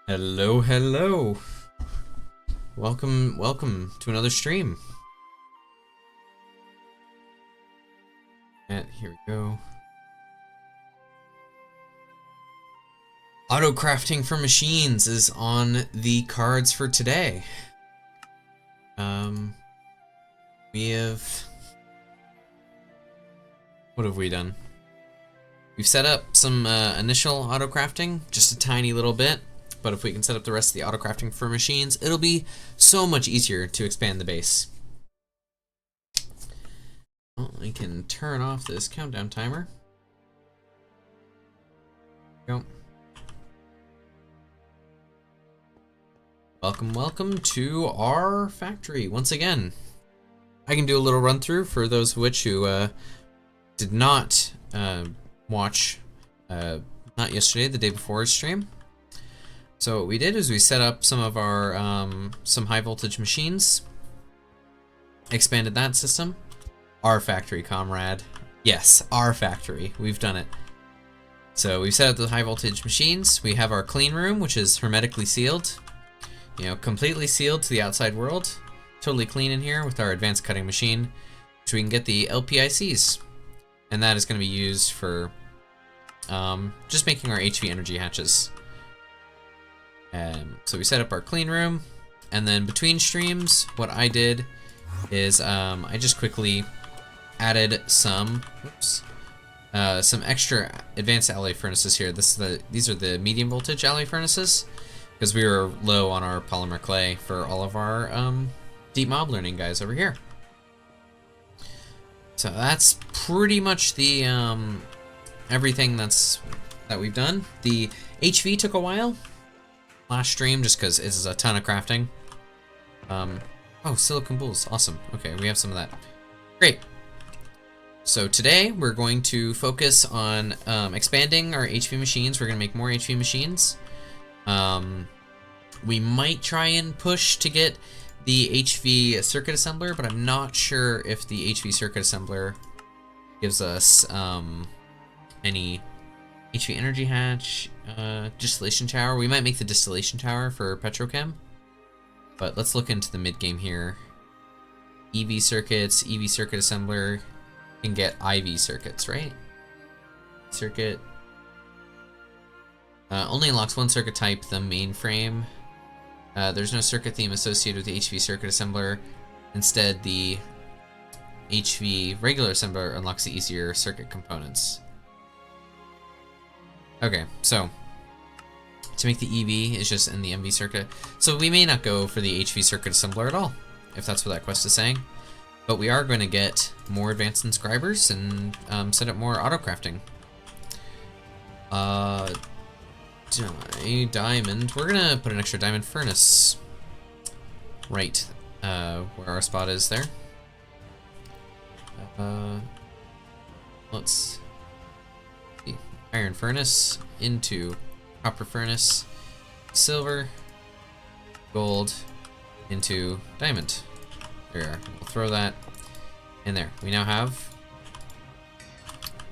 Hello, hello. Welcome to another stream. And here we go. Auto crafting for machines is on the cards for today. What have we done? We've set up some initial auto crafting, just a tiny little bit. But if we can set up the rest of the auto crafting for machines, it'll be so much easier to expand the base. Well, I can turn off this countdown timer. Go. Welcome to our factory once again. I can do a little run through for those of which who did not watch not yesterday, the day before stream. So what we did is we set up some of our some high voltage machines, expanded that system. Our factory, comrade. Yes, our factory. We've done it. So we've set up the high voltage machines. We have our clean room, which is hermetically sealed. You know, completely sealed to the outside world. Totally clean in here with our advanced cutting machine, so we can get the LPICs. And that is going to be used for just making our HV energy hatches. So we set up our clean room, and then between streams, what I did is I just quickly added some extra advanced alloy furnaces here. These are the medium voltage alloy furnaces, because we were low on our polymer clay for all of our deep mob learning guys over here. So that's pretty much the everything that we've done. The HV took a while last stream just because it is a ton of crafting. Oh, silicon bulls, awesome. Okay, we have some of that. Great. So today we're going to focus on expanding our HV machines. We're gonna make more HV machines. We might try and push to get the HV circuit assembler, but I'm not sure if the HV circuit assembler gives us any HV energy hatch, distillation tower. We might make the distillation tower for petrochem, but let's look into the mid game here. EV circuits, EV circuit assembler can get IV circuits, right? Circuit only unlocks one circuit type, the mainframe. There's no circuit theme associated with the HV circuit assembler. Instead, the HV regular assembler unlocks the easier circuit components. Okay, so to make the EV is just in the MV circuit. So we may not go for the HV circuit assembler at all, if that's what that quest is saying. But we are going to get more advanced inscribers and set up more auto crafting. Diamond. We're gonna put an extra diamond furnace right where our spot is there. Let's see. Iron furnace into copper furnace, silver, gold into diamond. There we are. We'll throw that in there. We now have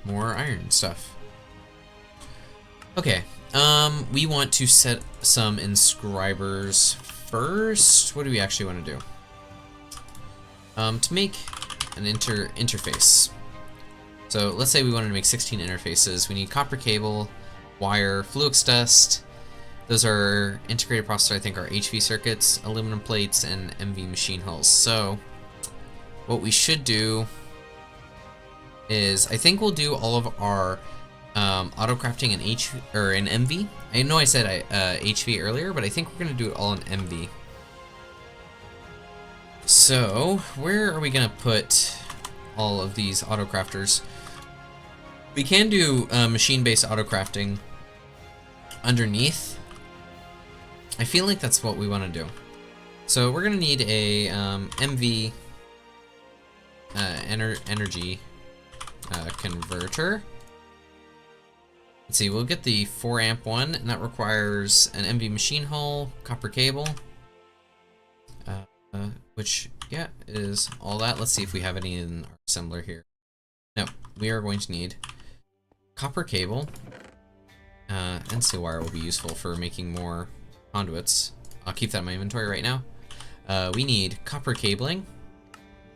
more iron stuff. Okay. We want to set some inscribers first. What do we actually want to do? To make an interface. So let's say we wanted to make 16 interfaces. We need copper cable, wire, flux dust. Those are integrated processor, I think, are HV circuits, aluminum plates, and MV machine hulls. So what we should do is, I think we'll do all of our auto crafting in in MV. I know I said HV earlier, but I think we're gonna do it all in MV. So where are we gonna put all of these auto crafters? We can do machine-based auto crafting underneath. I feel like that's what we want to do. So we're gonna need a MV energy converter. Let's see, we'll get the 4 amp one, and that requires an MV machine hull, copper cable, which, yeah, is all that. Let's see if we have any in our assembler here. No, we are going to need copper cable, and steel wire will be useful for making more conduits. I'll keep that in my inventory right now. We need copper cabling.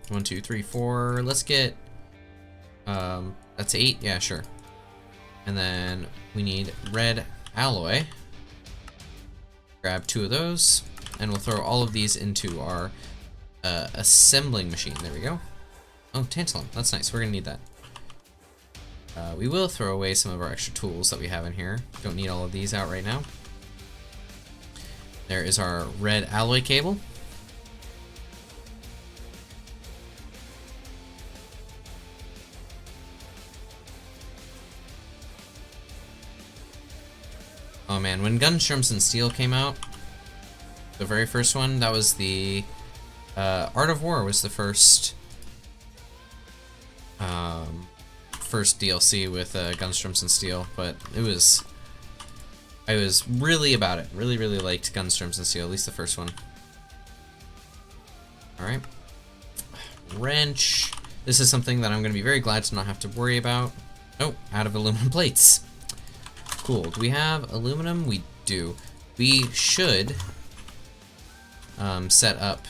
1, 2, 3, 4. Let's get, that's 8. Yeah, sure. And then we need red alloy. Grab 2 of those, and we'll throw all of these into our assembling machine. There we go. Oh, tantalum. That's nice. We're gonna need that. We will throw away some of our extra tools that we have in here. Don't need all of these out right now. There is our red alloy cable. Oh man, when Gunstorms and Steel came out, the very first one, that was the Art of War was the first first DLC with Gunstorms and Steel, but I was really about it. Really liked Gunstorms and Steel, at least the first one. Alright. Wrench. This is something that I'm going to be very glad to not have to worry about. Oh, out of aluminum plates. Cool. Do we have aluminum? We do. We should set up.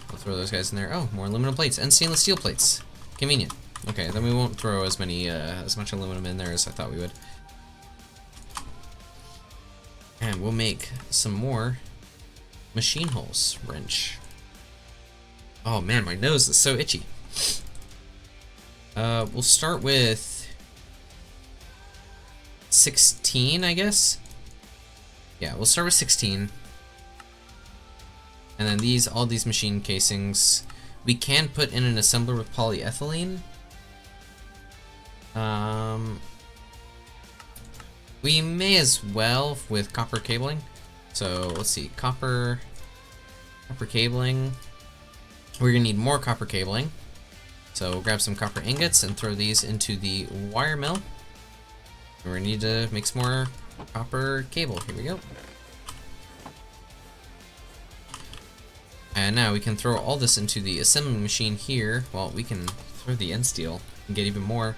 We'll throw those guys in there. Oh, more aluminum plates and stainless steel plates. Convenient. Okay, then we won't throw as much aluminum in there as I thought we would. And we'll make some more machine holes. Wrench. Oh man, my nose is so itchy. We'll start with 16, I guess. Yeah, we'll start with 16. And then all these machine casings, we can put in an assembler with polyethylene. We may as well with copper cabling. So let's see, copper cabling. We're gonna need more copper cabling. So we'll grab some copper ingots and throw these into the wire mill. We're gonna need to make some more copper cable. Here we go. And now we can throw all this into the assembly machine here. Well, we can throw the end steel and get even more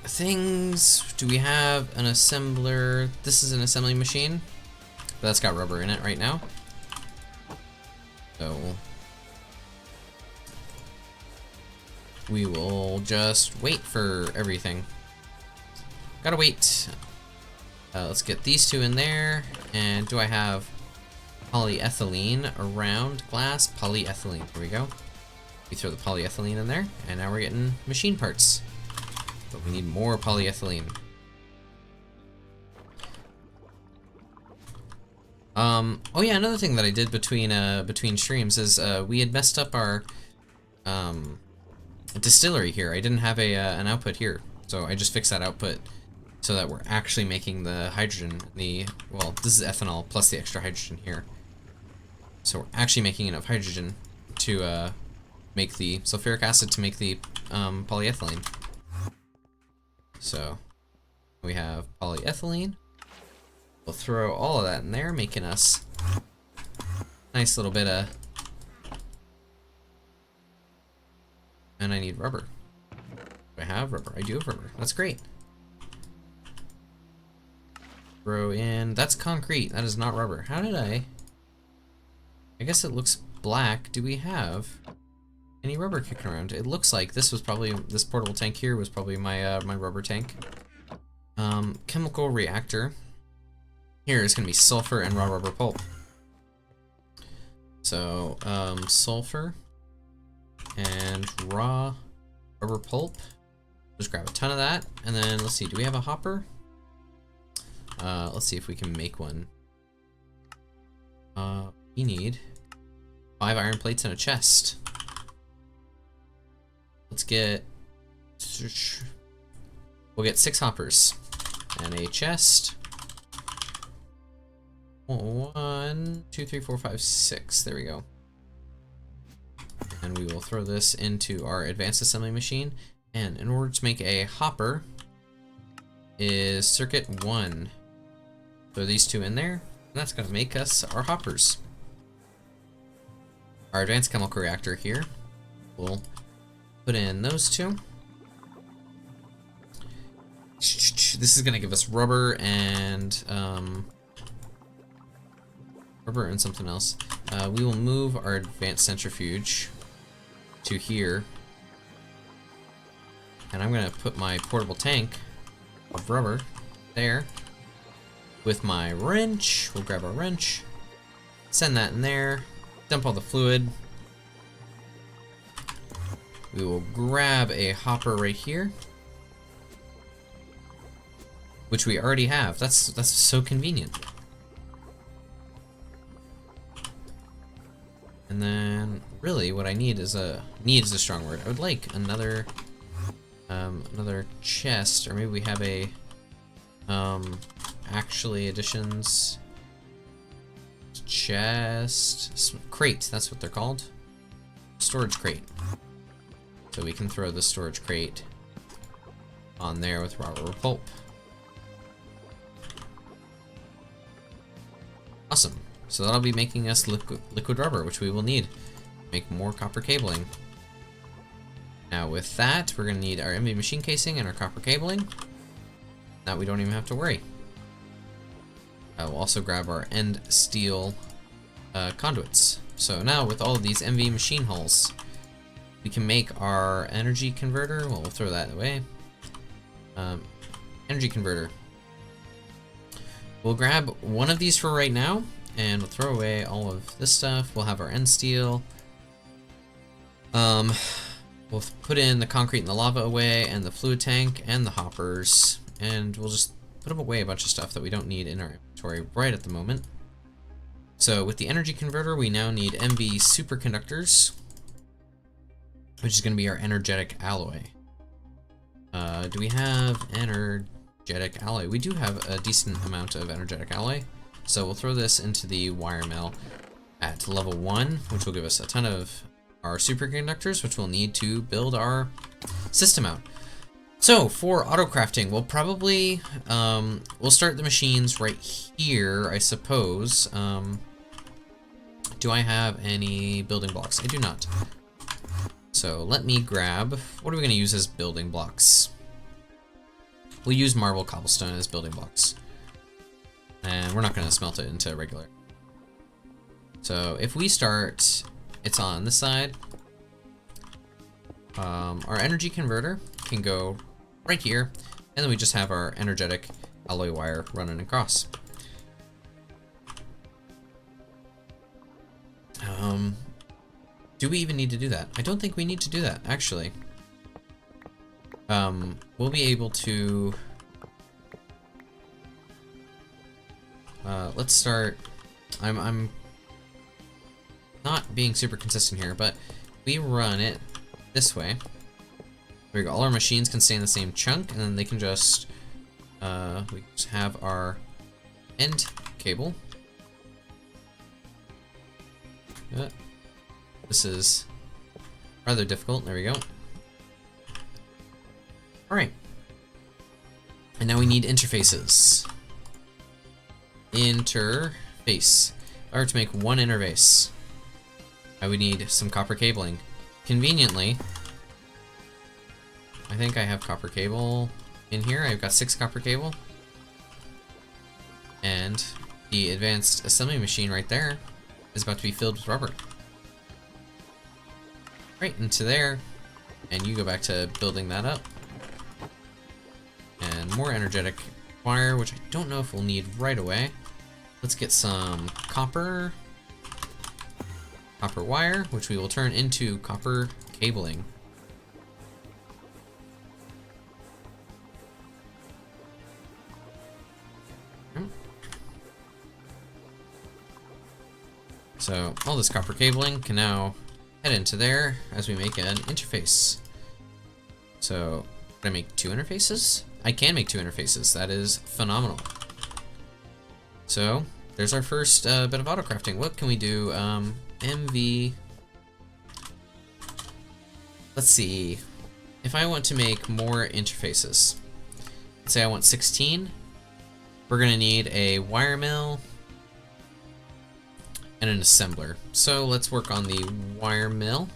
things. Do we have an assembler? This is an assembly machine, but that's got rubber in it right now. So we will just wait for everything. Gotta wait. Let's get these 2 in there. And do I have polyethylene around glass? Polyethylene. Here we go. We throw the polyethylene in there, and now we're getting machine parts. But we need more polyethylene. Oh yeah, another thing that I did between streams is we had messed up our distillery here. I didn't have an output here, so I just fixed that output so that we're actually making the hydrogen. Well, this is ethanol plus the extra hydrogen here. So we're actually making enough hydrogen to make the sulfuric acid to make the polyethylene. So we have polyethylene. We'll throw all of that in there, making us nice little bit of. And I need rubber. Do I have rubber? I do have rubber. That's great. Throw in. That's concrete. That is not rubber. How did I guess it looks black. Do we have any rubber kicking around? It looks like this portable tank here was probably my my rubber tank. Chemical reactor. Here is gonna be sulfur and raw rubber pulp. So sulfur and raw rubber pulp. Just grab a ton of that, and then let's see. Do we have a hopper? Let's see if we can make one. We need 5 iron plates and a chest. Let's get. We'll get 6 hoppers and a chest. 1, 2, 3, 4, 5, 6. There we go. And we will throw this into our advanced assembly machine. And in order to make a hopper, is circuit 1. Throw these 2 in there, and that's going to make us our hoppers. Our advanced chemical reactor here. We'll put in those 2. This is going to give us rubber and rubber and something else. We will move our advanced centrifuge to here. And I'm gonna put my portable tank of rubber there. With my wrench, we'll grab our wrench, send that in there, dump all the fluid. We will grab a hopper right here, which we already have. That's so convenient. And then, really, what I need is a strong word. I would like another chest, or maybe we have a actually additions chest crate. That's what they're called. Storage crate. So we can throw the storage crate on there with raw rubber pulp. Awesome. So that'll be making us liquid rubber, which we will need. Make more copper cabling. Now with that, we're gonna need our MV machine casing and our copper cabling. Now we don't even have to worry. We'll also grab our end steel conduits. So now with all of these MV machine hulls, we can make our energy converter. Well, we'll throw that away. Energy converter. We'll grab one of these for right now, and we'll throw away all of this stuff. We'll have our end steel. We'll put in the concrete and the lava away, and the fluid tank, and the hoppers, and we'll just put away a bunch of stuff that we don't need in our inventory right at the moment. So with the energy converter, we now need MV superconductors, which is going to be our energetic alloy. Do we have energetic alloy? We do have a decent amount of energetic alloy, so we'll throw this into the wire mill at level 1, which will give us a ton of our superconductors, which we'll need to build our system out. So for auto crafting, we'll probably we'll start the machines right here, I suppose. Do I have any building blocks? I do not. So let me grab, what are we going to use as building blocks? We'll use marble cobblestone as building blocks. And we're not going to smelt it into regular. So if we start, it's on this side. Our energy converter can go right here, and then we just have our energetic alloy wire running across. Do we even need to do that? I don't think we need to do that, actually. We'll be able to... let's start... I'm not being super consistent here, but we run it this way. There we go. All our machines can stay in the same chunk, and then they can just... we just have our end cable. This is rather difficult. There we go. Alright. And now we need interfaces. Interface. If I were to make one interface, I would need some copper cabling. Conveniently, I think I have copper cable in here. I've got 6 copper cable. And the advanced assembly machine right there is about to be filled with rubber. Right into there, and you go back to building that up. And more energetic wire, which I don't know if we'll need right away. Let's get some copper wire, which we will turn into copper cabling. So all this copper cabling can now head into there as we make an interface. So, can I make 2 interfaces? I can make 2 interfaces. That is phenomenal. So, there's our first bit of auto crafting. What can we do? MV. Let's see. If I want to make more interfaces, let's say I want 16, we're going to need a wire mill and an assembler. So let's work on the wire mill.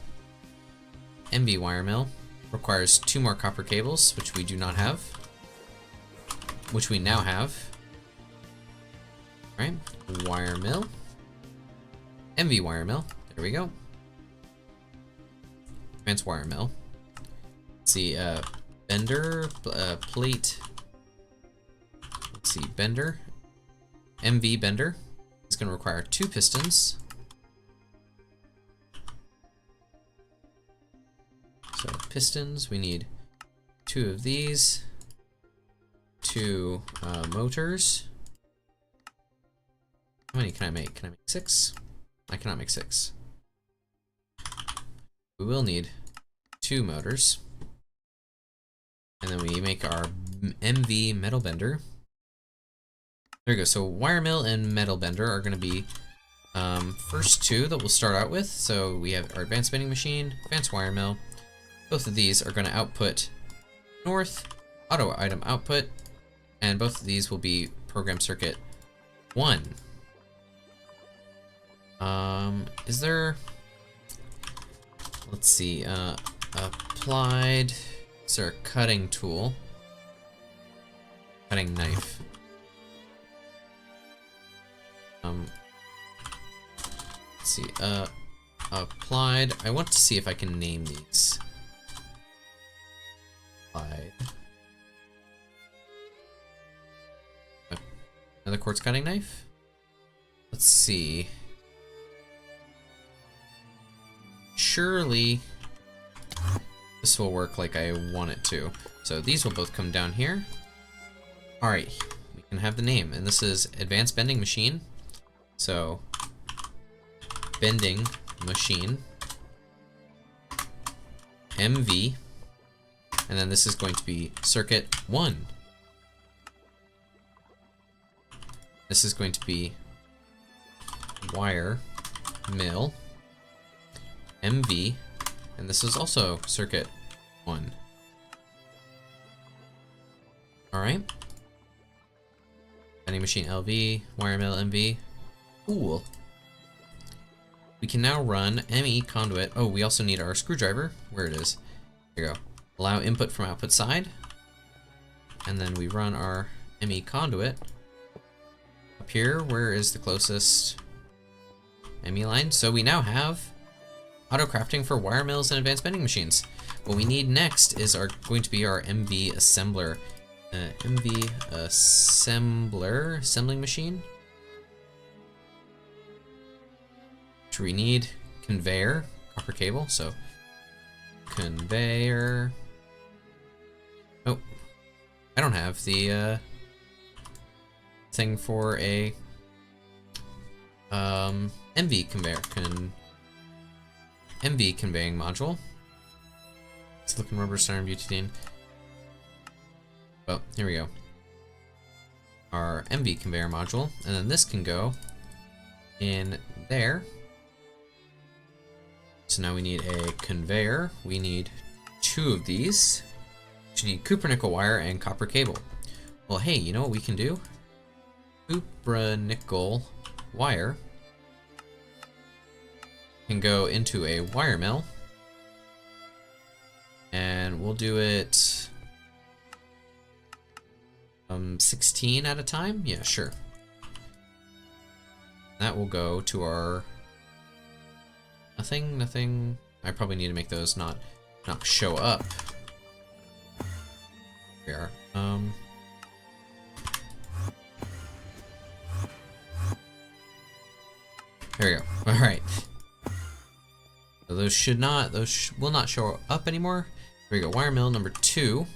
MV wire mill requires 2 more copper cables, which we do not have, which we now have. Right, wire mill. MV wire mill. There we go. Advanced wire mill. Let's see, bender, plate. Let's see, bender. MV bender is going to require 2 pistons. So pistons, we need 2 of these. 2 motors. How many can I make? Can I make 6? I cannot make 6. We will need 2 motors. And then we make our MV metal bender. There we go. So wire mill and metal bender are going to be first 2 that we'll start out with. So we have our advanced bending machine, advanced wire mill. Both of these are going to output north, auto item output, and both of these will be program circuit 1. Is there, let's see, applied, is there a cutting tool? Cutting knife. Let's see, applied, I want to see if I can name these. Applied. Another quartz cutting knife? Let's see. Surely this will work like I want it to. So these will both come down here. Alright, we can have the name, and this is advanced bending machine. So bending machine MV, and then this is going to be circuit 1. This is going to be wire mill MV, and this is also circuit 1. Alright. Bending machine LV, wire mill MV. Cool. We can now run ME conduit. Oh, we also need our screwdriver. Where it is. Here you go. Allow input from output side. And then we run our ME conduit. Up here, where is the closest ME line? So we now have auto crafting for wire mills and advanced bending machines. What we need next is going to be our MV assembler. MV assembling machine. Which we need conveyor, copper cable, so conveyor. Oh, I don't have the thing for a MV conveyor. MV conveying module. Silicon rubber styrene butadiene. Well, here we go. Our MV conveyor module, and then this can go in there. So now we need a conveyor. We need 2 of these. We need copper nickel wire and copper cable. Well, hey, you know what we can do? Copper nickel wire can go into a wire mill, and we'll do it 16 at a time. Yeah, sure. That will go to our nothing. I probably need to make those not show up. Here we are. There we go. All right. So those will not show up anymore. Here we go. Wire mill number 2.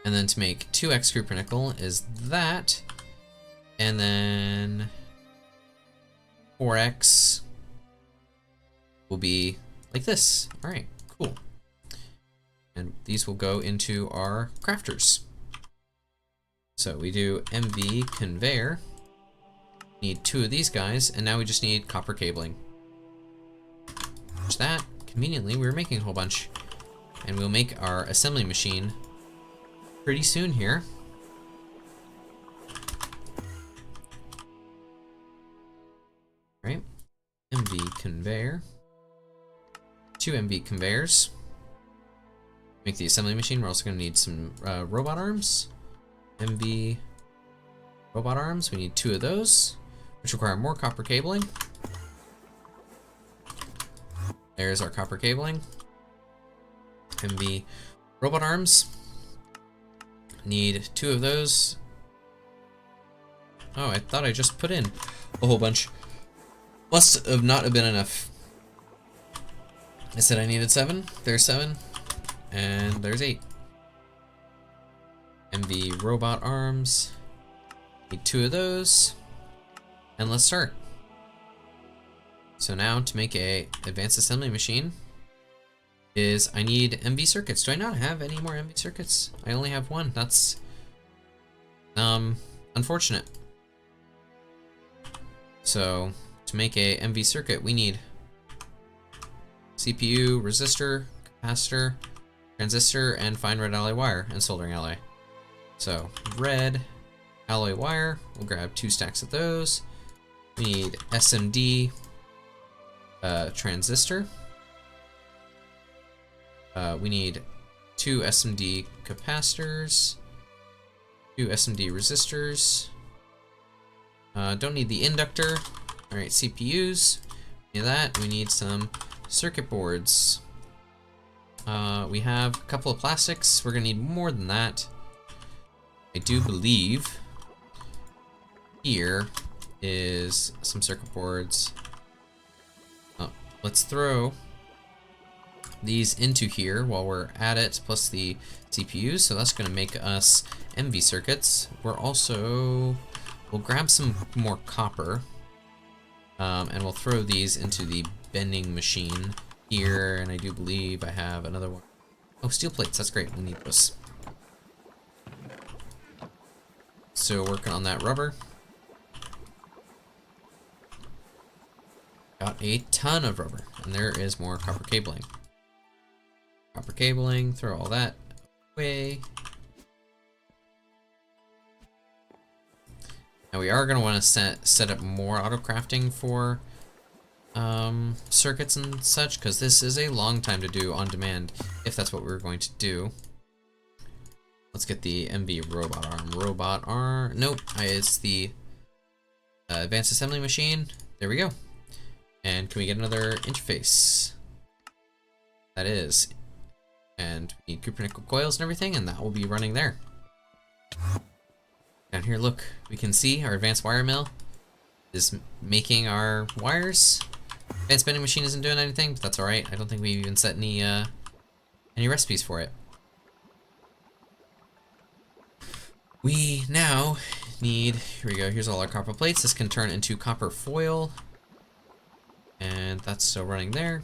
And then to make 2x copper nickel is that. And then 4x will be like this. All right, cool. And these will go into our crafters. So we do MV conveyor. Need 2 of these guys, and now we just need copper cabling. Which that, conveniently, we were making a whole bunch. And we'll make our assembly machine pretty soon here. Right, MV conveyor. 2 MV conveyors. Make the assembly machine. We're also going to need some robot arms. MV robot arms. We need 2 of those, which require more copper cabling. There's our copper cabling. MV robot arms. Need 2 of those. Oh, I thought I just put in a whole bunch. Must have not have been enough. I said I needed 7. There's 7. And there's 8. MV robot arms. Need 2 of those. And let's start. So now to make a advanced assembly machine is I need MV circuits. Do I not have any more MV circuits? I only have 1. That's unfortunate. So to make a MV circuit, we need CPU, resistor, capacitor, transistor, and fine red alloy wire and soldering alloy. So red alloy wire, we'll grab 2 stacks of those. We need SMD transistor. We need 2 SMD capacitors, 2 SMD resistors. Don't need the inductor. Alright, CPUs. We need that. We need some circuit boards. We have a couple of plastics. We're gonna need more than that. I do believe here is some circuit boards. Oh, let's throw these into here while we're at it, plus the CPUs. So that's gonna make us MV circuits. We'll grab some more copper, and we'll throw these into the bending machine here. And I do believe I have another one. Oh, steel plates. That's great. We need those. So working on that rubber. Got a ton of rubber, and there is more copper cabling. Copper cabling. Throw all that away. Now we are going to want to set up more auto crafting for circuits and such, because this is a long time to do on demand, if that's what we're going to do. Let's get the MV robot arm. Robot arm. Nope, it's the advanced assembly machine. There we go. And can we get another interface? That is. And we need copper nickel coils and everything, and that will be running there. Down here, look, we can see our advanced wire mill is making our wires. Advanced bending machine isn't doing anything, but that's alright. I don't think we've even set any recipes for it. We now need, here we go, here's all our copper plates. This can turn into copper foil. And that's still running there.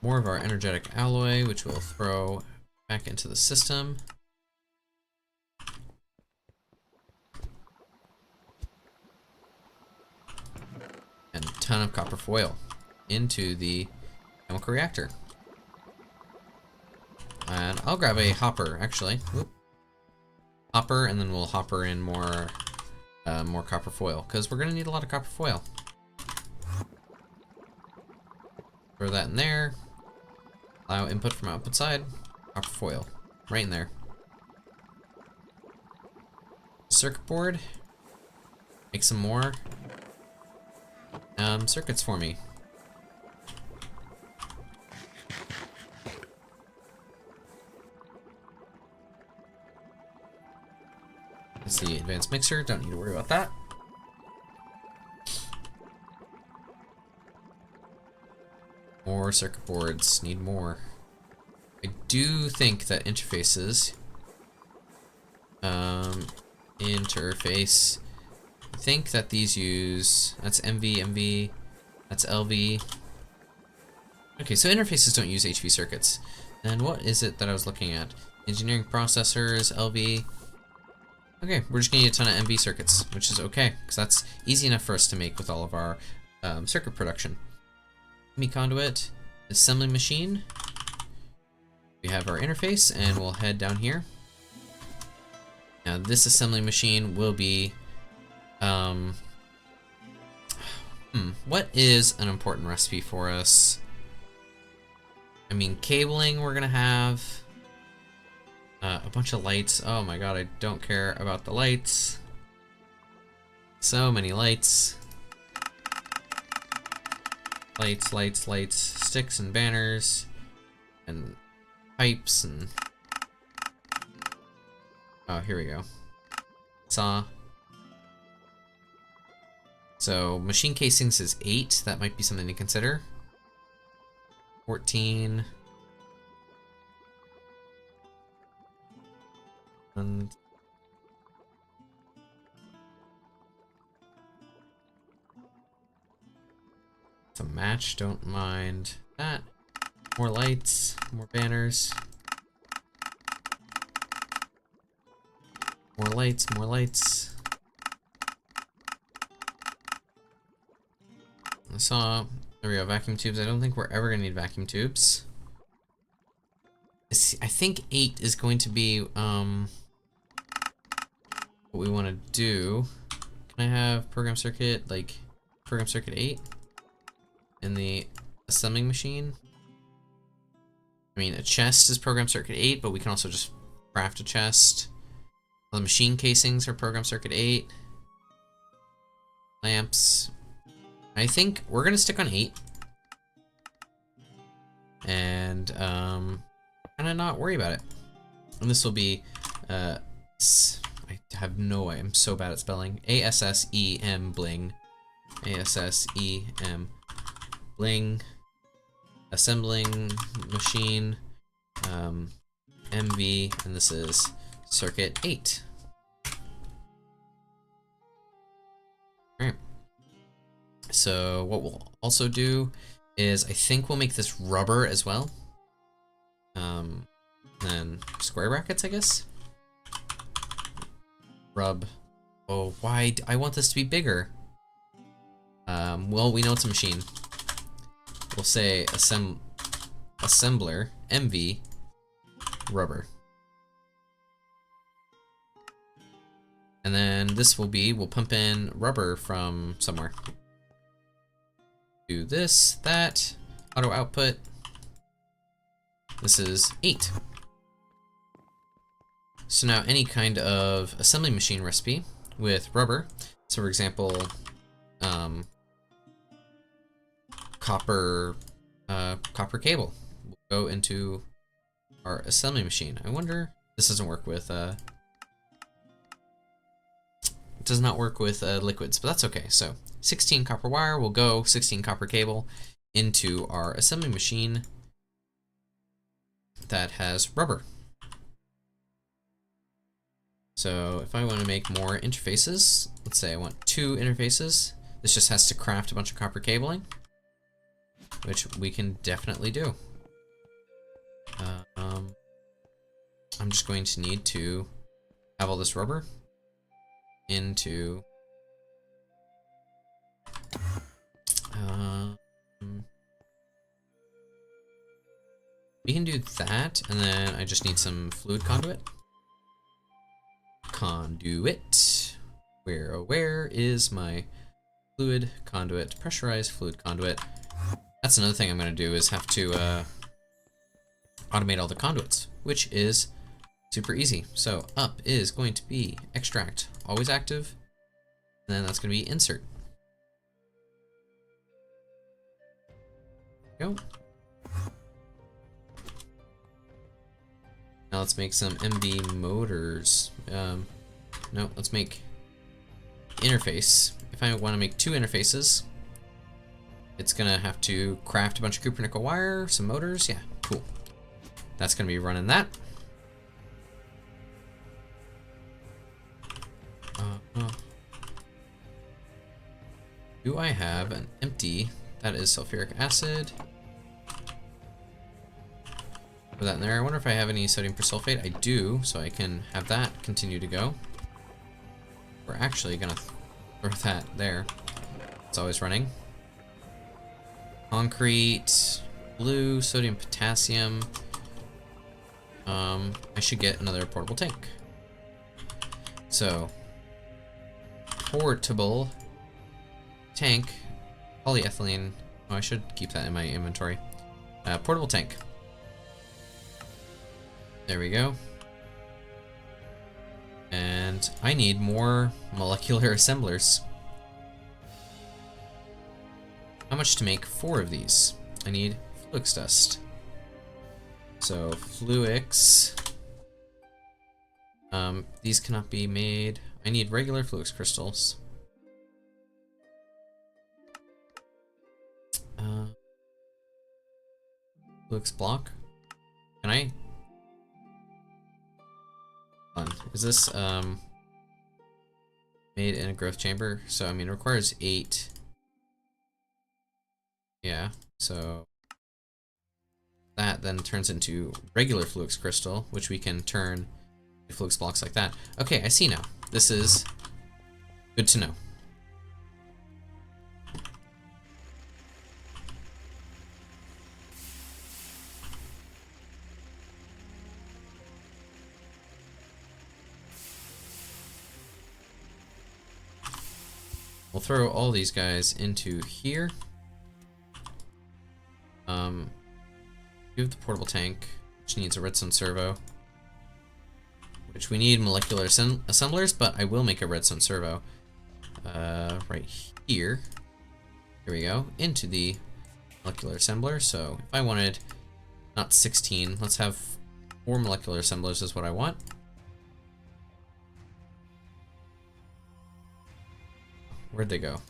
More of our energetic alloy, which we'll throw back into the system. And a ton of copper foil into the chemical reactor. And I'll grab a hopper, actually. Whoop. Hopper, and then we'll hopper in more copper foil, because we're going to need a lot of copper foil. Throw that in there. Allow input from output side. Copper foil. Right in there. Circuit board. Make some more circuits for me. That's the advanced mixer. Don't need to worry about that. More circuit boards. Need more. I do think that interfaces. Interface. I think that these use. That's MV. That's LV. Okay, so interfaces don't use HV circuits. Then what is it that I was looking at? Engineering processors, LV. Okay, we're just gonna need a ton of MV circuits, which is okay, because that's easy enough for us to make with all of our circuit production. MV conduit, assembly machine. We have our interface, and we'll head down here. Now this assembly machine will be, what is an important recipe for us? I mean, cabling we're gonna have. A bunch of lights. Oh my god, I don't care about the lights. So many lights. Lights, lights, lights, sticks and banners, and pipes, and... Oh, here we go. Saw. So, machine casings is 8. That might be something to consider. 14. And... It's a match, don't mind that. More lights, more banners. More lights, more lights. I saw, there we go, vacuum tubes. I don't think we're ever gonna need vacuum tubes. I think 8 is going to be what we want to do. Can I have program circuit, like program circuit 8 in the assembling machine? I mean, a chest is program circuit 8, but we can also just craft a chest. The machine casings are program circuit 8. Lamps. I think we're gonna stick on 8. And kind of not worry about it. And this will be I have no way. I'm so bad at spelling. ASSEM bling. ASSEM bling. Assembling machine. MV, and this is circuit 8. Alright. So what we'll also do is I think we'll make this rubber as well. Then square brackets, I guess. Rub. Oh, why? I want this to be bigger. Well, we know it's a machine. We'll say assembler, MV, rubber. And then this will be, we'll pump in rubber from somewhere. Do this, that, auto output. This is 8. So now any kind of assembly machine recipe with rubber. So for example, copper cable will go into our assembly machine. I wonder, this doesn't work with, it does not work with liquids, but that's okay. So 16 copper wire will go 16 copper cable into our assembly machine that has rubber. So if I want to make more interfaces, let's say I want 2 interfaces, this just has to craft a bunch of copper cabling, which we can definitely do. I'm just going to need to have all this rubber into we can do that, and then I just need some fluid conduit. Where is my fluid conduit? Pressurized fluid conduit. That's another thing I'm going to do, is have to automate all the conduits, which is super easy. So up is going to be extract, always active, and then that's going to be insert. Go. Now let's make some MV motors. No, let's make interface. If I want to make 2 interfaces, it's gonna have to craft a bunch of copper nickel wire, some motors. Yeah, cool. That's gonna be running that. Do I have an empty? That is sulfuric acid. Put that in there. I wonder if I have any sodium persulfate. I do, so I can have that continue to go. We're actually gonna throw that there. It's always running. Concrete, blue, sodium, potassium. I should get another portable tank. So, portable tank, polyethylene. Oh, I should keep that in my inventory. Portable tank. There we go. And I need more molecular assemblers. how much to make 4 of these? I need Fluix dust. So Fluix. These cannot be made. I need regular Fluix crystals. Fluix block. Can I? Hold on. Is this made in a growth chamber? So I mean, it requires 8. Yeah. So that then turns into regular Fluix crystal, which we can turn into Fluix blocks like that. Okay, I see now. This is good to know. We'll throw all these guys into here. We have the portable tank, which needs a redstone servo. Which we need molecular assemblers, but I will make a redstone servo. Right here. Here we go. Into the molecular assembler. So if I wanted not 16, let's have 4 molecular assemblers is what I want. Where'd they go?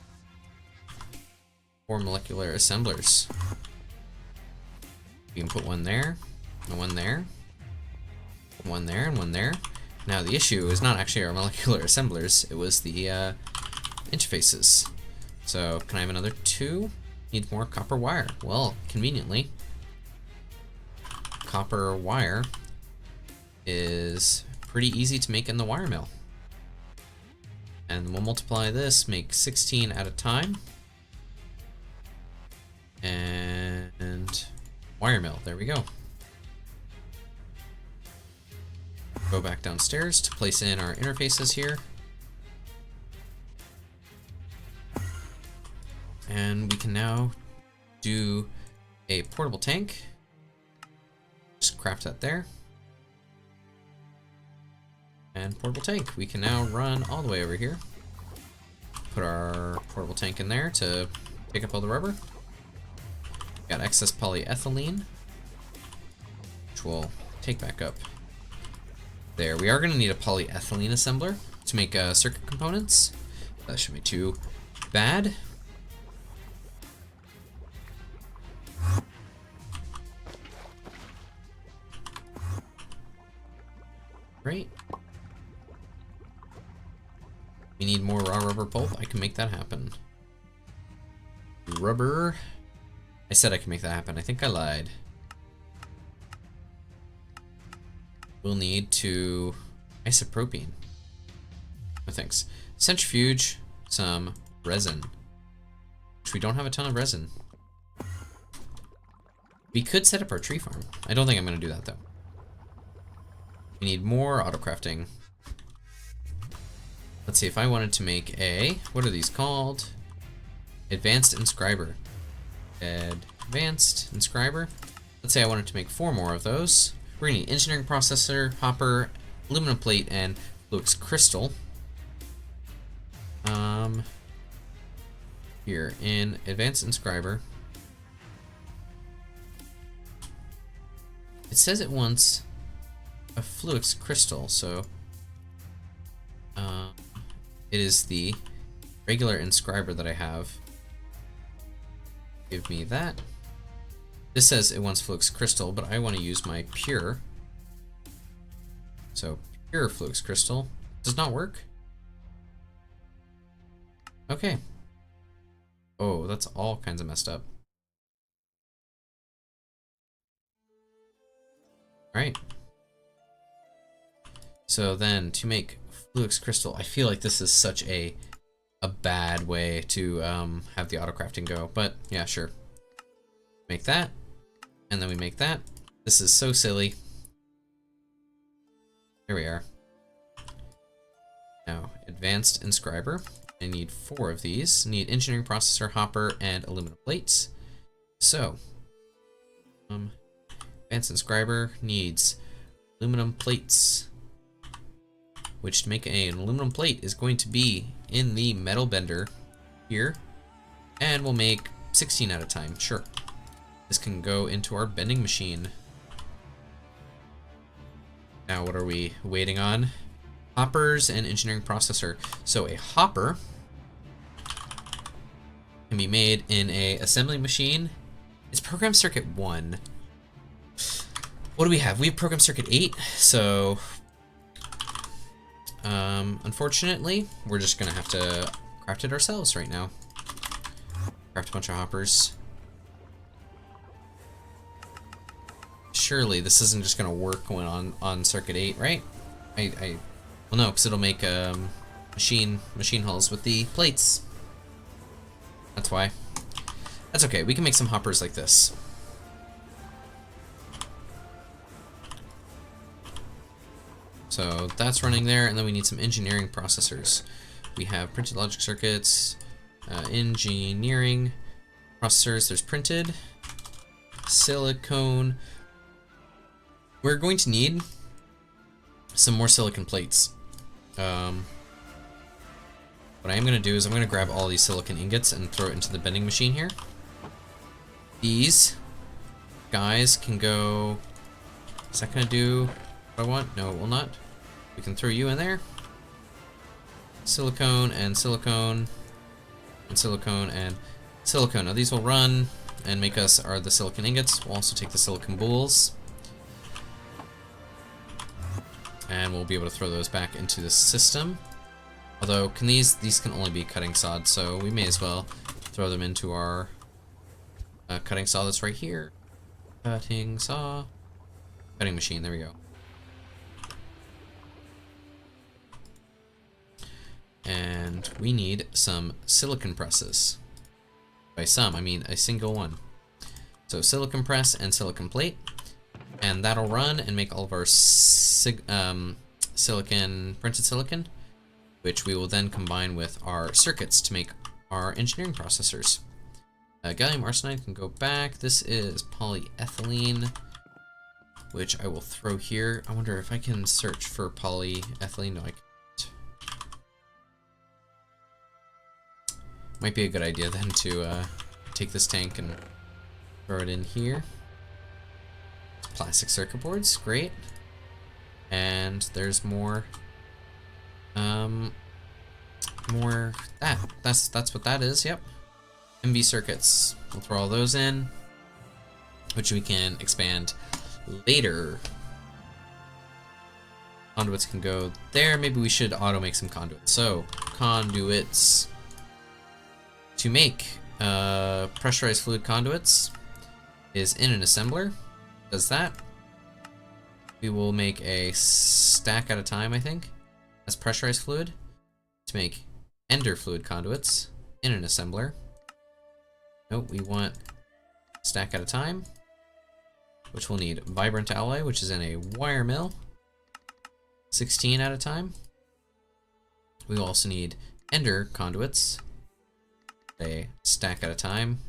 4 molecular assemblers. You can put one there, and one there, one there, and one there. Now the issue is not actually our molecular assemblers, it was the interfaces. So can I have another 2? Need more copper wire. Well, conveniently, copper wire is pretty easy to make in the wire mill. And we'll multiply this, make 16 at a time. And wire mill, there we go. Go back downstairs to place in our interfaces here. And we can now do a portable tank. Just craft that there. And portable tank. We can now run all the way over here. Put our portable tank in there to pick up all the rubber. Got excess polyethylene, which we'll take back up. There, we are going to need a polyethylene assembler to make circuit components. That shouldn't be too bad. Great. We need more raw rubber pulp. I can make that happen. Rubber. I said I can make that happen. I think I lied. We'll need to isopropene. No thanks. Centrifuge, some resin. Which we don't have a ton of resin. We could set up our tree farm. I don't think I'm going to do that though. We need more auto crafting. Let's see if I wanted to make a, what are these called? Advanced inscriber. Advanced inscriber. Let's say I wanted to make 4 more of those. We're gonna need engineering processor, hopper, aluminum plate, and Fluix crystal. Here in advanced inscriber, it says it wants a Fluix crystal, so it is the regular inscriber that I have. Give me that. This says it wants Fluix crystal, but I want to use my pure. So pure Fluix crystal does not work. Okay. Oh, that's all kinds of messed up. Alright. So then to make Fluix crystal, I feel like this is such a bad way to have the auto crafting go, but yeah, sure. Make that, and then we make that. This is so silly. Here we are. Now, advanced inscriber. I need 4 of these. Need engineering processor, hopper, and aluminum plates. So, advanced inscriber needs aluminum plates, which to make an aluminum plate is going to be in the metal bender here, and we'll make 16 at a time, sure. This can go into our bending machine. Now what are we waiting on? Hoppers and engineering processor. So a hopper can be made in a assembly machine. It's program circuit 1. What do we have? We have program circuit 8, so unfortunately, we're just gonna have to craft it ourselves right now. Craft a bunch of hoppers. Surely this isn't just gonna work when on circuit 8, right? Well, no, because it'll make machine hulls with the plates. That's why. That's okay. We can make some hoppers like this. So that's running there, and then we need some engineering processors. We have printed logic circuits, engineering processors. There's printed, silicone. We're going to need some more silicon plates. What I am going to do is I'm going to grab all these silicon ingots and throw it into the bending machine here. These guys can go... Is that going to do what I want? No, it will not. We can throw you in there. Silicone and silicone and silicone and silicone. Now these will run and make us the silicon ingots. We'll also take the silicon boules. And we'll be able to throw those back into the system. Although, these can only be cutting sod, so we may as well throw them into our cutting saw that's right here. Cutting saw. Cutting machine, there we go. And we need some silicon presses. By some, I mean a single one. So silicon press and silicon plate. And that'll run and make all of our printed silicon, which we will then combine with our circuits to make our engineering processors. Gallium arsenide can go back. This is polyethylene, which I will throw here. I wonder if I can search for polyethylene. No, I can't. Might be a good idea then to take this tank and throw it in here. Plastic circuit boards, great. And there's more. That's what that is. Yep. MV circuits. We'll throw all those in, which we can expand later. Conduits can go there. Maybe we should auto make some conduits. So conduits to make pressurized fluid conduits is in an assembler. Does that. We will make a stack at a time, I think. That's pressurized fluid. To make ender fluid conduits in an assembler. Nope, we want stack at a time, which we'll need vibrant alloy, which is in a wire mill. 16 at a time. We will also need ender conduits, a stack at a time,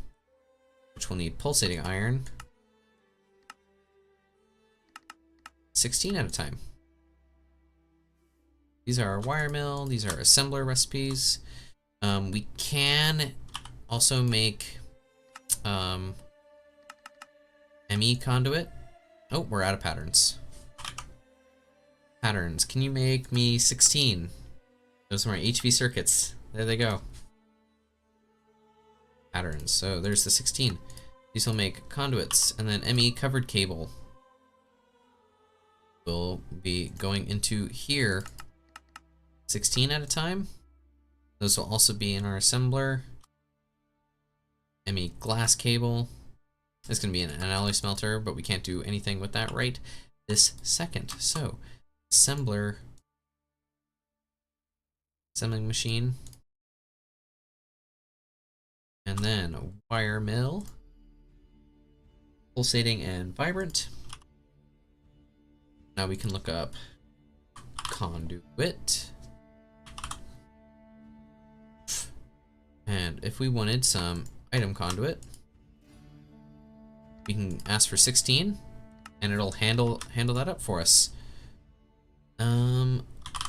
which will need pulsating iron. 16 at a time. These are our wire mill, these are assembler recipes. We can also make ME conduit. Oh, we're out of patterns. Patterns, can you make me 16? Those are my HV circuits. There they go. Patterns, so there's the 16. These will make conduits, and then ME covered cable will be going into here 16 at a time. Those will also be in our assembler. ME glass cable. It's going to be an alloy smelter, but we can't do anything with that right this second. So, assembler, assembling machine, and then a wire mill, pulsating and vibrant. Now we can look up conduit. And if we wanted some item conduit, we can ask for 16 and it'll handle that up for us.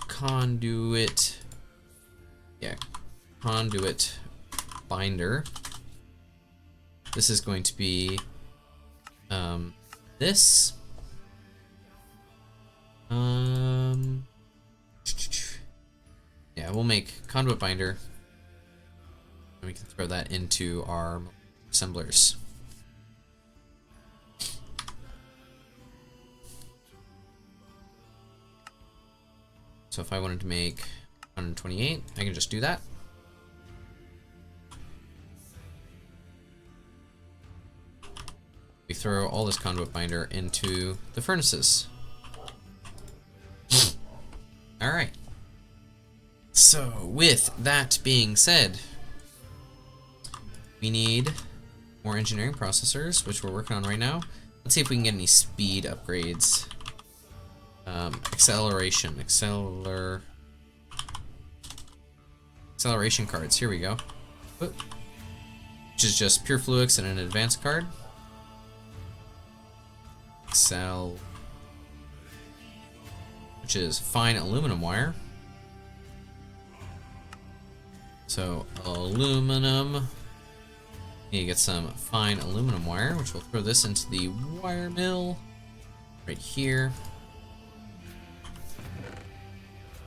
Conduit. Yeah, conduit binder. This is going to be this. Yeah, we'll make conduit binder. And we can throw that into our assemblers. So if I wanted to make 128, I can just do that. We throw all this conduit binder into the furnaces. Alright. So, with that being said, we need more engineering processors, which we're working on right now. Let's see if we can get any speed upgrades. Acceleration cards. Here we go. Which is just pure fluix and an advanced card. Which is fine aluminum wire. So aluminum. Need to get some fine aluminum wire, which we'll throw this into the wire mill right here.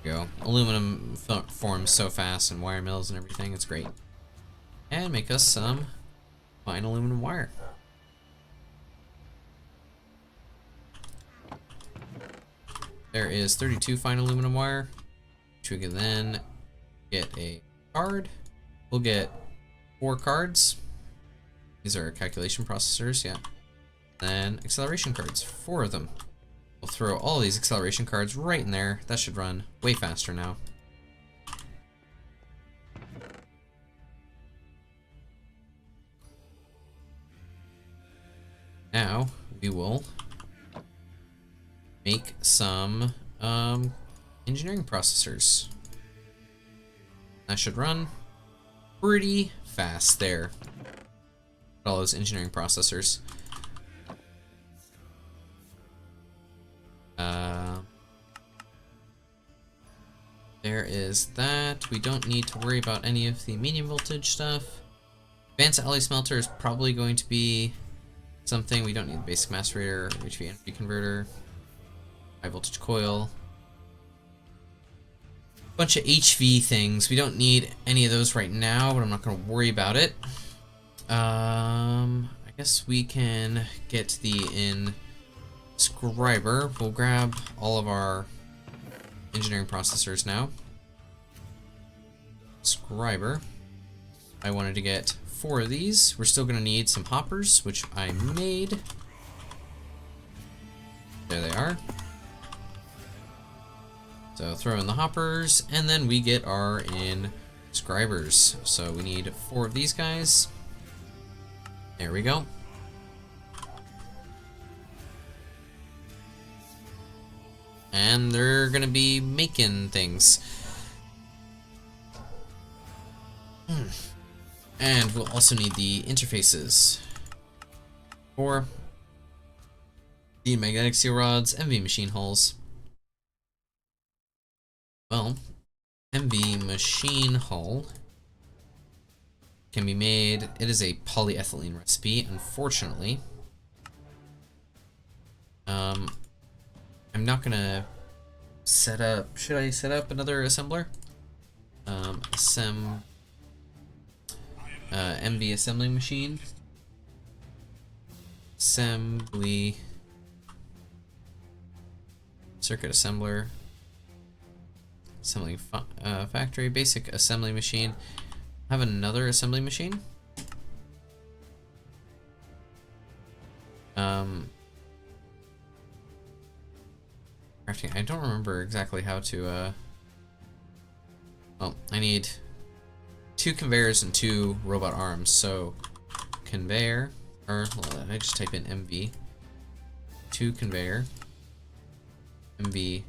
There we go. Aluminum forms so fast in wire mills and everything. It's great. And make us some fine aluminum wire. There is 32 fine aluminum wire, which we can then get a card. We'll get 4 cards. These are calculation processors, yeah. Then acceleration cards, 4 of them. We'll throw all these acceleration cards right in there. That should run way faster now. Now we will make some engineering processors. That should run pretty fast there. All those engineering processors. There is that. We don't need to worry about any of the medium voltage stuff. Advanced alloy smelter is probably going to be something. We don't need the basic macerator, HV energy converter, high voltage coil. Bunch of HV things. We don't need any of those right now, but I'm not going to worry about it. I guess we can get the inscriber. We'll grab all of our engineering processors now. Inscriber. I wanted to get 4 of these. We're still going to need some hoppers, which I made. There they are. So throw in the hoppers, and then we get our inscribers. So we need 4 of these guys. There we go. And they're gonna be making things. And we'll also need the interfaces for the magnetic steel rods, MV machine hulls. Well, MV machine hull can be made. It is a polyethylene recipe, unfortunately. I'm not gonna set up. Should I set up another assembler? MV assembling machine. Assembly. Circuit assembler. Assembly factory. Basic assembly machine. Have another assembly machine. Crafting. I don't remember exactly how to. Well, I need 2 conveyors and 2 robot arms. So, conveyor, or I just type in MV. 2 conveyor. MV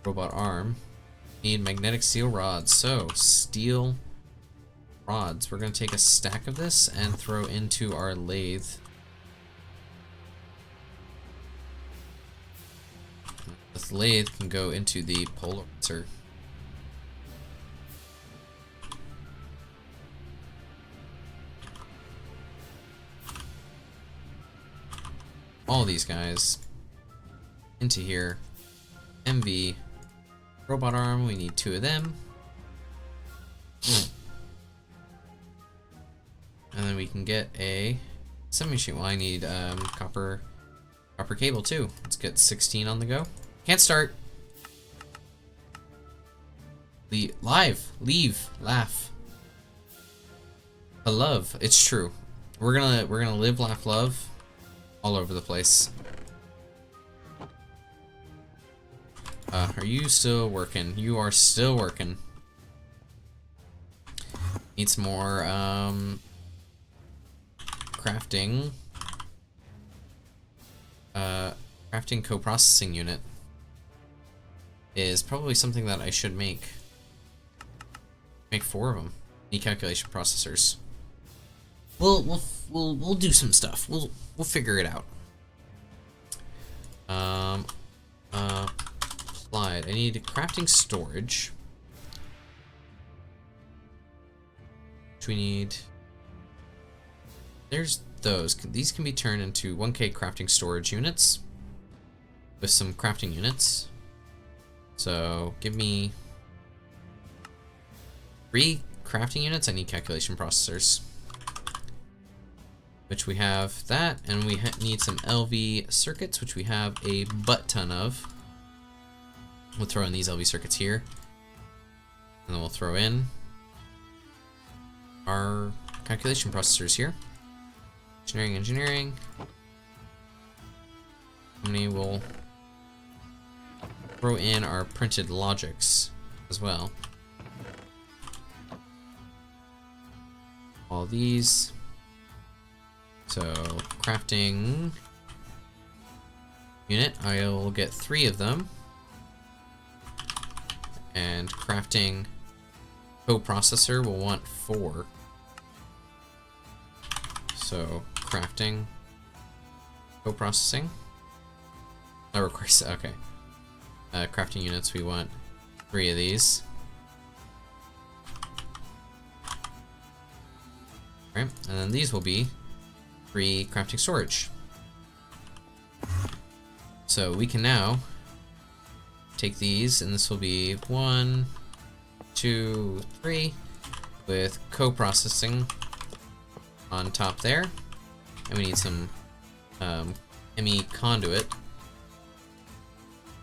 robot arm. Need magnetic steel rods. So, steel rods. We're going to take a stack of this and throw into our lathe. This lathe can go into the polarizer. all these guys into here. MV. Robot arm, we need 2 of them. And then we can get a semi-machine. Well, I need copper cable too. Let's get 16 on the go. Can't start. Leave, laugh. I love. It's true. We're gonna live, laugh, love all over the place. Are you still working? You are still working. Need some more crafting. Crafting co-processing unit is probably something that I should make. Make 4 of them. Need calculation processors. We'll do some stuff. We'll figure it out. Applied. I need crafting storage. Which we need. There's those. These can be turned into 1K crafting storage units with some crafting units. So give me 3 crafting units. I need calculation processors, which we have that, and we need some LV circuits, which we have a butt ton of. We'll throw in these LV circuits here, and then we'll throw in our calculation processors here. Engineering. And we will throw in our printed logics as well. All these. So, crafting unit, I'll get 3 of them. And crafting coprocessor will want 4. So, crafting coprocessing. That requires, okay. Crafting units, we want 3 of these. Right, and then these will be 3 crafting storage. So we can now take these, and this will be 1, 2, 3 with co-processing on top there, and we need some ME conduit.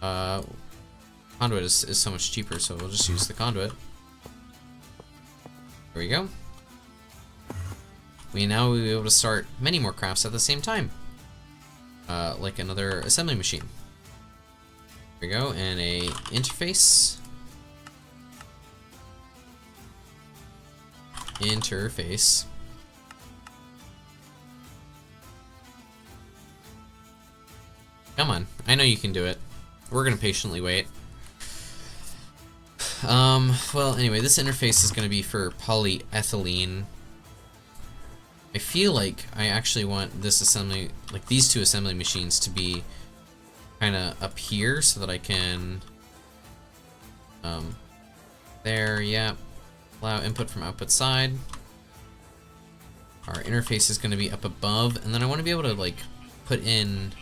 Conduit is so much cheaper, so we'll just use the conduit. There we go. We now will be able to start many more crafts at the same time, like another assembly machine. There we go, and a interface. Come on, I know you can do it. We're gonna patiently wait. Well, anyway, this interface is gonna be for polyethylene. I feel like I actually want this assembly, like these 2 assembly machines, to be kind of up here so that I can, there, yeah, allow input from output side. Our interface is going to be up above, and then I want to be able to like put in,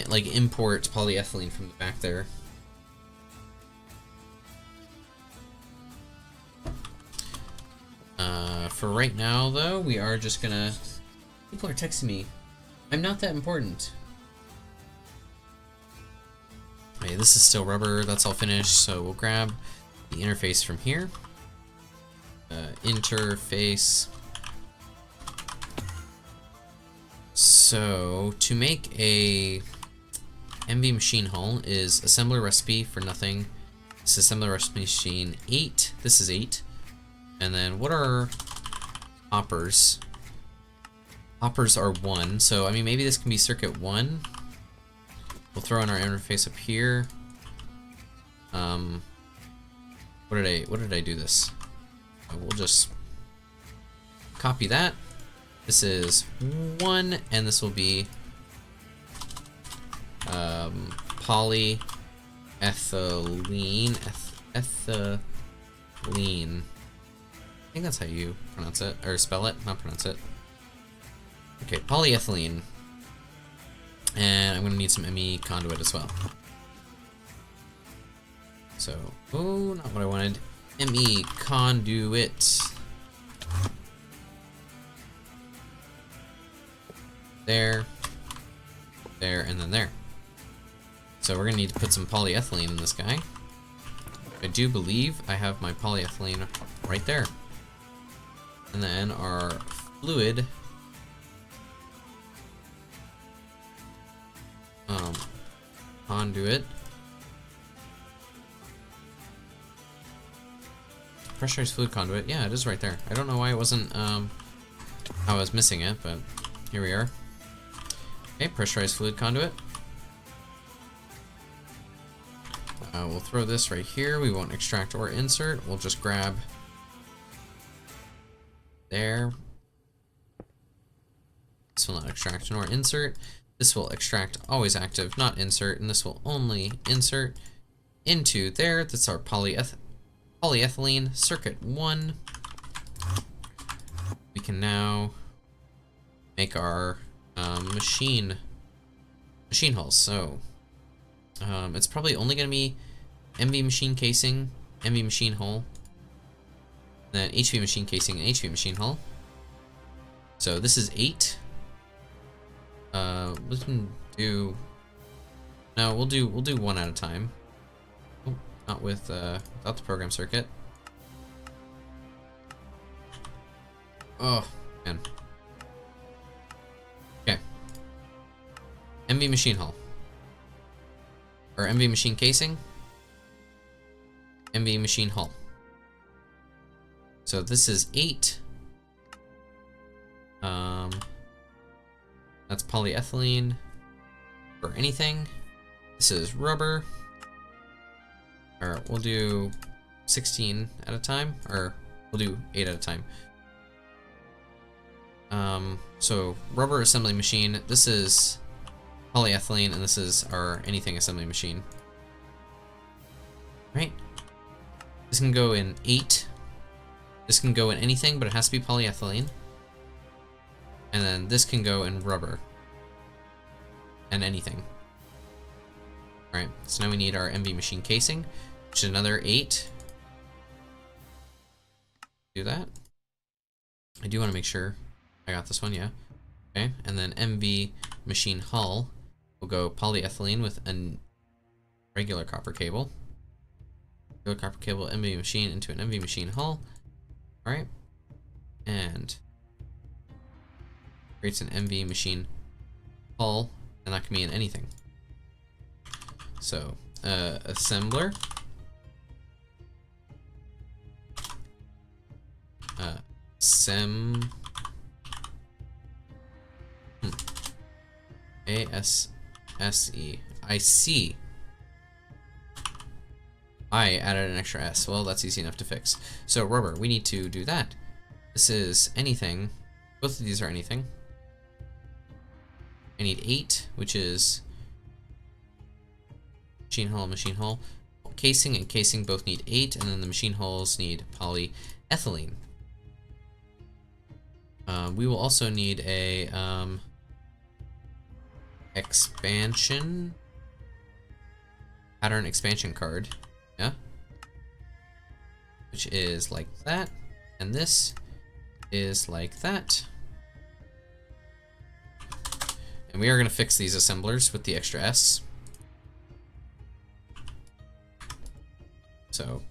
like import polyethylene from the back there. For right now, though, we are just gonna... People are texting me. I'm not that important. Okay, this is still rubber. That's all finished, so we'll grab the interface from here. Interface. So, to make a MV machine hull is assembler recipe for nothing. This is assembler recipe machine 8. This is 8. And then what are hoppers? Hoppers are 1, so I mean maybe this can be circuit 1. We'll throw in our interface up here. What did I do this? We'll just copy that. This is 1, and this will be polyethylene. Ethylene. think that's how you pronounce it, or spell it, not pronounce it. Okay, polyethylene. And I'm gonna need some ME conduit as well. So, oh, not what I wanted. ME conduit. There, and then there. So we're gonna need to put some polyethylene in this guy. I do believe I have my polyethylene right there. And then our fluid conduit. Pressurized fluid conduit. Yeah, it is right there. I don't know why it wasn't, I was missing it, but here we are. Okay, pressurized fluid conduit. We'll throw this right here. We won't extract or insert. We'll just grab there. This will not extract nor insert. This will extract, always active, not insert, and this will only insert into there. That's our polyethylene circuit 1. We can now make our machine hulls. So it's probably only going to be MV machine casing, MV machine hull, then HV machine casing and HV machine hull. So this is 8. We can do. No, we'll do one at a time. Oh, not with without the program circuit. Oh man. Okay. MV machine hull. Or MV machine casing. MV machine hull. So this is 8. That's polyethylene for anything. This is rubber. Or we'll do 16 at a time, or we'll do 8 at a time. So rubber assembly machine. This is polyethylene, and this is our anything assembly machine. Right? This can go in 8. This can go in anything, but it has to be polyethylene. And then this can go in rubber. And anything. Alright, so now we need our MV machine casing, which is another 8. Do that. I do want to make sure I got this one, yeah. Okay, and then MV machine hull will go polyethylene with a regular copper cable. Regular copper cable MV machine into an MV machine hull. Alright. And creates an MV machine hull, and that can be in anything. So, assembler. A-S-S-E. I see. I added an extra S. Well, that's easy enough to fix. So, rubber, we need to do that. This is anything. Both of these are anything. I need 8, which is machine hull. Casing and casing both need 8, and then the machine hulls need polyethylene. We will also need a expansion pattern expansion card, yeah, which is like that, and this is like that. And we are going to fix these assemblers with the extra S. So,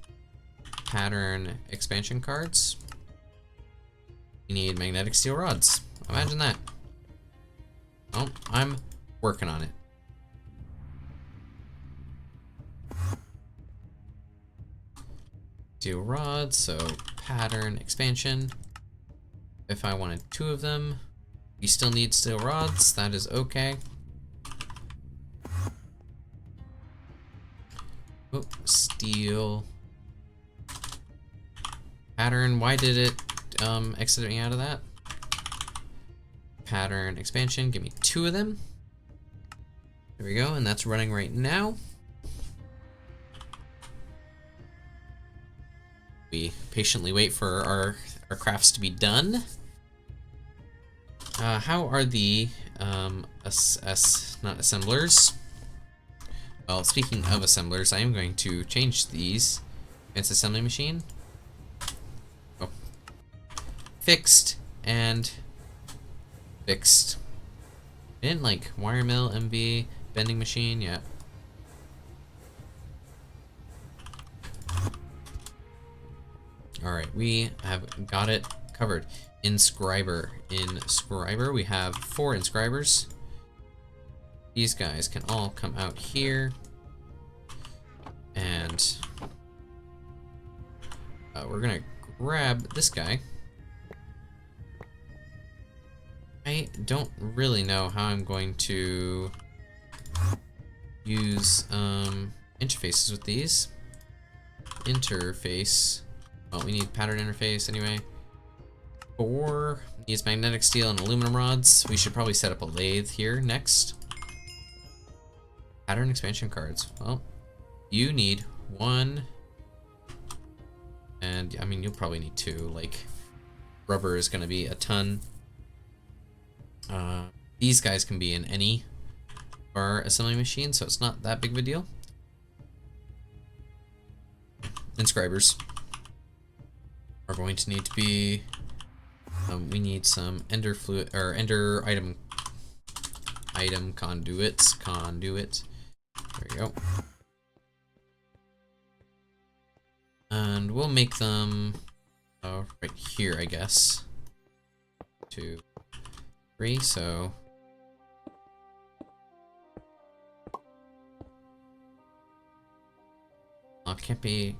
pattern expansion cards. You need magnetic steel rods. Imagine that. Oh, I'm working on it. Steel rods, so pattern expansion. If I wanted 2 of them, you still need steel rods, that is okay. Oh, steel. Pattern, why did it exit me out of that? Pattern expansion, give me 2 of them. There we go, and that's running right now. We patiently wait for our crafts to be done. How are the not assemblers? Well, speaking of assemblers, I am going to change these. Advanced assembly machine. Oh. Fixed and fixed. I didn't like wire mill, MV, bending machine, yeah. Alright, we have got it covered. Inscriber. Inscriber, we have 4 inscribers. These guys can all come out here. And we're gonna grab this guy. I don't really know how I'm going to use interfaces with these. Interface. Well, we need pattern interface anyway. 4 needs magnetic steel and aluminum rods. We should probably set up a lathe here next. Pattern expansion cards. Well, you need 1. And I mean, you'll probably need 2. Like, rubber is going to be a ton. These guys can be in any of our assembly machine, so it's not that big of a deal. Inscribers are going to need to be. We need some ender fluid or ender item conduits. Conduit. There we go. And we'll make them right here, I guess. 2, 3. So.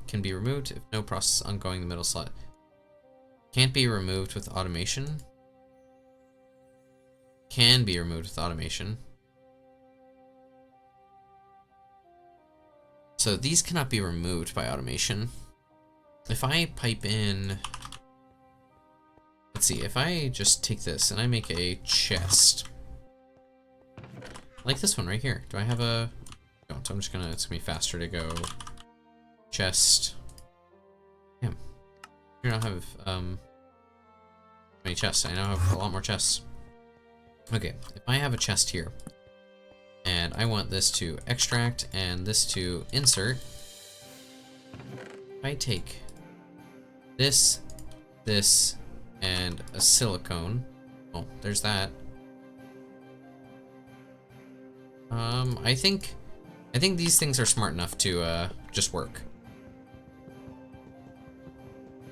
Can be removed if no process ongoing in the middle slot. Can't be removed with automation. Can be removed with automation. So these cannot be removed by automation. If I pipe in, let's see, if I just take this and I make a chest, like this one right here. Do I have a? Don't. I'm just gonna. It's gonna be faster to go. Chest. Damn. I don't have many chests. I now have a lot more chests. Okay, if I have a chest here, and I want this to extract and this to insert, if I take this, and a silicone. Oh, there's that. I think these things are smart enough to just work.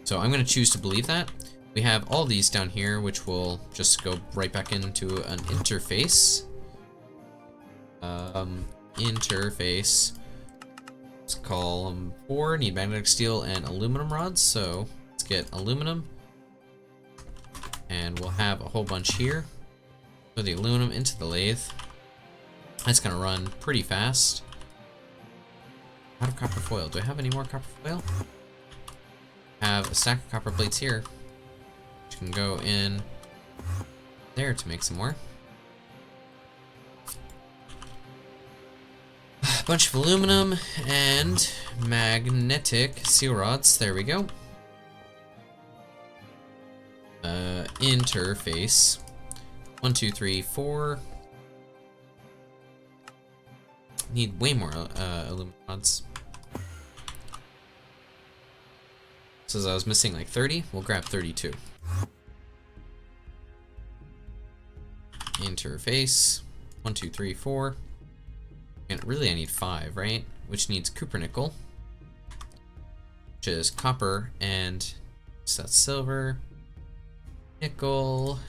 So I'm going to choose to believe that. We have all these down here, which will just go right back into an interface. Interface. Let's call them 4. Need magnetic steel and aluminum rods. So let's get aluminum. And we'll have a whole bunch here. Put the aluminum into the lathe. That's going to run pretty fast. Out of copper foil. Do I have any more copper foil? Have a stack of copper plates here, which can go in there to make some more. A bunch of aluminum and magnetic seal rods. There we go. Interface. 1, 2, 3, 4. Need way more aluminum rods. Says I was missing like 30. We'll grab 32. Interface. 1, 2, 3, 4. And really I need 5, right? Which needs copper nickel. Which is copper and so that's silver. Nickel.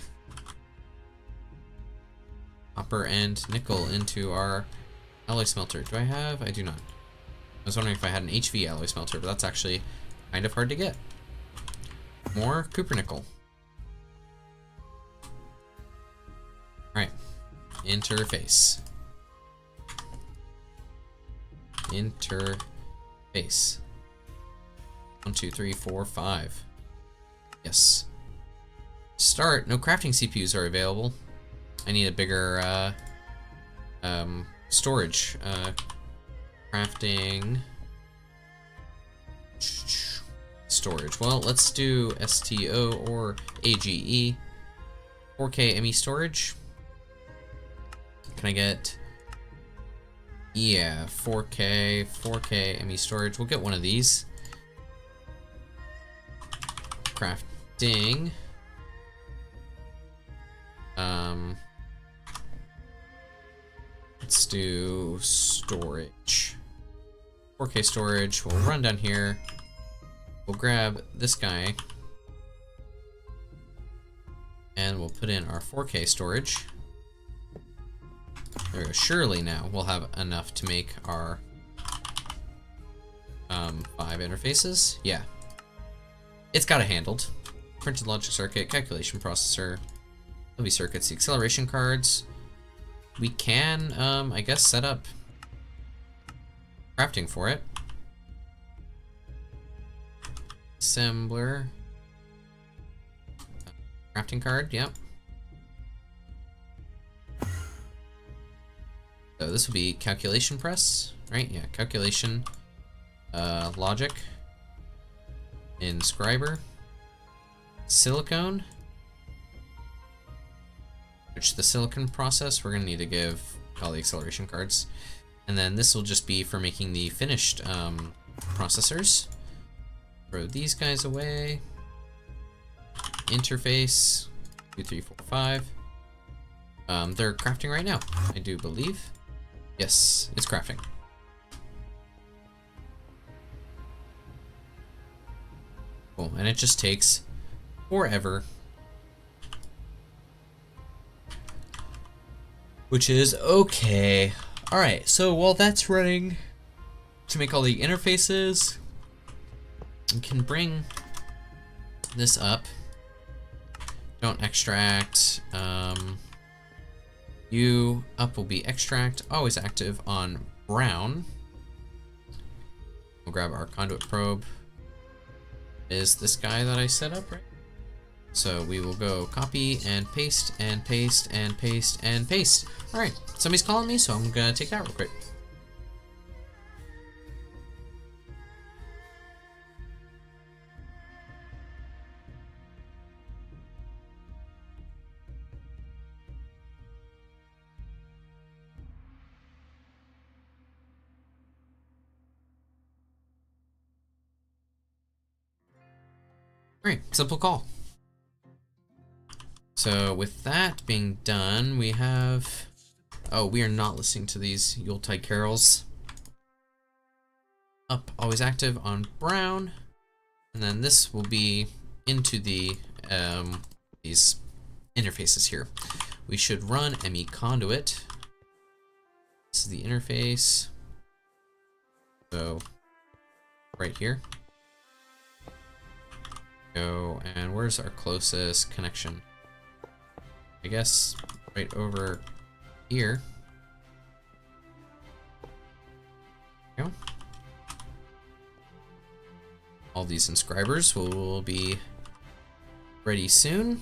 Copper and nickel into our alloy smelter. Do I have? I do not. I was wondering if I had an HV alloy smelter, but that's actually kind of hard to get. More copper nickel. Alright. Interface. Interface. 1, 2, 3, 4, 5. Yes. Start. No crafting CPUs are available. I need a bigger storage. Crafting. storage. Well, let's do STO or AGE. 4K ME storage. Can I get... Yeah, 4K ME storage. We'll get one of these. Crafting. Let's do storage. 4K storage. We'll run down here. We'll grab this guy. And we'll put in our 4K storage. There we go. Surely now we'll have enough to make our 5 interfaces. Yeah. It's got it handled. Printed logic circuit, calculation processor, LV circuits, the acceleration cards. We can, I guess, set up crafting for it. Assembler. Crafting card, yep. So this will be calculation press, right? Yeah, calculation, logic, inscriber, silicone, which the silicon process we're gonna need to give all the acceleration cards, and then this will just be for making the finished processors. Throw these guys away. Interface 2, 3, 4, 5. They're crafting right now, I do believe. Yes, it's crafting. Cool, and it just takes forever. Which is okay. Alright, so while that's running to make all the interfaces, we can bring this up. Don't extract. U up will be extract, always active on brown. We'll grab our conduit probe. Is this guy that I set up, right? So we will go copy and paste and paste and paste and paste. All right, somebody's calling me, so I'm gonna take that real quick. All right, simple call. So with that being done, we have... Oh, we are not listening to these Yuletide carols. Up, always active on brown. And then this will be into the these interfaces here. We should run ME conduit. This is the interface. So right here. Go, and where's our closest connection? I guess right over here. There we go. All these inscribers will be ready soon.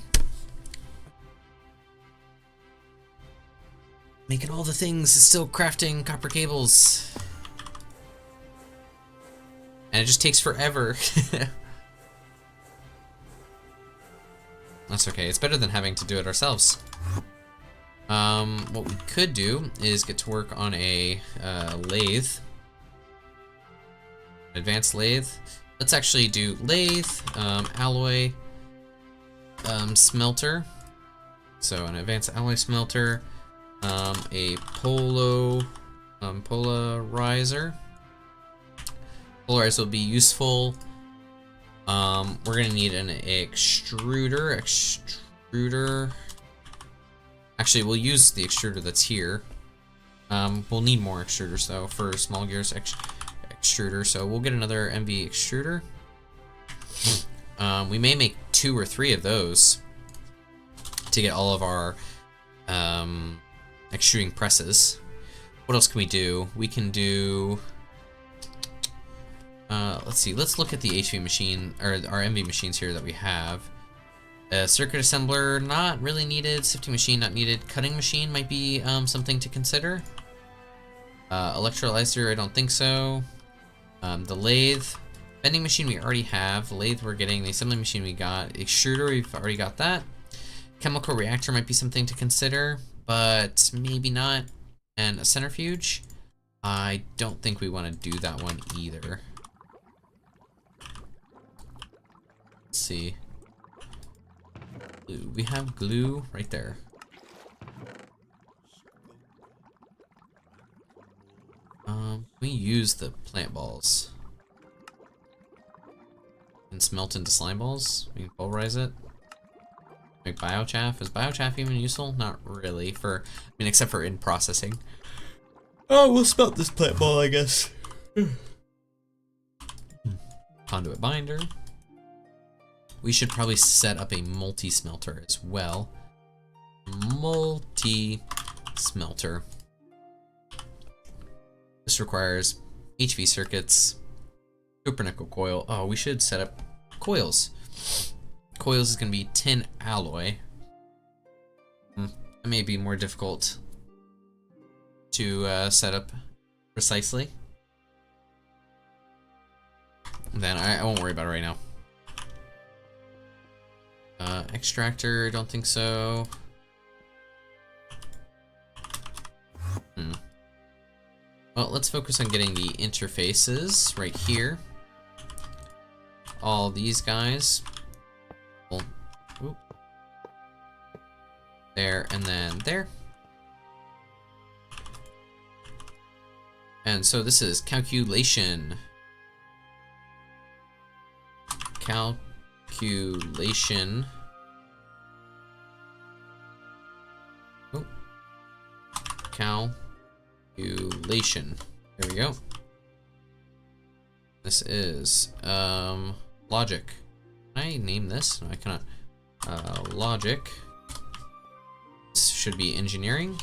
Making all the things, still crafting copper cables. And it just takes forever. That's okay, it's better than having to do it ourselves. What we could do is get to work on a lathe. Advanced lathe. Let's actually do lathe, alloy, smelter. So an advanced alloy smelter, a polarizer. Polarizer will be useful. We're gonna need an extruder. Actually, we'll use the extruder that's here. We'll need more extruders though for small gears extruder. So we'll get another MV extruder. We may make 2 or 3 of those to get all of our extruding presses. What else can we do? We can do. Let's see. Let's look at the HV machine or our MV machines here that we have. Circuit assembler not really needed. Sifting machine not needed. Cutting machine might be something to consider. Electrolyzer I don't think so. The lathe Vending machine we already have. Lathe we're getting. The assembly machine we got. Extruder we've already got that. Chemical reactor might be something to consider, but maybe not. And a centrifuge. I don't think we want to do that one either. Let's see. Glue. We have glue right there. We use the plant balls and smelt into slime balls. We can pulverize it. Make biochaff. Is biochaff even useful? Not really. I mean, except for in processing. Oh, we'll smelt this plant ball, I guess. Conduit binder. We should probably set up a multi-smelter as well. Multi-smelter. This requires HV circuits, supernickel coil. Oh, we should set up coils. Coils is going to be tin alloy. It may be more difficult to set up precisely. Then I won't worry about it right now. Extractor, don't think so. Well, let's focus on getting the interfaces right here. All these guys. Oop. There, and then there. And so this is calculation. Calculation. Oh. Calculation. There we go. This is logic. Can I name this? No, I cannot. Logic. This should be engineering.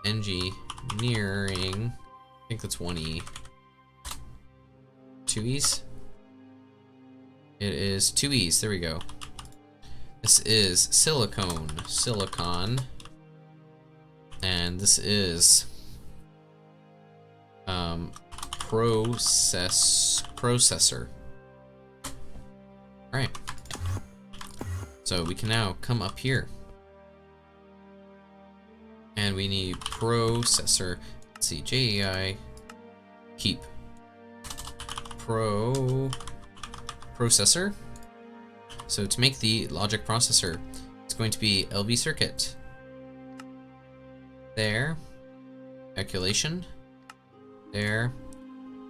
Engineering. I think that's 1E. 2 E's? It is 2 E's. There we go. This is silicon. And this is processor. All right. So we can now come up here. And we need processor. Let's see, JEI keep processor. So to make the logic processor, it's going to be LV circuit. There, calculation, there,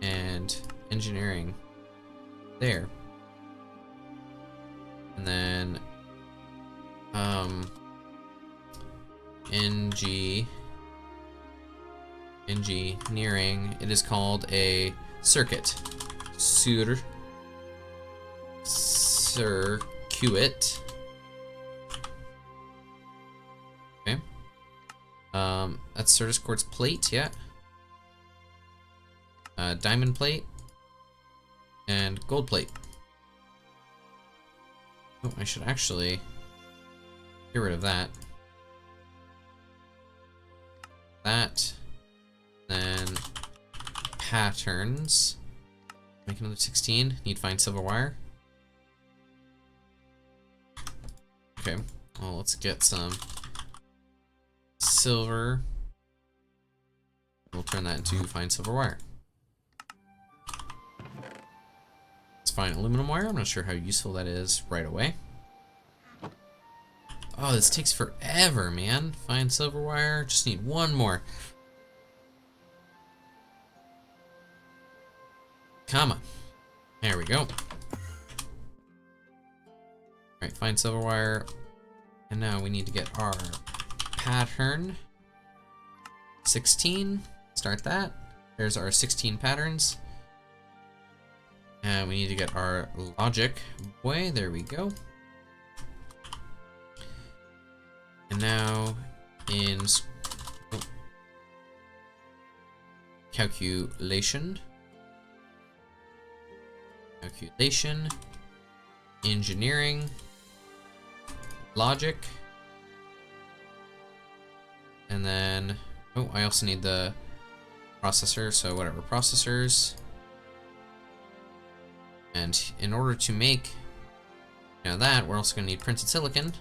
and engineering, there. And then engineering, it is called a circuit. Circuit. Okay. That's Certus quartz plate, yeah. Diamond plate. And gold plate. Oh, I should actually get rid of that. That. Then patterns. Make another 16. Need fine silver wire. Okay. Well, let's get some silver. We'll turn that into fine silver wire. It's fine aluminum wire. I'm not sure how useful that is right away. Oh, this takes forever, man. Fine silver wire. Just need one more. Come on. There we go. Alright, fine silver wire. And now we need to get our pattern. 16. Start that. There's our 16 patterns. And we need to get our logic boy. There we go. And now in calculation. Calculation, engineering, logic, and then, oh, I also need the processor, so whatever, processors. And in order to make that, we're also going to need printed silicon,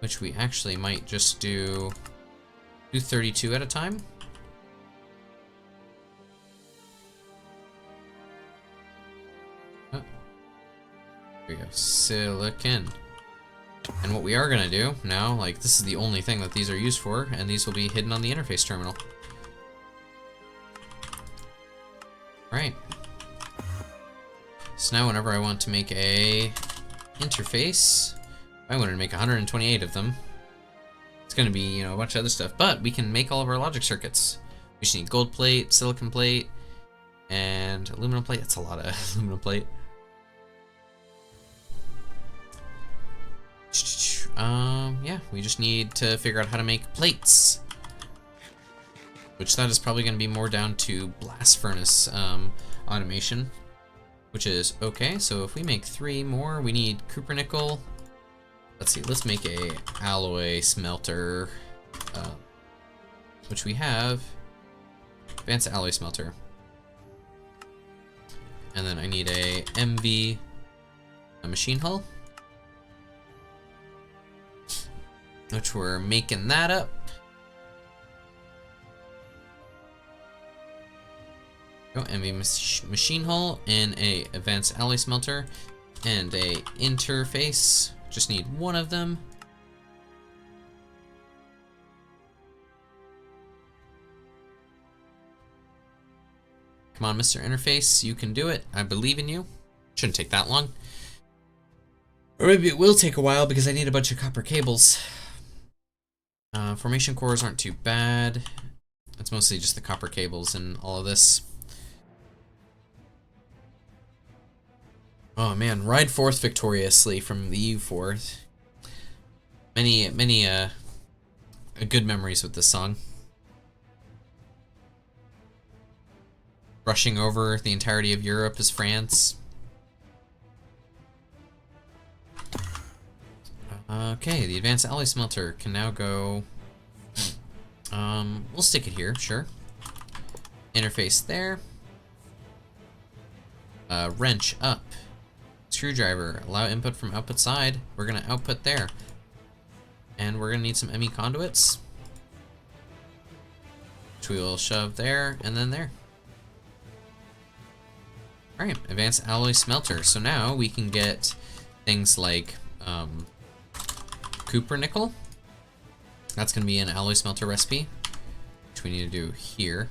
which we actually might just do 32 at a time. Oh, there we go, silicon. And what we are going to do now, like this is the only thing that these are used for, and these will be hidden on the interface terminal. Alright. So now whenever I want to make a interface, I wanted to make 128 of them. It's going to be, a bunch of other stuff, but we can make all of our logic circuits. We just need gold plate, silicon plate, and aluminum plate. That's a lot of aluminum plate. Yeah, we just need to figure out how to make plates. Which that is probably going to be more down to blast furnace automation. Which is okay, so if we make 3 more, we need copper nickel. Let's see, let's make a alloy smelter, which we have. Advanced alloy smelter. And then I need a MV machine hull, which we're making that up. MV machine hull and a advanced alloy smelter and a interface. Just need one of them. Come on, Mr. Interface, you can do it. I believe in you. Shouldn't take that long. Or maybe it will take a while because I need a bunch of copper cables. Formation cores aren't too bad. It's mostly just the copper cables and all of this. Oh man, ride forth victoriously from the U4. Many good memories with this song. Rushing over the entirety of Europe as France. Okay, the advanced alloy smelter can now go. We'll stick it here, sure. Interface there. Wrench up. Screwdriver, allow input from output side. We're gonna output there. And we're gonna need some ME conduits, which we will shove there and then there. Alright, advanced alloy smelter. So now we can get things like copper nickel. That's gonna be an alloy smelter recipe, which we need to do here.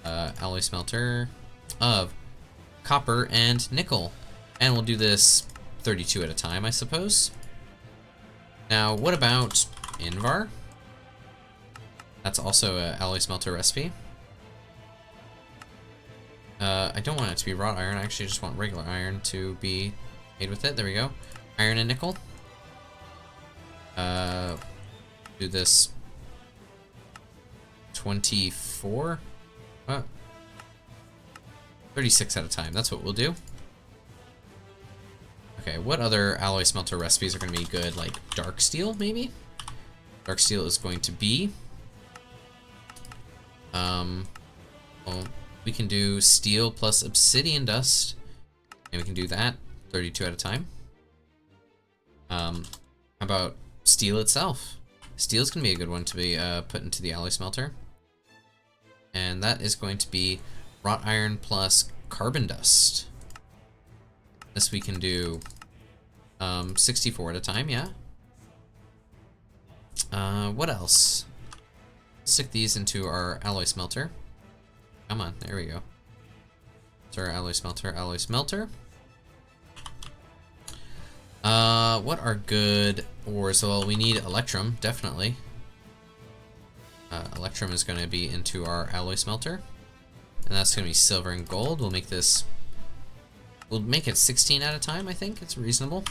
Alloy smelter of copper and nickel. And we'll do this 32 at a time, I suppose. Now, what about Invar? That's also an alloy smelter recipe. I don't want it to be wrought iron. I actually just want regular iron to be made with it. There we go. Iron and nickel. Do this 24? What? 36 at a time. That's what we'll do. Okay, what other alloy smelter recipes are going to be good? Like dark steel, maybe? Dark steel is going to be... well, we can do steel plus obsidian dust. And we can do that 32 at a time. How about steel itself? Steel's going to be a good one to be put into the alloy smelter. And that is going to be wrought iron plus carbon dust. This we can do 64 at a time, yeah. What else? Stick these into our alloy smelter. Come on, there we go. It's our alloy smelter, alloy smelter. What are good ores? Well, we need electrum, definitely. Electrum is going to be into our alloy smelter. And that's going to be silver and gold. We'll make this... We'll make it 16 at a time, I think. It's reasonable.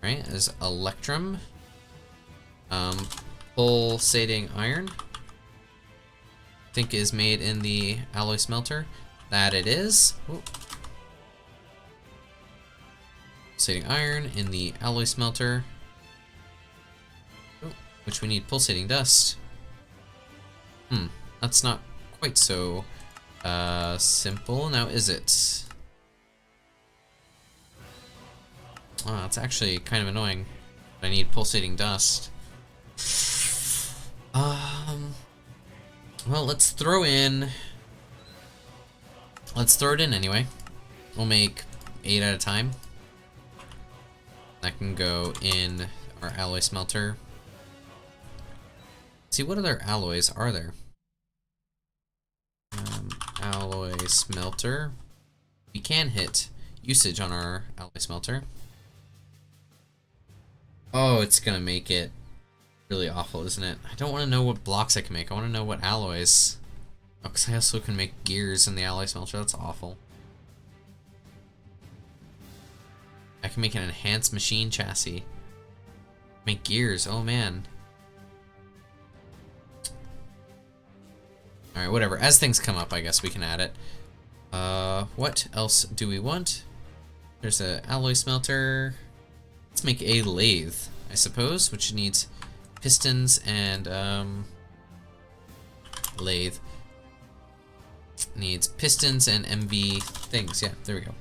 Right, as electrum. Pulsating iron. I think is made in the alloy smelter. That it is. Ooh. Pulsating iron in the alloy smelter. Ooh, which we need pulsating dust. That's not quite so simple, now is it? Oh, that's actually kind of annoying. I need pulsating dust. Well, let's throw it in anyway. We'll make 8 at a time. That can go in our alloy smelter. See, what other alloys are there? Alloy smelter. We can hit usage on our alloy smelter. Oh, it's gonna make it really awful, isn't it? I don't want to know what blocks I can make. I want to know what alloys. Oh, because I also can make gears in the alloy smelter. That's awful. I can make an enhanced machine chassis. Make gears. Oh, man. Alright, whatever. As things come up, I guess we can add it. What else do we want? There's an alloy smelter. Let's make a lathe, I suppose, which needs pistons and, lathe. Needs pistons and MV things. Yeah, there we go.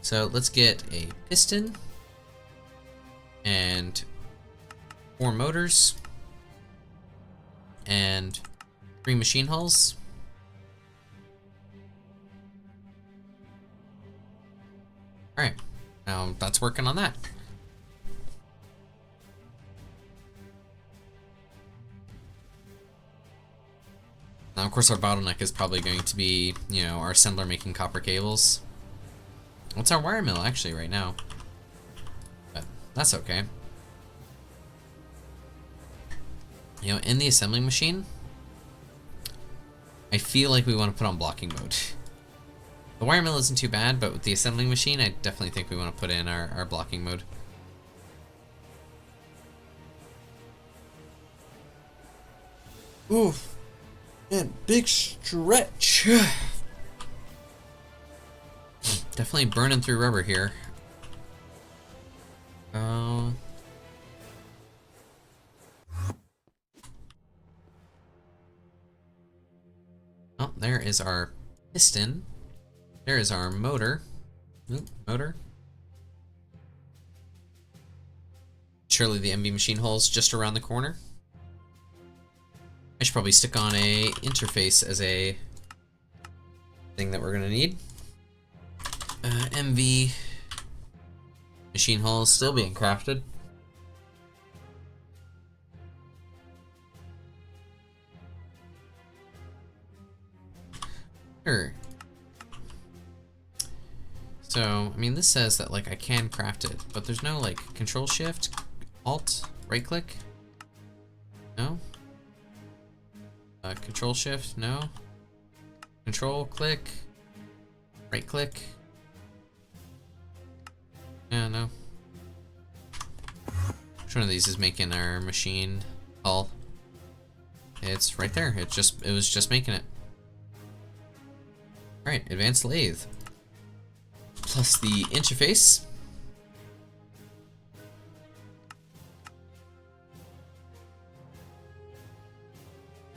So let's get a piston and 4 motors and 3 machine hulls. Alright, now that's working on that. Now, of course, our bottleneck is probably going to be, you know, our assembler making copper cables. What's our wire mill, actually, right now? But that's okay. You know, in the assembling machine, I feel like we want to put on blocking mode. The wire mill isn't too bad, but with the assembling machine, I definitely think we want to put in our blocking mode. Oof. Man, big stretch. Definitely burning through rubber here. Oh, there is our piston. There is our motor. Oop, motor. Surely the MV machine hull's just around the corner. I should probably stick on a interface as a thing that we're gonna need. MV machine hull is still being crafted. Sure. So, I mean, this says that, like, I can craft it, but there's no, like, control shift, alt, right click? No? Control shift, no? Control click, right click. Yeah, no. Which one of these is making our machine hull? It's right there. It was just making it. Alright, advanced lathe. Plus the interface.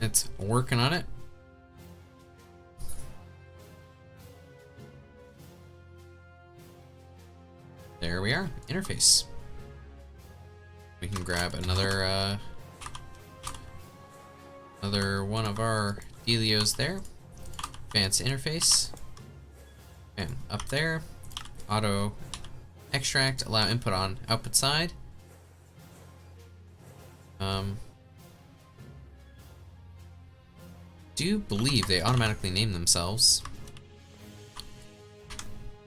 It's working on it. There we are, interface. We can grab another one of our dealios there. Advanced interface. And up there. Auto extract, allow input on output side. Do believe they automatically name themselves.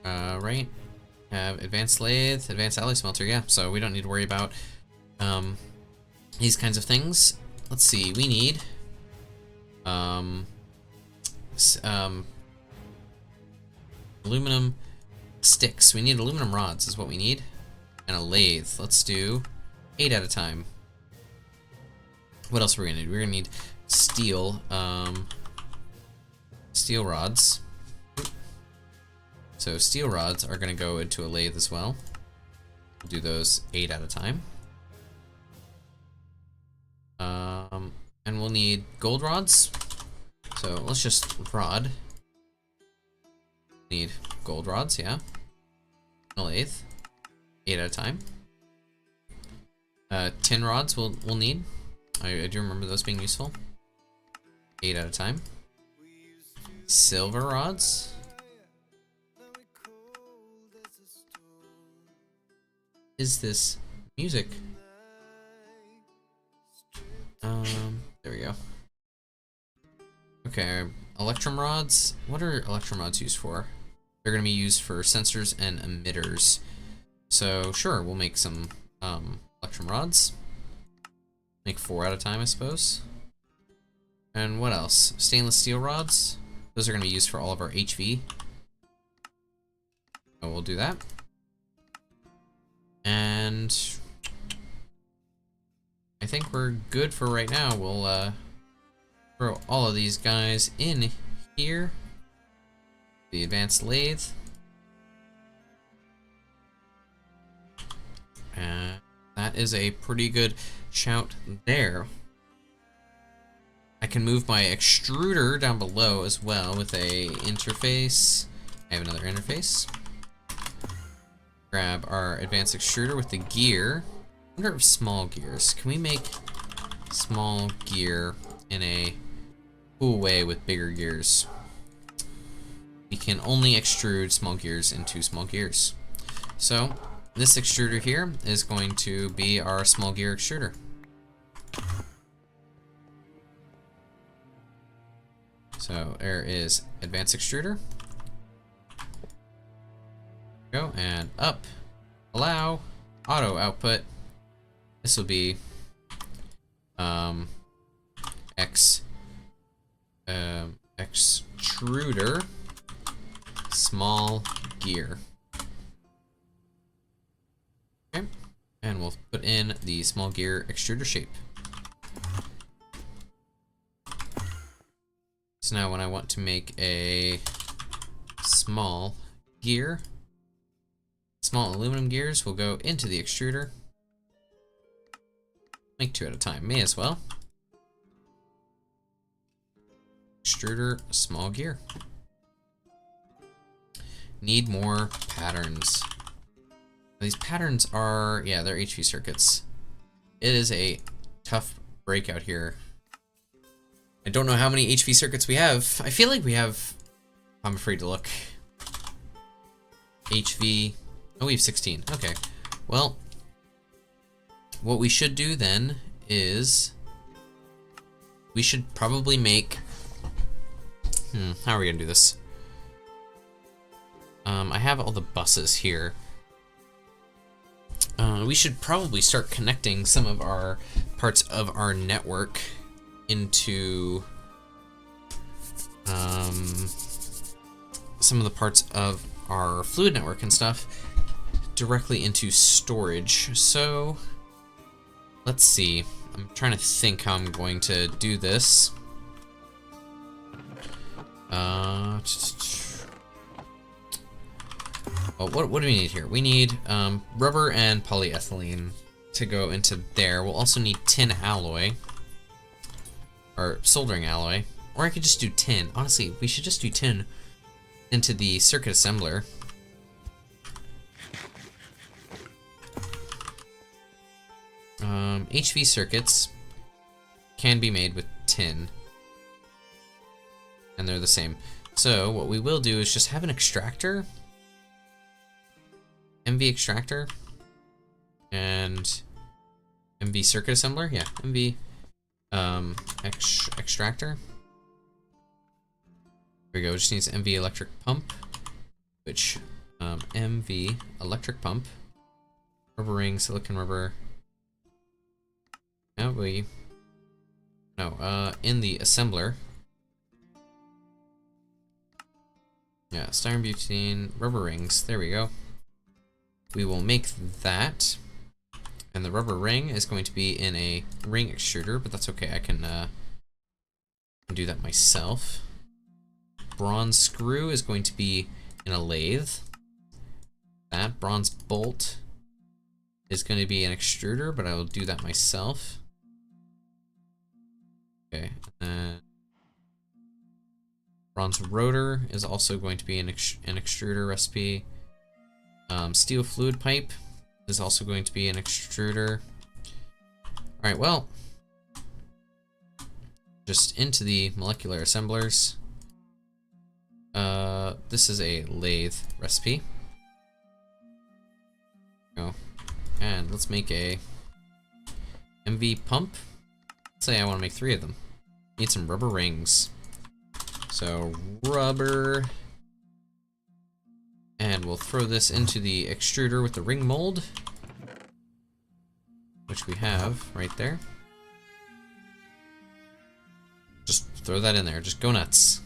Right. Have advanced lathe, advanced alloy smelter, yeah, so we don't need to worry about these kinds of things. Let's see, we need aluminum sticks. We need aluminum rods is what we need. And a lathe. Let's do 8 at a time. What else are we gonna need? We're gonna need steel, steel rods. So steel rods are gonna go into a lathe as well. We'll do those 8 at a time. And we'll need gold rods. So let's just rod. Need gold rods, yeah. A lathe. 8 at a time. Tin rods we'll need. I do remember those being useful. 8 at a time. Silver rods. Is this music? There we go. Okay, electrum rods. What are electrum rods used for? They're gonna be used for sensors and emitters. So sure, we'll make some electrum rods. Make 4 at a time, I suppose. And what else? Stainless steel rods. Those are gonna be used for all of our HV. So we'll do that. And I think we're good for right now. We'll throw all of these guys in here. The advanced lathe. And that is a pretty good shout there. I can move my extruder down below as well with a interface. I have another interface. Grab our advanced extruder with the gear. I wonder if small gears. Can we make small gear in a cool way with bigger gears? We can only extrude small gears into small gears. So this extruder here is going to be our small gear extruder. So there is advanced extruder. Go and up. Allow auto output. This will be extruder small gear. Okay, and we'll put in the small gear extruder shape. So now when I want to make a small gear, small aluminum gears will go into the extruder. Make 2 at a time, may as well. Extruder small gear. Need more patterns. These patterns are, yeah, they're HV circuits. It is a tough breakout here. I don't know how many HV circuits we have. I feel like we have, I'm afraid to look. HV, oh, we have 16, okay. Well, what we should do then is, we should probably make, how are we gonna do this? I have all the buses here. We should probably start connecting some of our parts of our network into some of the parts of our fluid network and stuff directly into storage. So let's see. I'm trying to think how I'm going to do this. Well, what do we need here? We need rubber and polyethylene to go into there. We'll also need tin alloy. Or soldering alloy. Or I could just do tin. Honestly, we should just do tin into the circuit assembler. HV circuits can be made with tin. And they're the same. So what we will do is just have an extractor. MV extractor. And MV circuit assembler. Yeah, MV extractor. There we go, just needs MV electric pump, which MV electric pump, rubber ring, silicon rubber. Now in the assembler. Yeah, styrene butene, rubber rings, there we go. We will make that. And the rubber ring is going to be in a ring extruder, but that's okay, I can do that myself. Bronze screw is going to be in a lathe. That bronze bolt is going to be an extruder, but I will do that myself. Okay, and bronze rotor is also going to be an extruder recipe. Steel fluid pipe is also going to be an extruder. Alright, well, just into the molecular assemblers. This is a lathe recipe. Oh, and let's make a MV pump. Let's say I want to make 3 of them. Need some rubber rings. So rubber, and we'll throw this into the extruder with the ring mold, which we have right there. Just throw that in there, just go nuts.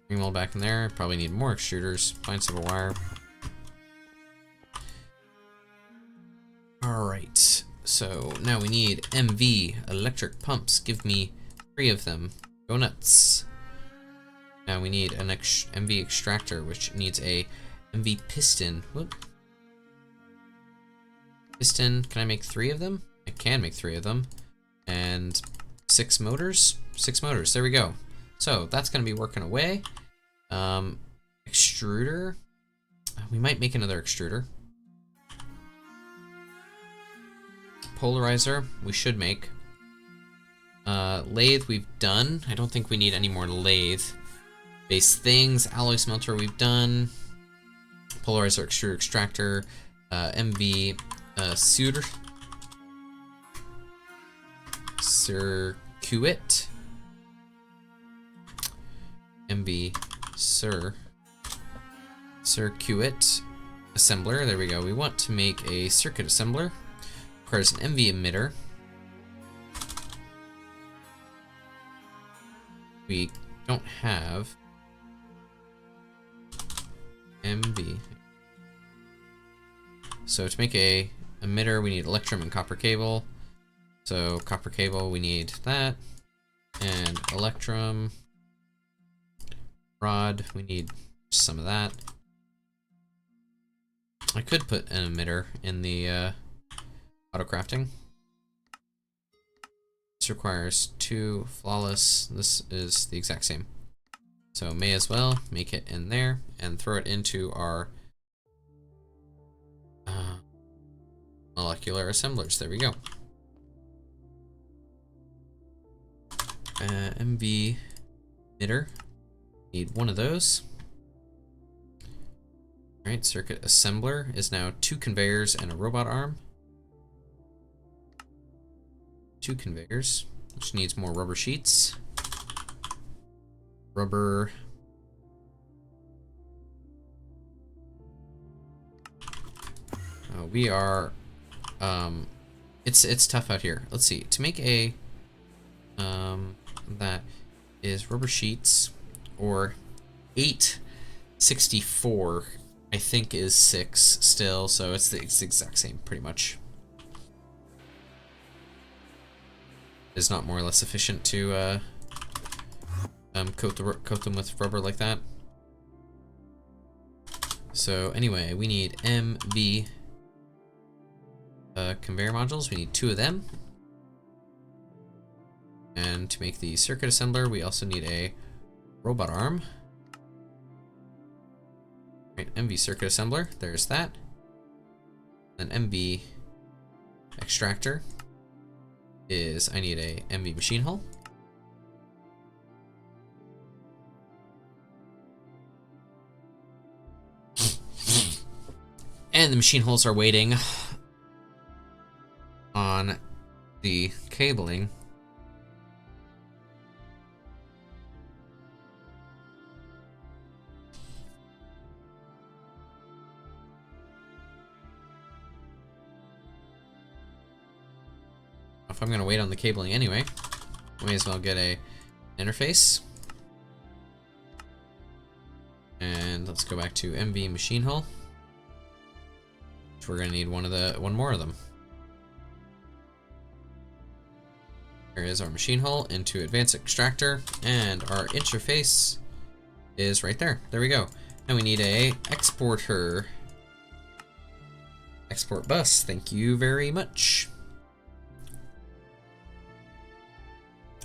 Ring mold back in there, probably need more extruders, find silver wire. Alright, so now we need MV electric pumps. Give me 3 of them. Go nuts. Now we need an MV extractor, which needs a MV piston. Whoop. Piston, can I make 3 of them? I can make 3 of them. And 6 motors? 6 motors, there we go. So that's gonna be working away. Extruder. We might make another extruder. Polarizer, we should make. Lathe, we've done. I don't think we need any more lathe based things. Alloy smelter, we've done. Polarizer, extruder, extractor, MV, circuit, MV, circuit assembler. There we go. We want to make a circuit assembler. Requires an MV emitter. We don't have MV. So to make a emitter, we need electrum and copper cable. So copper cable, we need that. And electrum. Rod, we need some of that. I could put an emitter in the auto crafting. This requires 2 flawless. This is the exact same. So may as well make it in there and throw it into our molecular assemblers. There we go. MV emitter. Need 1 of those. Alright, circuit assembler is now 2 conveyors and a robot arm. 2 conveyors, which needs more rubber sheets. Rubber. We are, it's tough out here. Let's see, to make a, that is rubber sheets, or 864, I think is 6 still, so it's the exact same, pretty much. Is not more or less efficient to coat them with rubber like that. So anyway, we need MV conveyor modules. We need 2 of them. And to make the circuit assembler, we also need a robot arm. Right, MV circuit assembler. There's that. Then MV extractor is I need a MV machine hull. And the machine hulls are waiting on the cabling. If I'm gonna wait on the cabling anyway, may as well get a interface. And let's go back to MV machine hull. Which we're gonna need one more of them. Here is our machine hull into advanced extractor, and our interface is right there. There we go. And we need a exporter. Export bus, thank you very much.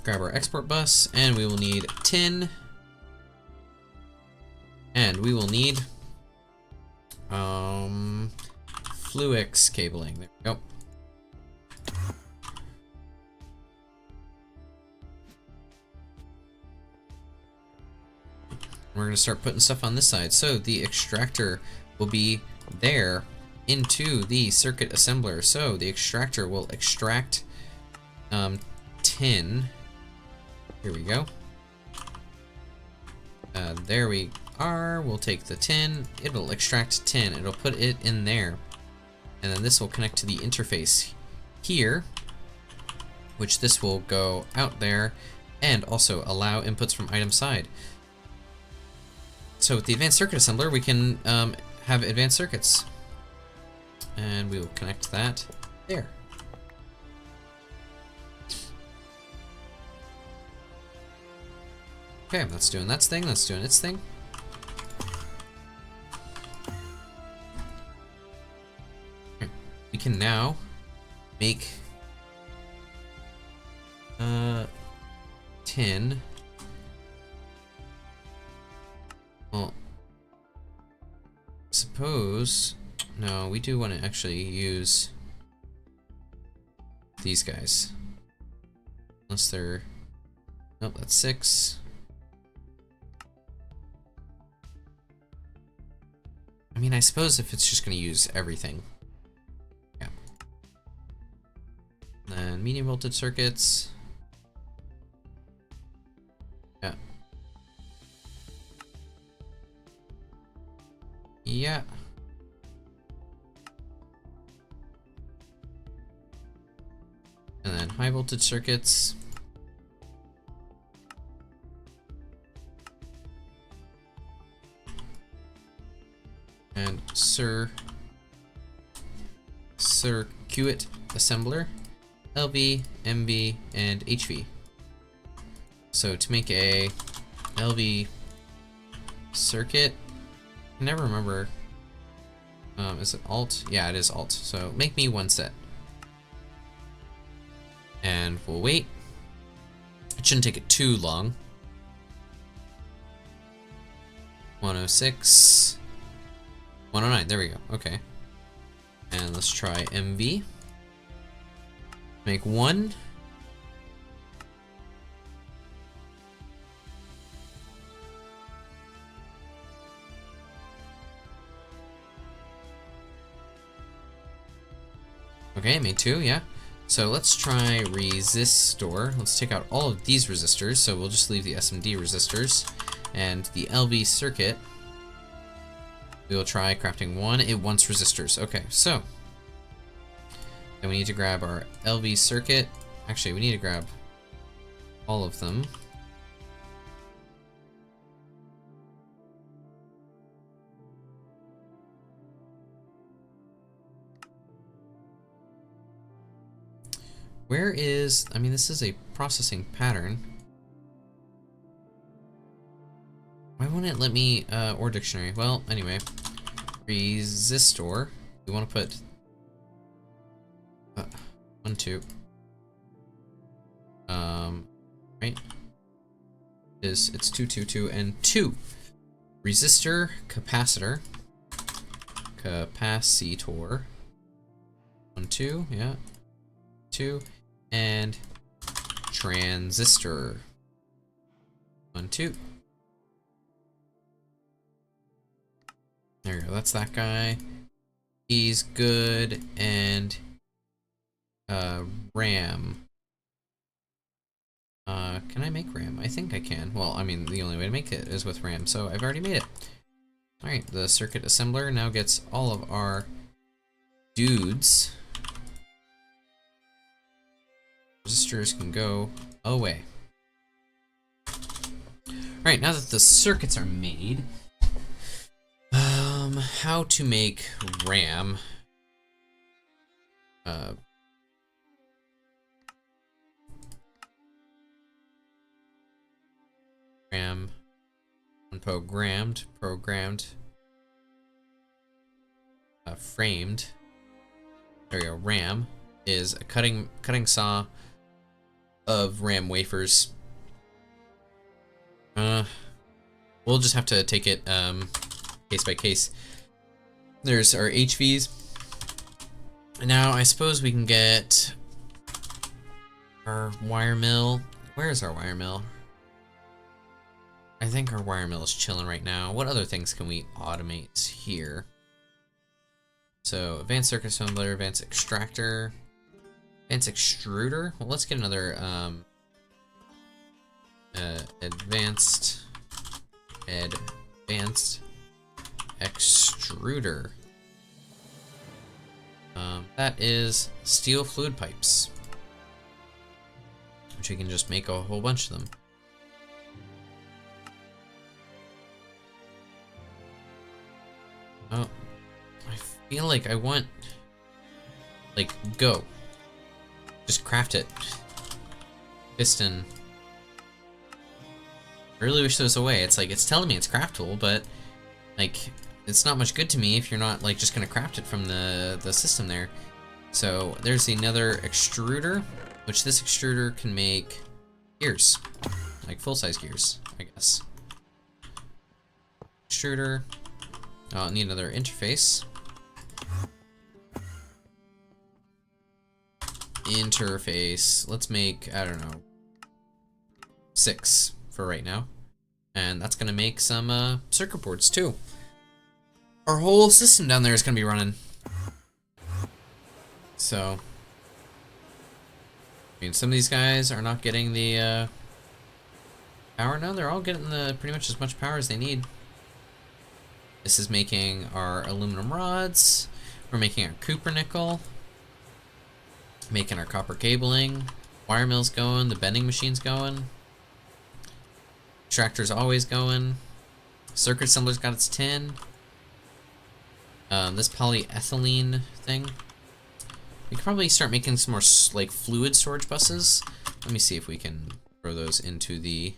Grab our export bus, and we will need tin. And we will need Fluix cabling. There we go. We're gonna start putting stuff on this side. So the extractor will be there into the circuit assembler. So the extractor will extract tin. Here we go. There we are. We'll take the tin. It'll extract tin. It'll put it in there. And then this will connect to the interface here, which this will go out there and also allow inputs from item side. So with the advanced circuit assembler, we can have advanced circuits. And we will connect that there. Okay, that's doing that thing, that's doing its thing. Okay. We can now make tin. Well, suppose, no, we do want to actually use these guys. Unless they're, nope, that's 6. I mean, I suppose if it's just going to use everything. Yeah. And then medium voltage circuits. Yeah. Yeah. And then high voltage circuits. And circuit assembler, LV, MV, and HV. So to make a LV circuit, I never remember, is it Alt? Yeah, it is Alt. So make me 1 set. And we'll wait. It shouldn't take it too long. 106. 109, there we go, okay. And let's try MV. Make 1. Okay, made 2, yeah. So let's try resistor. Let's take out all of these resistors, so we'll just leave the SMD resistors. And the LV circuit, we will try crafting 1. It wants resistors. Okay, so then we need to grab our LV circuit. Actually, we need to grab all of them. Where is, I mean, this is a processing pattern. Why won't it let me, or dictionary? Well, anyway, resistor. We want to put 1, 2. Right? It's 2, 2, 2, and 2. Resistor, capacitor, capacitor. 1, 2, yeah. 2, and transistor. 1, 2. There we go, that's that guy. He's good, and RAM. Can I make RAM? I think I can. Well, I mean, the only way to make it is with RAM, so I've already made it. Alright, the circuit assembler now gets all of our dudes. Resistors can go away. Alright, now that the circuits are made, how to make RAM. RAM 1 programmed, framed. There we go. RAM is a cutting saw of RAM wafers. We'll just have to take it case by case. There's our HVs. Now I suppose we can get our wire mill. Where is our wire mill? I think our wire mill is chilling right now. What other things can we automate here? So advanced circuit assembler, advanced extractor, advanced extruder. Well, let's get another advanced extruder. That is steel fluid pipes, which we can just make a whole bunch of them. Oh, I feel like I want, like, go. Just craft it. Piston. I really wish there was a way. It's like, it's telling me it's craftable, but, like, it's not much good to me if you're not, like, just gonna craft it from the system there. So, there's another extruder, which this extruder can make gears. Like, full-size gears, I guess. Extruder. I'll need another interface. Interface. Let's make, I don't know, 6 for right now. And that's gonna make some circuit boards too. Our whole system down there is gonna be running. So, I mean, some of these guys are not getting the power. No, they're all getting pretty much as much power as they need. This is making our aluminum rods. We're making our copper nickel. Making our copper cabling. Wire mill's going. The bending machine's going. Extractor's always going. Circuit assembler's got its tin. This polyethylene thing. We could probably start making some more like fluid storage buses. Let me see if we can throw those into the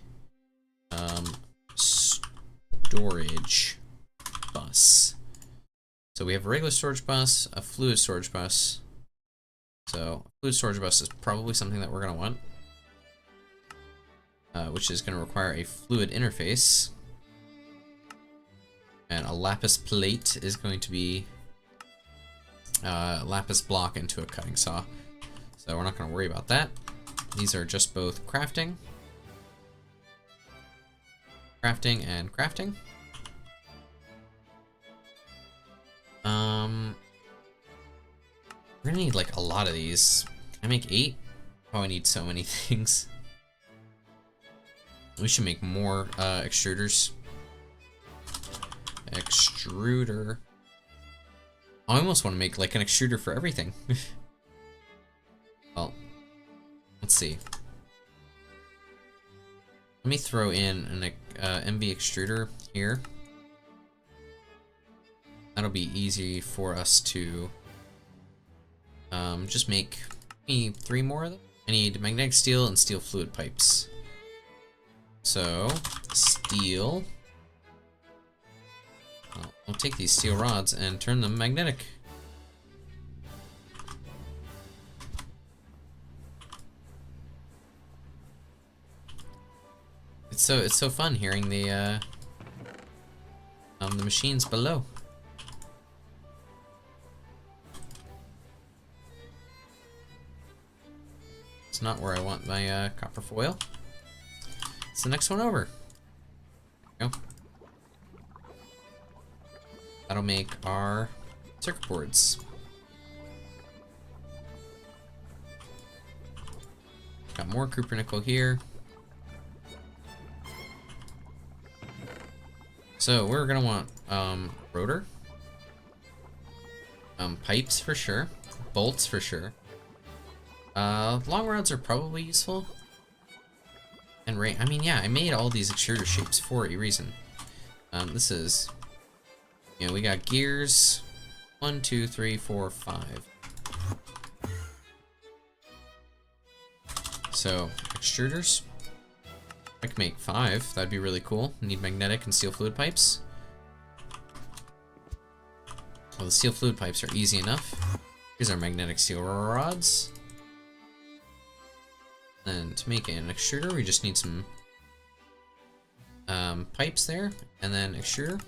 storage bus. So we have a regular storage bus, a fluid storage bus. So fluid storage bus is probably something that we're gonna want, which is gonna require a fluid interface, and a lapis plate is going to be lapis block into a cutting saw. So we're not gonna worry about that. These are just both crafting and crafting. We're gonna need like a lot of these. Can I make 8? Oh, I need so many things. We should make more extruders. Extruder. I almost want to make like an extruder for everything. Well, let's see. Let me throw in an MV extruder here. That'll be easy for us to just make 3 more of them. I need magnetic steel and steel fluid pipes. So, steel. I'll take these steel rods and turn them magnetic. It's so fun hearing the machines below. It's not where I want my copper foil. It's the next one over. There we go. That'll make our circuit boards. Got more copper nickel here. So we're gonna want rotor, pipes for sure, bolts for sure. Long rods are probably useful. And I mean, yeah, I made all these extruder shapes for a reason. This is, you know, we got gears. 1, 2, 3, 4, 5. So, extruders. I could make 5. That'd be really cool. Need magnetic and steel fluid pipes. Well, the steel fluid pipes are easy enough. Here's our magnetic steel rods. And to make an extruder, we just need some pipes there, and then extruder.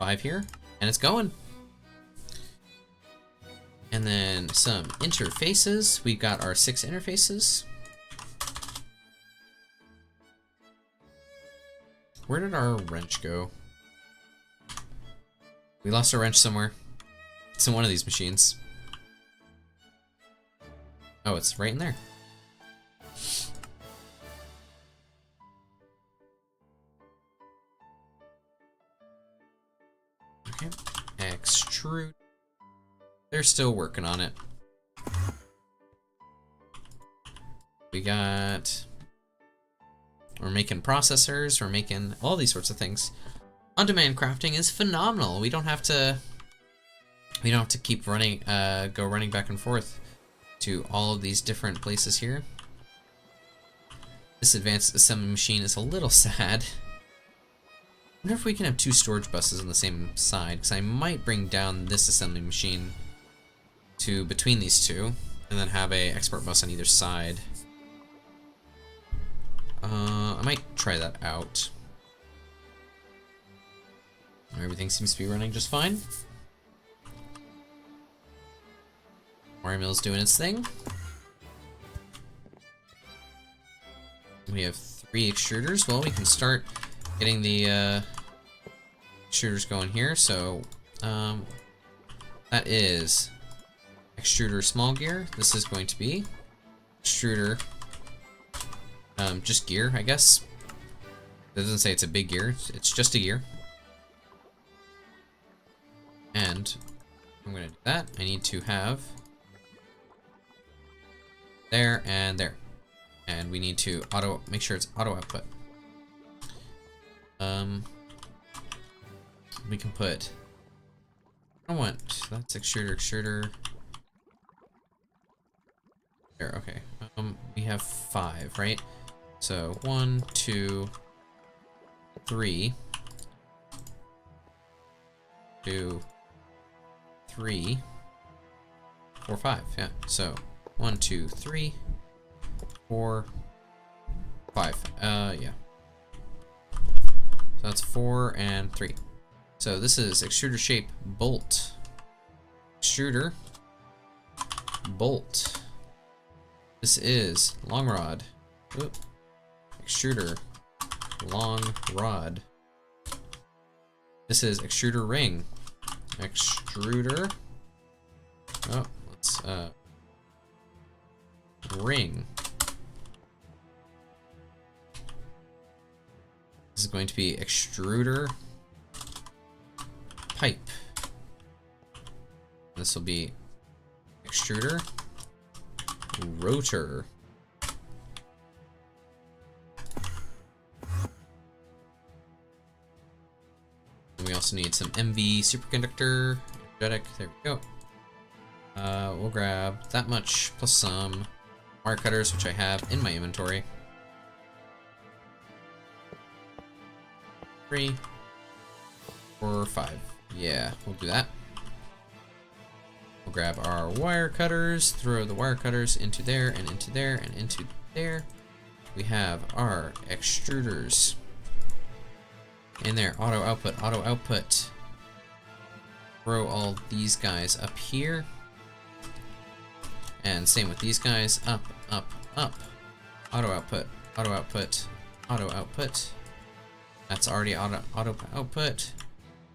5 here, and it's going. And then some interfaces. We've got our 6 interfaces. Where did our wrench go? We lost our wrench somewhere. It's in one of these machines. Oh, it's right in there. Okay. Extrude. They're still working on it. We're making processors, we're making all these sorts of things. On-demand crafting is phenomenal. We don't have to keep running, running back and forth to all of these different places here. This advanced assembly machine is a little sad. I wonder if we can have 2 storage buses on the same side, because I might bring down this assembly machine to between these two, and then have a export bus on either side. I might try that out. Everything seems to be running just fine. Mario Mill's doing its thing. We have 3 extruders. Well, we can start getting the extruders going here. So that is extruder small gear. This is going to be extruder just gear, I guess. It doesn't say it's a big gear. It's just a gear. And I'm going to do that. I need to have there and there. And we need to make sure it's auto output. We can put, I want, that's extruder. There, okay. We have 5, right? So 1, 2, 3, 2, 3, 4, 5. Yeah. So 1, 2, 3, 4, 5. Yeah. So that's 4 and 3. So this is extruder shape bolt. Extruder bolt. This is long rod. Oop. Extruder long rod. This is extruder ring. Extruder. Oh, let's ring. This is going to be extruder pipe. This will be extruder rotor. And we also need some MV superconductor, energetic. There we go. We'll grab that much plus some wire cutters, which I have in my inventory. 3, 4, 5. Yeah, we'll do that. We'll grab our wire cutters, throw the wire cutters into there and into there and into there. We have our extruders in there. Auto output. Throw all these guys up here. And same with these guys. Up. Auto output. That's already auto output.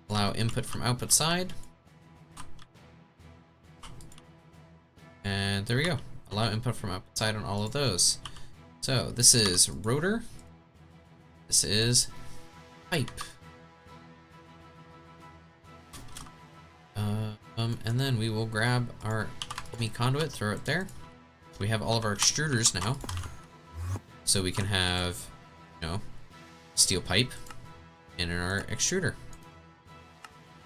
Allow input from output side. And there we go. Allow input from output side on all of those. So this is rotor. This is pipe. And then we will grab our Nomi conduit, throw it there. We have all of our extruders now. So we can have, steel pipe in our extruder.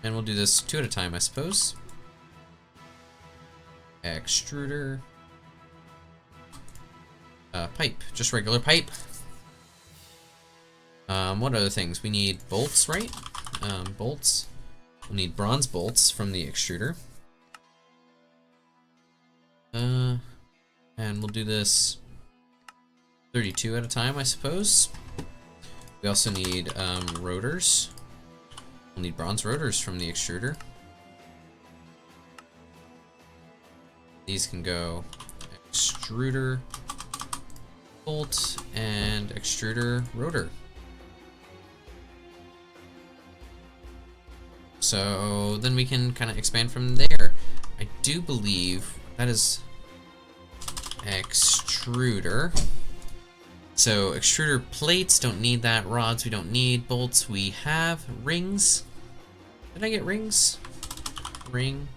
And we'll do this 2 at a time, I suppose. Extruder. Pipe. Just regular pipe. What other things? We need bolts, right? Bolts. We'll need bronze bolts from the extruder. And we'll do this 32 at a time, I suppose. We also need rotors. We'll need bronze rotors from the extruder. These can go extruder bolt and extruder rotor. So then we can kind of expand from there. I do believe that is extruder. So extruder plates, don't need that. Rods, we don't need. Bolts, we have. Rings. Did I get rings? Ring.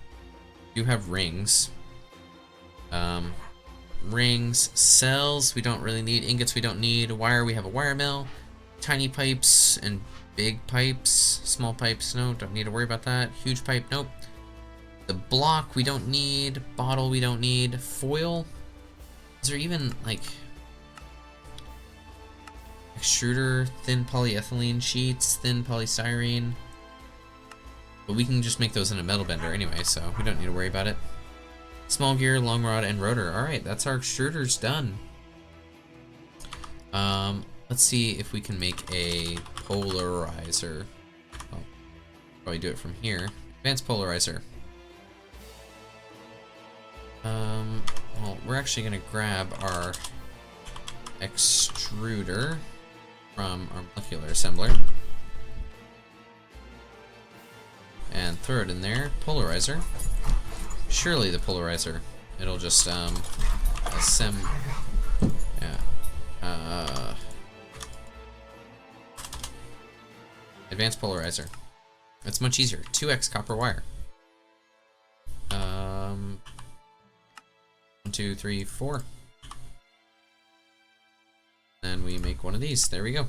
Do have rings. Rings. Cells, we don't really need. Ingots, we don't need. Wire, we have a wire mill. Tiny pipes and big pipes. Small pipes, no, don't need to worry about that. Huge pipe, nope. The block, we don't need. Bottle, we don't need. Foil. Is there even, like, extruder, thin polyethylene sheets, thin polystyrene? But we can just make those in a metal bender anyway, so we don't need to worry about it. Small gear, long rod, and rotor. Alright, that's our extruders done. Let's see if we can make a polarizer. Well, probably do it from here. Advanced polarizer. Well, we're actually gonna grab our extruder from our molecular assembler and throw it in there. Polarizer. Surely the polarizer. It'll just advanced polarizer. It's much easier. 2x copper wire. 1, 2, 3, 4. Then we make one of these. There we go.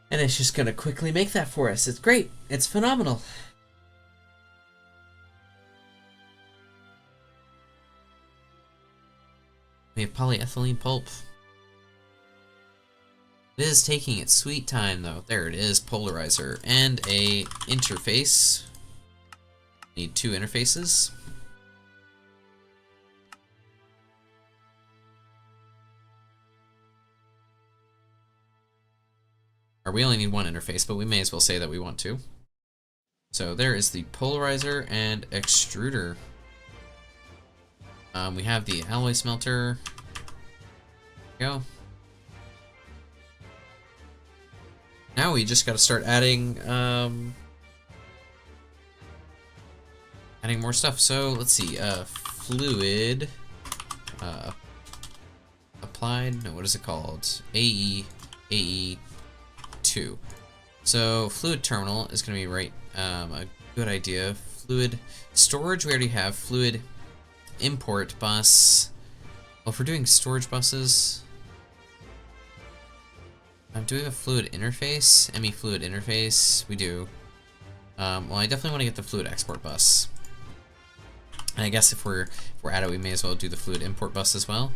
And it's just gonna quickly make that for us. It's great. It's phenomenal. We have polyethylene pulp. It is taking its sweet time though. There it is, polarizer and a interface. Need 2 interfaces. Or we only need 1 interface, but we may as well say that we want 2. So there is the polarizer and extruder. We have the alloy smelter. There we go. Now we just got to start adding adding more stuff. So let's see, fluid applied. No, what is it called? AE2. So fluid terminal is going to be right a good idea. Fluid storage we already have. Fluid import bus. Well, if we're doing storage buses, do we have a fluid interface? ME fluid interface? We do. Well, I definitely want to get the fluid export bus. And I guess if we're at it, we may as well do the fluid import bus as well.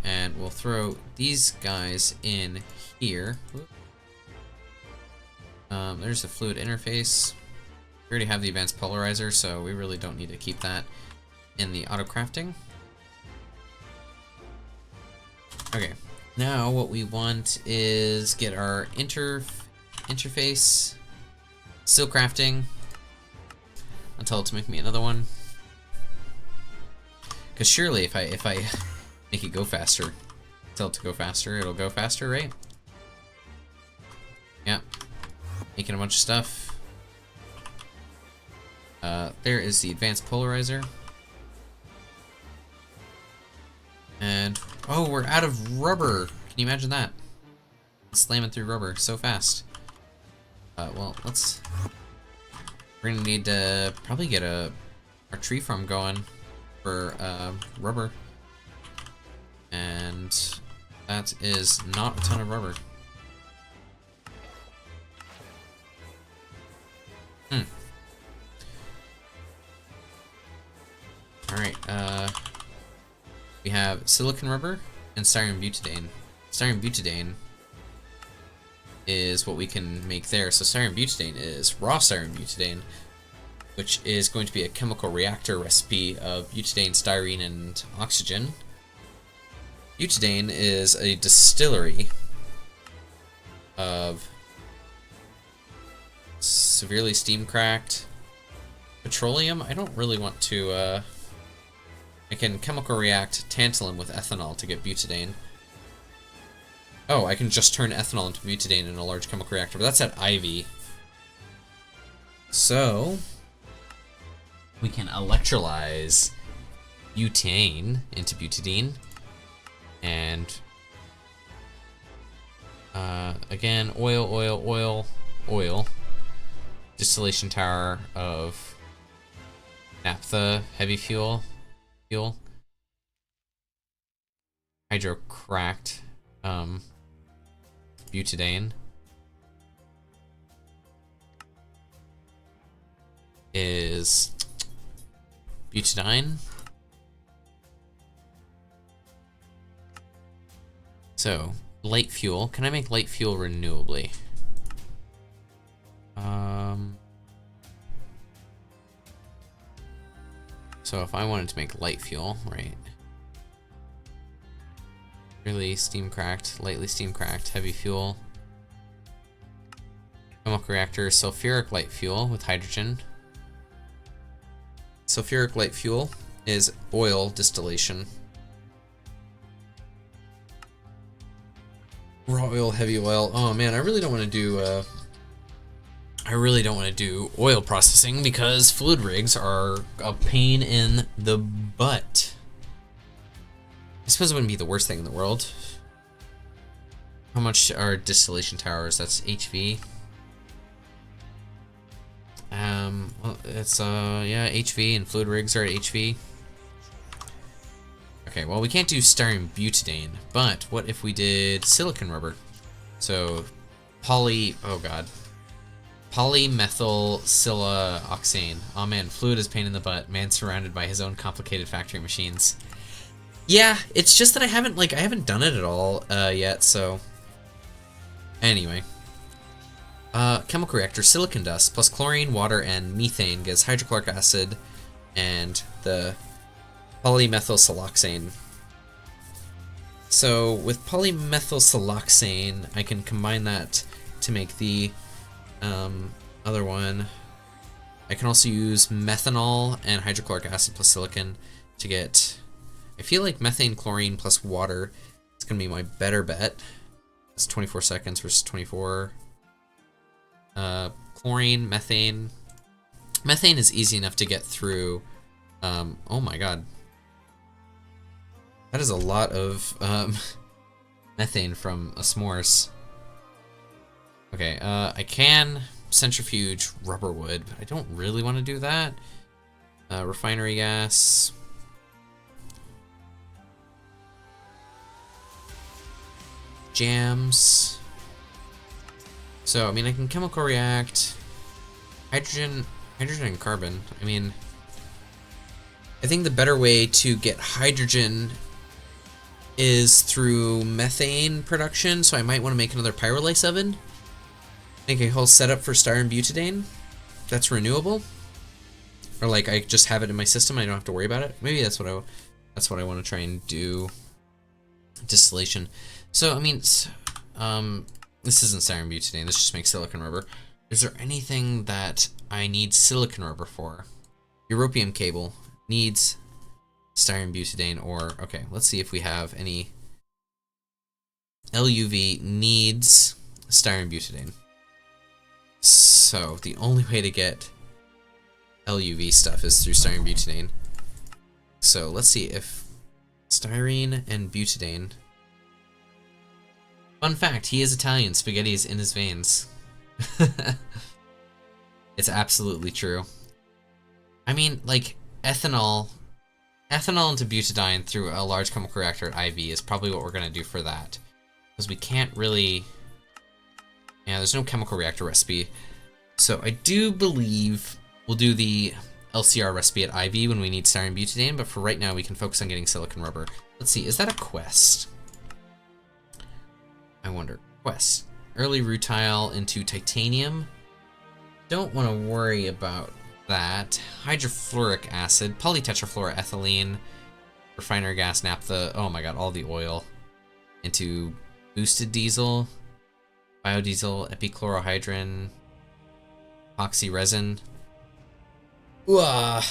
And we'll throw these guys in here. There's the fluid interface. We already have the advanced polarizer, so we really don't need to keep that in the auto crafting. Okay, now what we want is get our interface, still crafting. I'll tell it to make me another one. Because surely if I make it go faster, tell it to go faster, it'll go faster, right? Yeah. Making a bunch of stuff. There is the advanced polarizer. And, oh, we're out of rubber. Can you imagine that? Slamming through rubber so fast. Well, we're gonna need to probably get our tree farm going for rubber. And that is not a ton of rubber. Alright, we have silicon rubber and styrene butadiene. Styrene butadiene is what we can make there. So styrene butadiene is raw styrene butadiene, which is going to be a chemical reactor recipe of butadiene, styrene, and oxygen. Butadiene is a distillery of severely steam cracked petroleum. I don't really want to, I can chemical react tantalum with ethanol to get butadiene. Oh, I can just turn ethanol into butadiene in a large chemical reactor, but that's at IV. So, we can electrolyze butane into butadiene, and again, oil. Distillation tower of naphtha, heavy fuel. Hydrocracked butadiene is butadiene. So, light fuel. Can I make light fuel renewably? So if I wanted to make light fuel, right? Really steam cracked, lightly steam cracked, heavy fuel. Chemical reactor, sulfuric light fuel with hydrogen. Sulfuric light fuel is oil distillation. Raw oil, heavy oil. Oh man, I really don't want to do oil processing because fluid rigs are a pain in the butt. I suppose it wouldn't be the worst thing in the world. How much are distillation towers? That's HV. Well, it's yeah, HV, and fluid rigs are at HV. Okay, well, we can't do styrene butadiene, but what if we did silicon rubber? So polymethyl siloxane. Oh man, fluid is pain in the butt. Man surrounded by his own complicated factory machines. Yeah, it's just that I haven't done it at all yet, so anyway. Chemical reactor, silicon dust plus chlorine, water, and methane gives hydrochloric acid and the polymethyl siloxane. So with polymethyl siloxane, I can combine that to make the other one. I can also use methanol and hydrochloric acid plus silicon to get, I feel like methane, chlorine plus water is going to be my better bet. It's 24 seconds versus 24. Chlorine, methane. Methane is easy enough to get through. Oh my god. That is a lot of methane from a s'mores. Okay, I can centrifuge rubber wood, but I don't really want to do that. Refinery gas. Jams. So, I mean, I can chemical react hydrogen and carbon. I mean, I think the better way to get hydrogen is through methane production, so I might want to make another pyrolysis oven. Make a whole setup for styrene butadiene that's renewable, or like I just have it in my system and I don't have to worry about it. Maybe that's what I want to try and do. Distillation. So I mean, this isn't styrene butadiene. This just makes silicon rubber. Is there anything that I need silicon rubber for? Europium cable needs styrene butadiene, or okay, let's see if we have any. LUV needs styrene butadiene. So the only way to get LUV stuff is through styrene butadiene. So let's see if styrene and butadiene. Fun fact, he is Italian. Spaghetti is in his veins. It's absolutely true. I mean, like, ethanol into butadiene through a large chemical reactor at IV is probably what we're going to do for that. Because we can't really... Yeah, there's no chemical reactor recipe. So I do believe we'll do the LCR recipe at IV when we need styrene butadiene, but for right now we can focus on getting silicon rubber. Let's see, is that a quest? I wonder. Quest. early rutile into titanium. Don't want to worry about that. Hydrofluoric acid, polytetrafluoroethylene, refinery gas, naphtha. Oh my god, all the oil. Into boosted diesel, biodiesel, epichlorohydrin, epoxy resin. Ooh,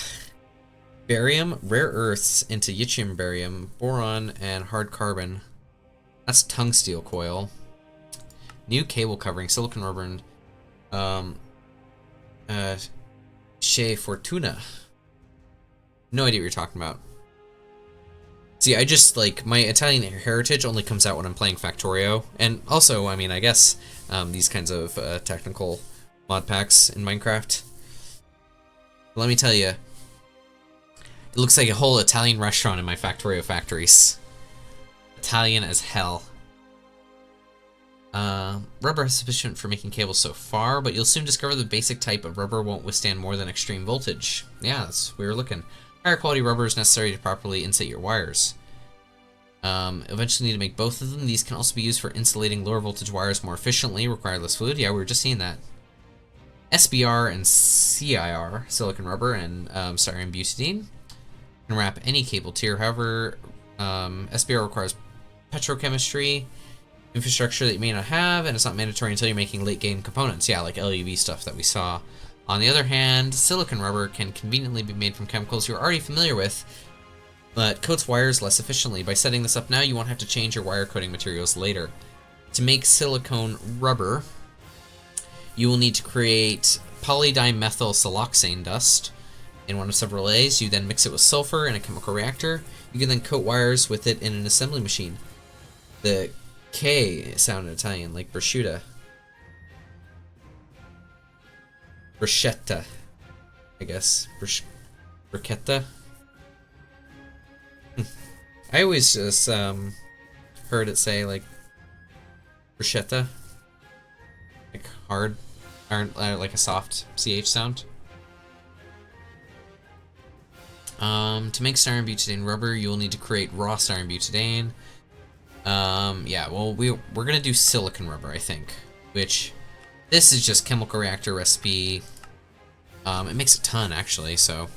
barium, rare earths into yttrium, barium, boron, and hard carbon. That's tungsteel coil. New cable covering, silicon rubber, and Shea Fortuna. No idea what you're talking about. See, I just, like, my Italian heritage only comes out when I'm playing Factorio. And also, I mean, I guess these kinds of technical mod packs in Minecraft. But let me tell you, it looks like a whole Italian restaurant in my Factorio factories. Italian as hell. Rubber is sufficient for making cables so far, but you'll soon discover the basic type of rubber won't withstand more than extreme voltage. Yeah, that's what we were looking. Higher quality rubber is necessary to properly insulate your wires. Eventually need to make both of them. These can also be used for insulating lower voltage wires more efficiently, require less fluid. Yeah, we were just seeing that. SBR and CIR, silicon rubber, and styrene butadiene. Can wrap any cable tier. However, SBR requires petrochemistry infrastructure that you may not have, and it's not mandatory until you're making late game components. Yeah, like LUV stuff that we saw. On the other hand, silicon rubber can conveniently be made from chemicals you're already familiar with, but coats wires less efficiently. By setting this up now, you won't have to change your wire coating materials later. To make silicone rubber, you will need to create polydimethyl siloxane dust in one of several ways. You then mix it with sulfur in a chemical reactor. You can then coat wires with it in an assembly machine. The K sounded Italian, like prosciutto. Bruschetta, I guess. Bruschetta. I always just heard it say like bruschetta, like hard, or like a soft ch sound. To make styrene butadiene rubber, you will need to create raw styrene butadiene. Yeah, well, we're gonna do silicon rubber, I think, which this is just chemical reactor recipe. It makes a ton actually, so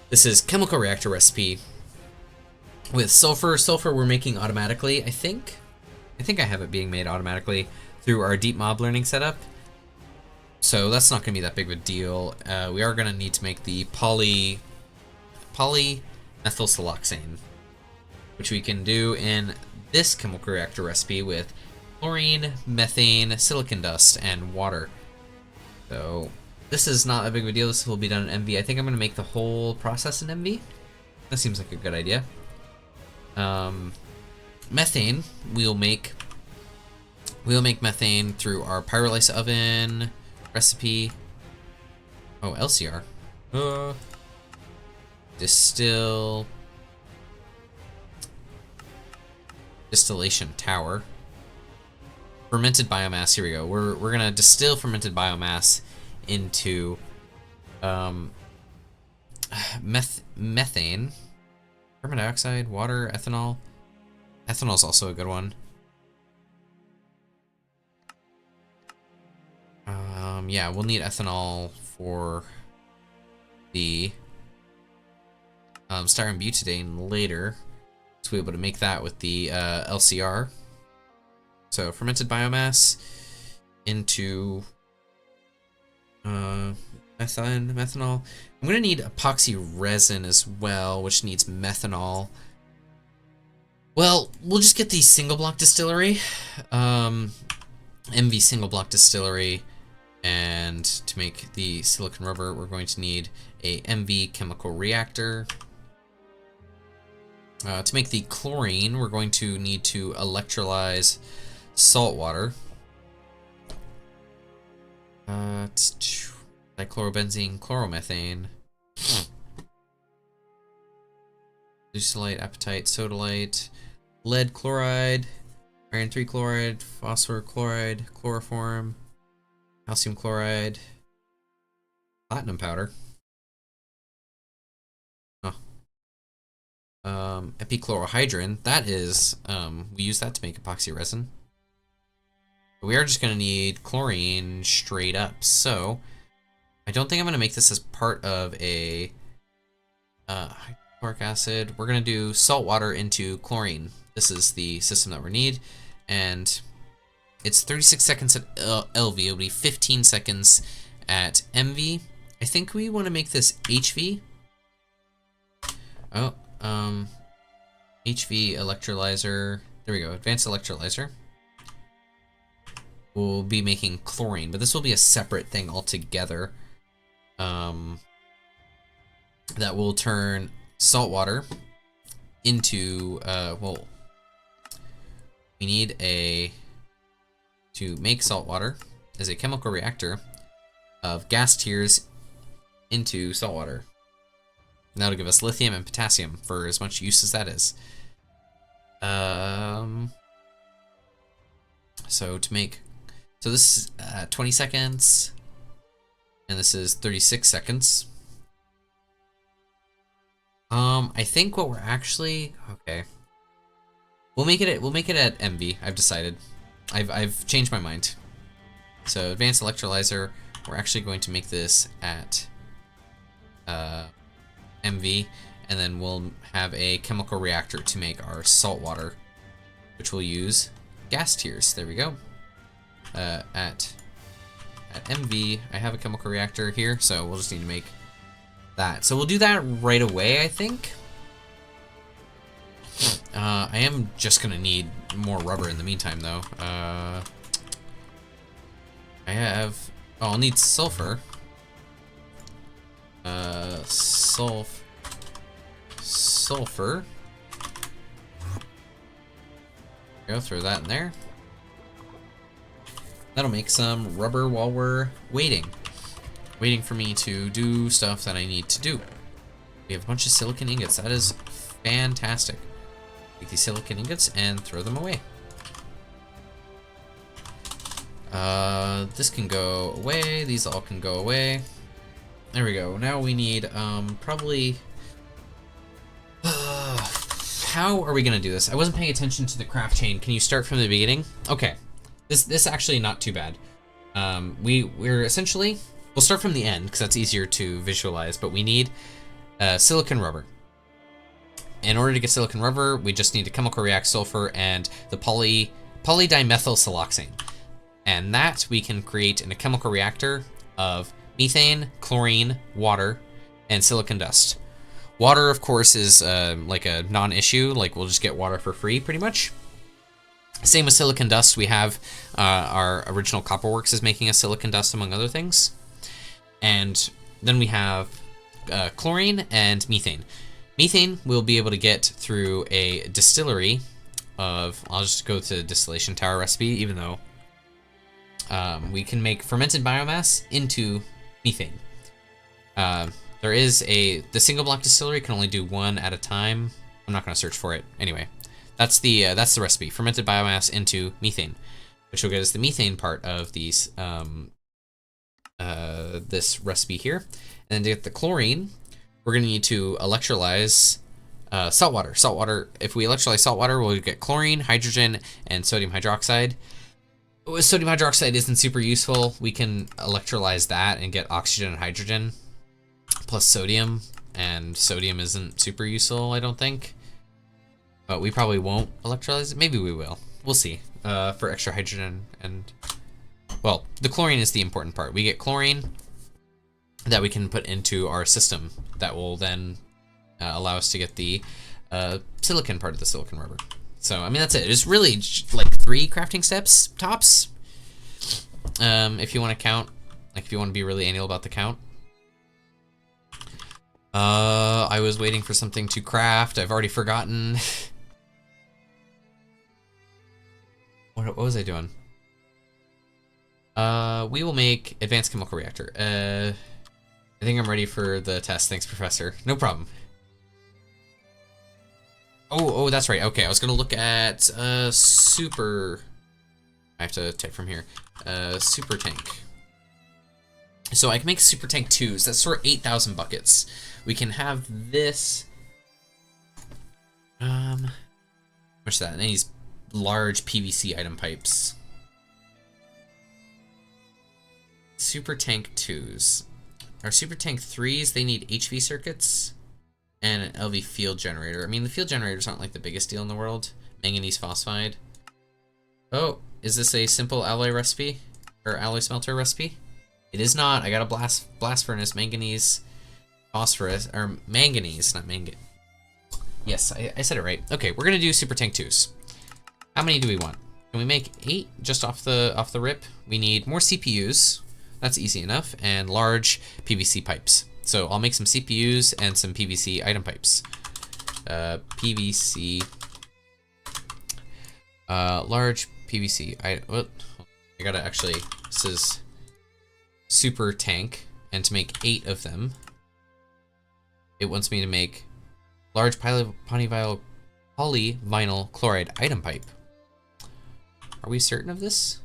this is chemical reactor recipe with sulfur. Sulfur we're making automatically, I think. I have it being made automatically through our deep mob learning setup. So that's not gonna be that big of a deal. We are gonna need to make the polymethyl siloxane, which we can do in this chemical reactor recipe with chlorine, methane, silicon dust, and water. So this is not a big of a deal. This will be done in MV. I think I'm going to make the whole process in MV. That seems like a good idea. Methane, we'll make methane through our pyrolysis oven recipe. Oh, LCR. Distillation tower. Fermented biomass, here we go. We're gonna distill fermented biomass into methane, carbon dioxide, water, ethanol. Ethanol is also a good one. Yeah, we'll need ethanol for the styrene butadiene later. To be able to make that with the LCR. So fermented biomass into methanol. I'm gonna need epoxy resin as well, which needs methanol. Well, we'll just get the single block distillery, MV single block distillery, and to make the silicon rubber, we're going to need a MV chemical reactor. To make the chlorine, we're going to need to electrolyze salt water. It's dichlorobenzene, chloromethane, leucilite, apatite, sodalite, lead chloride, iron 3 chloride, phosphor chloride, chloroform, calcium chloride, platinum powder. Epichlorohydrin, that is, we use that to make epoxy resin. We are just going to need chlorine straight up. So I don't think I'm going to make this as part of a hydrochloric acid. We're going to do salt water into chlorine. This is the system that we need. And it's 36 seconds at LV. It'll be 15 seconds at MV. I think we want to make this HV. Oh, HV electrolyzer. There we go. Advanced electrolyzer. We'll be making chlorine, but this will be a separate thing altogether. That will turn salt water into, well, we need to make salt water is a chemical reactor of gas tiers into salt water. And that'll give us lithium and potassium for as much use as that is. So this is 20 seconds, and this is 36 seconds. I think what we're actually okay. We'll make it at MV. I've decided. I've changed my mind. So advanced electrolyzer. We're actually going to make this at MV, and then we'll have a chemical reactor to make our salt water, which we'll use gas tiers. There we go. At MV, I have a chemical reactor here, so we'll just need to make that. So we'll do that right away, I think. I am just gonna need more rubber in the meantime, though. I'll need sulfur. Sulfur. Go throw that in there. That'll make some rubber while we're waiting for me to do stuff that I need to do. We have a bunch of silicon ingots. That is fantastic. Take these silicon ingots and throw them away. This can go away. These all can go away. There we go. Now we need probably. How are we gonna do this? I wasn't paying attention to the craft chain. Can you start from the beginning? Okay. This actually not too bad. We're essentially, we'll start from the end because that's easier to visualize, but we need silicon rubber. In order to get silicon rubber, we just need to chemical react sulfur and the polydimethyl siloxane. And that we can create in a chemical reactor of methane, chlorine, water, and silicon dust. Water, of course, is like a non-issue. Like we'll just get water for free pretty much. Same with silicon dust. We have our original Copperworks is making a silicon dust, among other things. And then we have chlorine and methane. Methane we'll be able to get through a distillery of, I'll just go to the distillation tower recipe, even though we can make fermented biomass into methane. There is the single block distillery can only do one at a time. I'm not going to search for it. Anyway. That's the recipe. Fermented biomass into methane, which will get us the methane part of these this recipe here. And then to get the chlorine, we're going to need to electrolyze salt water. Salt water. If we electrolyze salt water, we'll get chlorine, hydrogen, and sodium hydroxide. Sodium hydroxide isn't super useful. We can electrolyze that and get oxygen and hydrogen plus sodium, and sodium isn't super useful, I don't think. But we probably won't electrolyze it. Maybe we will. We'll see. For extra hydrogen and... Well, the chlorine is the important part. We get chlorine that we can put into our system that will then allow us to get the silicon part of the silicon rubber. So, I mean, that's it. It's really like 3 crafting steps, tops. If you want to count. Like, if you want to be really anal about the count. I was waiting for something to craft. I've already forgotten. What was I doing? We will make advanced chemical reactor. I think I'm ready for the test. Thanks, Professor. No problem. Oh, that's right. Okay, I was gonna look at super. I have to type from here. Super tank. So I can make super tank 2s. That's sort of 8,000 buckets. We can have this. What's that? And these large PVC item pipes. Super Tank 2s. Our Super Tank 3s, they need HV circuits and an LV field generator. I mean, the field generators aren't like the biggest deal in the world. Manganese phosphide. Oh, is this a simple alloy recipe? Or alloy smelter recipe? It is not. I got a blast furnace, manganese, phosphorus, or manganese, not manganese. Yes, I said it right. Okay, we're gonna do Super Tank 2s. How many do we want? Can we make 8 just off the rip? We need more CPUs. That's easy enough, and large PVC pipes. So I'll make some CPUs and some PVC item pipes. PVC, large PVC. I gotta actually. This is Super Tank, and to make 8 of them, it wants me to make large polyvinyl chloride item pipe. Are we certain of this?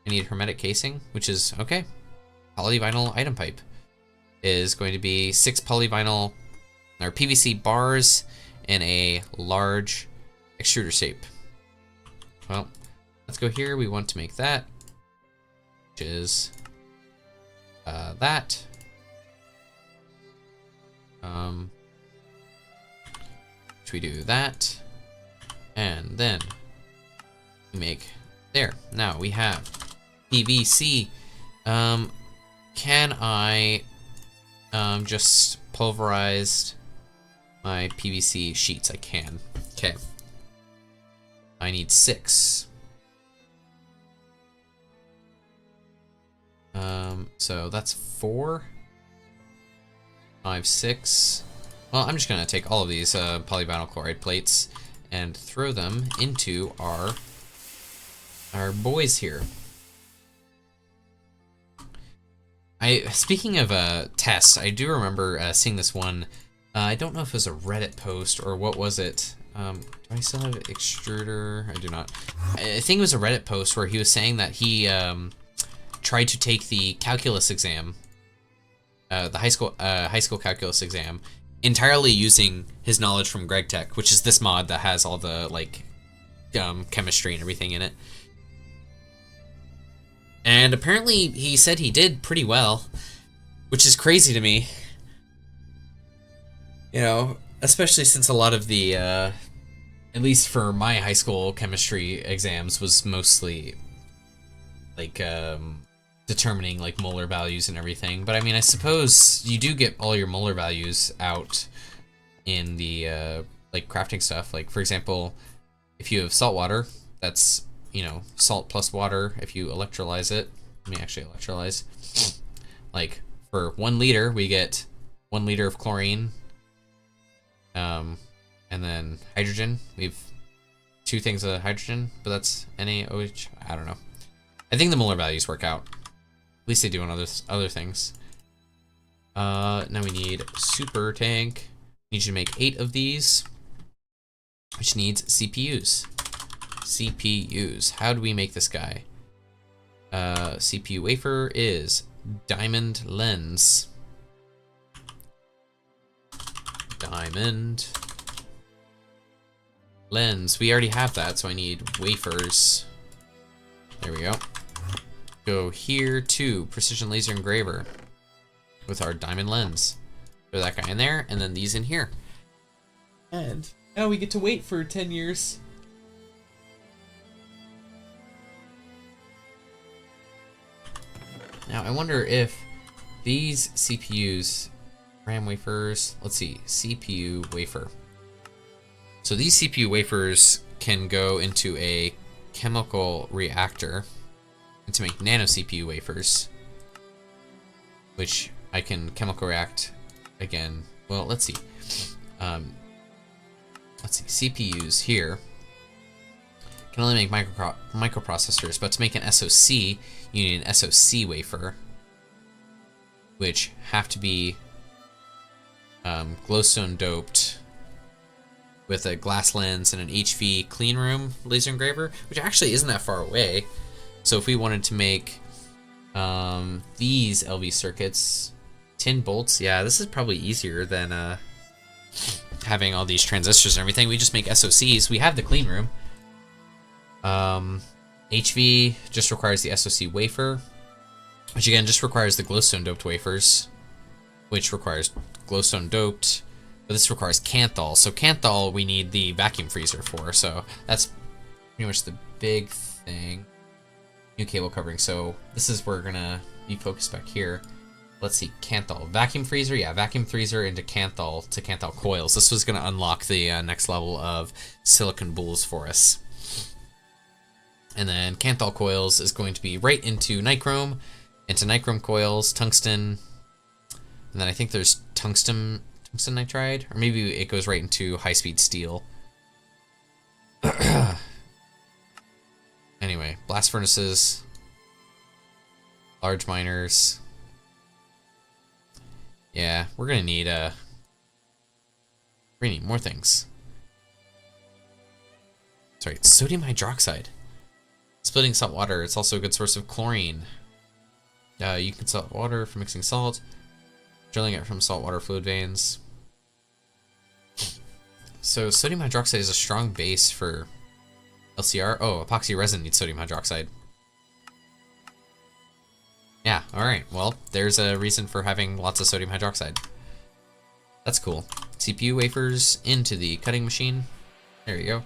I need hermetic casing, which is okay. Polyvinyl item pipe is going to be 6 polyvinyl or PVC bars in a large extruder shape. Well, let's go here. We want to make that, which is that. Which we do that, and then we make there. Now we have PVC. Can I just pulverize my PVC sheets? I can. Okay. I need 6. So that's 4, 5, 6. Well, I'm just gonna take all of these polyvinyl chloride plates and throw them into our boys here. Speaking of tests, I do remember seeing this one. I don't know if it was a Reddit post or what was it. Do I still have extruder? I do not. I think it was a Reddit post where he was saying that he tried to take the calculus exam, the high school calculus exam, entirely using his knowledge from GregTech, which is this mod that has all the like chemistry and everything in it. And apparently he said he did pretty well, which is crazy to me. You know, especially since a lot of the, at least for my high school chemistry exams, was mostly like determining like molar values and everything. But I mean, I suppose you do get all your molar values out in the like crafting stuff. Like for example, if you have salt water, that's, you know, salt plus water. If you electrolyze it, let me actually electrolyze. Like for 1 liter, we get 1 liter of chlorine. And then hydrogen. We've 2 things of hydrogen, but that's NaOH. I don't know. I think the molar values work out. At least they do on other things. Now we need Super Tank. Need you to make 8 of these, which needs CPUs. CPUs. How do we make this guy? CPU wafer is diamond lens. Diamond lens. We already have that, so I need wafers. There we go. Go here to precision laser engraver with our diamond lens. Throw that guy in there, and then these in here. And now we get to wait for 10 years. Now I wonder if these CPUs, RAM wafers, let's see, CPU wafer. So these CPU wafers can go into a chemical reactor to make nano CPU wafers, which I can chemical react again. Well, let's see. CPUs here can only make microprocessors, but to make an SoC, you need an SoC wafer, which have to be glowstone doped with a glass lens and an HV clean room laser engraver, which actually isn't that far away. So if we wanted to make these LV circuits, 10 bolts, yeah, this is probably easier than having all these transistors and everything. We just make SoCs. We have the clean room. HV just requires the SoC wafer, which again just requires the glowstone doped wafers, which requires glowstone doped, but this requires Canthal. So Canthal we need the vacuum freezer for, so that's pretty much the big thing. New cable covering, so this is where we're gonna be focused back here. Let's see, Canthal. Vacuum freezer, yeah, vacuum freezer into Canthal to Canthal coils. This was gonna unlock the next level of silicon boules for us. And then Canthal coils is going to be right into nichrome coils, tungsten, and then I think there's tungsten nitride, or maybe it goes right into high-speed steel. Anyway, blast furnaces, large miners. Yeah, we're gonna need more things. Sorry, sodium hydroxide. Splitting salt water. It's also a good source of chlorine. You can salt water for mixing salt, drilling it from saltwater fluid veins. So sodium hydroxide is a strong base for LCR. Oh, epoxy resin needs sodium hydroxide. Yeah, alright. Well, there's a reason for having lots of sodium hydroxide. That's cool. CPU wafers into the cutting machine. There you go.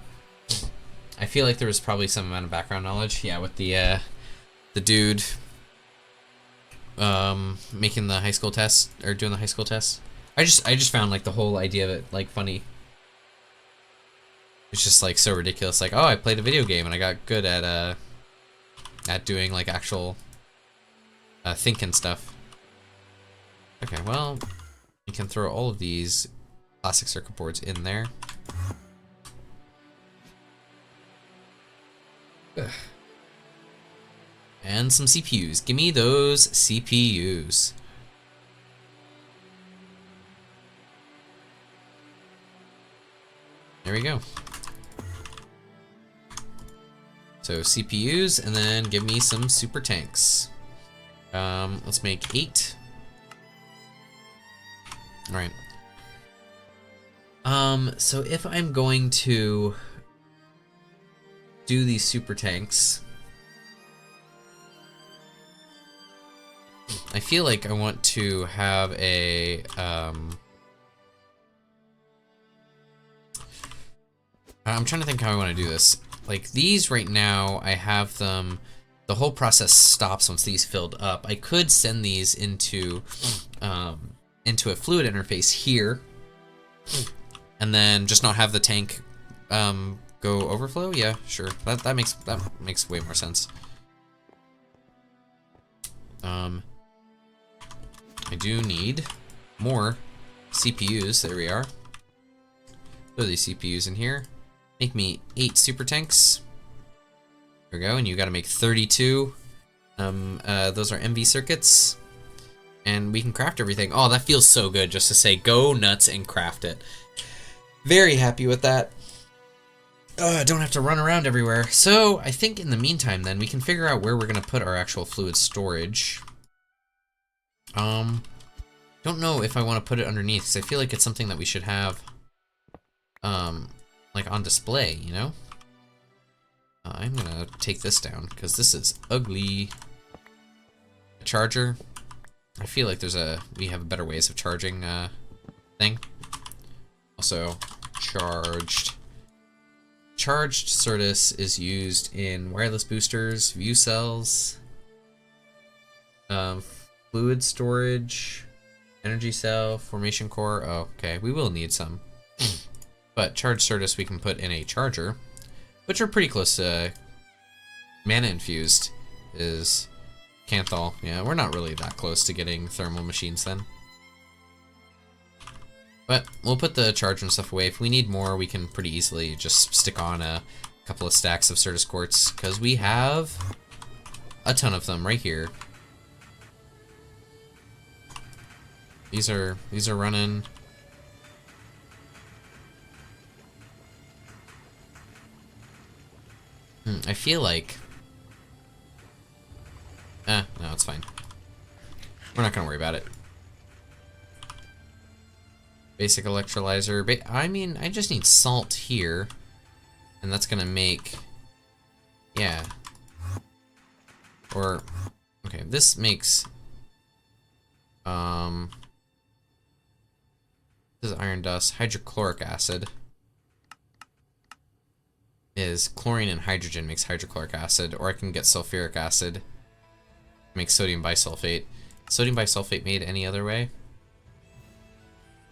I feel like there was probably some amount of background knowledge. Yeah, with the dude making the high school test, or doing the high school test. I just found like the whole idea of it like funny. It's just like so ridiculous. Like, oh, I played a video game and I got good at doing like actual thinking stuff. Okay, well, you can throw all of these plastic circuit boards in there. Ugh. And some CPUs. Give me those CPUs. There we go. So CPUs, and then give me some super tanks. Let's make 8. All right. So if I'm going to do these super tanks, I feel like I want to have a I'm trying to think how I want to do this. Like these right now, I have them, the whole process stops once these filled up. I could send these into a fluid interface here, and then just not have the tank go overflow. Yeah, sure. That makes way more sense. I do need more CPUs. There we are. Put these CPUs in here. Make me 8 super tanks. There we go, and you gotta make 32. Those are MV circuits. And we can craft everything. Oh, that feels so good just to say go nuts and craft it. Very happy with that. Don't have to run around everywhere. So I think in the meantime then we can figure out where we're gonna put our actual fluid storage. Don't know if I want to put it underneath because I feel like it's something that we should have like on display, you know? I'm gonna take this down because this is ugly. A charger. I feel like we have better ways of charging thing. Also, charged Certus is used in wireless boosters, view cells, fluid storage, energy cell, formation core. Oh, okay, we will need some. But charged Certus we can put in a charger, which are pretty close to mana infused is Canthal. Yeah, we're not really that close to getting thermal machines then. But we'll put the charger and stuff away. If we need more, we can pretty easily just stick on a couple of stacks of Certus quartz, because we have a ton of them right here. These are running. I feel like no, it's fine. We're not gonna worry about it. Basic electrolyzer. I mean, I just need salt here, and that's gonna make, yeah. Or Okay, this makes this is iron dust. Hydrochloric acid is chlorine and hydrogen makes hydrochloric acid, or I can get sulfuric acid, make sodium bisulfate. Sodium bisulfate made any other way?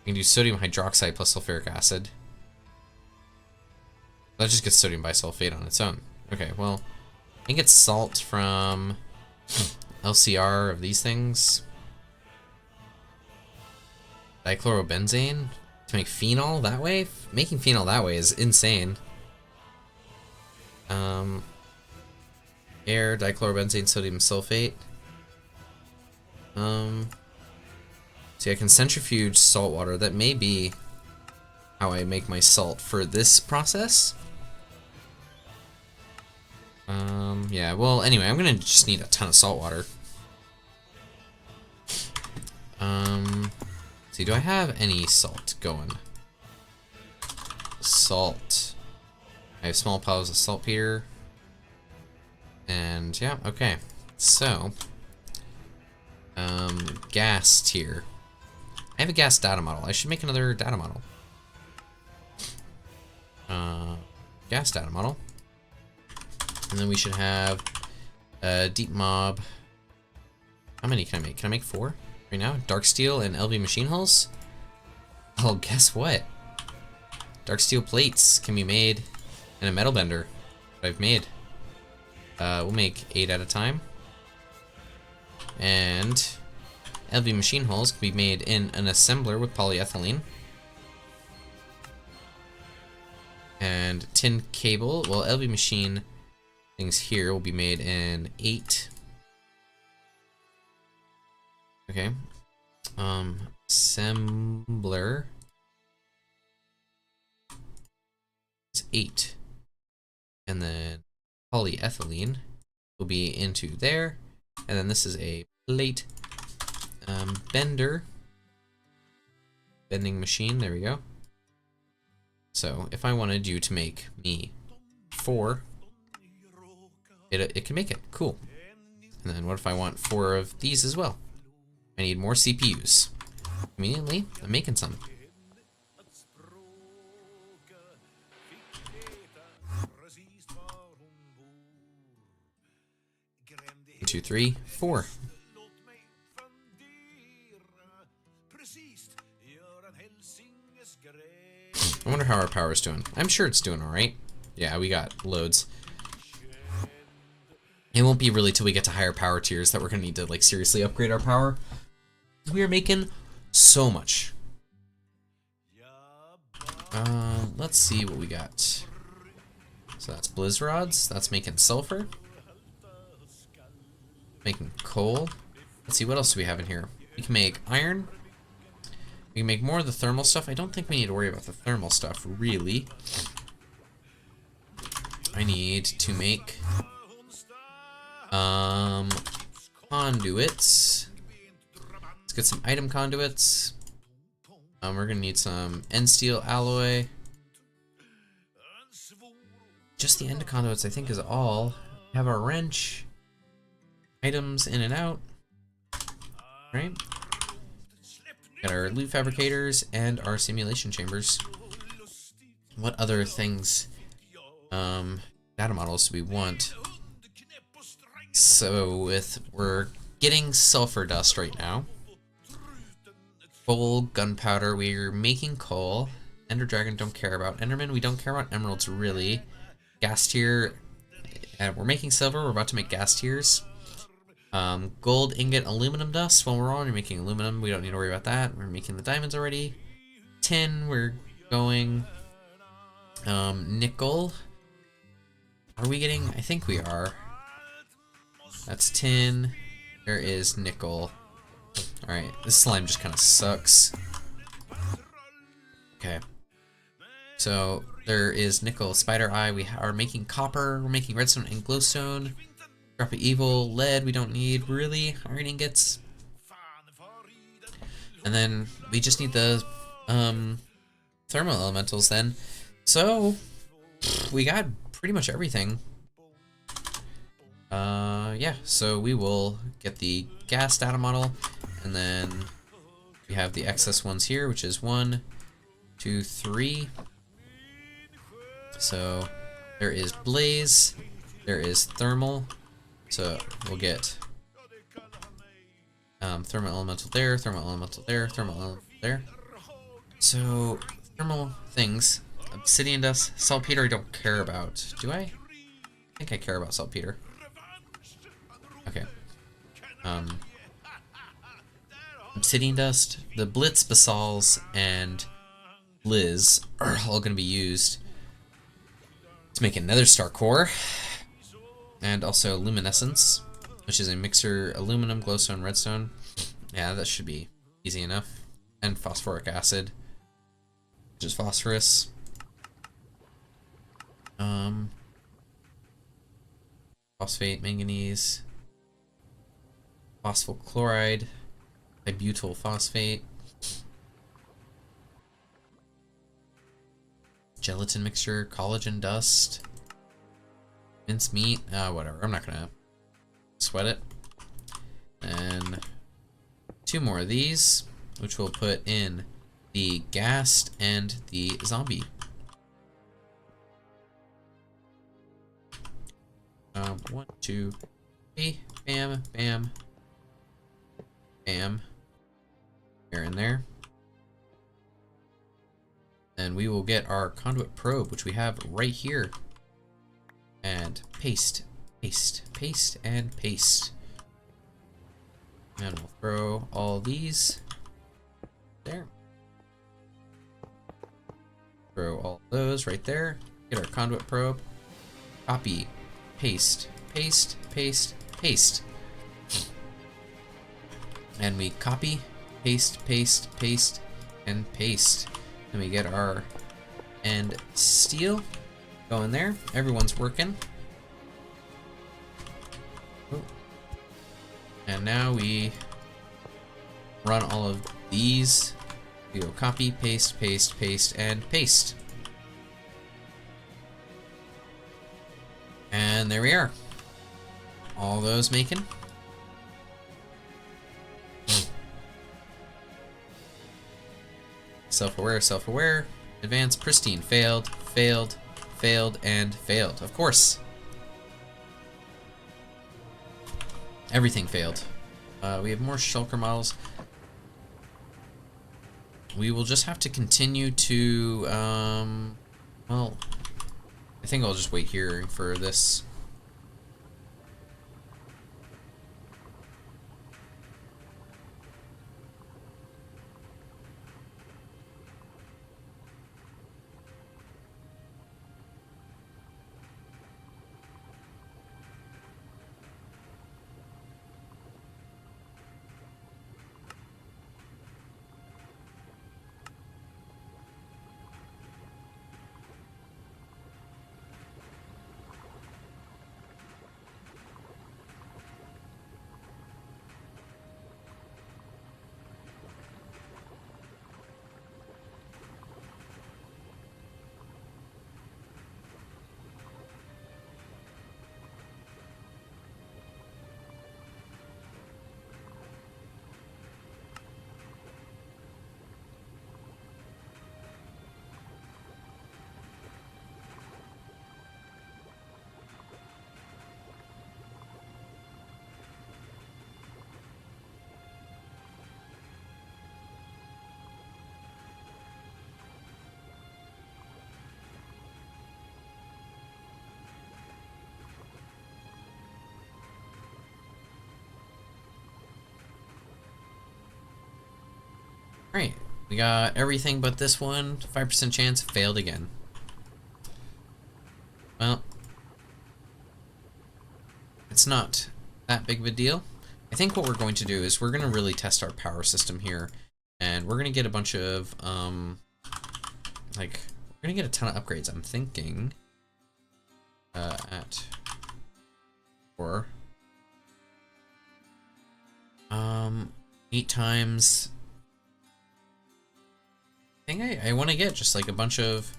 You can do sodium hydroxide plus sulfuric acid. That just gets sodium bisulfate on its own. Okay, well, I can get salt from LCR of these things. Dichlorobenzene to make phenol that way? Making phenol that way is insane. Air, dichlorobenzene, sodium sulfate. See, I can centrifuge salt water. That may be how I make my salt for this process. Yeah, well, anyway, I'm gonna just need a ton of salt water. See, do I have any salt going? Salt. I have small piles of saltpeter. And yeah, okay. So, gas tier. I have a gas data model. I should make another data model. Gas data model. And then we should have a deep mob. How many can I make? Can I make 4 right now? Dark steel and LV machine hulls? Oh, guess what? Dark steel plates can be made in a metal bender that I've made. We'll make 8 at a time. And LV machine hulls can be made in an assembler with polyethylene. And tin cable, well, LV machine things here will be made in 8. Okay. Assembler is 8. And then polyethylene will be into there. And then this is a plate bending machine. There we go. So if I wanted you to make me 4, it can make it. Cool. And then what if I want 4 of these as well? I need more CPUs. Immediately, I'm making some. 1, 2, 3, 4. I wonder how our power is doing. I'm sure it's doing alright. Yeah, we got loads. It won't be really till we get to higher power tiers that we're gonna need to like seriously upgrade our power. We are making so much. Let's see what we got. So that's blizz rods. That's making sulfur. Making coal. Let's see, what else do we have in here? We can make iron. We can make more of the thermal stuff. I don't think we need to worry about the thermal stuff, really. I need to make conduits. Let's get some item conduits. We're gonna need some end steel alloy. Just the end conduits, I think, is all. We have our wrench. Items in and out. Right? Got our loot fabricators and our simulation chambers. What other things, data models do we want? So we're getting sulfur dust right now. Coal, gunpowder, we're making coal. Ender Dragon don't care about. Enderman, we don't care about emeralds really. Gas tier, we're making silver, we're about to make gas tiers. Gold ingot, aluminum dust. While we're on, we're making aluminum. We don't need to worry about that. We're making the diamonds already. Tin, we're going. Nickel. Are we getting? I think we are. That's tin. There is nickel. Alright, this slime just kind of sucks. Okay. So, there is nickel, spider eye. We are making copper. We're making redstone and glowstone. Drop of evil, lead we don't need, really, iron ingots. And then we just need the thermal elementals then. So we got pretty much everything. Yeah, so we will get the gas data model, and then we have the excess ones here, which is 1, 2, 3. So there is blaze, there is thermal, so we'll get thermal elemental there, thermal elemental there, thermal elemental there. So thermal things, obsidian dust, saltpeter I don't care about. Do I? I think I care about saltpeter. Okay. Obsidian dust, the blitz, basalts, and Liz are all going to be used to make another star core, and also luminescence, which is a mixer aluminum, glowstone, redstone. Yeah, that should be easy enough. And phosphoric acid, which is phosphorus. Phosphate, manganese, phosphoryl chloride, dibutyl phosphate, gelatin mixture, collagen dust, mince meat, whatever. I'm not gonna sweat it. And 2 more of these, which we'll put in the ghast and the zombie. 1, 2, 3, bam, bam, bam. Here and there. And we will get our conduit probe, which we have right here. And paste, paste, paste, and paste. And we'll throw all these there. Throw all those right there. Get our conduit probe. Copy, paste, paste, paste, paste. And we copy, paste, paste, paste, and paste. And we get our end steel going there. Everyone's working. Ooh. And now we run all of these. We go copy, paste, paste, paste, and paste. And there we are. All those making. Self-aware, self-aware. Advanced, pristine, failed, failed, failed, and failed. Of course. Everything failed. We have more shulker models. We will just have to continue to, well, I think I'll just wait here for this. Alright, we got everything but this one. 5% chance, failed again. Well, it's not that big of a deal. I think what we're going to do is we're going to really test our power system here. And we're going to get a bunch of, like, we're going to get a ton of upgrades. I'm thinking at 4. 8 times. I think I want to get just like a bunch of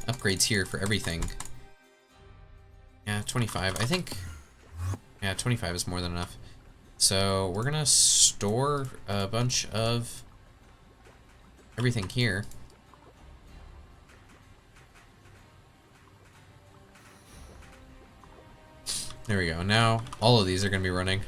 upgrades here for everything. Yeah, 25. I think, yeah, 25 is more than enough. So we're gonna store a bunch of everything here. There we go. Now all of these are gonna be running.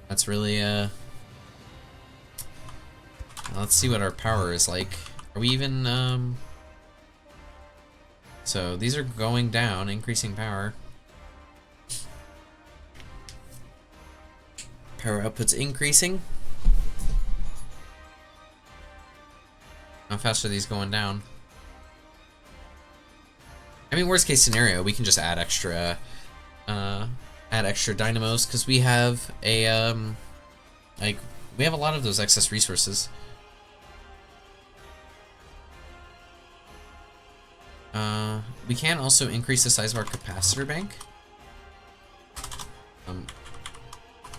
That's really, let's see what our power is like. Are we even, so these are going down, increasing power. Power output's increasing. How fast are these going down? I mean, worst case scenario, we can just add extra dynamos, because we have a, like, we have a lot of those excess resources. We can also increase the size of our capacitor bank.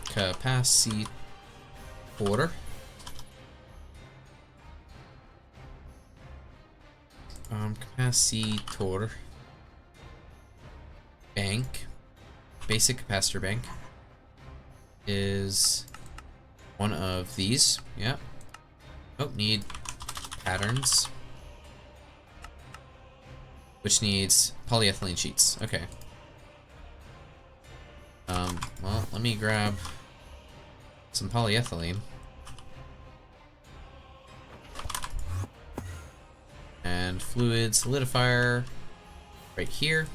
Capacitor. Capacitor bank. Basic capacitor bank is one of these. Yeah. Oh, need patterns. Which needs polyethylene sheets. Okay. Well, let me grab some polyethylene. And fluid solidifier right here.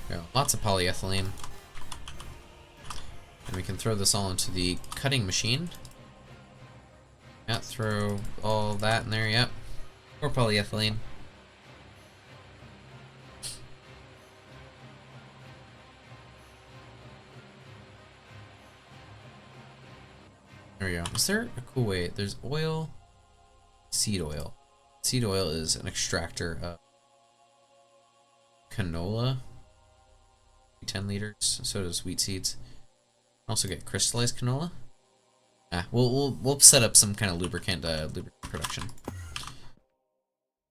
Go. Lots of polyethylene. And we can throw this all into the cutting machine. Yeah, throw all that in there, yep. More polyethylene. There we go. Is there a cool way? There's oil, seed oil. Seed oil is an extractor of canola. 10 liters. So does wheat seeds. Also get crystallized canola. We'll set up some kind of lubricant production.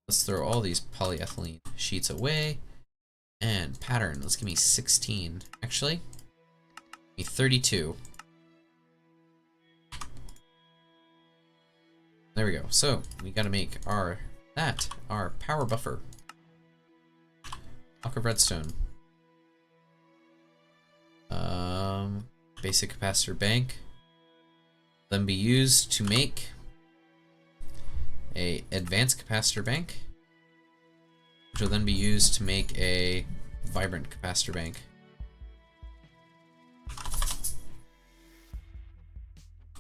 Let's throw all these polyethylene sheets away. And pattern. Let's give me 16. Actually, give me 32. There we go. So we got to make our power buffer. Block of redstone. Basic capacitor bank. Then be used to make a advanced capacitor bank, which will then be used to make a vibrant capacitor bank.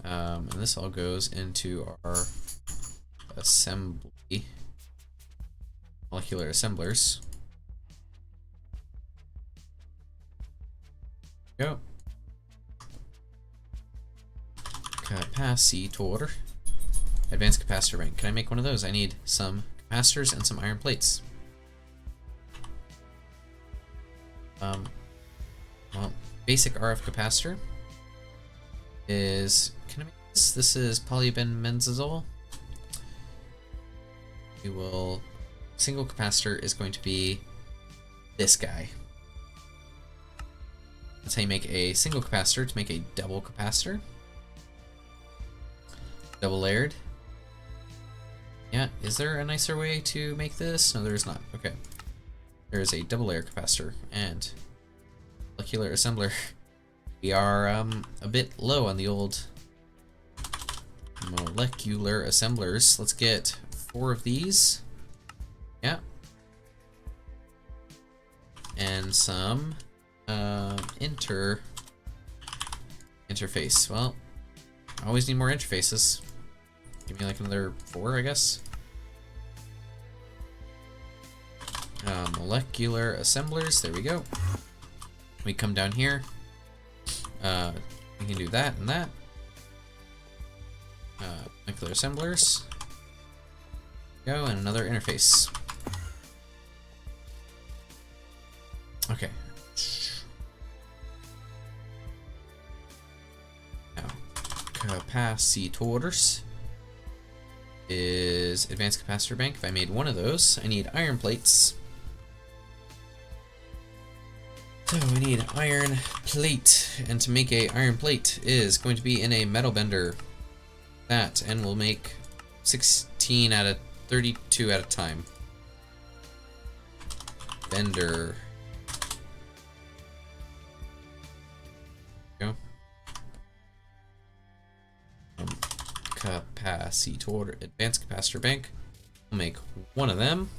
And this all goes into our assembly, molecular assemblers. Go. Capacitor. Advanced capacitor bank. Can I make one of those? I need some capacitors and some iron plates. Well, basic RF capacitor is, can I make this? This is polybenzazole. We will, single capacitor is going to be this guy. That's how you make a single capacitor to make a double capacitor. Double layered. Yeah, is there a nicer way to make this? No, there is not. Okay. There is a double layer capacitor and molecular assembler. We are a bit low on the old molecular assemblers. Let's get 4 of these. Yeah. And some interface. Well, I always need more interfaces. Give me like another 4, I guess. Molecular assemblers. There we go. We come down here. We can do that and that. Molecular assemblers. Go, and another interface. Okay. Now, capacitors is advanced capacitor bank. If I made one of those, I need iron plates. So we need iron plate, and to make a iron plate is going to be in a metal bender. That, and we'll make 16 out of 32 at a time. Bender. Go. Capacitor, advanced capacitor bank. We'll make one of them.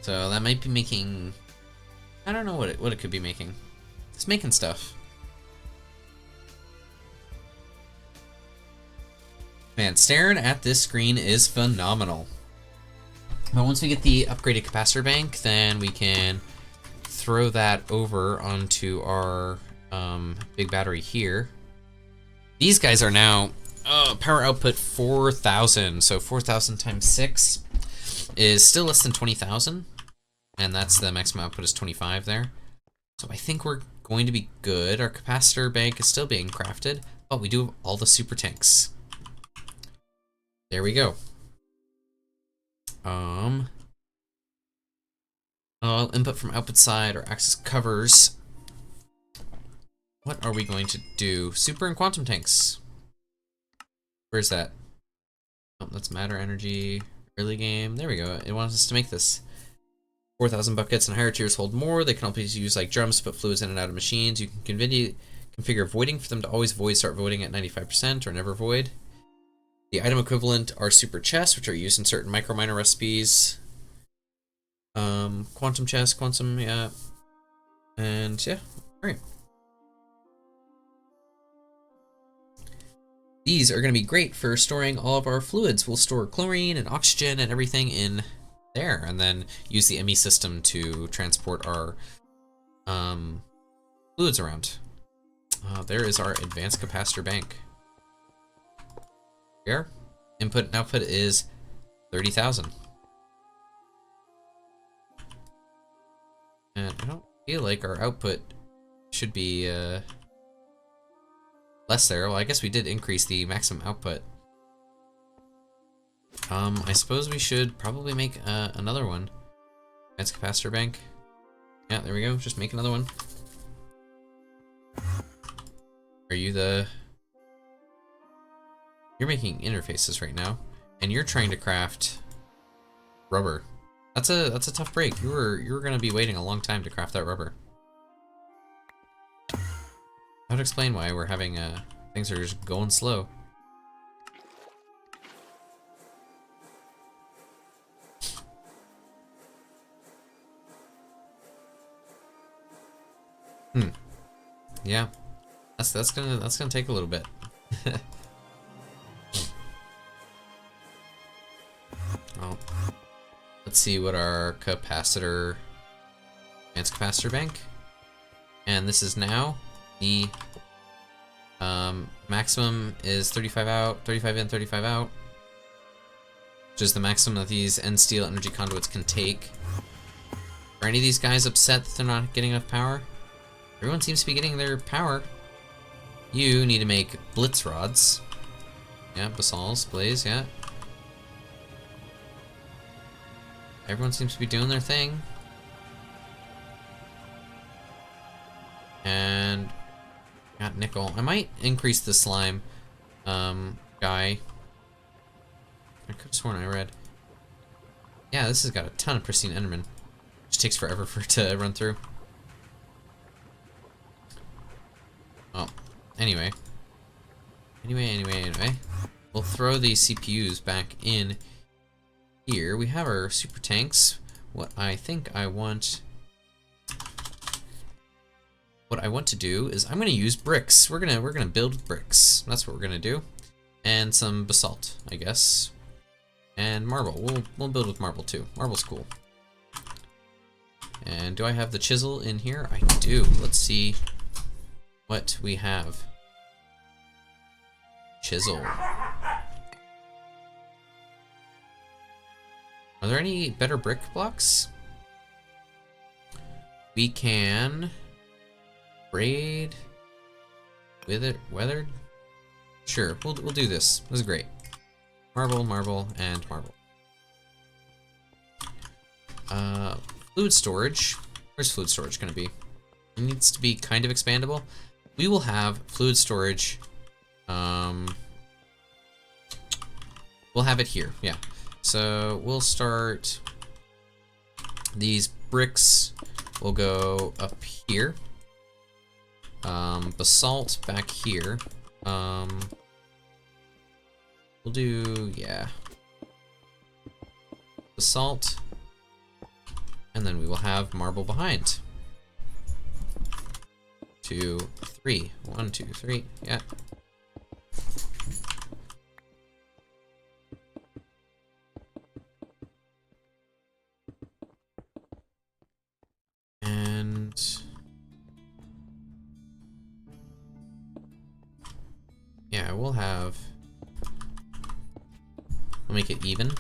So that might be making, I don't know what it could be making. It's making stuff. Man, staring at this screen is phenomenal. But once we get the upgraded capacitor bank, then we can throw that over onto our big battery here. These guys are now power output 4,000. So 4,000 times 6 is still less than 20,000. And that's the maximum output is 25 there. So I think we're going to be good. Our capacitor bank is still being crafted, but we do have all the super tanks. There we go. Input from output side or access covers. What are we going to do? Super and quantum tanks. Where's that? Oh, that's matter energy. Early game. There we go. It wants us to make this. 4,000 buckets and higher tiers hold more. They can always use like drums to put fluids in and out of machines. You can configure voiding for them to always void, start voiding at 95% or never void. The item equivalent are super chests, which are used in certain micro miner recipes. Quantum chest, quantum, yeah. And yeah, alright. These are going to be great for storing all of our fluids. We'll store chlorine and oxygen and everything in there, and then use the ME system to transport our fluids around. There is our advanced capacitor bank. Here, input and output is 30,000. And I don't feel like our output should be less there. Well, I guess we did increase the maximum output. I suppose we should probably make another one. Advanced capacitor bank. Yeah, there we go. Just make another one. Are you the... You're making interfaces right now, and you're trying to craft rubber. That's a tough break. You were gonna be waiting a long time to craft that rubber. That would explain why we're having things are just going slow. Yeah, that's gonna take a little bit. Well, let's see what our advanced capacitor bank, and this is now the maximum is 35 out, 35 in, 35 out, which is the maximum that these end steel energy conduits can take. Are any of these guys upset that they're not getting enough power? Everyone seems to be getting their power. You need to make blitz rods. Yeah, basalts, blaze, yeah. Everyone seems to be doing their thing. And got nickel. I might increase the slime guy. I could have sworn I read. Yeah, this has got a ton of pristine enderman. Just takes forever for it to run through. Well, anyway. Anyway. We'll throw these CPUs back in here. We have our super tanks. What I want to do is I'm gonna use bricks. We're gonna build with bricks. That's what we're gonna do. And some basalt, I guess. And marble. We'll build with marble too. Marble's cool. And do I have the chisel in here? I do. Let's see what we have. Chisel. Are there any better brick blocks? We can braid, weathered. Sure, we'll do this. This is great. Marble, marble, and marble. Fluid storage. Where's fluid storage gonna be? It needs to be kind of expandable. We will have fluid storage. We'll have it here. Yeah. So we'll start. These bricks will go up here. Basalt back here. We'll do, yeah. Basalt. And then we will have marble behind. 2, 3. 1, 2, 3. Yeah. And yeah, we'll have. We'll make it even,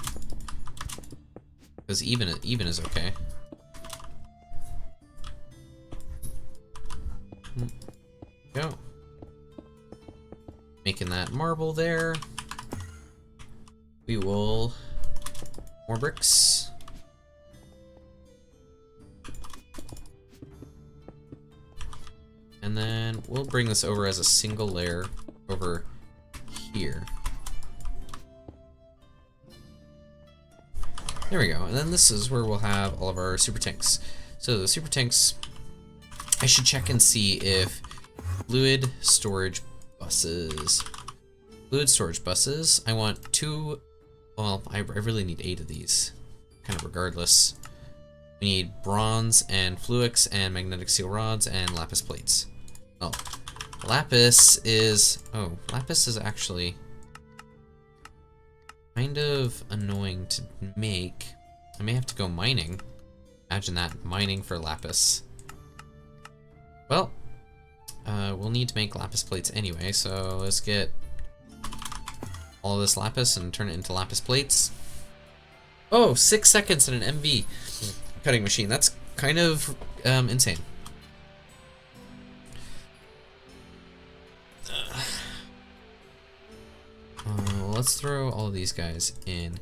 because even is okay. Go. Making that marble there. We will more bricks. And then we'll bring this over as a single layer over here. There we go. And then this is where we'll have all of our super tanks. So the super tanks, I should check and see if fluid storage buses. Fluid storage buses. I want 2. Well, I really need 8 of these, kind of regardless. We need bronze and fluix and magnetic steel rods and lapis plates. Oh, lapis is actually kind of annoying to make. I may have to go mining. Imagine that, mining for lapis. Well, we'll need to make lapis plates anyway, so let's get all this lapis and turn it into lapis plates. Oh, 6 seconds in an MV cutting machine. That's kind of insane. Let's throw all of these guys in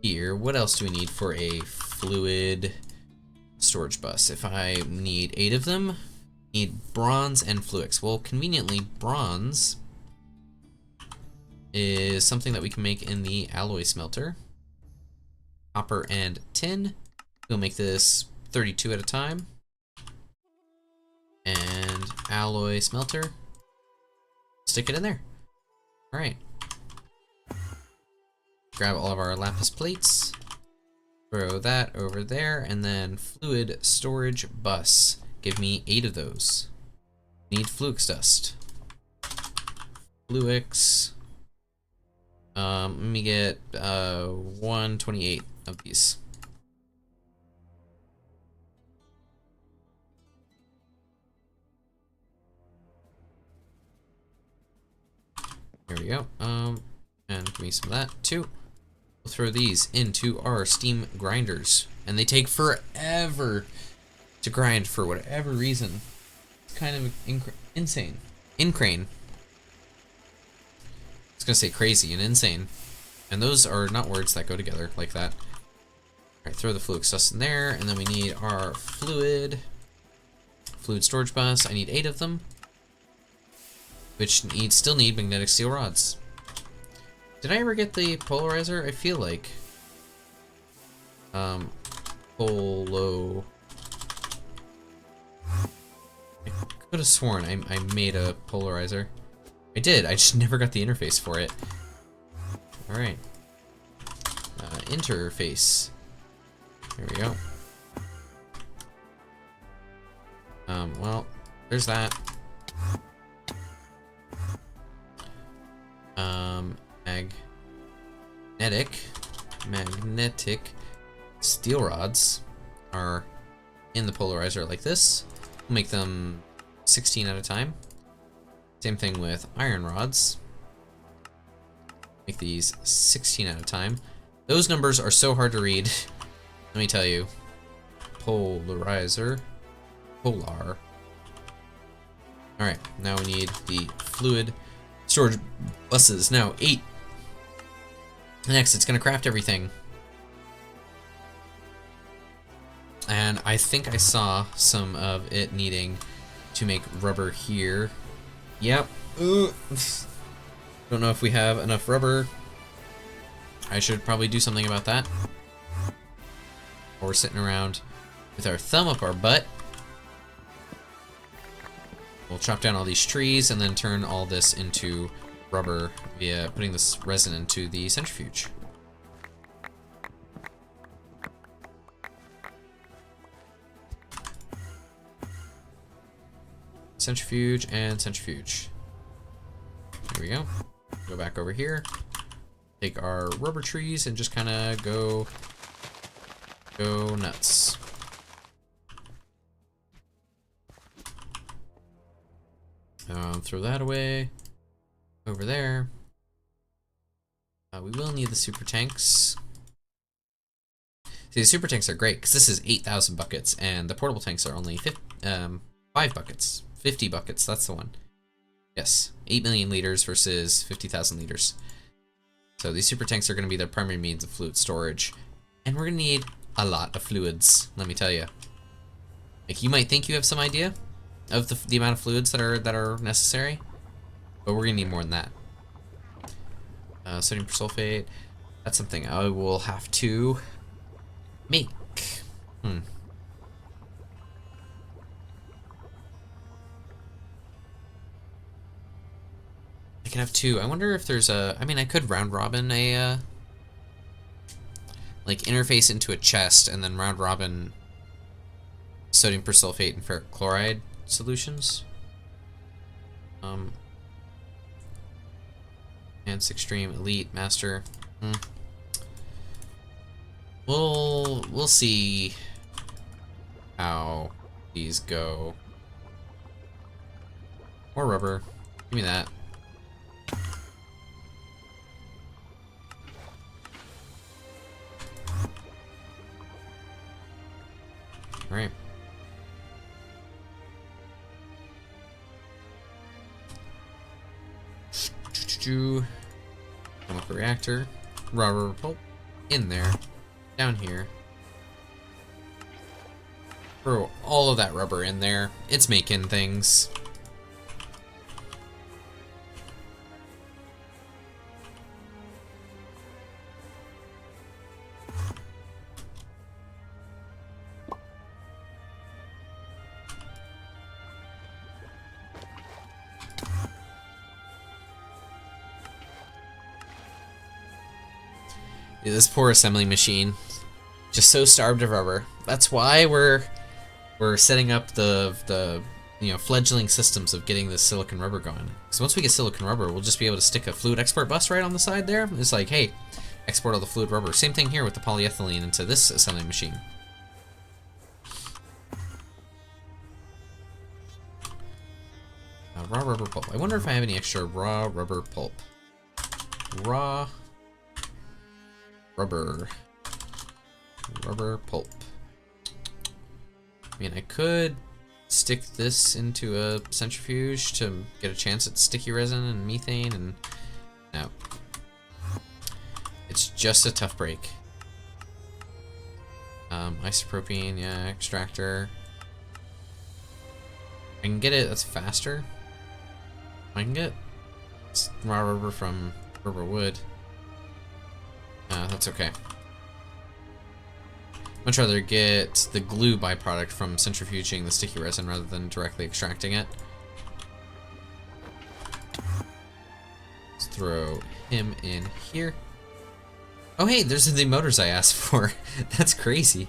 here. What else do we need for a fluid storage bus? If I need 8 of them, need bronze and fluix. Well, conveniently, bronze is something that we can make in the alloy smelter. Copper and tin. We'll make this 32 at a time. And alloy smelter. Stick it in there. All right. Grab all of our lapis plates. Throw that over there, and then fluid storage bus. Give me 8 of those. Need fluix dust. Fluix. Let me get 128 of these. There we go. And give me some of that too. We'll throw these into our steam grinders, and they take forever to grind for whatever reason. It's kind of insane. Incrane. I was gonna say crazy and insane, and those are not words that go together like that. All right, throw the fluix dust in there, and then we need our fluid storage bus. I need 8 of them, which still need magnetic steel rods. Did I ever get the polarizer? I feel like polo. I could have sworn I made a polarizer. I did. I just never got the interface for it. All right. Interface. There we go. Well, there's that. Magnetic steel rods are in the polarizer like this. We'll make them 16 at a time. Same thing with iron rods. Make these 16 at a time. Those numbers are so hard to read. Let me tell you. Polarizer. Polar. Alright, now we need the fluid storage buses. Now, 8. Next, it's going to craft everything. And I think I saw some of it needing to make rubber here. Yep. Don't know if we have enough rubber. I should probably do something about that. Or we're sitting around with our thumb up our butt. We'll chop down all these trees and then turn all this into rubber via putting this resin into the centrifuge. Centrifuge and centrifuge. Here we go. Go back over here. Take our rubber trees and just kind of go nuts. Throw that away. Over there. We will need the super tanks. See, the super tanks are great because this is 8,000 buckets, and the portable tanks are only 5 buckets. 50 buckets, that's the one. Yes, 8 million liters versus 50,000 liters. So these super tanks are going to be the primary means of fluid storage, and we're going to need a lot of fluids. Let me tell you. Like, you might think you have some idea of the amount of fluids that are necessary, but we're going to need more than that. Sodium persulfate. That's something I will have to make. I can have 2. I wonder if there's a... I mean, I could round robin a... like, interface into a chest and then round robin sodium persulfate and ferric chloride solutions. Enhanced, Extreme, Elite, Master. We'll see how these go. More rubber. Give me that. All right. Chemical reactor, rubber pulp, in there, down here. Throw all of that rubber in there. It's making things. This poor assembly machine, just so starved of rubber. That's why we're setting up the fledgling systems of getting this silicon rubber going. So once we get silicon rubber, we'll just be able to stick a fluid export bus right on the side there. It's like, hey, export all the fluid rubber. Same thing here with the polyethylene into this assembly machine. Raw rubber pulp. I wonder if I have any extra raw rubber pulp. Raw rubber pulp. I mean, I could stick this into a centrifuge to get a chance at sticky resin and methane, and no. It's just a tough break. Isopropene, yeah, extractor. I can get it, that's faster. I can get raw rubber from rubber wood. That's okay. Much rather get the glue byproduct from centrifuging the sticky resin rather than directly extracting it. Let's throw him in here. Oh hey, there's the motors I asked for. That's crazy.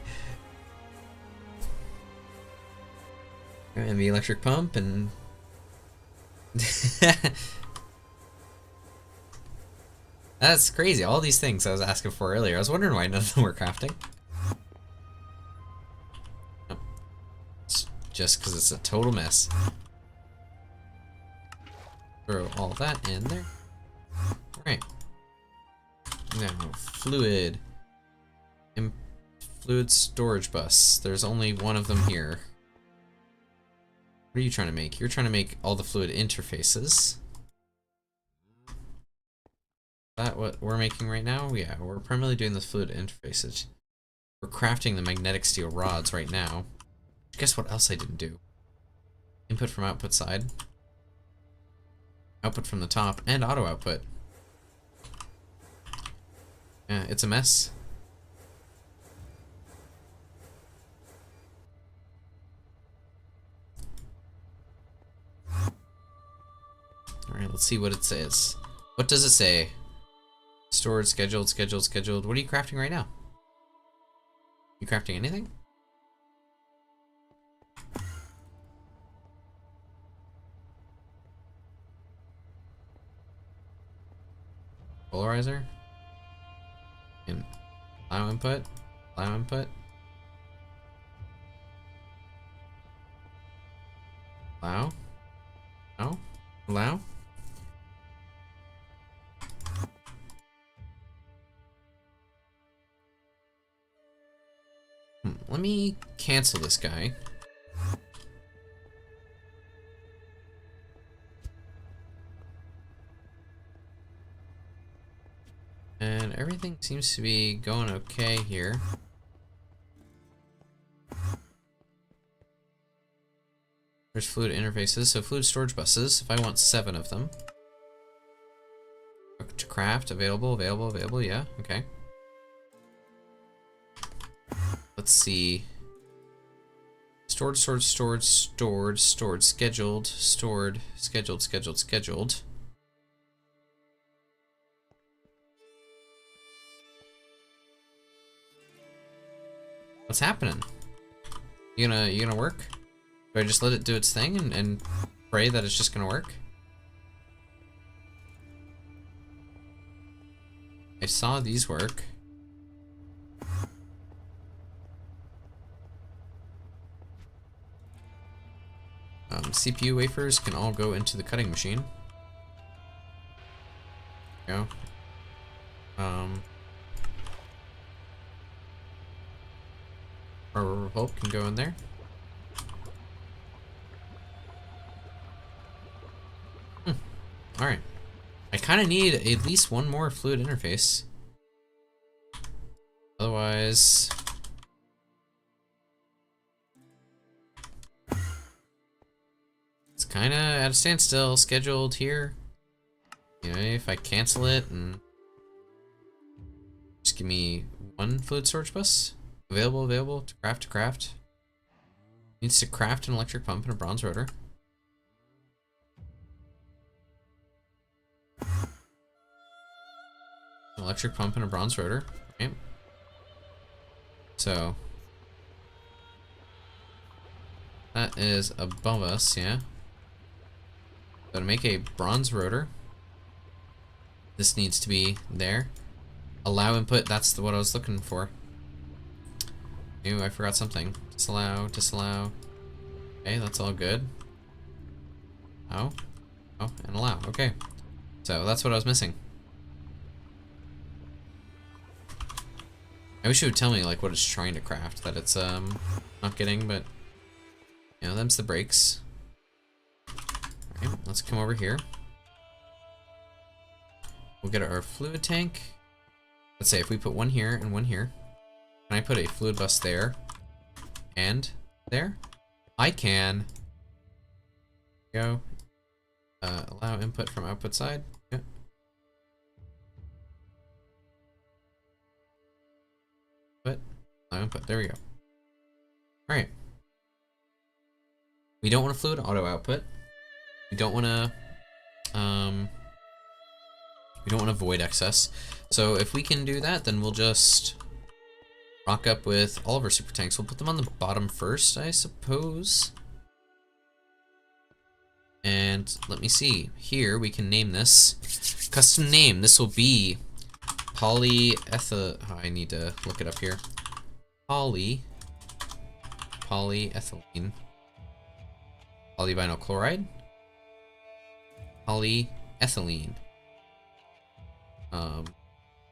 And the electric pump and... That's crazy. All these things I was asking for earlier. I was wondering why none of them were crafting. Nope. It's just because it's a total mess. Throw all that in there. Alright. Now, fluid. Fluid storage bus. There's only one of them here. What are you trying to make? You're trying to make all the fluid interfaces. Is that what we're making right now? Yeah, we're primarily doing the fluid interfaces. We're crafting the magnetic steel rods right now. Guess what else I didn't do? Input from output side. Output from the top, and auto output. Yeah, it's a mess. Alright, let's see what it says. What does it say? Stored, scheduled, scheduled, scheduled. What are you crafting right now? You crafting anything? Polarizer? And allow input? Allow input? Allow? No? Allow? Let me cancel this guy. And everything seems to be going okay here. There's fluid interfaces, so fluid storage buses, if I want 7 of them. To craft, available, yeah, okay. Let's see. Stored, scheduled, scheduled. What's happening? You gonna work? Do I just let it do its thing and pray that it's just gonna work? I saw these work. CPU wafers can all go into the cutting machine. Go. Our pulp can go in there. Alright. I kind of need at least one more fluid interface. Otherwise... it's kind of at a standstill. Scheduled here. You know, if I cancel it and... just give me one fluid storage bus. Available, to craft. Needs to craft an electric pump and a bronze rotor. Electric pump and a bronze rotor. Okay. So that is above us, yeah. So to make a bronze rotor, this needs to be there. Allow input, that's what I was looking for. Ew, I forgot something. Disallow. Okay, that's all good. Oh, and allow, okay. So that's what I was missing. I wish it would tell me like what it's trying to craft that it's not getting, but you know, them's the breaks. Alright, let's come over here. We'll get our fluid tank. Let's say if we put one here and one here, can I put a fluid bus there and there? I can. Go. Allow input from output side. Yeah. Input. There we go. Alright. We don't want a fluid auto output. We don't want to void excess. So if we can do that, then we'll just rock up with all of our super tanks. We'll put them on the bottom first, I suppose. And let me see. Here we can name this. Custom name. This will be polyethylene. Oh, I need to look it up here. Polyethylene. Polyvinyl chloride. Polyethylene.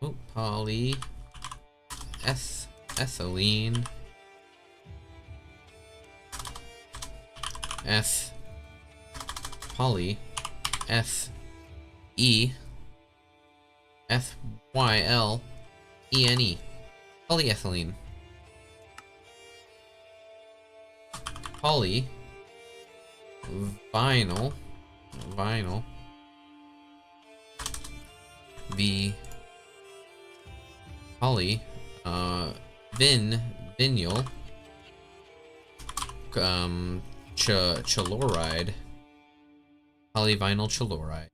Oh, ethylene. Poly F E F-Y-L-E-N-E. Polyethylene. Poly. Vinyl. Vinyl. V. Poly. Vinyl. Chloride. Polyvinyl chloride.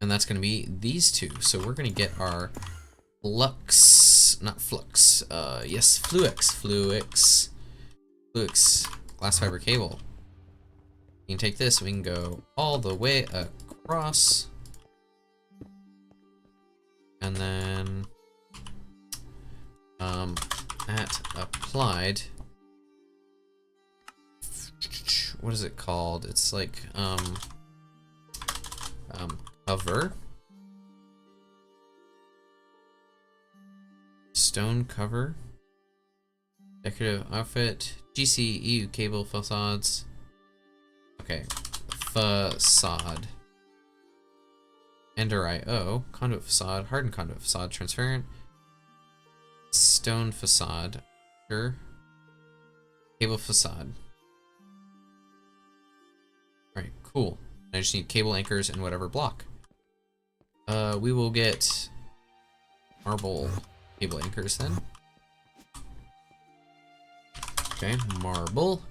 And that's going to be these two. So we're going to get our flux, not flux, yes, fluix glass fiber cable. We can take this, we can go all the way across. And then, at applied, what is it called? It's like, cover. Stone cover. Decorative outfit. GCEU cable facades. Okay. Facade. Ender IO. Conduit facade. Hardened conduit facade. Transparent. Stone facade. Sure. Cable facade. Alright, cool. I just need cable anchors and whatever block. We will get marble cable anchors then. Okay, marble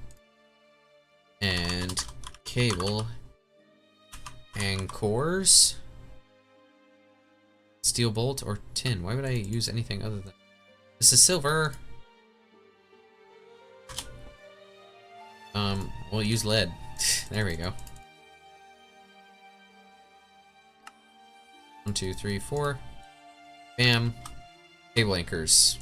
and cable anchors. Steel bolt or tin. Why would I use anything other than this is silver? We'll use lead. There we go. 1, 2, 3, 4. Bam. Cable anchors.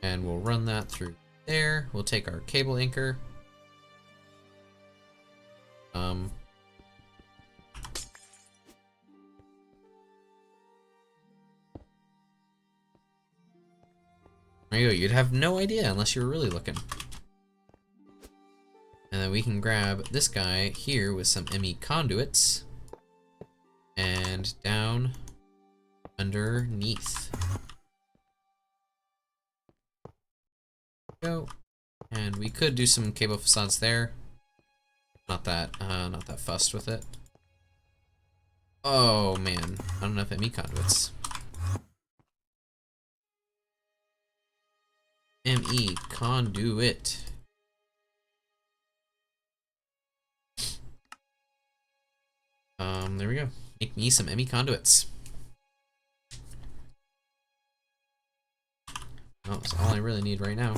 And we'll run that through there. We'll take our cable anchor. There you go. You'd have no idea unless you were really looking. And then we can grab this guy here with some ME conduits and down underneath. Go. And we could do some cable facades there. Not that fussed with it. Oh man, I don't have ME conduits. ME conduit. There we go. Make me some ME conduits. Oh, that's all I really need right now.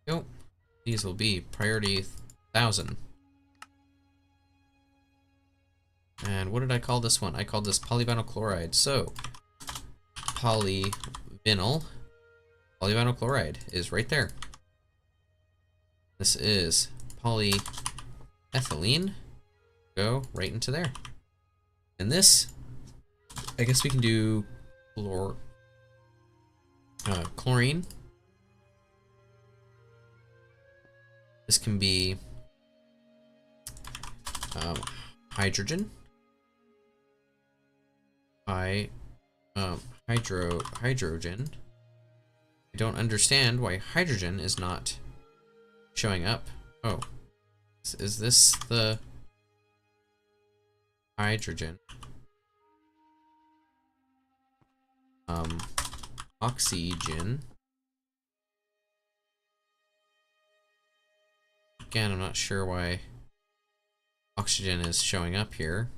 Go. These will be priority 1000. And what did I call this one? I called this polyvinyl chloride. So, polyvinyl chloride is right there. This is polyethylene. Go right into there. And this, I guess we can do chlorine. This can be hydrogen. Hydrogen. I don't understand why hydrogen is not showing up. Oh, is this the hydrogen? Oxygen. Again, I'm not sure why oxygen is showing up here.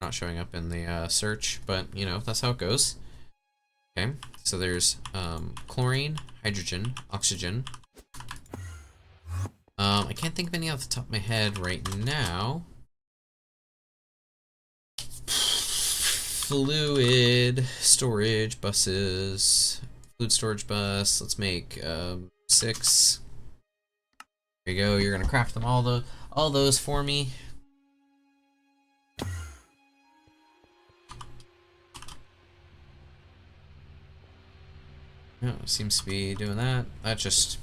Not showing up in the search, but you know, that's how it goes. Okay, so there's chlorine, hydrogen, oxygen. I can't think of any off the top of my head right now. Fluid, storage, buses, fluid storage bus. Let's make 6. There you go. You're gonna craft them all those for me. Oh, seems to be doing that. That's just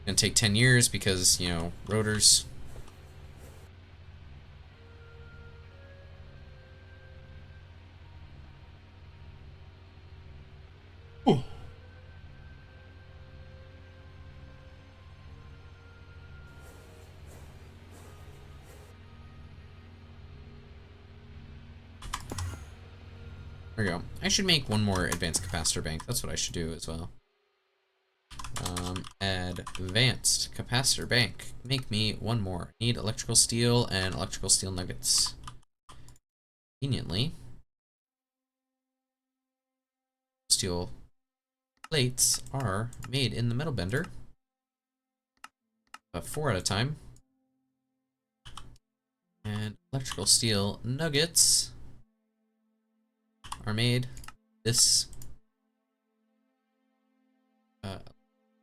gonna take 10 years because, you know, rotors. Ooh. There we go. I should make one more advanced capacitor bank. That's what I should do as well. Advanced capacitor bank. Make me one more. Need electrical steel and electrical steel nuggets. Conveniently, steel plates are made in the metal bender. 4 at a time. And electrical steel nuggets are made this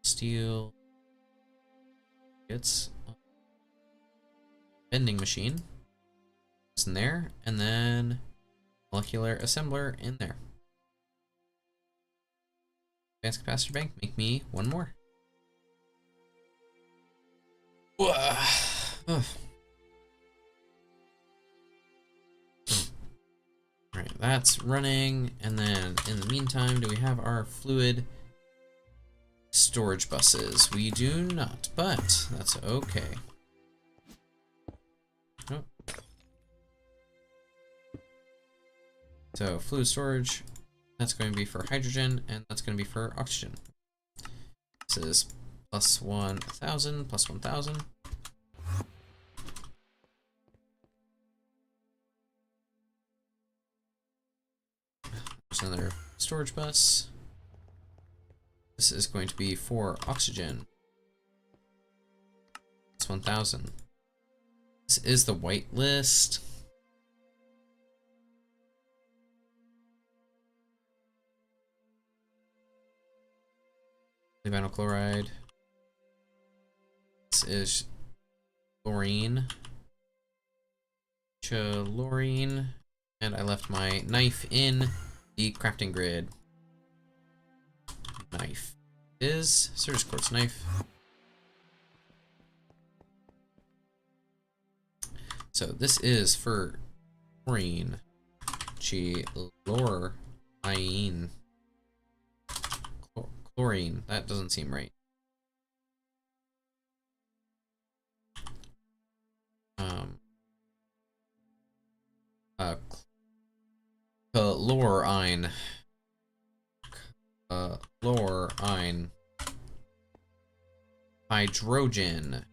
steel nuggets vending machine is in there, and then molecular assembler in there. Advanced capacitor bank, make me one more. Alright, that's running, and then in the meantime, do we have our fluid storage buses? We do not, but that's okay. Oh. So, fluid storage, that's going to be for hydrogen, and that's going to be for oxygen. This is plus 1,000, plus 1,000. There's another storage bus. This is going to be for oxygen. It's 1,000. This is the white list. Vinyl chloride. This is chlorine. Chlorine. And I left my knife in the crafting grid. Knife is Surge Quartz knife. So this is for chlorine. Chlorine. Chlorine. That doesn't seem right. Chlorine. Chlorine. Hydrogen.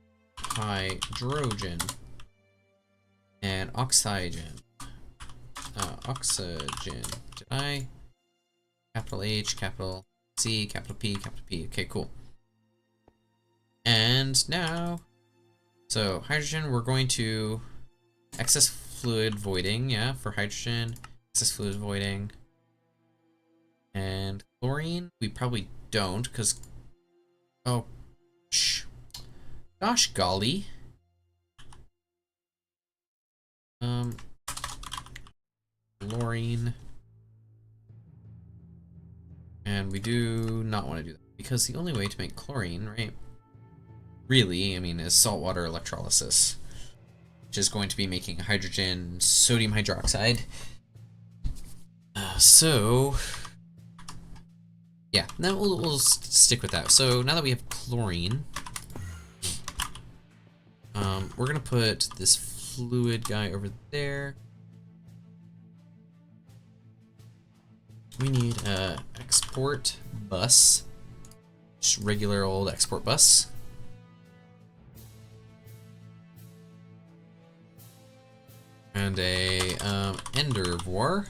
And oxygen. Oxygen. Did I? Capital H, capital C, capital P, capital P. Okay, cool. And now, so hydrogen, we're going to excess fluid voiding, yeah, for hydrogen, excess fluid voiding. And chlorine, we probably don't, because, oh, gosh golly. Chlorine. And we do not want to do that, because the only way to make chlorine, right, really, I mean, is saltwater electrolysis, which is going to be making hydrogen sodium hydroxide. So, yeah, then we'll stick with that. So now that we have chlorine, we're going to put this fluid guy over there. We need a export bus, just regular old export bus. And a endervor.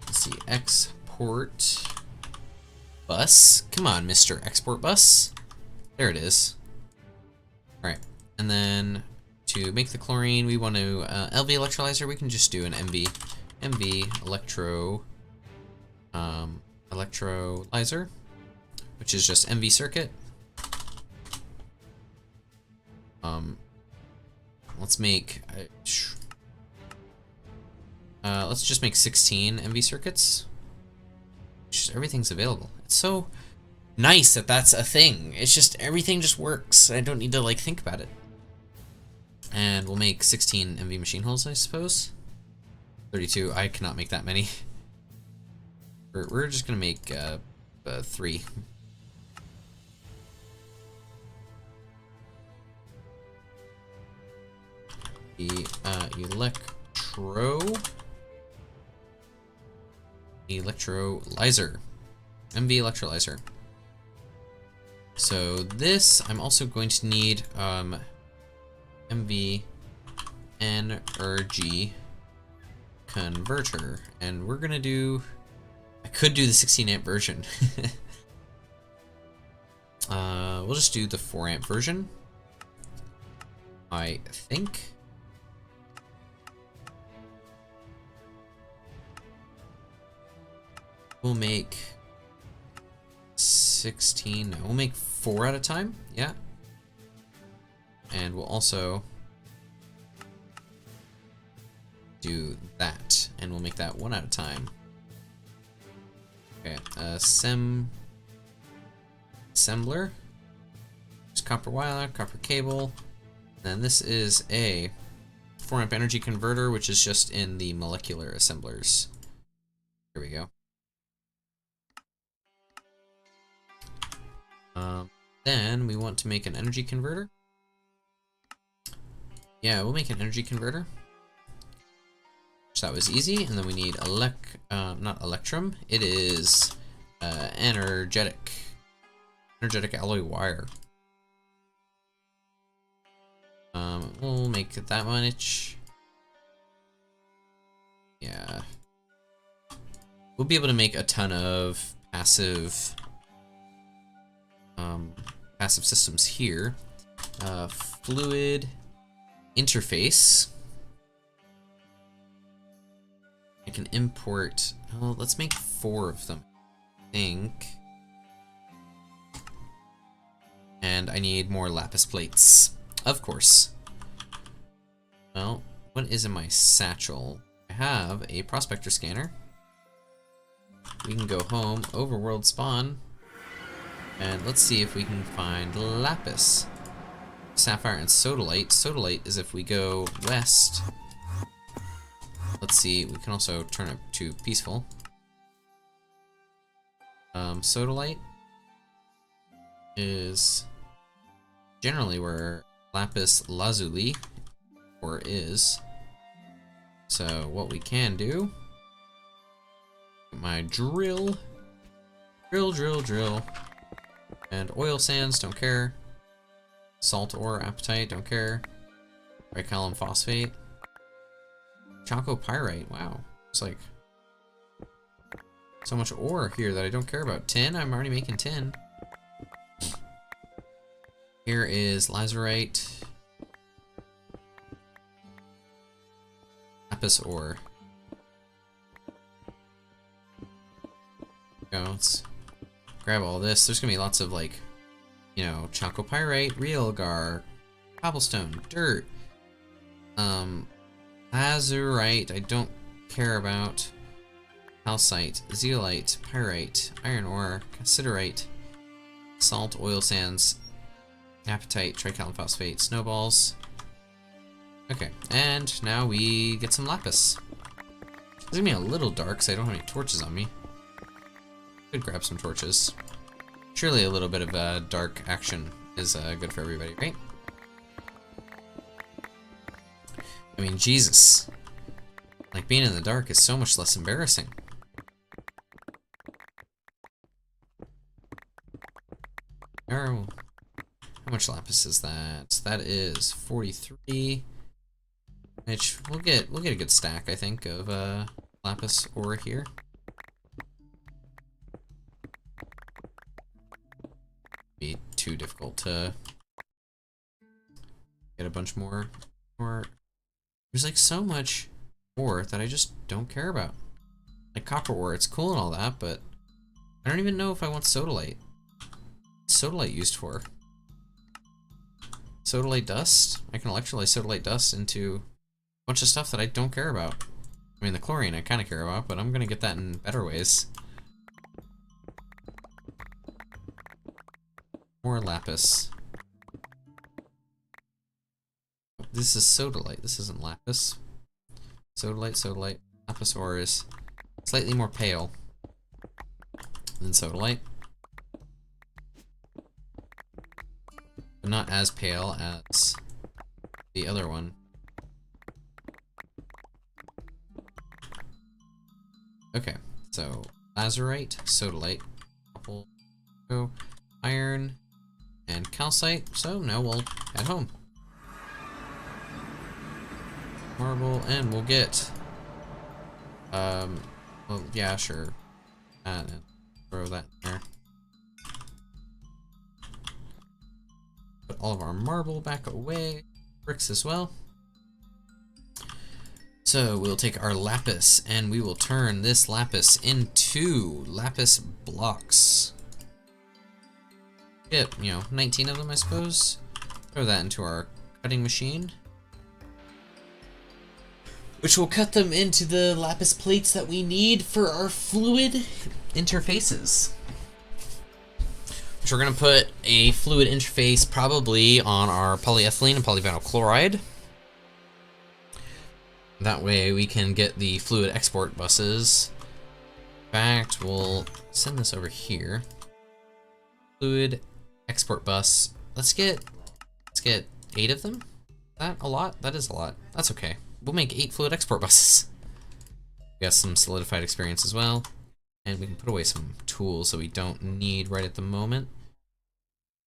Let's see, export bus. Come on, Mr. Export Bus. There it is. All right, and then to make the chlorine, we want to LV electrolyzer. We can just do an MV electrolyzer, which is just MV circuit. Let's make let's just make 16 MV circuits. Just everything's available. It's so nice that that's a thing. It's just everything just works. I don't need to like think about it. And we'll make 16 MV machine holes, I suppose. 32. I cannot make that many. We're just gonna make 3. The electrolyzer. MV electrolyzer. So this, I'm also going to need MV energy converter, and we're gonna do, I could do the 16 amp version. We'll just do the 4 amp version, I think. We'll make 16, no, we'll make 4 at a time, yeah. And we'll also do that, and we'll make that 1 at a time. Okay, assembler. Just copper wire, copper cable. And this is a 4 amp energy converter, which is just in the molecular assemblers. Here we go. Then we want to make an energy converter. Yeah, we'll make an energy converter. So that was easy. And then we need not electrum. It is energetic alloy wire. We'll make it that much. Yeah. We'll be able to make a ton of passive systems here. Fluid interface. I can import, oh, let's make 4 of them, I think. And I need more lapis plates, of course. Well, what is in my satchel? I have a prospector scanner. We can go home, overworld spawn, and let's see if we can find lapis. Sapphire and sodalite. Sodalite is if we go west. Let's see, we can also turn it to peaceful. Sodalite is generally where lapis lazuli is. So what we can do, my drill, and oil sands, don't care. Salt ore, apatite, don't care. Tricalum phosphate. Chalcopyrite, wow. It's like so much ore here that I don't care about. Tin, I'm already making tin. Here is lazurite. Lapis ore. Go, let's grab all this. There's gonna be lots of like, you know, chalcopyrite, realgar, cobblestone, dirt, azurite, I don't care about, calcite, zeolite, pyrite, iron ore, cassiterite, salt, oil sands, apatite, tricalum phosphate, snowballs. Okay, and now we get some lapis. It's gonna be a little dark because I don't have any torches on me. Could grab some torches. Surely a little bit of dark action is good for everybody, right? I mean, Jesus. Like, being in the dark is so much less embarrassing. Oh, how much lapis is that? That is 43. Which we'll get a good stack, I think, of lapis ore here. Be too difficult to get a bunch more. Or there's like so much ore that I just don't care about. Like copper ore, it's cool and all that, but I don't even know if I want sodalite. What's sodalite used for? Sodalite dust? I can electrolyze sodalite dust into a bunch of stuff that I don't care about. I mean, the chlorine I kind of care about, but I'm gonna get that in better ways. More lapis. This is sodalite. This isn't lapis. Sodalite, sodalite. Lapis ore is slightly more pale than sodalite, but not as pale as the other one. Okay, so lazurite, sodalite, copper, iron, and calcite. So now we'll head home. Marble, and we'll get well, yeah, sure. And throw that in there. Put all of our marble back away. Bricks as well. So we'll take our lapis and we will turn this lapis into lapis blocks. Get, 19 of them, I suppose. Throw that into our cutting machine, which will cut them into the lapis plates that we need for our fluid interfaces. Which we're going to put a fluid interface probably on our polyethylene and polyvinyl chloride. That way we can get the fluid export buses. In fact, we'll send this over here. Fluid export bus. Let's get 8 of them. Is that a lot? That is a lot. That's okay. We'll make 8 fluid export buses. We got some solidified experience as well. And we can put away some tools that we don't need right at the moment.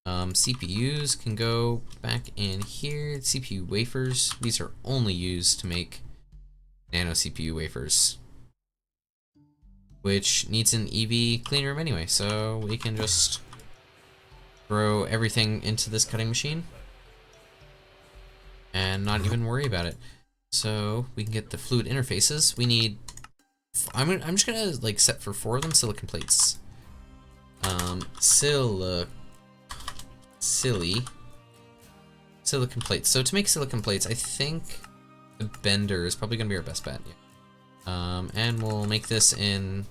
CPUs can go back in here. CPU wafers. These are only used to make nano CPU wafers, which needs an EV clean room anyway, so we can just throw everything into this cutting machine and not even worry about it. So we can get the fluid interfaces. We need, I'm just gonna like set for 4 of them silicon plates. Silicon plates. So to make silicon plates, I think the bender is probably gonna be our best bet. Yeah. And we'll make this in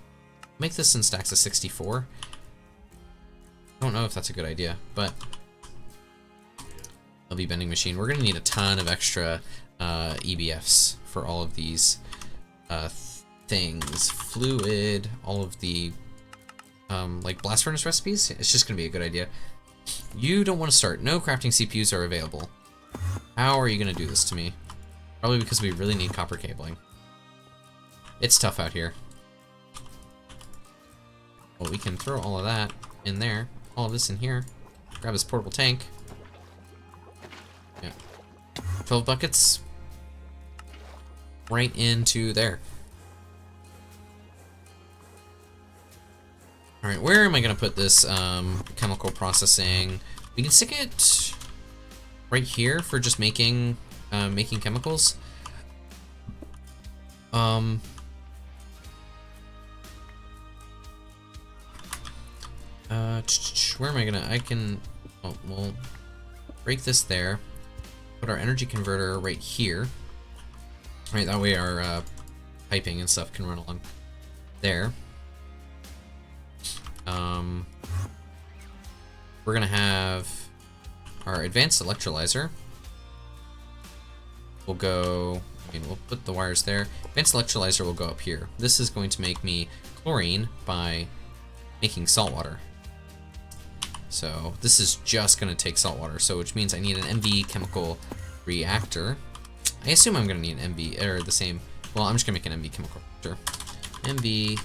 stacks of 64. I don't know if that's a good idea, but LV bending machine. We're gonna need a ton of extra EBFs for all of these things. Fluid, all of the like blast furnace recipes. It's just gonna be a good idea. You don't want to start. No crafting CPUs are available. How are you gonna do this to me? Probably because we really need copper cabling. It's tough out here. Well, we can throw all of that in there. All of this in here. Grab his portable tank. Yeah. 12 buckets. Right into there. Alright, where am I going to put this chemical processing? We can stick it right here for just making chemicals. Where am I gonna, we'll break this there, put our energy converter right here. Right, that way our piping and stuff can run along there. We're gonna have our advanced electrolyzer. We'll go, we'll put the wires there. Advanced electrolyzer will go up here. This is going to make me chlorine by making salt water. So this is just going to take salt water, so which means I need an MV chemical reactor. I assume I'm going to need an MV, or the same, well, I'm just going to make an MV chemical reactor. MV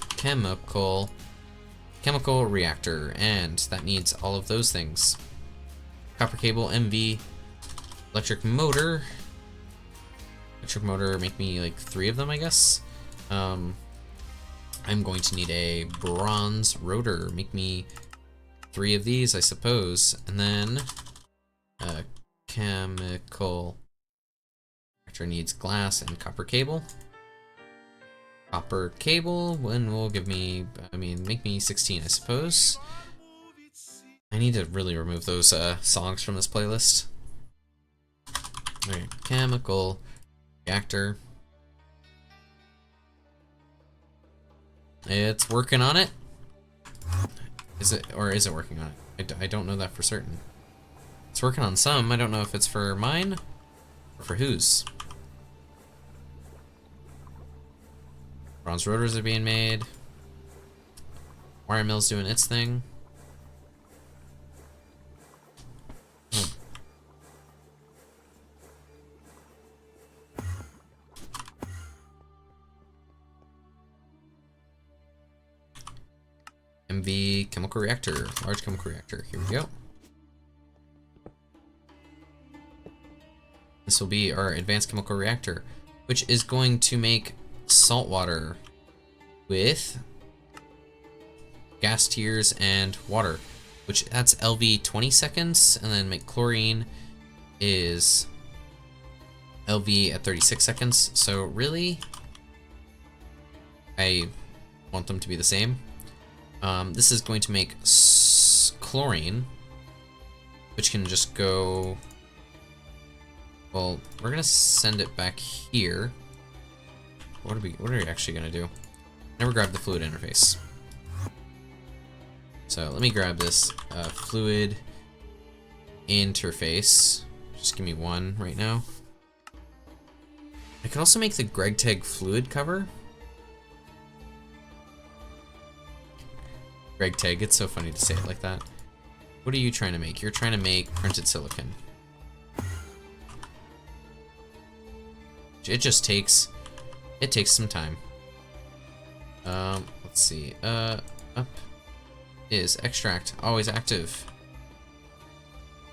chemical reactor, and that needs all of those things. Copper cable, MV, electric motor. Electric motor, make me like 3 of them, I guess. I'm going to need a bronze rotor, make me 3 of these, I suppose, and then chemical reactor needs glass and copper cable. Copper cable, when will give me, make me 16, I suppose. I need to really remove those songs from this playlist. Alright, chemical reactor. It's working on it. Is it working on it? I don't know that for certain. It's working on some. I don't know if it's for mine or for whose. Bronze rotors are being made. Wire mill's doing its thing. MV chemical reactor, large chemical reactor. Here we go. This will be our advanced chemical reactor, which is going to make salt water with gas tiers and water, which that's LV 20 seconds, and then make chlorine is LV at 36 seconds. So really, I want them to be the same. This is going to make chlorine, which can just go, well, we're gonna send it back here. What are we actually gonna do? Never grab the fluid interface. So let me grab this fluid interface. Just give me one right now. I could also make the GregTag fluid cover. GregTag, it's so funny to say it like that. What are you trying to make? You're trying to make printed silicon. It just takes, it takes some time. Let's see, up is extract, always active.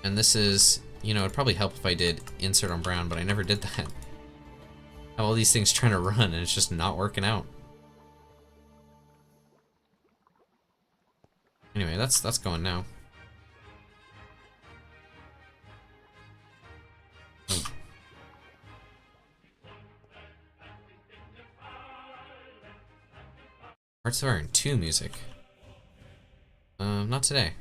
And this is, you know, it'd probably help if I did insert on brown, but I never did that. I have all these things trying to run and it's just not working out. Anyway, that's going now. Oh. Hearts of Iron 2 music. Not today.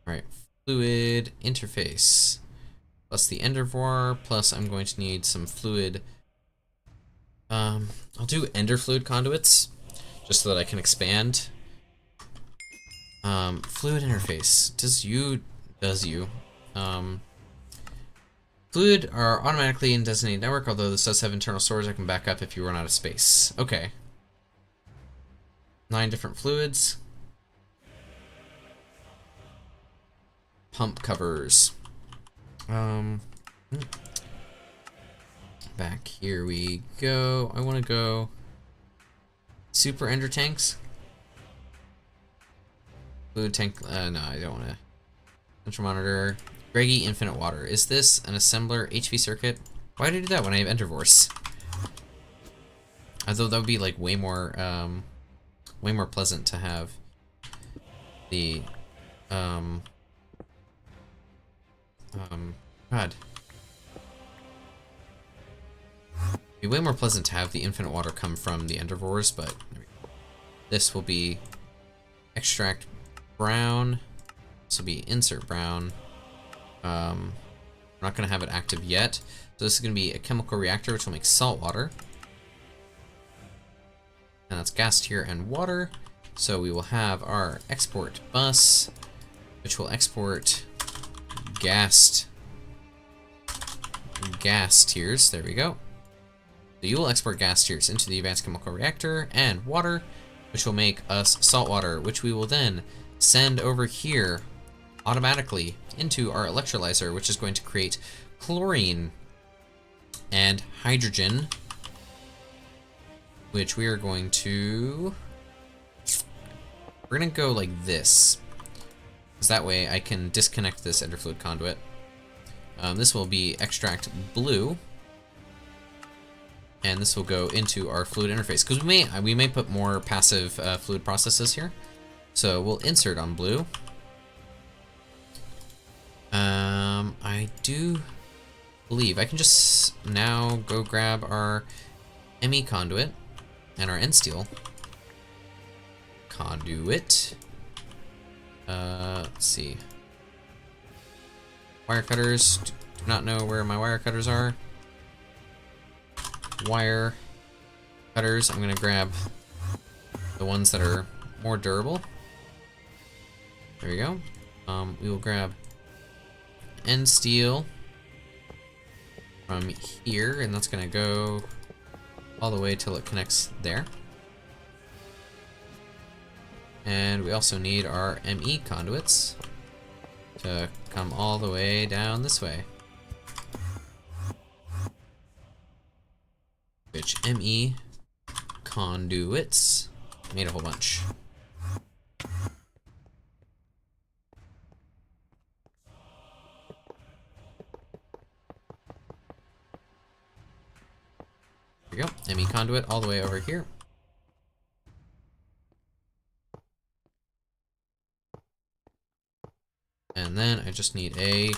Alright, fluid interface. Plus the Endervor, plus I'm going to need some fluid. I'll do ender fluid conduits, just so that I can expand. Fluid interface. Does you. Fluid are automatically in designated network, although this does have internal storage I can back up if you run out of space. Okay. 9 different fluids. Pump covers. Back here we go. I want to go super ender tanks. Fluid tank. No, I don't want to. Central monitor. Greggy infinite water. Is this an assembler HV circuit? Why did I do that when I have Endervors? I thought that would be like way more pleasant to have the God. It'd be way more pleasant to have the infinite water come from the Endervors, but this will be extract brown. This will be insert brown. We're not going to have it active yet. So this is going to be a chemical reactor, which will make salt water. And that's gas tier and water. So we will have our export bus, which will export gas tiers. There we go. So you will export gas tiers into the advanced chemical reactor and water, which will make us salt water, which we will then send over here automatically into our electrolyzer, which is going to create chlorine and hydrogen, which we are going to, we're going to go like this, because that way I can disconnect this ender fluid conduit. This will be extract blue, and this will go into our fluid interface, because we may put more passive fluid processes here. So we'll insert on blue. I do believe I can just now go grab our ME conduit and our end steel conduit. Let's see. Wire cutters. Do not know where my wire cutters are. Wire cutters. I'm gonna grab the ones that are more durable. There we go. We will grab end steel from here, and that's gonna go all the way till it connects there. And we also need our ME conduits to come all the way down this way. Which ME conduits, made a whole bunch. There we go, ME conduit all the way over here. And then I just need a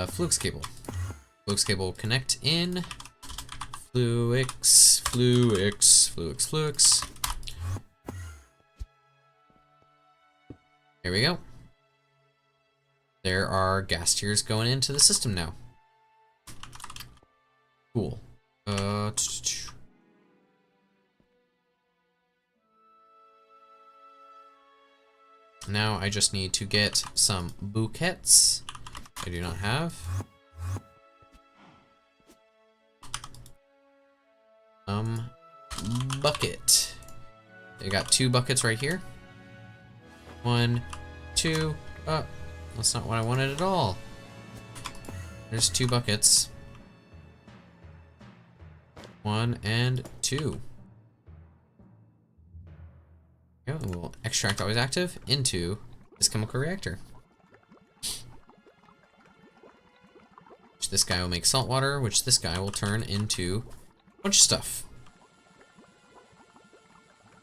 flux cable. Flux cable will connect in. Flux. There we go. There are gas tiers going into the system now. Cool. Now I just need to get some bouquets. I do not have. Bucket. I got 2 buckets right here. 1, 2. Oh, that's not what I wanted at all. There's 2 buckets. 1 and 2. And we'll extract always active into this chemical reactor. Which this guy will make salt water, which this guy will turn into a bunch of stuff.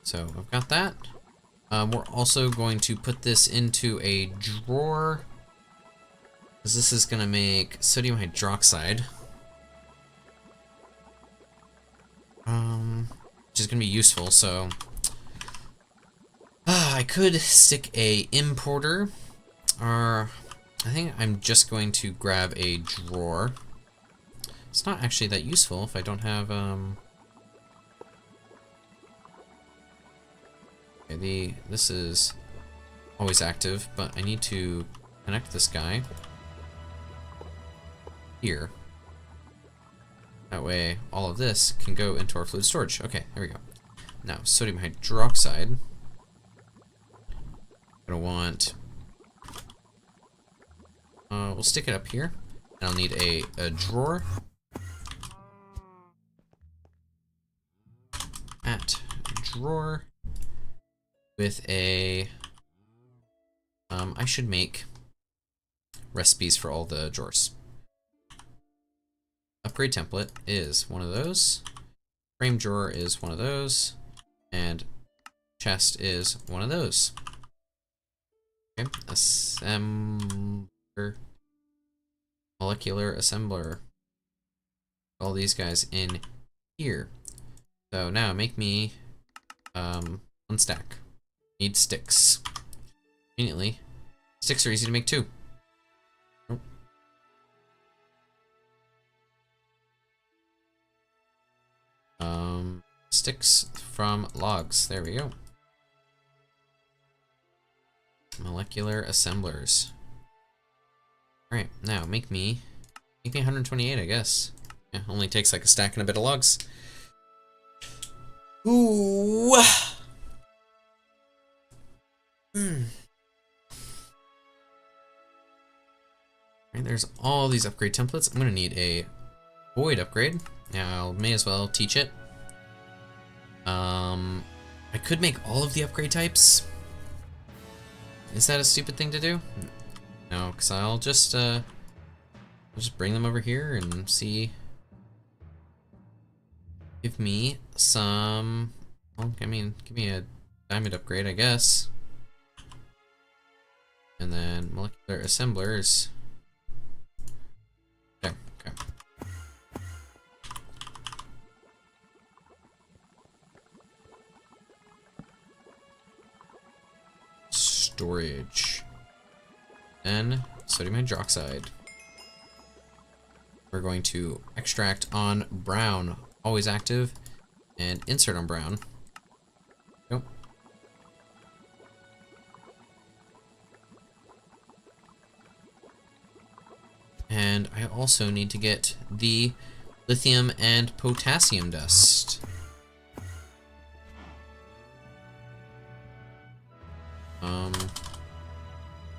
So I've got that. We're also going to put this into a drawer, because this is going to make sodium hydroxide. Which is going to be useful, so I could stick a importer, or I think I'm just going to grab a drawer. It's not actually that useful if I don't have, okay, this is always active, but I need to connect this guy here. That way, all of this can go into our fluid storage. Okay, there we go. Now, sodium hydroxide. Gonna want, we'll stick it up here, and I'll need a drawer. At drawer with a, I should make recipes for all the drawers. Upgrade template is one of those. Frame drawer is one of those. And chest is one of those. Okay, assembler, molecular assembler. All these guys in here. So now make me 1 stack. Need sticks. Conveniently, sticks are easy to make too. Sticks from logs. There we go. Molecular assemblers. Alright, now make me 128, I guess. Yeah, only takes like a stack and a bit of logs. Ooh. Right, there's all these upgrade templates. I'm gonna need a void upgrade. Now, I may as well teach it. I could make all of the upgrade types. Is that a stupid thing to do? No, because I'll just bring them over here and see. Give me some. Well, I mean, give me a diamond upgrade, I guess. And then molecular assemblers. storage. Then sodium hydroxide. We're going to extract on brown, always active, and insert on brown. Nope. And I also need to get the lithium and potassium dust.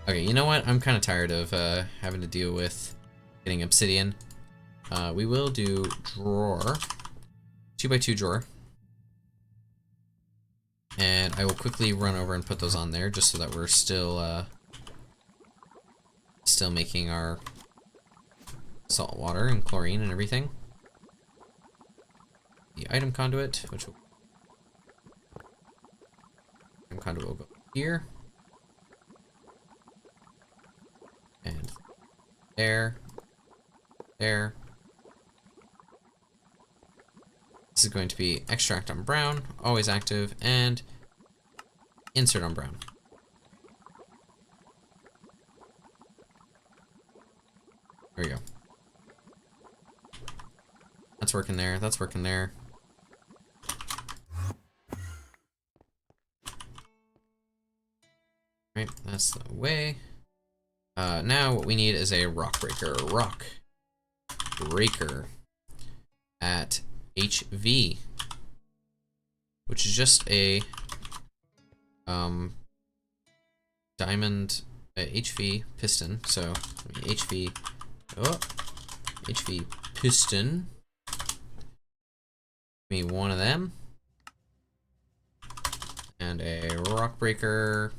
Okay, you know what? I'm kind of tired of having to deal with getting obsidian. We will do drawer, 2x2 drawer. And I will quickly run over and put those on there just so that we're still making our salt water and chlorine and everything. The item conduit, which will go here. And there. This is going to be extract on brown, always active, and insert on brown. There we go. That's working there, that's working there. Right, that's the way. Now what we need is a rock breaker. Rock breaker at HV, which is just a diamond HV piston. So HV piston. Give me one of them, and a rock breaker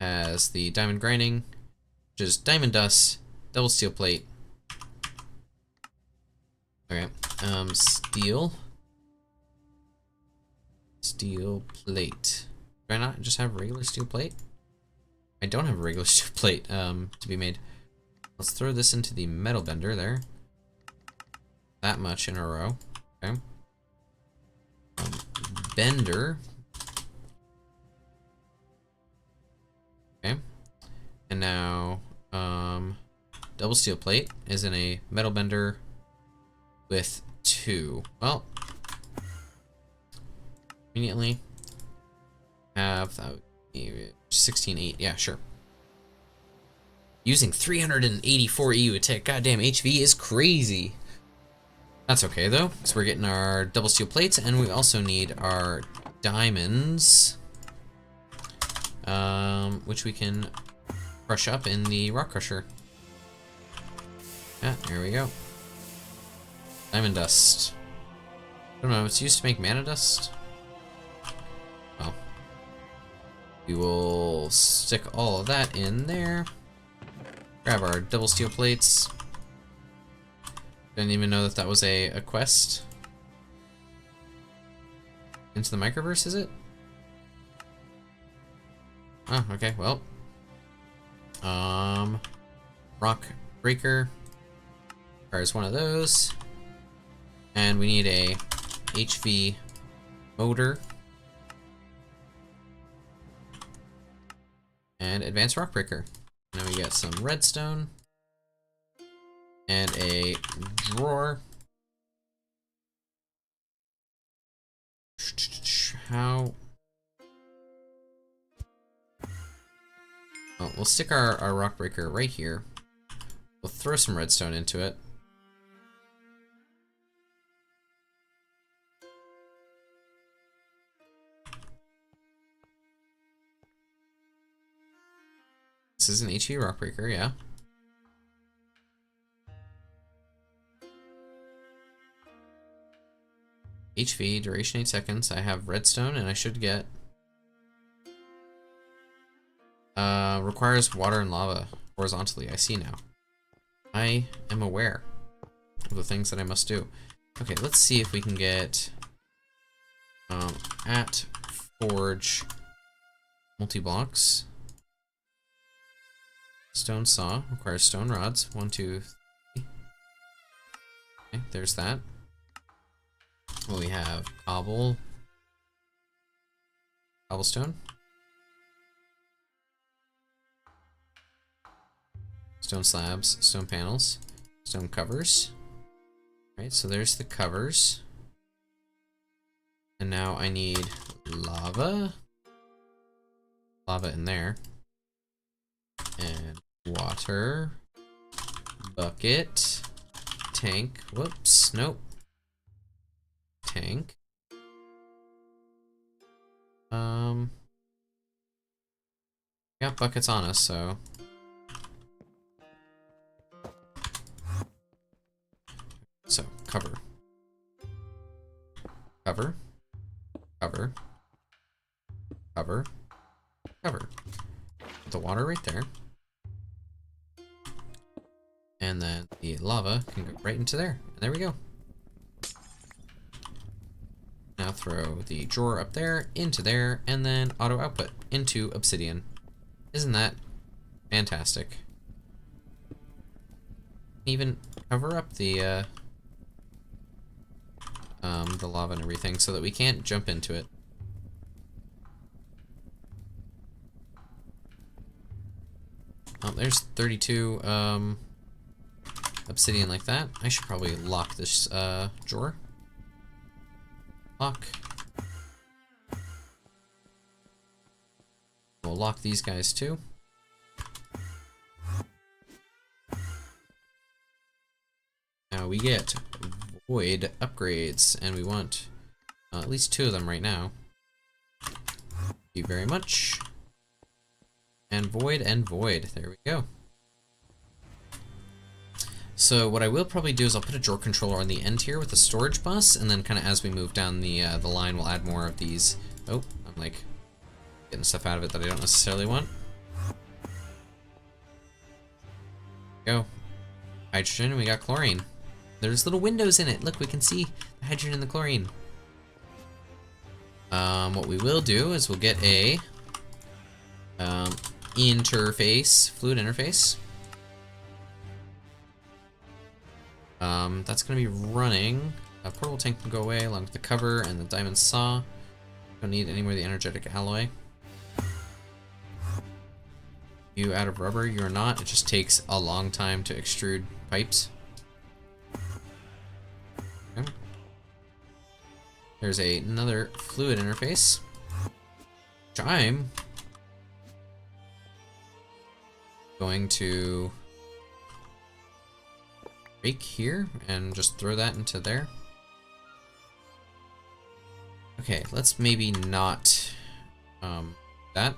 has the diamond grinding, which is diamond dust, double steel plate. Okay, steel plate. Do I not just have regular steel plate? I don't have a regular steel plate to be made. Let's throw this into the metal bender there. That much in a row. Okay. Bender. Okay. And now double steel plate is in a metal bender with 2. Well, conveniently have that 16.8. Yeah, sure. Using 384 EU attack. Goddamn, HV is crazy. That's okay though, because we're getting our double steel plates, and we also need our diamonds, which we can crush up in the rock crusher. Yeah, there we go. Diamond dust. I don't know, it's used to make mana dust. Well, we will stick all of that in there. Grab our double steel plates. Didn't even know that that was a quest. Into the microverse, is it? Oh, okay, well. Rock breaker requires one of those. And we need a HV motor. And advanced rock breaker. Now we get some redstone. And a drawer. How? Oh, we'll stick our rock breaker right here. We'll throw some redstone into it. This is an HV rock breaker, yeah. HV, duration 8 seconds. I have redstone, and I should get... requires water and lava horizontally. I see now. I am aware of the things that I must do. Okay, let's see if we can get... at forge multi-blocks. Stone saw requires stone rods. 1, 2, 3. Okay, there's that. Well, we have cobblestone. stone slabs, stone panels, stone covers. Right, so there's the covers. And now I need lava. Lava in there. And water. Bucket. Tank. Whoops, nope. Tank. Got buckets on us, so. So, cover. Cover. Cover. Cover. Cover. Put the water right there. And then the lava can go right into there. And there we go. Now throw the drawer up there, into there, and then auto output into obsidian. Isn't that fantastic? Even cover up the lava and everything so that we can't jump into it. Oh, there's 32 obsidian like that. I should probably lock this drawer. Lock. We'll lock these guys too. Now we get void upgrades, and we want at least 2 of them right now. Thank you very much. And void and void. There we go. So what I will probably do is I'll put a drawer controller on the end here with a storage bus, and then kind of as we move down the line, we'll add more of these. Oh, I'm like getting stuff out of it that I don't necessarily want. Go. Hydrogen, and we got chlorine. There's little windows in it. Look, we can see the hydrogen and the chlorine. What we will do is we'll get a interface, fluid interface. That's gonna be running. A portable tank can go away along with the cover and the diamond saw. Don't need any more of the energetic alloy. You out of rubber? You're not. It just takes a long time to extrude pipes. Okay. There's another fluid interface, which I'm going to break here and just throw that into there. Okay, let's maybe not that.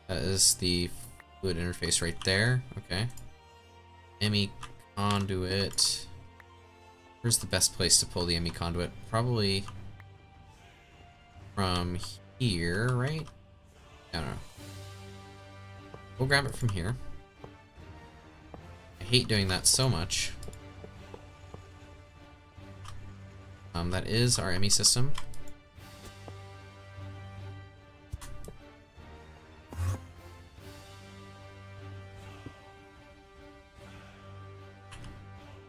That is the fluid interface right there. Okay. ME conduit. Where's the best place to pull the ME conduit? Probably from here, right? I don't know. We'll grab it from here. I hate doing that so much. That is our ME system.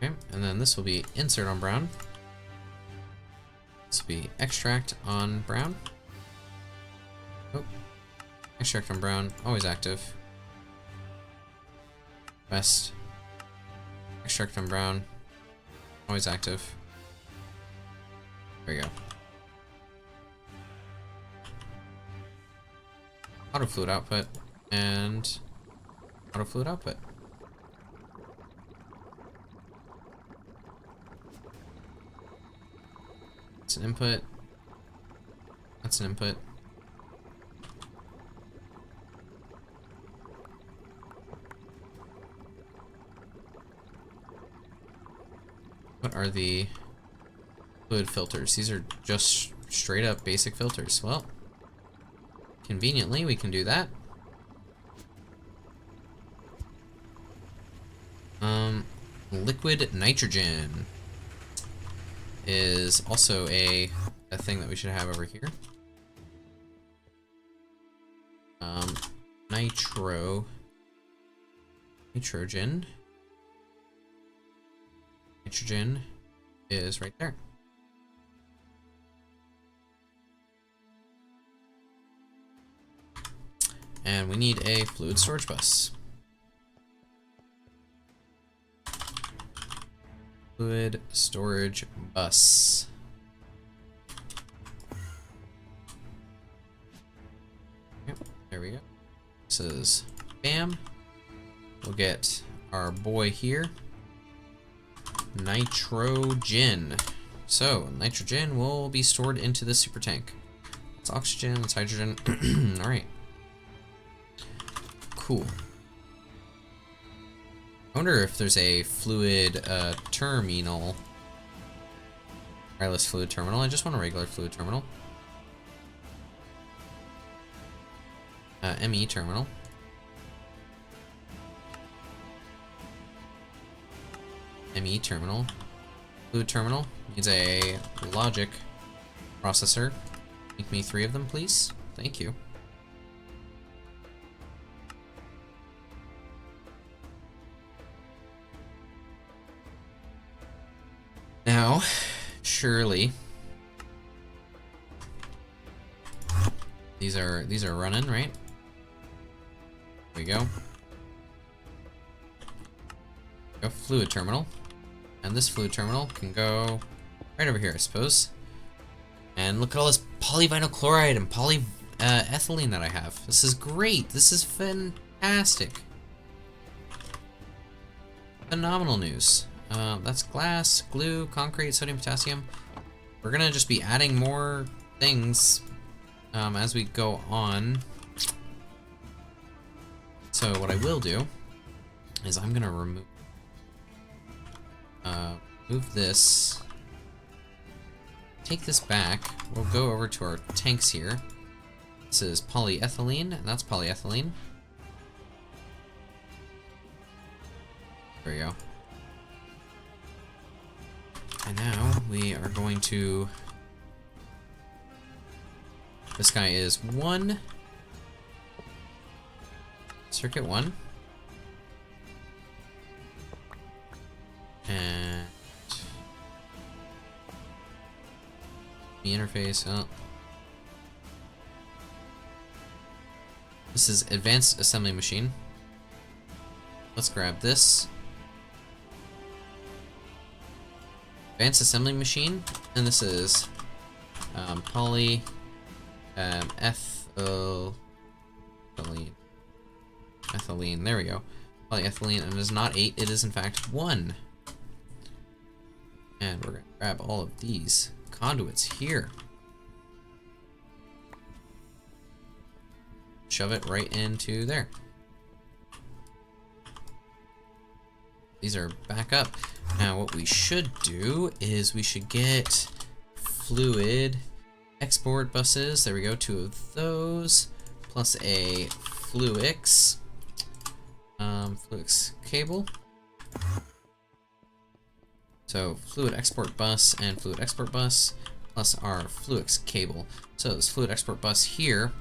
Okay, and then this will be insert on brown. This will be extract on brown. Oh, extract on brown, always active. West. Extract on brown, always active. There we go. Auto fluid output and auto fluid output. That's an input. That's an input. What are the fluid filters? These are just straight up basic filters. Well, conveniently we can do that. Liquid nitrogen is also a thing that we should have over here. Nitrogen is right there. And we need a fluid storage bus. Fluid storage bus. Yep, there we go. This is bam. We'll get our boy here. Nitrogen. So, nitrogen will be stored into the super tank. It's oxygen, it's hydrogen. Alright. Cool. I wonder if there's a fluid terminal. Wireless fluid terminal. I just want a regular fluid terminal. ME terminal. ME terminal. Fluid terminal needs a logic processor. Make me 3 of them, please. Thank you. Now, surely these are running, right? There we go. Go fluid terminal. And this fluid terminal can go right over here, I suppose. And look at all this polyvinyl chloride and polyethylene that I have. This is great. This is fantastic. Phenomenal news. That's glass, glue, concrete, sodium, potassium. We're gonna just be adding more things as we go on. So what I will do is I'm gonna move this, take this back. We'll go over to our tanks here. This is polyethylene, and that's polyethylene. There we go. And now we are going to, this guy is 1, circuit 1. And the interface, oh. This is advanced assembly machine. Let's grab this. Advanced assembly machine, and this is ethylene. Ethylene, there we go. Polyethylene, and it is not 8, it is in fact 1. And we're gonna grab all of these conduits here. Shove it right into there. These are back up. Now what we should do is we should get fluid export buses. There we go, 2 of those. Plus a Fluix. Fluix cable. So fluid export bus and fluid export bus plus our Fluix cable. So this fluid export bus here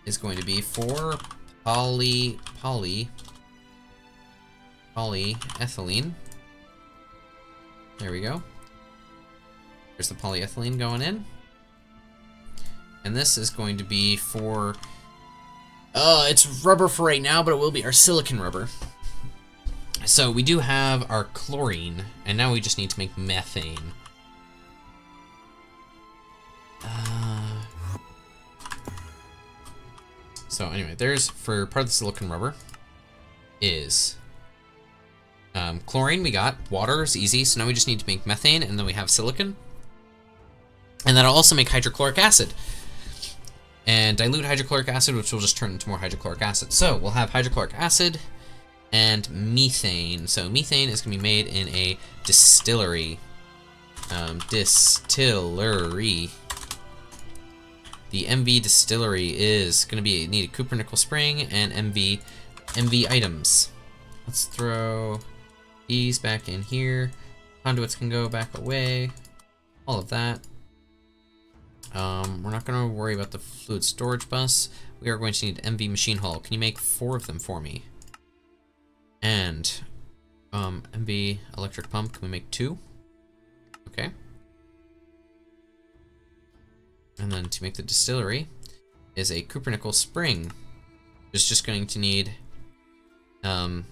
is going to be for polyethylene. There we go. There's the polyethylene going in. And this is going to be for, it's rubber for right now, but it will be our silicon rubber. So we do have our chlorine, and now we just need to make methane. So anyway, there's, for part of the silicon rubber, is chlorine we got, water is easy, so now we just need to make methane, and then we have silicon. And that'll also make hydrochloric acid. And dilute hydrochloric acid, which will just turn into more hydrochloric acid. So we'll have hydrochloric acid and methane. So methane is going to be made in a distillery. The MV distillery is going to be need a copper nickel spring and MV items. Let's throw these back in here. Conduits can go back away. All of that. We're not going to worry about the fluid storage bus. We are going to need MV machine hull. Can you make 4 of them for me? And MV electric pump, can we make 2? Okay. And then to make the distillery is a copper nickel spring. It's just going to need, you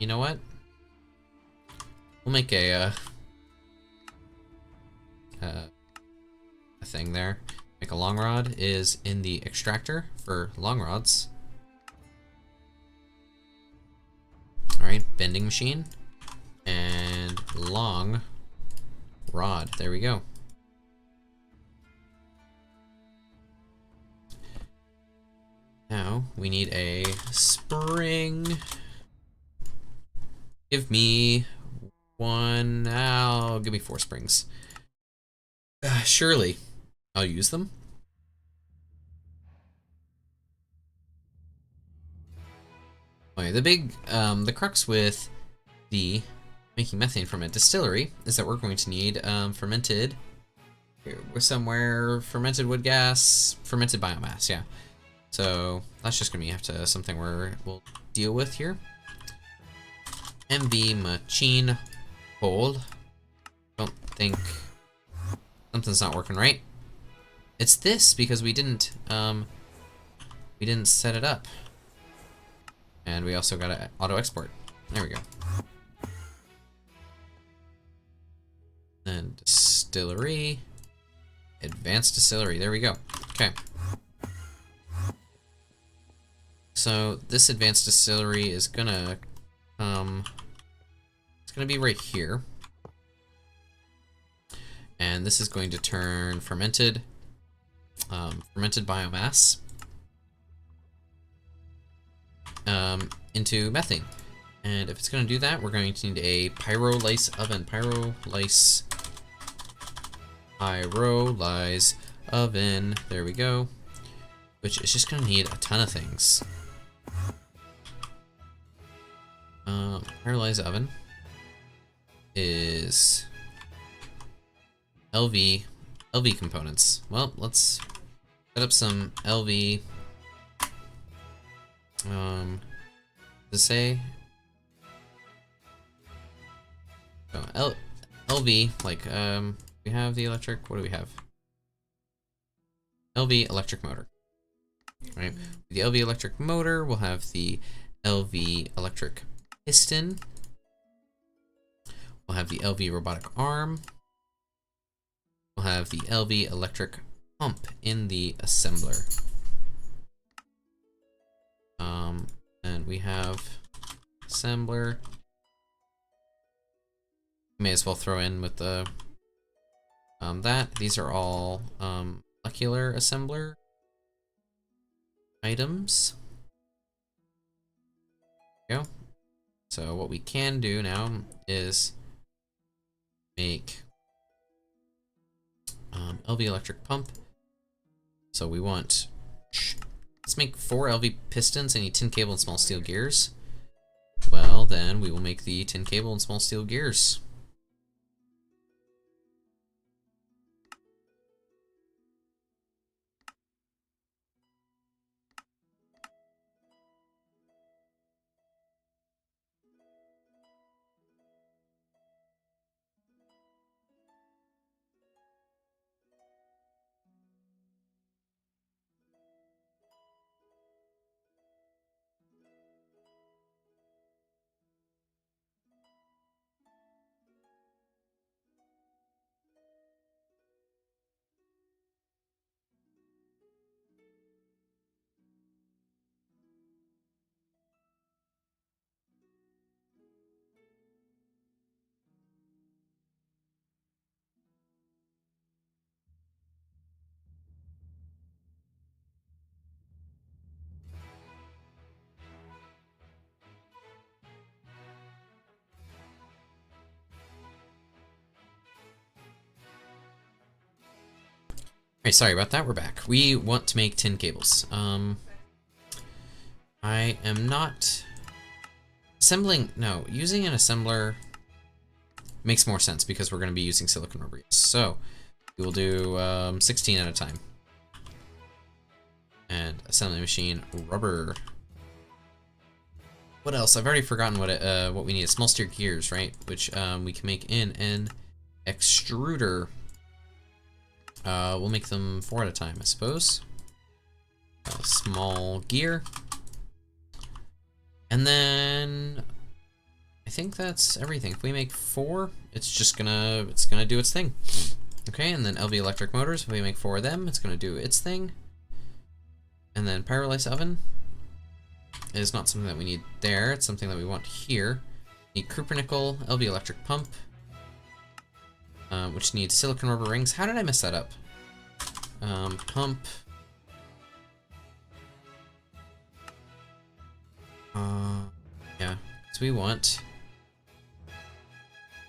know what? We'll make a thing there. Make a long rod is in the extractor for long rods. Alright, bending machine. And long rod. There we go. Now we need a spring. Give me one now. Give me 4 springs. Surely I'll use them. Okay, the crux with the making methane from a distillery is that we're going to need fermented wood gas, fermented biomass, yeah. So that's just gonna be something we'll deal with here. MV machine hold. Don't think something's not working right. It's this because we didn't set it up. And we also got to auto export. There we go. And distillery, advanced distillery. There we go. Okay. So this advanced distillery is gonna it's gonna be right here, and this is going to turn fermented biomass into methane. And if it's going to do that, we're going to need a pyrolyse oven. Pyrolyse oven. There we go. Which is just going to need a ton of things. Pyrolyse oven is LV components. Well, let's set up some LV. To say, oh, LV, like, we have the electric, what do we have? LV electric motor, right? The LV electric motor, we'll have the LV electric piston, we'll have the LV robotic arm, we'll have the LV electric pump in the assembler. And we have assembler. May as well throw in with the that. These are all molecular assembler items. There we go. So what we can do now is make LV electric pump. So we want, let's make 4 LV pistons. I need tin cable and small steel gears. Well, then we will make the tin cable and small steel gears. Alright, sorry about that, we're back. We want to make tin cables. I am not assembling, no, using an assembler makes more sense because we're going to be using silicon rubber. So we will do 16 at a time. And assembly machine rubber. What else? I've already forgotten what we need. Small steer gears, right? Which we can make in an extruder. We'll make them 4 at a time, I suppose. small gear. And then I think that's everything. If we make 4, it's gonna do its thing. Okay, and then LV electric motors, if we make 4 of them, it's gonna do its thing. And then pyrolysis oven is not something that we need there, it's something that we want here. We need cupronickel, LV electric pump, which needs silicon rubber rings. How did I mess that up? Pump. Yeah, so we want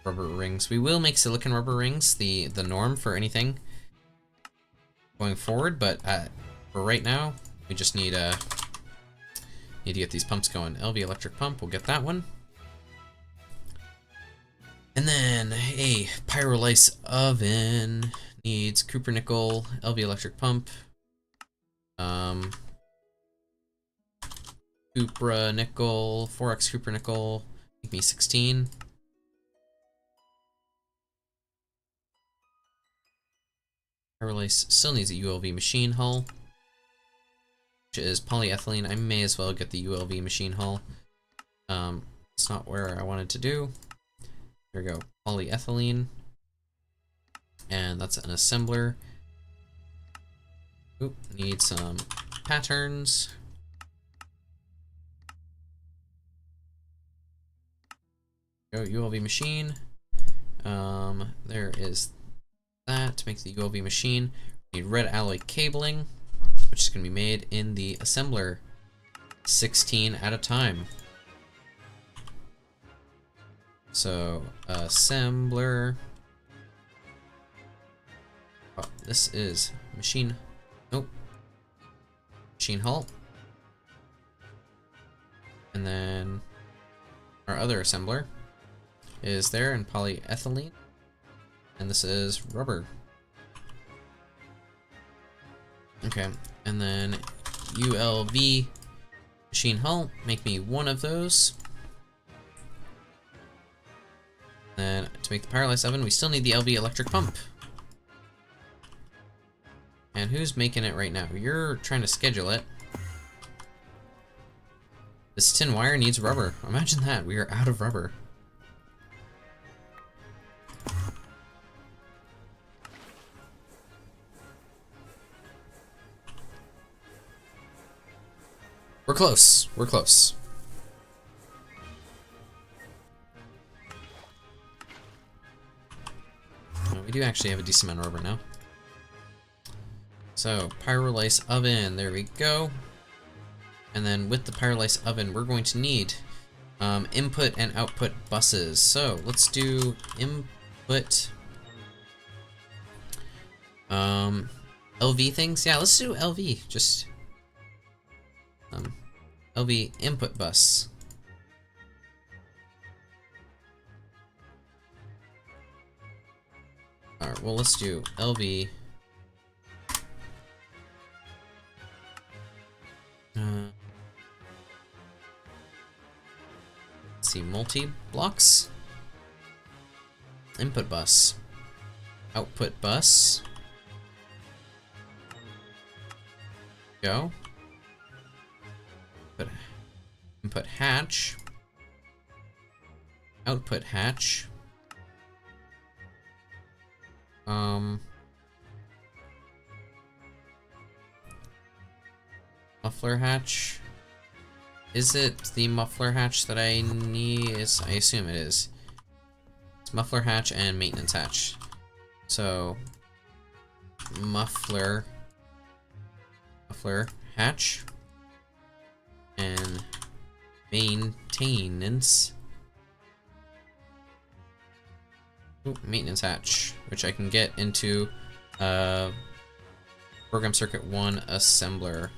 rubber rings. We will make silicon rubber rings the norm for anything going forward, but for right now, we just need to get these pumps going. LV electric pump, we'll get that one. And then a pyrolysis oven needs cupronickel, LV electric pump, cupronickel, 4x cupronickel, make me 16. Pyrolysis still needs a ULV machine hull, which is polyethylene. I may as well get the ULV machine hull. It's not where I wanted to do. Here we go, polyethylene, and that's an assembler. Oop, need some patterns. Go ULV machine. There is that to make the ULV machine. We need red alloy cabling, which is going to be made in the assembler, 16 at a time. So assembler. Oh, this is machine. Nope. Machine hull. And then our other assembler is there in polyethylene. And this is rubber. Okay, and then ULV machine hull, make me 1 of those. Then to make the pyrolysis oven, we still need the LV electric pump. And who's making it right now? You're trying to schedule it. This tin wire needs rubber. Imagine that, we are out of rubber. We're close. We're close. Well, we do actually have a decent amount of rubber now. So, pyrolysis oven, there we go. And then with the pyrolysis oven, we're going to need input and output buses. So, let's do input LV things. Yeah, let's do LV. Just LV input bus. Alright, well, let's do LV. Let's see, multi-blocks. Input bus. Output bus. Go. Input hatch. Output hatch. Muffler hatch. Is it the muffler hatch that I need? I assume it is. It's muffler hatch and maintenance hatch. So muffler hatch and maintenance. Ooh, maintenance hatch, which I can get into program circuit 1 assembler.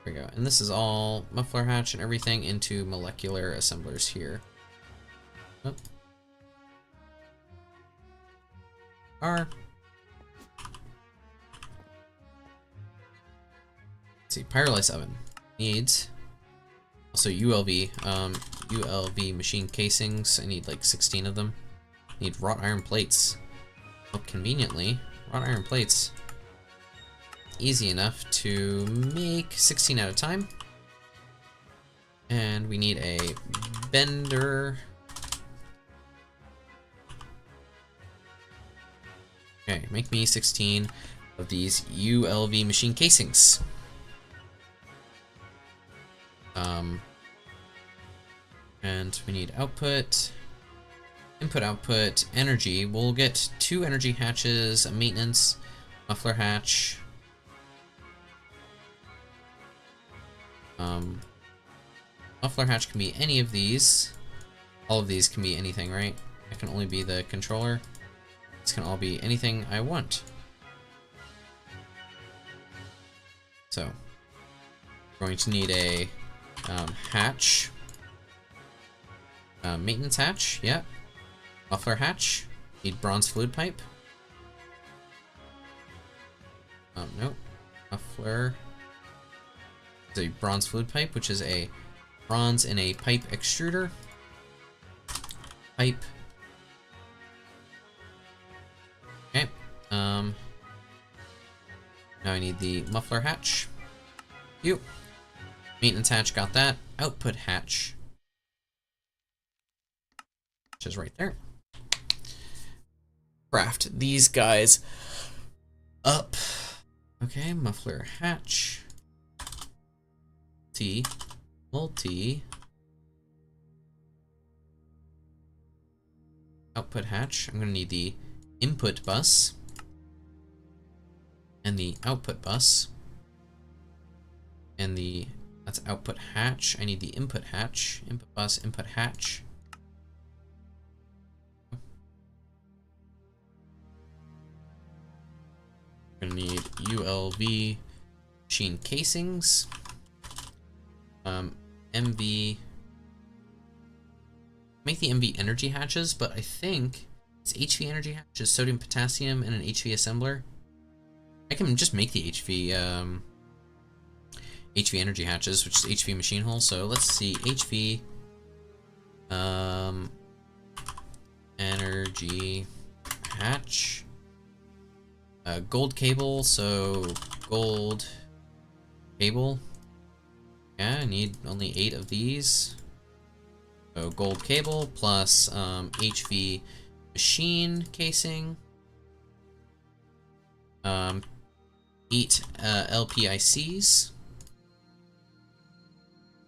There we go. And this is all muffler hatch and everything into molecular assemblers here. Oh. R. Let's see, pyrolysis oven needs also ULV. ULV machine casings. I need like 16 of them. Need wrought iron plates. Well, conveniently, wrought iron plates. Easy enough to make 16 at a time. And we need a bender. Okay, make me 16 of these ULV machine casings. And we need output, input, output, energy. We'll get 2 energy hatches, a maintenance, muffler hatch. Muffler hatch can be any of these. All of these can be anything, right? It can only be the controller. This can all be anything I want. So, we're going to need a hatch. Maintenance hatch, yeah. Muffler hatch. Need bronze fluid pipe. Nope. Muffler. The bronze fluid pipe, which is a bronze in a pipe extruder. Pipe. Okay. Now I need the muffler hatch. Maintenance hatch, got that. Output hatch. Which is right there. Craft these guys up. Okay, muffler hatch. Multi. Output hatch. I'm gonna need the input bus and the output bus. And that's output hatch. I need the input hatch. Input bus, input hatch. We're gonna need ULV machine casings. MV. Make the MV energy hatches, but I think it's HV energy hatches, sodium, potassium, and an HV assembler. I can just make the HV energy hatches, which is HV machine hull. So let's see, HV energy hatch. Gold cable, so gold cable. Yeah, I need only 8 of these. So gold cable plus HV machine casing. 8 LPICs.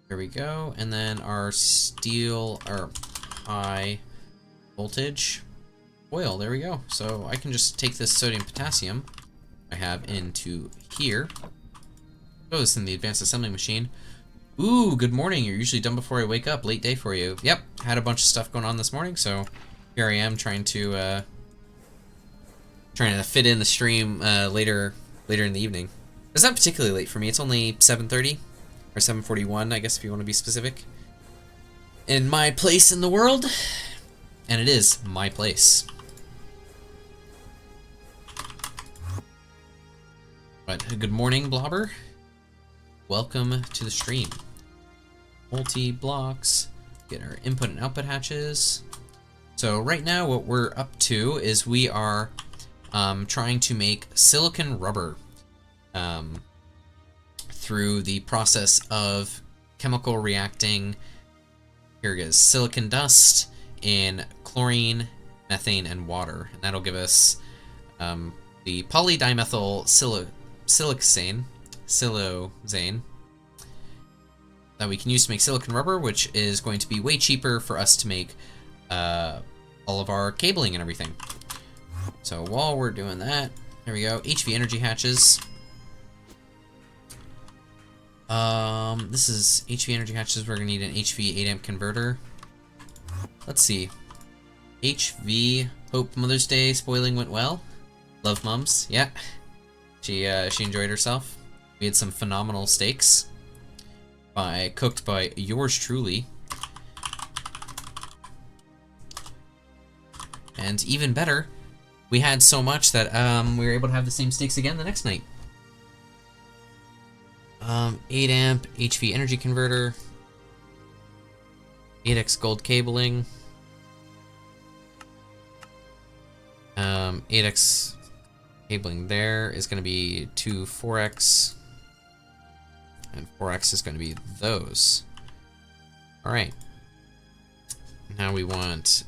There we go. And then our steel, our high voltage oil. There we go. So I can just take this sodium potassium I have into here. Throw this in the advanced assembly machine. Ooh, good morning. You're usually done before I wake up. Late day for you. Yep, had a bunch of stuff going on this morning, so here I am trying to fit in the stream later in the evening. It's not particularly late for me. It's only 7:30 or 7:41, I guess, if you want to be specific. In my place in the world, and it is my place. But good morning, Blobber. Welcome to the stream. Multi-blocks, get our input and output hatches. So right now what we're up to is we are trying to make silicon rubber through the process of chemical reacting, here it is, silicon dust in chlorine, methane, and water. And that'll give us the polydimethyl siloxane that we can use to make silicon rubber, which is going to be way cheaper for us to make all of our cabling and everything. So while we're doing that, there we go, HV energy hatches. This is HV energy hatches. We're gonna need an HV 8 amp converter. Let's see. HV, hope Mother's Day spoiling went well. Love mums, yeah. She enjoyed herself. We had some phenomenal steaks cooked by yours truly. And even better, we had so much that we were able to have the same steaks again the next night. 8 amp HV energy converter, 8x gold cabling, 8x cabling there is going to be 2 4x, and 4x is going to be those. All right. Now we want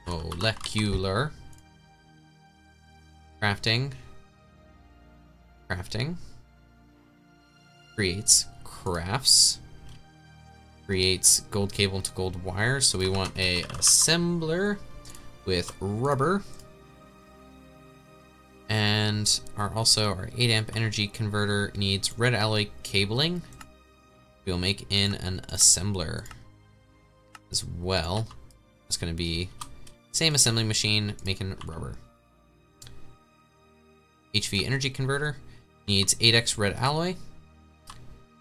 molecular crafting. Creates crafts. Creates gold cable into gold wire. So we want a assembler with rubber. And our 8 amp energy converter needs red alloy cabling. We'll make in an assembler as well. It's going to be same assembly machine making rubber. HV energy converter needs 8x red alloy.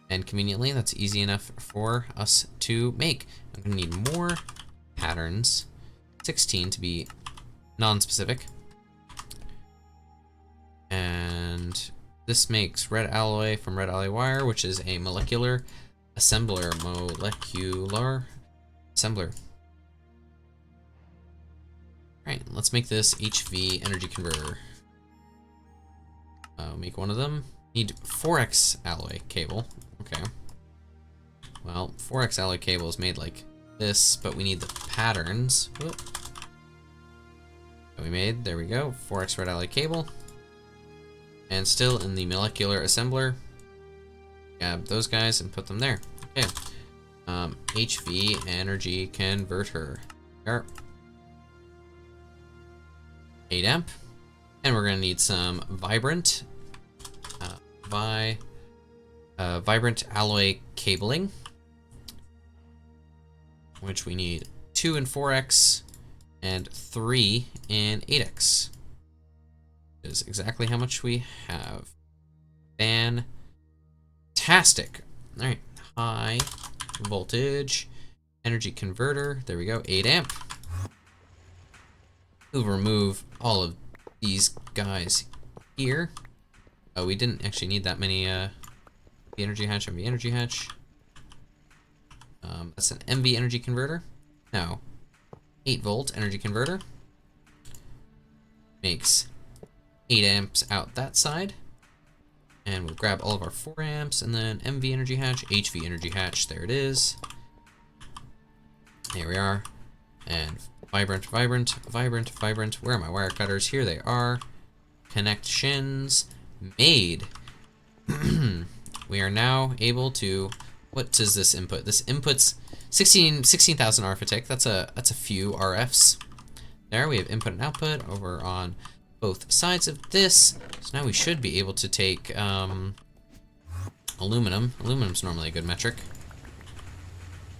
And conveniently, that's easy enough for us to make. I'm going to need more patterns. 16 to be non-specific. And this makes red alloy from red alloy wire, which is a molecular assembler. Molecular assembler. Alright, let's make this HV energy converter. Make one of them. Need 4x alloy cable. Okay. Well, 4x alloy cable is made like this, but we need the patterns. Whoop. That we made. There we go. 4x red alloy cable. And still in the molecular assembler. Grab those guys and put them there. Okay. HV energy converter. There. 8 amp. And we're going to need some vibrant. Vibrant alloy cabling, which we need 2 in 4x and 3 in 8x. Is exactly how much we have. Fantastic. All right, high voltage energy converter. There we go, 8 amp. We'll remove all of these guys here. Oh, we didn't actually need that many, the energy hatch, MV energy hatch. That's an MV energy converter. No, 8 volt energy converter. Makes 8 amps out that side. And we'll grab all of our 4 amps, and then MV energy hatch, HV energy hatch, there it is. Here we are. And vibrant, vibrant, vibrant, vibrant. Where are my wire cutters? Here they are. Connections made. We are now able to, what does this input? This inputs 16,000 arithmetic. That's a few RFs. There we have input and output over on both sides of this. So now we should be able to take aluminum. Aluminum's normally a good metric.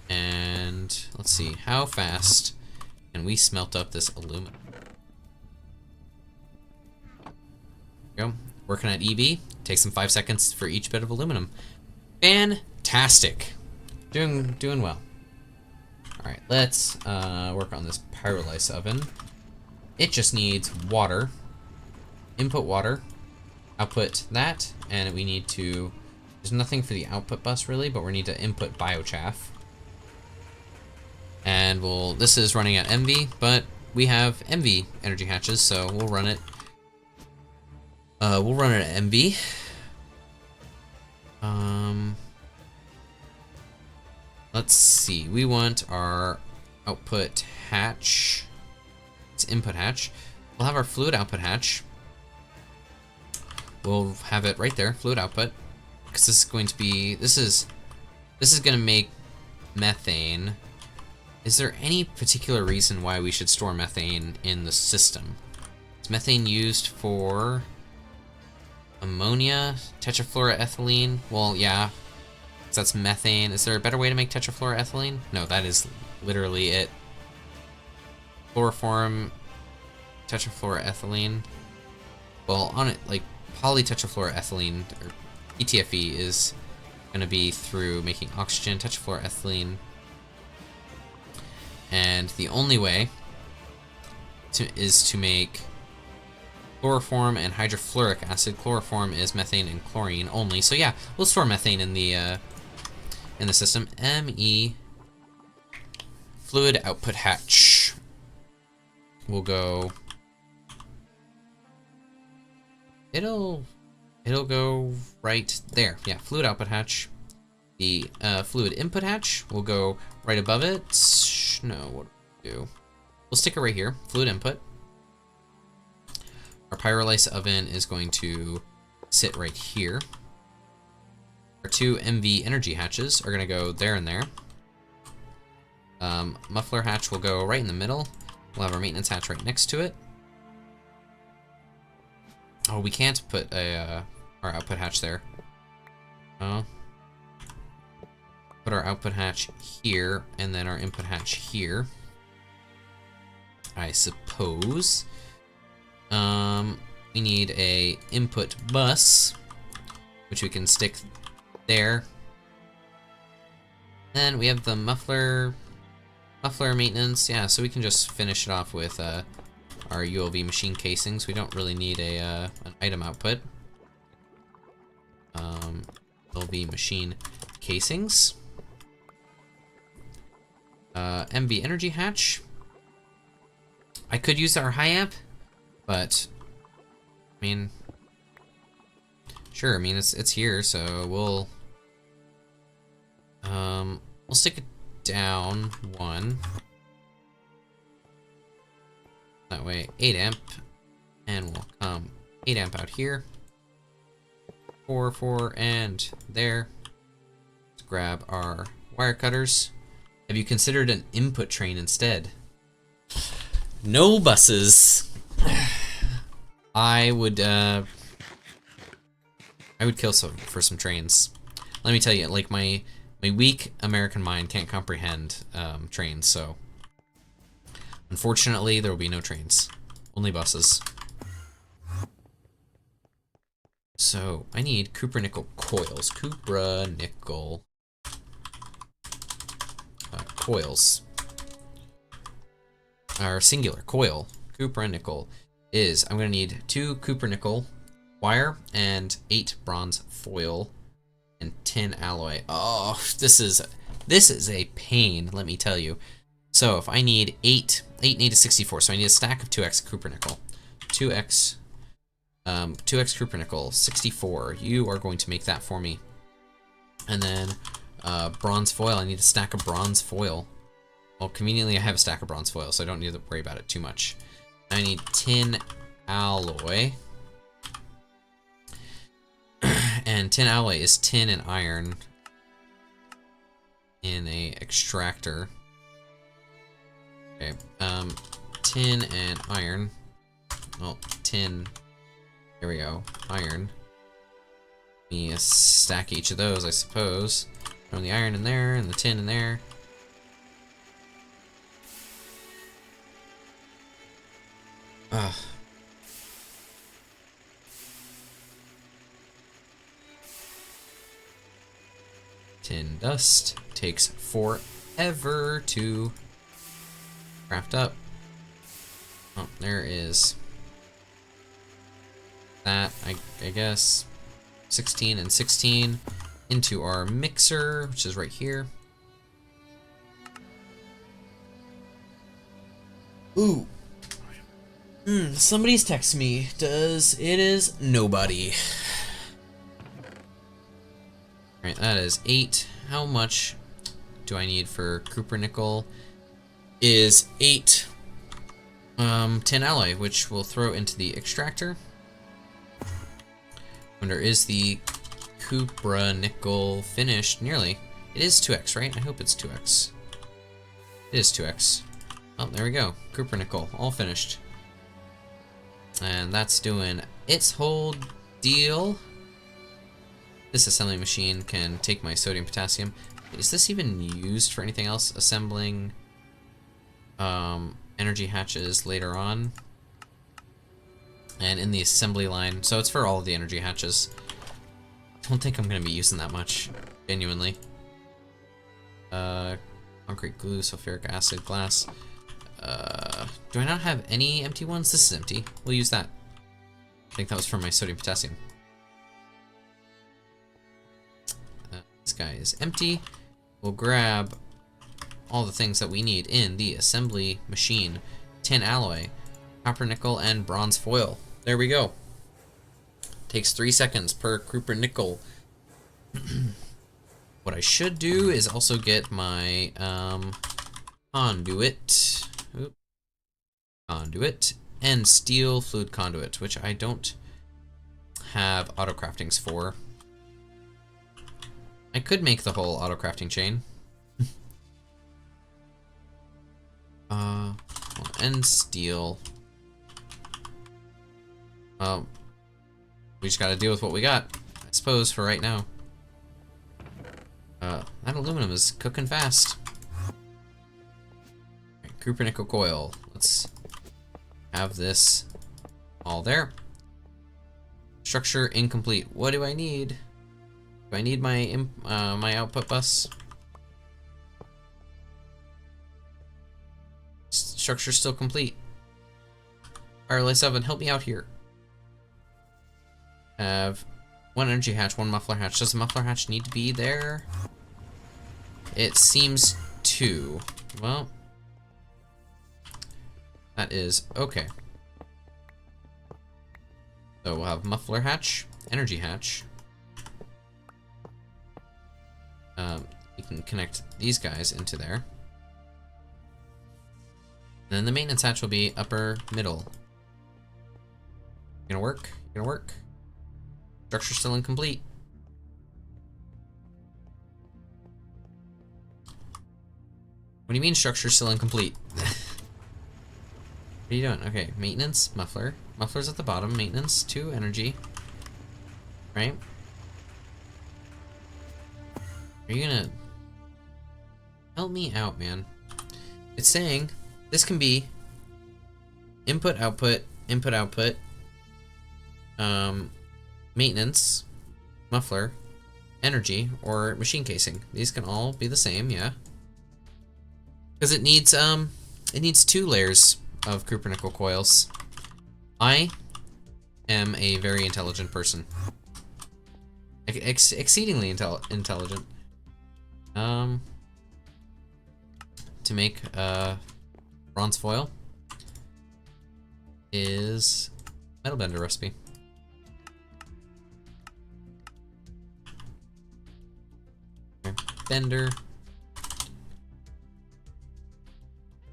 And let's see, how fast can we smelt up this aluminum? There we go. Working at EB. Takes them 5 seconds for each bit of aluminum. Fantastic. Doing well. Alright, let's work on this pyrolysis oven. It just needs water. Input water. Output that. And we need to... There's nothing for the output bus really, but we need to input biochaff. And this is running at MV, but we have MV energy hatches, so we'll run it. We'll run it at MV. Let's see. We want our output hatch. It's input hatch. We'll have our fluid output hatch. We'll have it right there, fluid output, because this is going to be. This is going to make methane. Is there any particular reason why we should store methane in the system? Is methane used for ammonia, tetrafluoroethylene? Well, yeah, that's methane. Is there a better way to make tetrafluoroethylene? No, that is literally it. Chloroform, tetrafluoroethylene. Well, on it, like polytetrafluoroethylene, or PTFE, is going to be through making oxygen, tetrafluoroethylene. And the only way is to make chloroform and hydrofluoric acid. Chloroform is methane and chlorine only. So yeah, we'll store methane in the system. ME fluid output hatch. We'll go it'll go right there. Yeah, fluid output hatch. The fluid input hatch will go right above it. No, what do we do? We'll stick it right here. Fluid input. Our pyrolysis oven is going to sit right here. Our two MV energy hatches are going to go there and there. Muffler hatch will go right in the middle. We'll have our maintenance hatch right next to it. Oh, we can't put a our output hatch there. Oh. Put our output hatch here, and then our input hatch here. I suppose. We need a input bus, which we can stick there. Then we have the muffler maintenance. Yeah, so we can just finish it off with our ULV machine casings. We don't really need a an item output. ULV machine casings. MV energy hatch. I could use our high amp, but I mean, sure. I mean, it's here, so we'll stick it down one. That way, 8 amp, and we'll come 8 amp out here. 4, and there. Let's grab our wire cutters. Have you considered an input train instead? No buses. I would kill for some trains. Let me tell you, like my weak American mind can't comprehend trains, so unfortunately there will be no trains. Only buses. So I need cupronickel coils. Cupronickel coils. Our singular coil, cupronickel, is I'm gonna need 2 cupronickel wire and 8 bronze foil and tin alloy. Oh, this is a pain, let me tell you. So if I need 8 need a 64, so I need a stack of 2x cupronickel. 2x cupronickel, 64. You are going to make that for me. And then bronze foil, I need a stack of bronze foil. Well, conveniently I have a stack of bronze foil, so I don't need to worry about it too much. I need tin alloy. And tin alloy is tin and iron in a extractor. Okay, tin and iron. Well, tin, there we go, iron. Let me stack each of those, I suppose. Throw the iron in there and the tin in there. Ugh. Tin dust takes forever to craft up. Oh, there is that, I guess. 16 and 16 into our mixer, which is right here. Ooh. Somebody's texted me. It is nobody. Alright, that is 8. How much do I need for cupronickel? Is 8 tin alloy, which we'll throw into the extractor. Wonder, is the cupronickel finished? Nearly. It is 2x, right? I hope it's 2x. It is 2x. Oh, there we go. Cupronickel, all finished. And that's doing its whole deal. This assembly machine can take my sodium potassium. Is this even used for anything else? Assembling energy hatches later on. And in the assembly line, so it's for all of the energy hatches. I don't think I'm gonna be using that much, genuinely. Concrete glue, sulfuric acid, glass. Do I not have any empty ones? This is empty. We'll use that. I think that was from my sodium potassium. This guy is empty. We'll grab all the things that we need in the assembly machine. Tin alloy, copper nickel, and bronze foil. There we go. Takes 3 seconds per Kruper nickel. What I should do is also get my conduit. Oop. Conduit and steel fluid conduit, which I don't have auto craftings for. I could make the whole auto crafting chain. And steel. Well, we just gotta deal with what we got, I suppose, for right now. That aluminum is cooking fast. Right, Kruper nickel coil. Let's have this all there. Structure incomplete. What do I need? Do I need my my output bus? Structure still complete. RLA 7, help me out here. Have one energy hatch, one muffler hatch. Does the muffler hatch need to be there? It seems to. Well, that is okay. So we'll have muffler hatch, energy hatch. You can connect these guys into there. And then the maintenance hatch will be upper middle. Gonna work? Gonna work? Structure still incomplete. What do you mean structure still incomplete? What are you doing? Okay, maintenance, muffler. Muffler's at the bottom, maintenance, 2 energy. Right? Are you gonna help me out, man? It's saying this can be input, output, input, output, maintenance, muffler, energy, or machine casing. These can all be the same, yeah. Because it needs 2 layers of Kruper nickel coils. I am a very intelligent person. Exceedingly intelligent. To make bronze foil is metal bender recipe. Okay. Bender.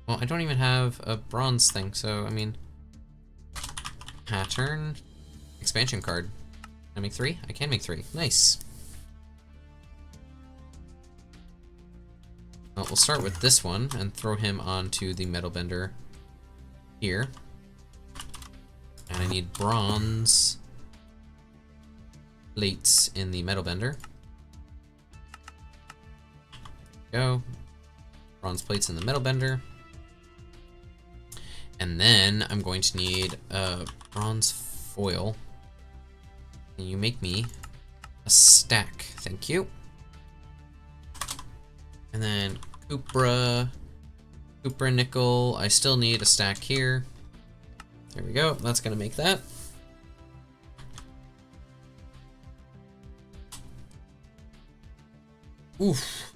Well, I don't even have a bronze thing, so I mean, pattern, expansion card. Can I make 3? I can make 3. Nice. Well, we'll start with this one and throw him onto the metal bender here. And I need bronze plates in the metal bender. Go. Bronze plates in the metal bender. And then I'm going to need bronze foil. Can you make me a stack? Thank you. And then Kruper nickel. I still need a stack here. There we go. That's gonna make that. Oof.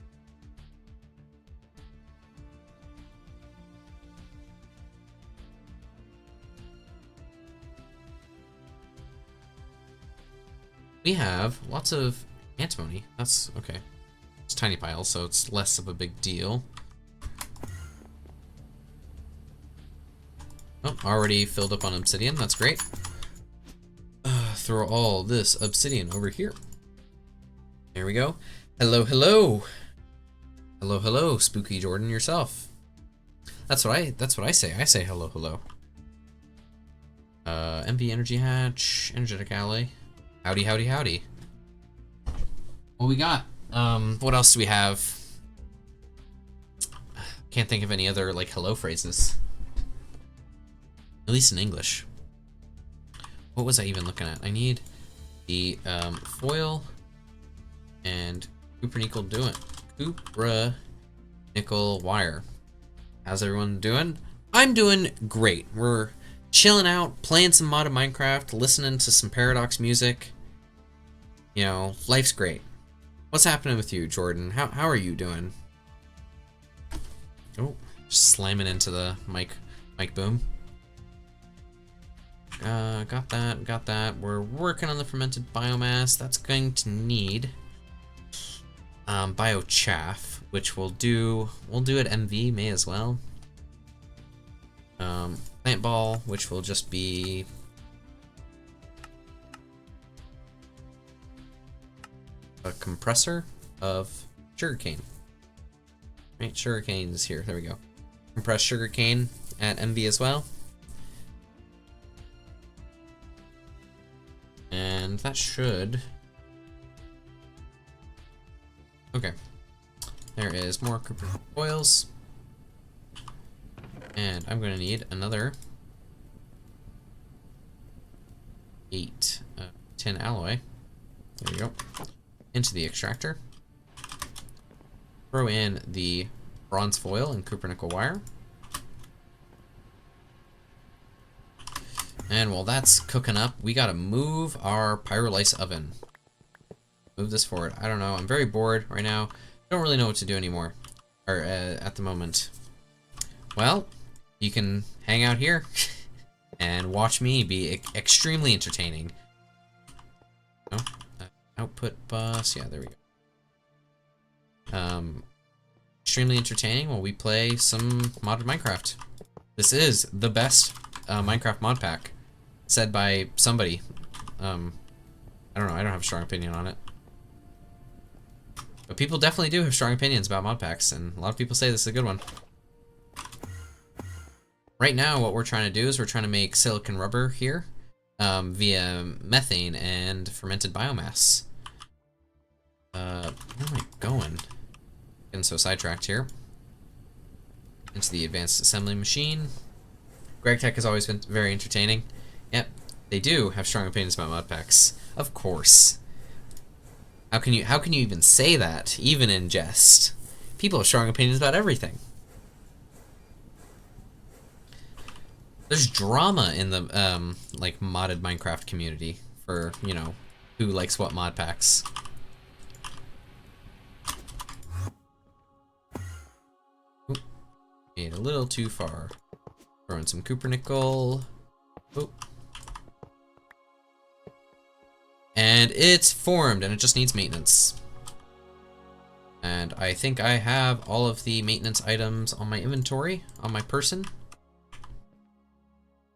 We have lots of antimony. That's okay. It's tiny piles, so it's less of a big deal. Oh, already filled up on obsidian. That's great. Throw all this obsidian over here. There we go. Hello, hello. Hello, hello, Spooky Jordan yourself. That's what I say. I say hello, hello. MP energy hatch, energetic alley. Howdy, howdy, howdy. What we got? What else do we have? Can't think of any other, like, hello phrases. At least in English. What was I even looking at? I need the foil and Kruper nickel wire. How's everyone doing? I'm doing great. We're chilling out, playing some modded Minecraft, listening to some Paradox music. You know, life's great. What's happening with you, Jordan? How are you doing? Oh, just slamming into the mic boom. got that. We're working on the fermented biomass. That's going to need biochaff, which we'll do at MV, may as well. Plant ball, which will just be a compressor of sugarcane. Right, sugarcane is here. There we go. Compressed sugarcane at MV as well. And that should... Okay. There is more copper oils. And I'm going to need another 8 tin alloy. There we go. Into the extractor. Throw in the bronze foil and copper nickel wire. And while that's cooking up, we gotta move our pyrolysis oven. Move this forward. I don't know. I'm very bored right now. Don't really know what to do anymore. Or at the moment. Well, you can hang out here and watch me be extremely entertaining. Oh, output bus. Yeah, there we go. Extremely entertaining while we play some modded Minecraft. This is the best Minecraft mod pack, said by somebody. I don't know. I don't have a strong opinion on it. But people definitely do have strong opinions about mod packs, and a lot of people say this is a good one. Right now, what we're trying to do is we're trying to make silicon rubber here via methane and fermented biomass. Where am I going? Getting so sidetracked here. Into the advanced assembly machine. GregTech has always been very entertaining. Yep, they do have strong opinions about mod packs. Of course. How can you even say that, even in jest? People have strong opinions about everything. There's drama in the like modded Minecraft community for, you know, who likes what mod packs. Oop, made a little too far. Throwing some copper nickel. Oop. And it's formed, and it just needs maintenance. And I think I have all of the maintenance items on my inventory, on my person.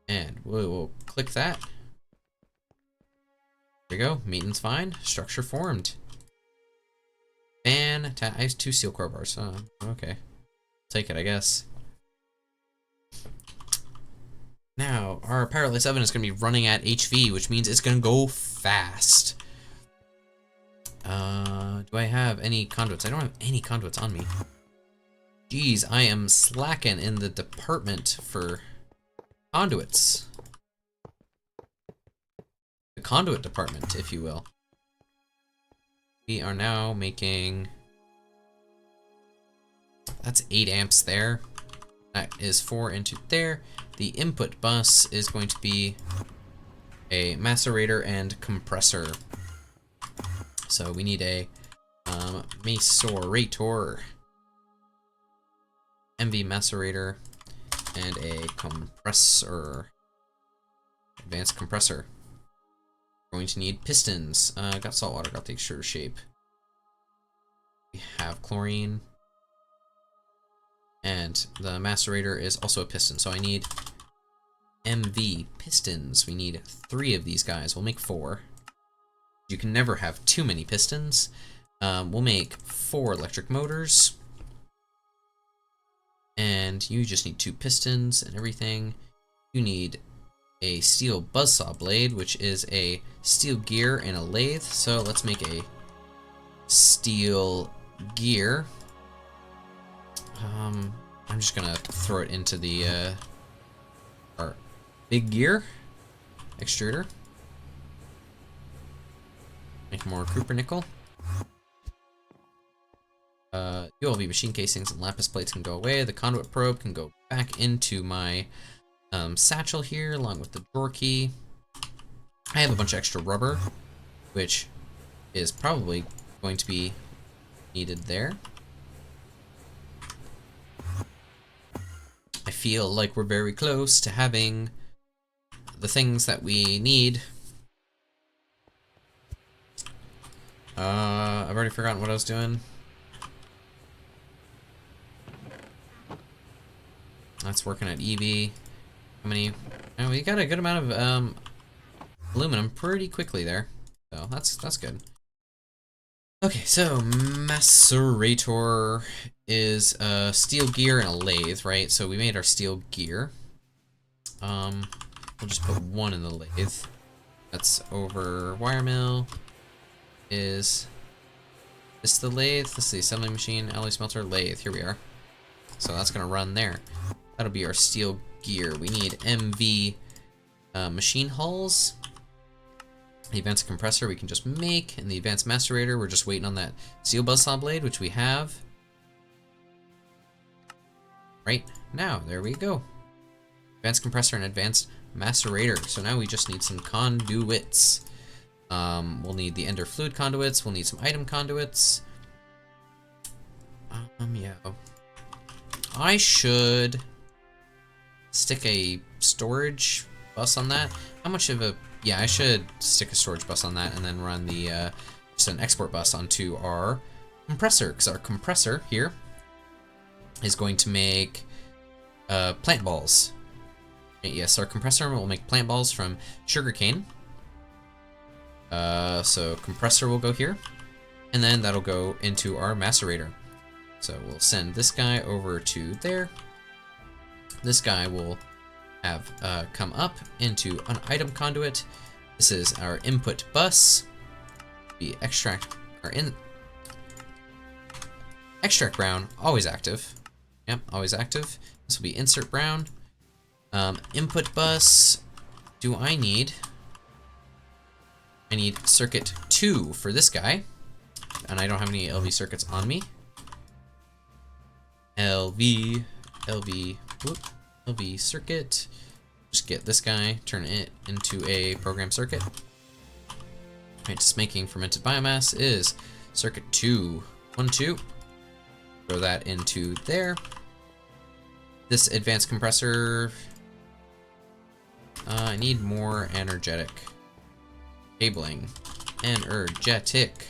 And we'll click that. There we go. Maintenance fine. Structure formed. Fantastic. I have 2 steel crowbars. Oh, okay. Take it, I guess. Now, our pyrolysis oven is going to be running at HV, which means it's going to go fast. Do I have any conduits? I don't have any conduits on me. Jeez, I am slacking in the department for conduits. The conduit department, if you will. We are now making... That's 8 amps there. That is 4 into there. The input bus is going to be a macerator and compressor. So we need a macerator, MV macerator, and a compressor, advanced compressor. We're going to need pistons. Got salt water, got the extruder shape. We have chlorine. And the macerator is also a piston, so I need MV pistons. We need 3 of these guys. We'll make 4. You can never have too many pistons. We'll make 4 electric motors. And you just need 2 pistons and everything. You need a steel buzzsaw blade, which is a steel gear and a lathe. So let's make a steel gear. I'm just gonna throw it into the our big gear extruder. Make more copper nickel. ULV machine casings and lapis plates can go away. The conduit probe can go back into my satchel here, along with the drawer key. I have a bunch of extra rubber, which is probably going to be needed there. I feel like we're very close to having the things that we need. I've already forgotten what I was doing. That's working at EV. How many? Oh, we got a good amount of aluminum pretty quickly there, so that's good. Okay, so macerator is a steel gear and a lathe, right? So we made our steel gear. We'll just put one in the lathe. That's over wire mill. Is this the lathe? This is the assembly machine, alloy smelter, lathe. Here we are. So that's gonna run there. That'll be our steel gear. We need MV machine hulls. The advanced compressor we can just make, and the advanced macerator, we're just waiting on that steel buzzsaw blade, which we have. Right now, there we go. Advanced compressor and advanced macerator. So now we just need some conduits. We'll need the ender fluid conduits, we'll need some item conduits. Yeah. I should stick a storage bus on that. How much of a... Yeah, I should stick a storage bus on that and then run the just an export bus onto our compressor, because our compressor here is going to make plant balls. Yes, our compressor will make plant balls from sugarcane. So compressor will go here, and then that'll go into our macerator. So we'll send this guy over to there. This guy will have come up into an item conduit. This is our input bus. The extract extract brown, always active. Yep, always active. This will be insert brown. Input bus. Do I need? I need circuit 2 for this guy, and I don't have any LV circuits on me. LV circuit. Just get this guy, turn it into a program circuit. Right, just making fermented biomass is circuit 2, 1, 2. Throw that into there. This advanced compressor. I need more energetic cabling. Energetic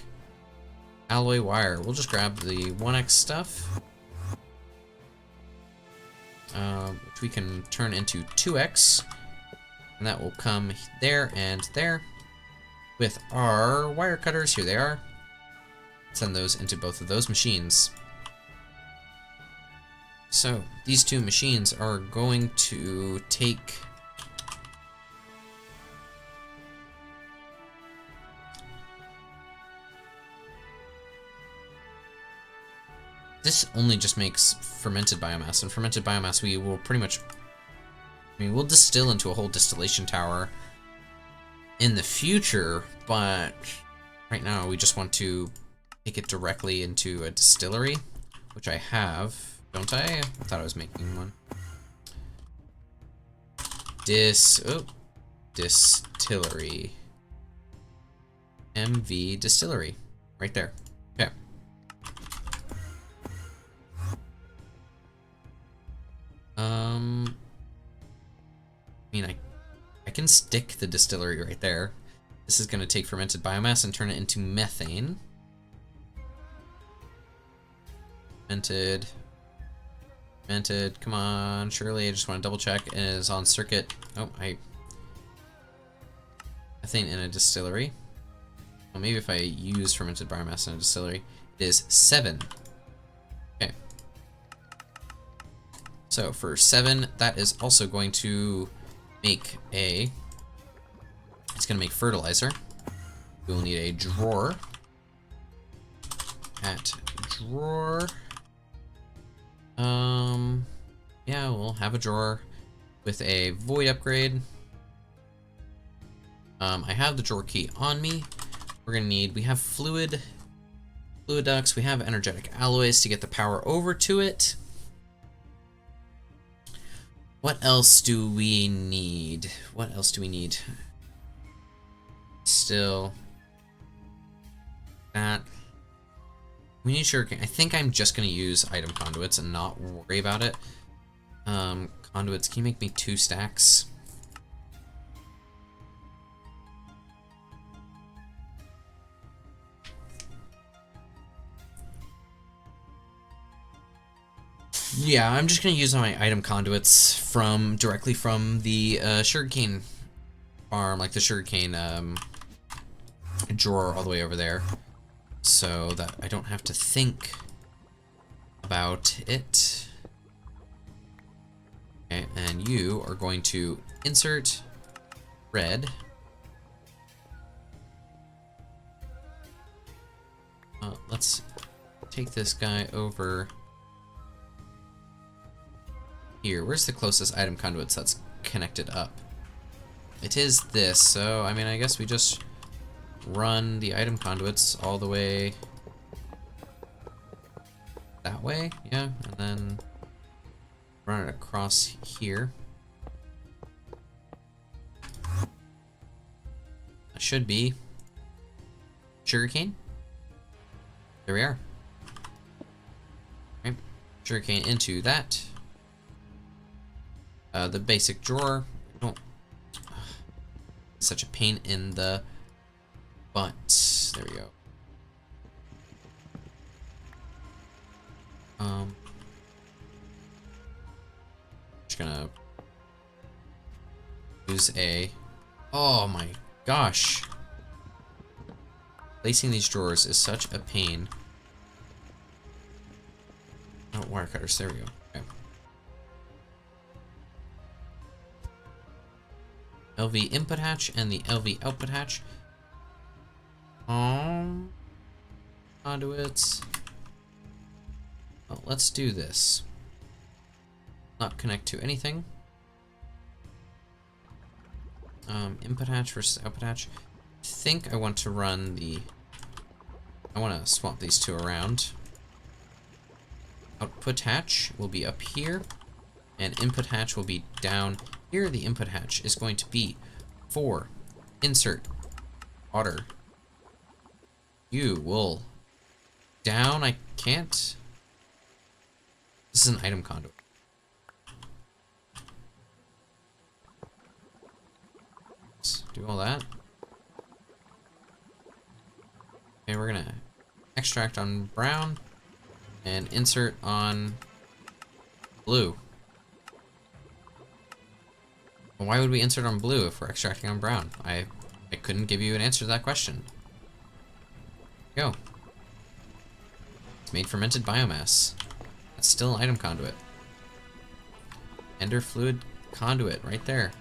alloy wire. We'll just grab the 1x stuff. Which we can turn into 2x, and that will come there and there with our wire cutters. Here they are. Send those into both of those machines. So these two machines are going to take this only just makes fermented biomass, and fermented biomass we will pretty much, we'll distill into a whole distillation tower in the future, but right now we just want to take it directly into a distillery, which I have, don't I? I thought I was making one. Distillery. MV distillery, right there. Okay. I mean, I can stick the distillery right there. This is going to take fermented biomass and turn it into methane. Fermented, come on, surely I just want to double check. It is on circuit. Oh, methane in a distillery. Well, maybe if I use fermented biomass in a distillery, it is 7. Okay. So for 7, that is also going to make it's going to make fertilizer. We will need a drawer. At drawer. Yeah, we'll have a drawer with a void upgrade. I have the drawer key on me. We're gonna need, we have fluid ducts, we have energetic alloys to get the power over to it. What else do we need? What else do we need? Still, that. We need sugarcane. I think I'm just gonna use item conduits and not worry about it. Conduits, can you make me 2 stacks? Yeah, I'm just gonna use my item conduits from directly from the sugarcane farm, like the sugarcane drawer all the way over there, so that I don't have to think about it. Okay, and you are going to insert red. Let's take this guy over here. Where's the closest item conduits that's connected up? It is this, so I mean, I guess we just run the item conduits all the way that way, yeah, and then run it across here. That should be sugarcane. There we are. Okay. Sugarcane into that. The basic drawer. Don't. Such a pain in the butt. There we go. Just gonna use a. Oh my gosh. Placing these drawers is such a pain. Oh, wire cutters. There we go. Okay. LV input hatch and the LV output hatch. Conduits. Well, let's do this. Not connect to anything. Input hatch versus output hatch. I think I want to run the. I want to swap these two around. Output hatch will be up here, and input hatch will be down here. The input hatch is going to be for insert water. You will down. I can't. This is an item conduit. Let's do all that. Okay, we're gonna extract on brown and insert on blue. Why would we insert on blue if we're extracting on brown? I couldn't give you an answer to that question. Go. It's made fermented biomass. That's still an item conduit. Ender fluid conduit right there.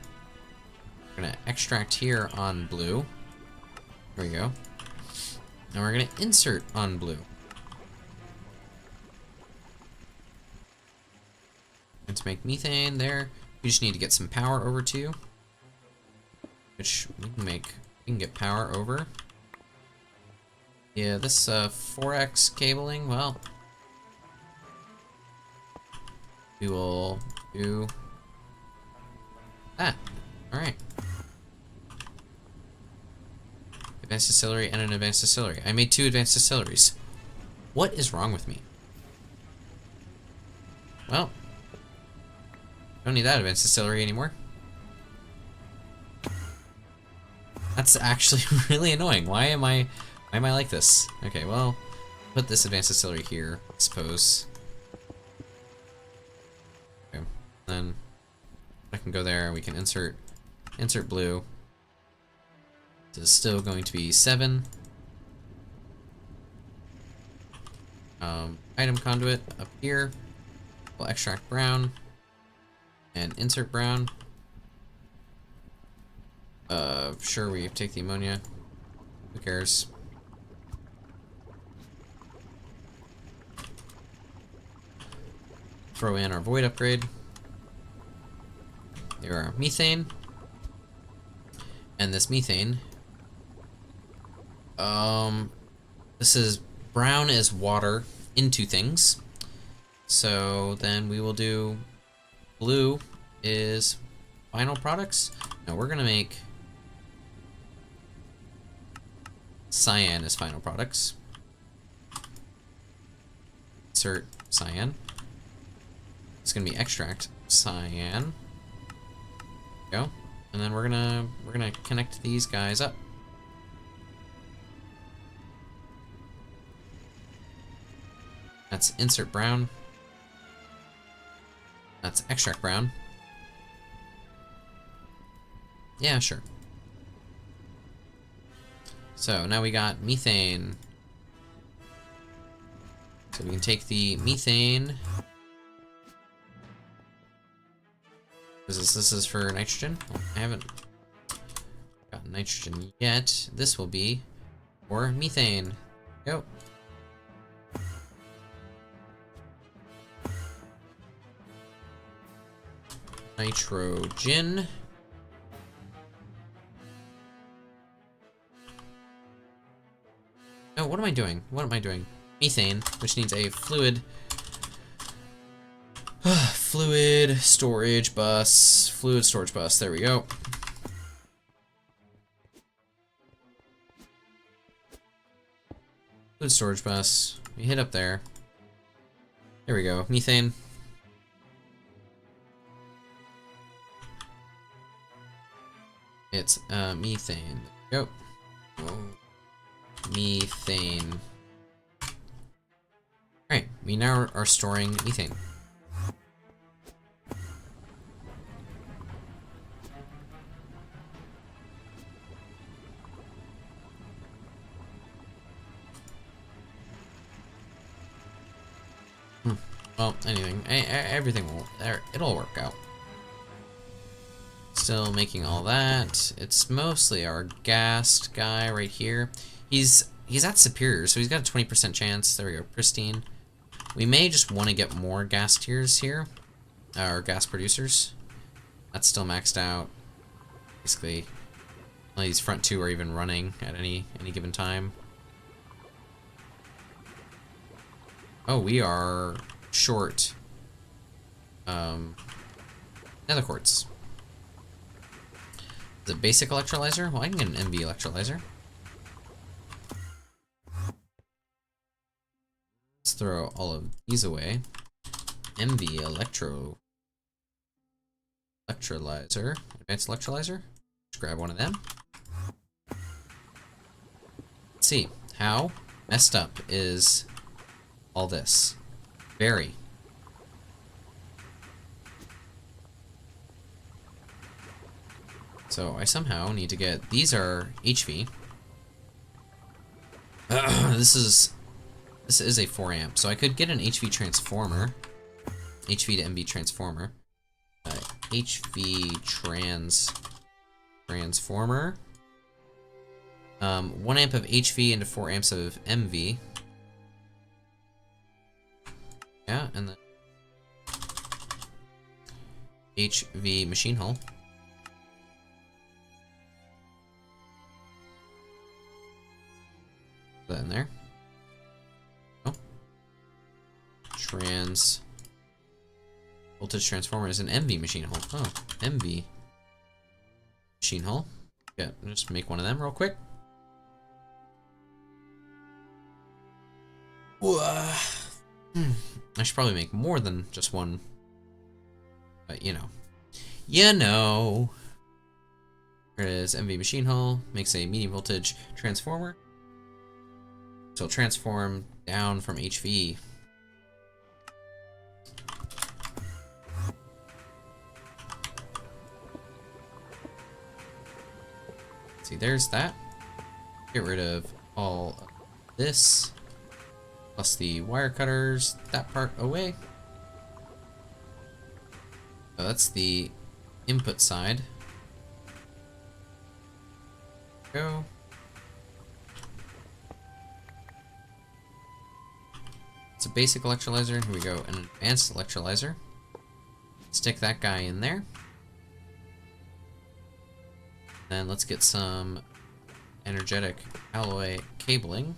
We're gonna extract here on blue. There we go. Now we're gonna insert on blue. Let's make methane there. We just need to get some power over to you, which we can make. We can get power over. Yeah, this 4x cabling. Well, we will do that. All right. Advanced distillery and an advanced distillery. I made 2 advanced distilleries. What is wrong with me? Well, don't need that advanced distillery anymore. That's actually really annoying. Why am I like this? Okay, well, put this advanced distillery here, I suppose. Okay, then I can go there. We can insert blue. This is still going to be 7. Item conduit up here. We'll extract brown and insert brown. Sure, we take the ammonia. Who cares? Throw in our void upgrade. There are methane. And this methane. This is brown is water into things. So then we will do blue is final products. No, we're gonna make cyan as final products. Insert cyan. It's gonna be extract cyan. Go. And then we're gonna connect these guys up. That's insert brown. That's extract brown. Yeah, sure. So now we got methane. So we can take the methane. This is for nitrogen. Well, I haven't got nitrogen yet. This will be for methane. Go. Nitrogen. Oh, what am I doing? What am I doing? Methane, which needs a fluid storage bus. Fluid storage bus. There we go. Fluid storage bus. We hit up there. There we go. Methane. It's methane. Go. Whoa. Methane. Alright, we now are storing methane. Well, anything. Everything will. It'll work out. Still making all that. It's mostly our gassed guy right here. He's at superior, so he's got a 20% chance. There we go, pristine. We may just want to get more gas tiers here, or gas producers. That's still maxed out. Basically, none of these front two are even running at any given time. Oh, we are short. Nether quartz. The basic electrolyzer? Well, I can get an MV electrolyzer. Let's throw all of these away. MV electrolyzer. Advanced electrolyzer. Just grab one of them. Let's see. How messed up is all this? Very. So I somehow need to get, these are HV. This is a 4 amp, so I could get an HV transformer. HV to MV transformer. HV transformer. 1 amp of HV into 4 amps of MV. Yeah, and then HV machine hull. Put that in there. Oh. Voltage transformer is an MV machine hull. Oh, MV machine hull. Yeah, just make one of them real quick. I should probably make more than just one. But you know. You know. Here it is, MV machine hull. Makes a medium voltage transformer. So transform down from HV. See, there's that. Get rid of all of this. Plus the wire cutters, that part away. So that's the input side. Go. It's a basic electrolyzer. Here we go, an advanced electrolyzer. Stick that guy in there. Then let's get some energetic alloy cabling.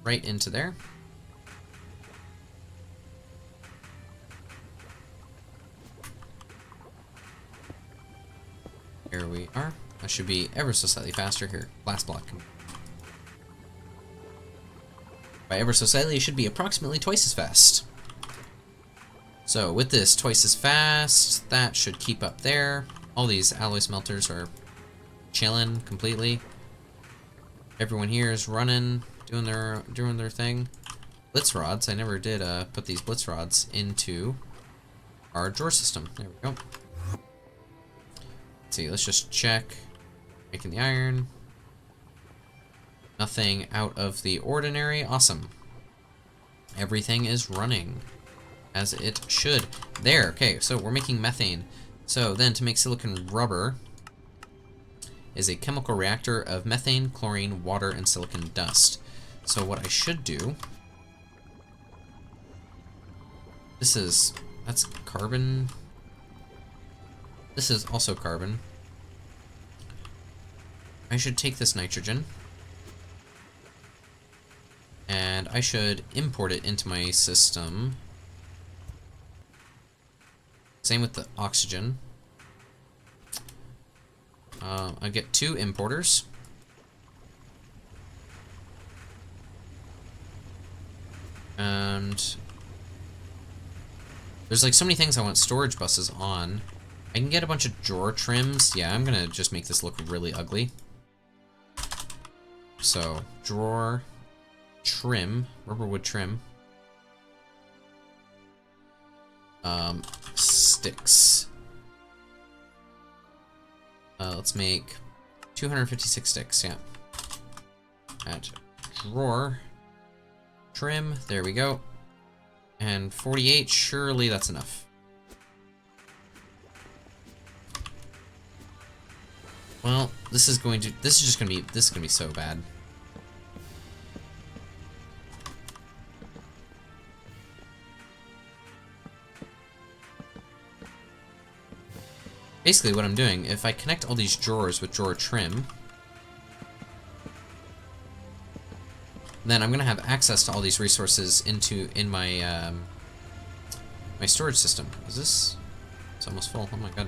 Right into there. Here we are. That should be ever so slightly faster here. Glass block. By ever so slightly, it should be approximately twice as fast. So with this twice as fast, that should keep up there. All these alloy smelters are chilling completely. Everyone here is running, doing their thing. blitz rods. I never did put these blitz rods into our drawer system. There we go. Let's see, let's just check. Making the iron. Nothing out of the ordinary. Awesome. Everything is running as it should. There, okay, so we're making methane. So then to make silicon rubber is a chemical reactor of methane, chlorine, water, and silicon dust. So what I should do, that's carbon. This is also carbon. I should take this nitrogen and I should import it into my system. Same with the oxygen. I get 2 importers. And there's like so many things I want storage buses on. I can get a bunch of drawer trims. Yeah, I'm gonna just make this look really ugly. So, drawer trim, rubberwood trim. Sticks. Let's make 256 sticks, yeah. At drawer trim, there we go. And 48, surely that's enough. Well, this is gonna be so bad. Basically what I'm doing, if I connect all these drawers with drawer trim, then I'm gonna have access to all these resources in my my storage system. Is this? It's almost full. Oh my god.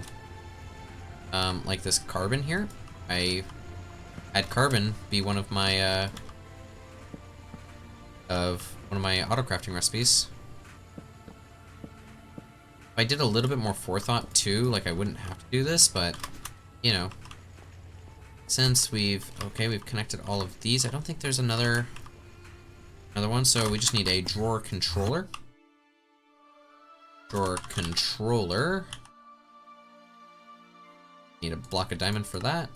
Like this carbon here, I had carbon be one of my auto crafting recipes. If I did a little bit more forethought too, like I wouldn't have to do this, but you know, since we've connected all of these, I don't think there's another one, so we just need a drawer controller. Drawer controller. Need a block of diamond for that.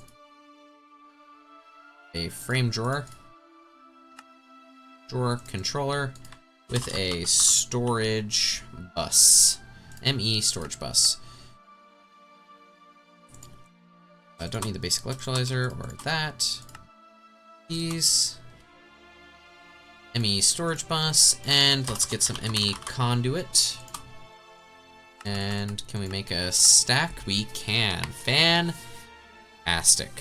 A frame drawer. Drawer controller with a storage bus. ME storage bus. I don't need the basic electrolyzer or that. These. ME storage bus, and let's get some ME conduit. And can we make a stack? We can. Fantastic.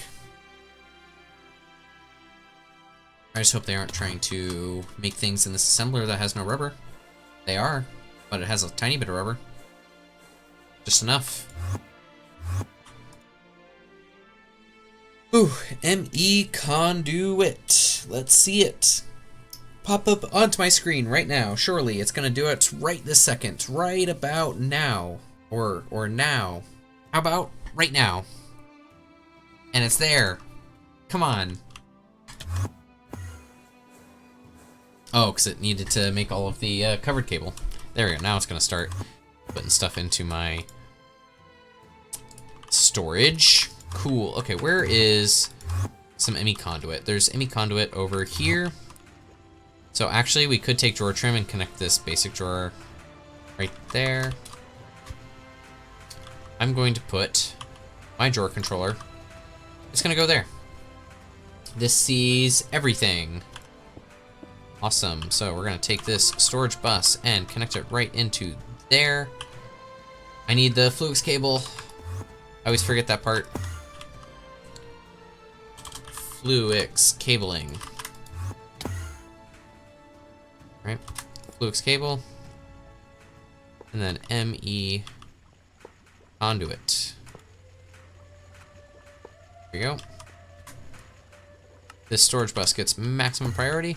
I just hope they aren't trying to make things in this assembler that has no rubber. They are, but it has a tiny bit of rubber. Just enough. Ooh, ME conduit. Let's see it. Pop up onto my screen right now. Surely it's gonna do it right this second. Right about now. Or now. How about right now? And it's there. Come on. Oh, because it needed to make all of the covered cable. There we go. Now it's gonna start putting stuff into my storage. Cool. Okay, where is some ME conduit? There's ME conduit over here. So actually, we could take drawer trim and connect this basic drawer right there. I'm going to put my drawer controller. It's gonna go there. This sees everything. Awesome. So we're gonna take this storage bus and connect it right into there. I need the Fluix cable. I always forget that part. Fluix cabling. Right, Fluix cable, and then ME conduit. There we go. This storage bus gets maximum priority,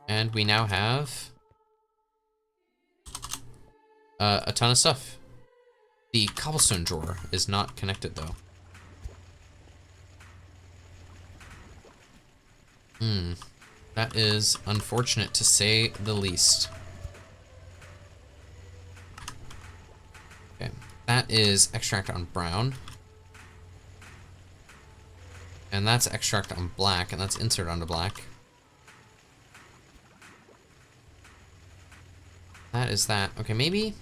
and we now have a ton of stuff. The cobblestone drawer is not connected though. That is unfortunate to say the least. Okay, that is extract on brown. And that's extract on black, and that's insert onto black. That is that. Okay, maybe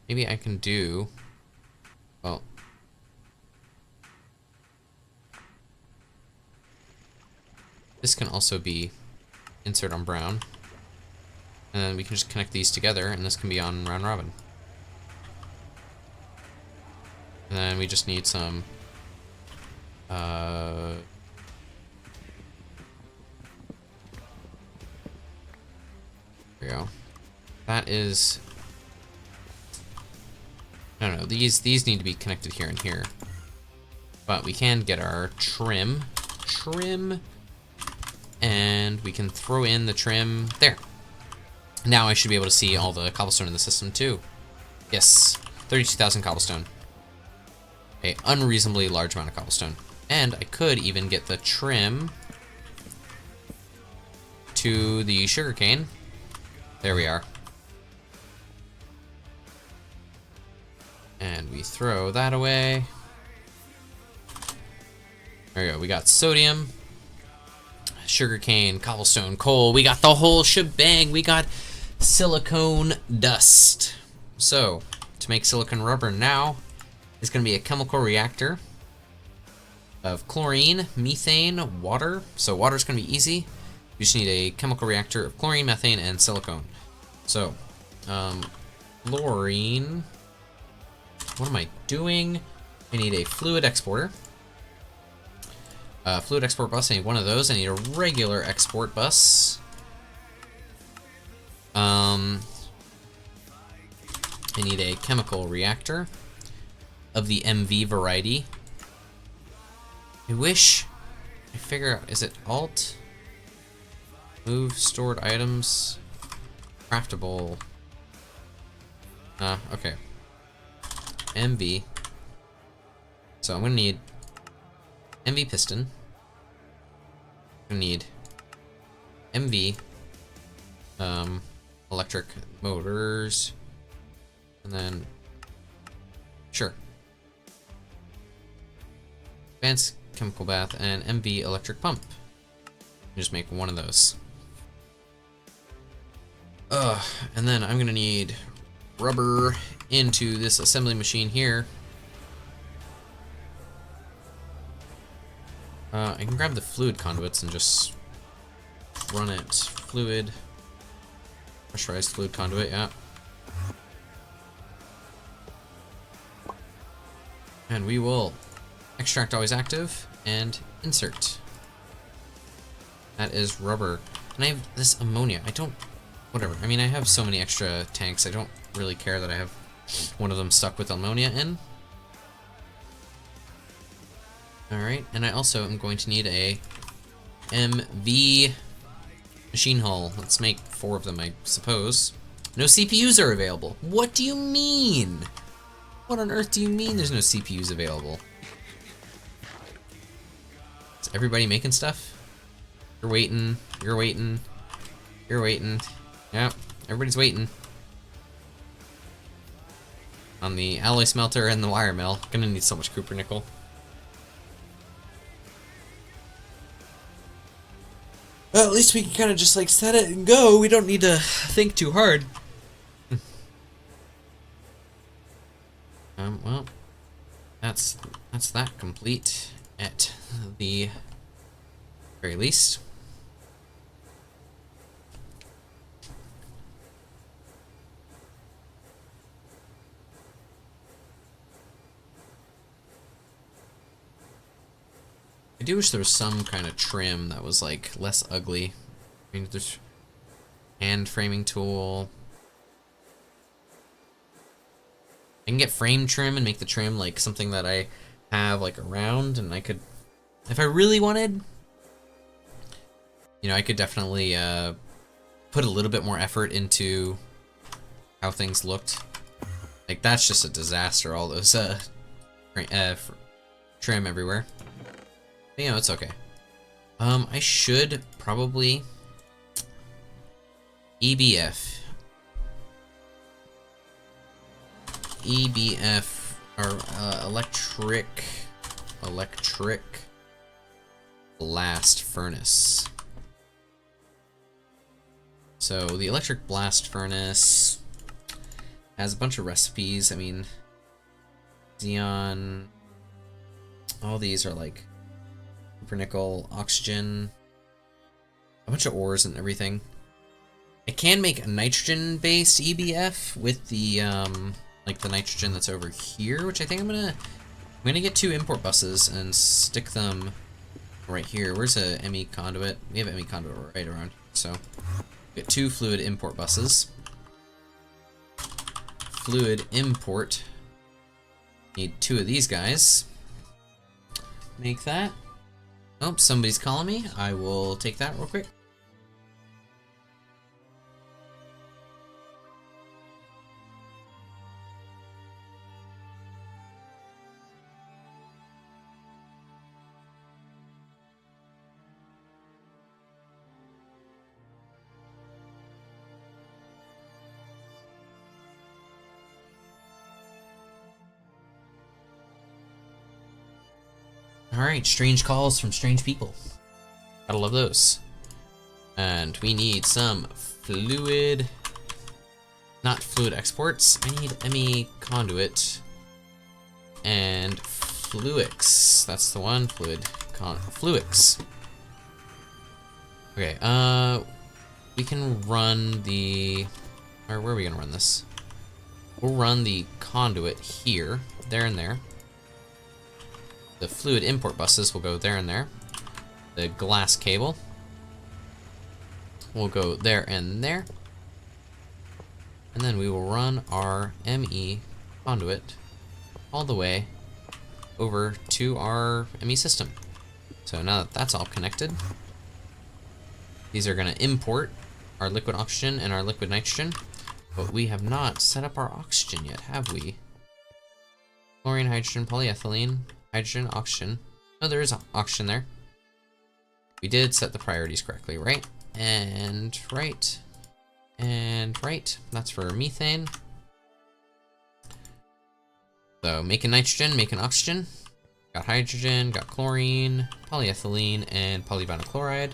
I can do, well, this can also be insert on brown. And then we can just connect these together, and this can be on round robin. And then we just need some there we go. That is, no, these need to be connected here and here. But we can get our trim, and we can throw in the trim there. Now I should be able to see all the cobblestone in the system too. Yes, 32,000 cobblestone. A unreasonably large amount of cobblestone. And I could even get the trim to the sugarcane. There we are. And we throw that away. There we go. We got sodium, sugarcane, cobblestone, coal. We got the whole shebang. We got silicone dust. So, to make silicone rubber now, it's going to be a chemical reactor of chlorine, methane, water. So water's going to be easy. You just need a chemical reactor of chlorine, methane, and silicone. So, chlorine. What am I doing? I need a fluid exporter. Fluid export bus, I need one of those. I need a regular export bus. I need a chemical reactor of the MV variety. I wish I figure out, is it Alt? Move stored items. Craftable. Okay. MV. So I'm gonna need MV piston. I'm gonna need MV electric motors, and then sure, advanced chemical bath and MV electric pump. Just make one of those. And then I'm gonna need rubber into this assembly machine here. I can grab the fluid conduits and just run it. Fluid, pressurized fluid conduit, yeah. And we will extract always active and insert. That is rubber. And I have this ammonia. I don't, whatever. I mean, I have so many extra tanks. I don't really care that I have one of them stuck with ammonia in. Alright, and I also am going to need a MV machine hull. Let's make 4 of them, I suppose. No CPUs are available. What do you mean? What on earth do you mean there's no CPUs available? Is everybody making stuff? You're waiting, you're waiting, you're waiting. Yeah, everybody's waiting. On the alloy smelter and the wire mill. Gonna need so much copper nickel. Well, at least we can kind of just like set it and go. We don't need to think too hard. Well, that's that complete at the very least. I do wish there was some kind of trim that was like less ugly. I mean, there's hand framing tool. I can get frame trim and make the trim like something that I have like around, and I could, if I really wanted, you know, I could definitely put a little bit more effort into how things looked. Like that's just a disaster, all those trim everywhere. But, you know, it's okay. I should probably EBF. EBF, or electric blast furnace. So the electric blast furnace has a bunch of recipes. I mean, Xeon, all these are like super nickel, oxygen, a bunch of ores and everything. I can make a nitrogen-based EBF with the like the nitrogen that's over here, which I think I'm gonna get 2 import buses and stick them right here. Where's a ME conduit? We have ME conduit right around here, so get 2 fluid import buses. Fluid import. Need 2 of these guys. Make that. Oh, somebody's calling me. I will take that real quick. Alright, strange calls from strange people. Gotta love those. And we need some fluid... Not fluid exports. I need ME conduit. And Fluix. That's the one. Fluix. Okay, we can run the... Or where are we gonna run this? We'll run the conduit here. There and there. The fluid import buses will go there and there. The glass cable will go there and there. And then we will run our ME conduit all the way over to our ME system. So now that that's all connected, these are going to import our liquid oxygen and our liquid nitrogen. But we have not set up our oxygen yet, have we? Chlorine, hydrogen, polyethylene. Hydrogen, oxygen. Oh, there is oxygen there. We did set the priorities correctly, right? And right. And right. That's for methane. So, making nitrogen, making oxygen. Got hydrogen, got chlorine, polyethylene, and polyvinyl chloride.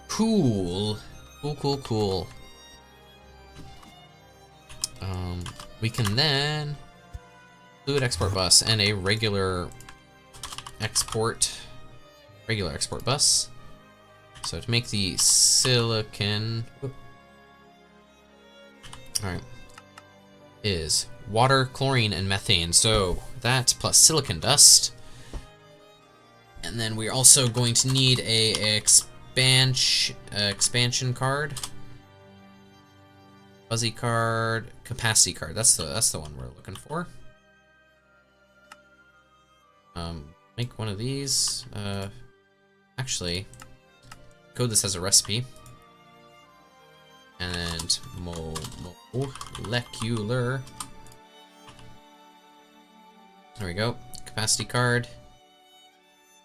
Cool. Cool. We can then... Fluid export bus and a regular export bus. So to make the silicon, alright, is water, chlorine, and methane. So that plus silicon dust. And then we're also going to need a expansion card, fuzzy card, capacity card. That's the one we're looking for. Make one of these. Actually, code this as a recipe. And molecular. There we go. Capacity card.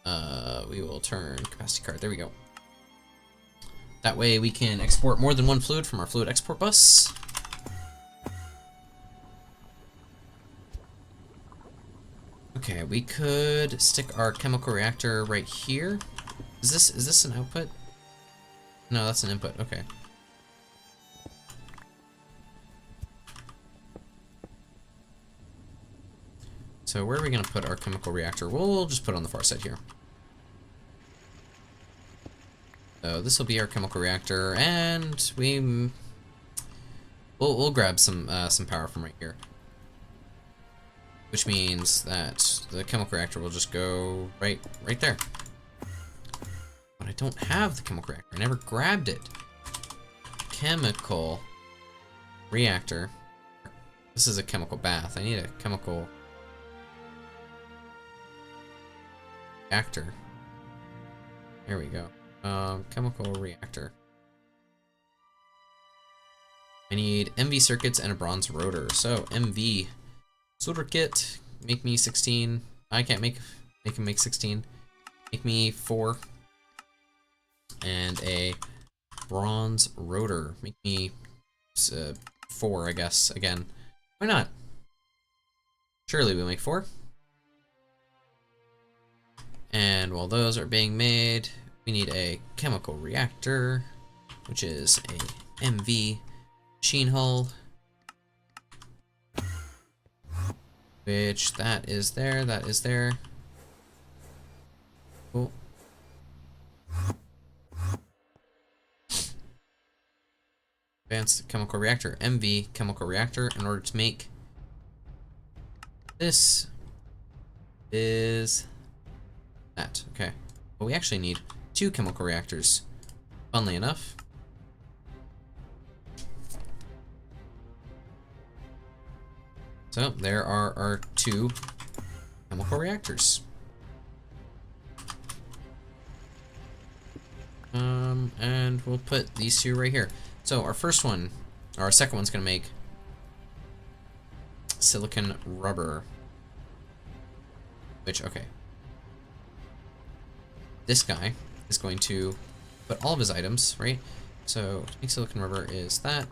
We will turn capacity card. There we go. That way we can export more than one fluid from our fluid export bus. Okay, we could stick our chemical reactor right here. Is this an output? No, that's an input. Okay. So where are we gonna put our chemical reactor? We'll just put it on the far side here. So this will be our chemical reactor, and we'll grab some power from right here. Which means that the chemical reactor will just go right there. But I don't have the chemical reactor. I never grabbed it. Chemical reactor. This is a chemical bath. I need a chemical reactor. There we go. Chemical reactor. I need MV circuits and a bronze rotor. So MV solder kit, make me 16. I can't make him make 16. Make me 4. and a bronze rotor. Make me 4, I guess. Again, why not? Surely we make 4. And while those are being made, we need a chemical reactor, which is a MV machine hull, which that is there. Cool. Advanced chemical reactor, MV chemical reactor. In order to make this is that. Okay. But we actually need 2 chemical reactors, funnily enough. So there are our 2 chemical reactors. And we'll put these 2 right here. So our first one, or our second one's gonna make silicon rubber. Which, okay. This guy is going to put all of his items, right? So to make silicon rubber is that,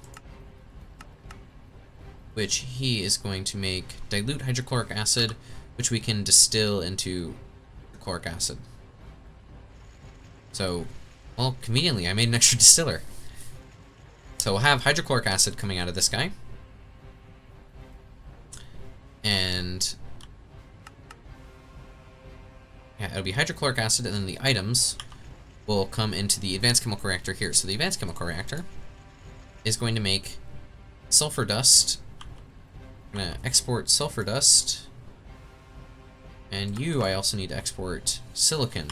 which he is going to make dilute hydrochloric acid, which we can distill into hydrochloric acid. So, well, conveniently, I made an extra distiller. So we'll have hydrochloric acid coming out of this guy. And yeah, it'll be hydrochloric acid, and then the items will come into the advanced chemical reactor here. So the advanced chemical reactor is going to make sulfur dust. I'm gonna export sulfur dust. And I also need to export silicon.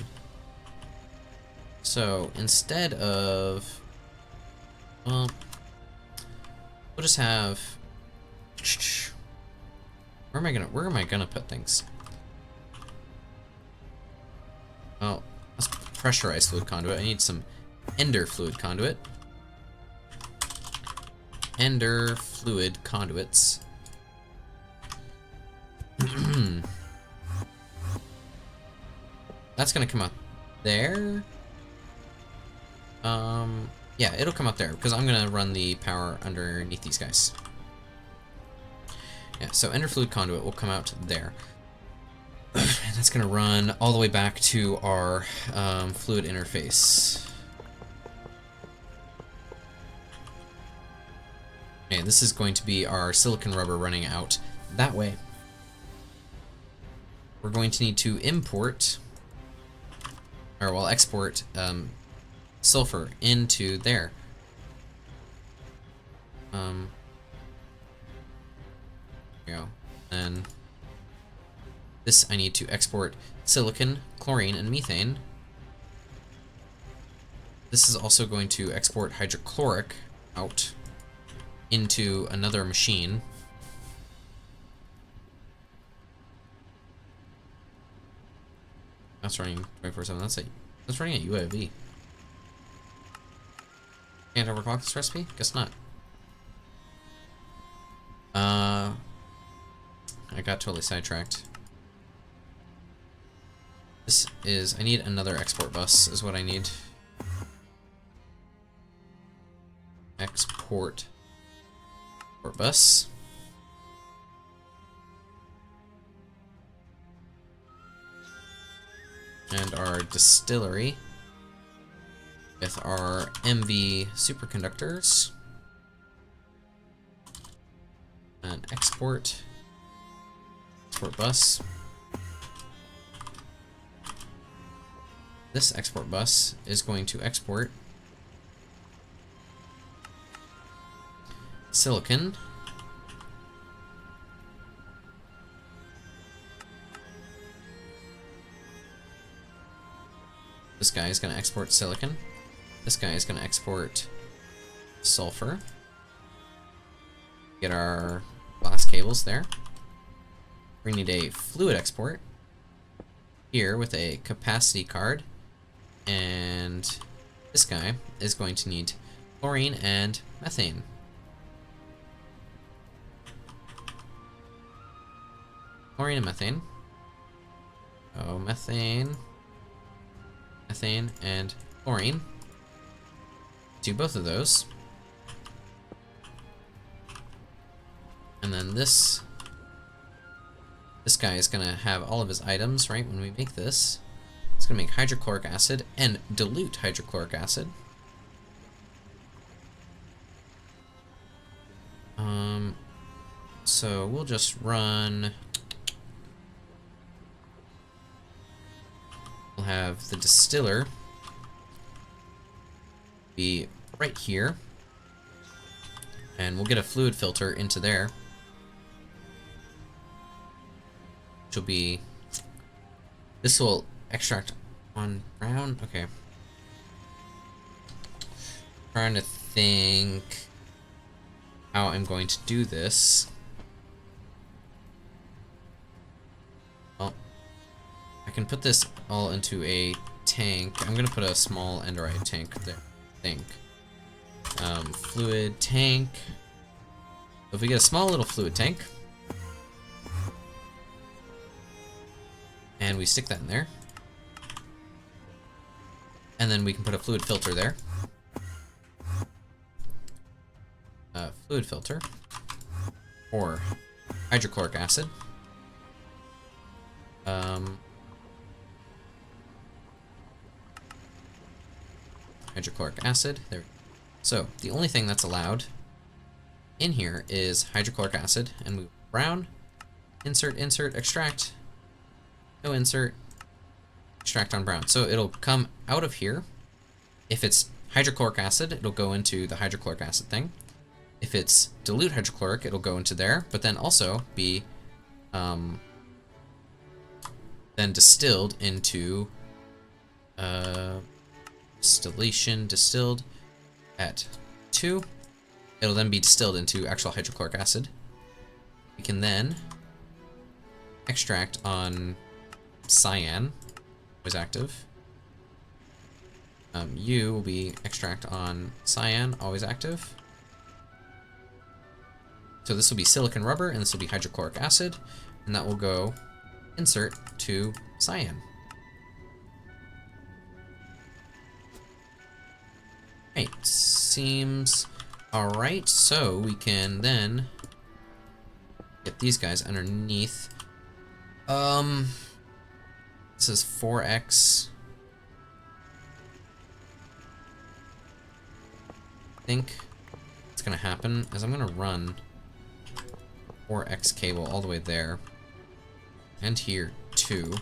So instead of, well, we'll just have, where am I gonna put things? Oh, that's pressurized fluid conduit. I need some ender fluid conduit. Ender fluid conduits. That's gonna come out there. Yeah, it'll come out there because I'm gonna run the power underneath these guys. Yeah, so ender fluid conduit will come out there. That's gonna run all the way back to our fluid interface. Okay, this is going to be our silicon rubber running out that way. We're going to need to import, or well, export sulfur into there. There we go. And this I need to export silicon, chlorine, and methane. This is also going to export hydrochloric out into another machine. That's running 24/7. That's running at UAV. Can't overclock this recipe? Guess not. I got totally sidetracked. This is, I need another export bus is what I need. Export bus. And our distillery with our MV superconductors. And export bus. This export bus is going to export silicon. This guy is going to export silicon. This guy is going to export sulfur. Get our glass cables there. We need a fluid export here with a capacity card. And this guy is going to need chlorine and methane. Chlorine and methane. Oh, methane and chlorine. do both of those. And then this guy is gonna have all of his items, right, when we make this. It's gonna make hydrochloric acid and dilute hydrochloric acid. So we'll just run. We'll have the distiller be right here, and we'll get a fluid filter into there, which will be, this will extract on brown. Okay, trying to think how I'm going to do this. Well, I can put this all into a tank. I'm gonna put a small enderite tank there. Fluid tank. If we get a small little fluid tank, and we stick that in there, and then we can put a fluid filter there. Fluid filter or hydrochloric acid. Hydrochloric acid. There. So the only thing that's allowed in here is hydrochloric acid, and we brown, insert, extract, no insert, extract on brown. So it'll come out of here. If it's hydrochloric acid, it'll go into the hydrochloric acid thing. If it's dilute hydrochloric, it'll go into there, but then also be then distilled into distilled at 2. It'll then be distilled into actual hydrochloric acid. We can then extract on cyan, was active. U will be extract on cyan, always active. So this will be silicon rubber, and this will be hydrochloric acid, and that will go insert to cyan. Right, seems alright, so we can then get these guys underneath. This is 4x. I think what's gonna happen is I'm gonna run 4x cable all the way there, and here too.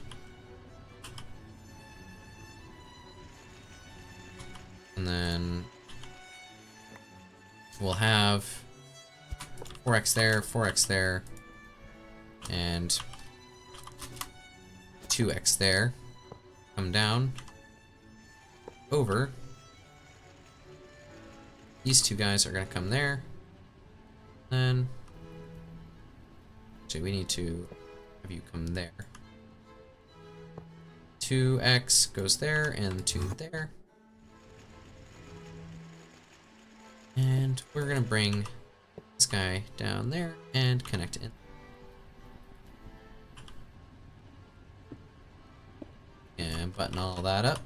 And then we'll have 4x there, and 2x there. Come down over. These two guys are gonna come there. Then actually we need to have you come there. 2x goes there and 2 there. And we're gonna bring this guy down there and connect it in. And button all that up.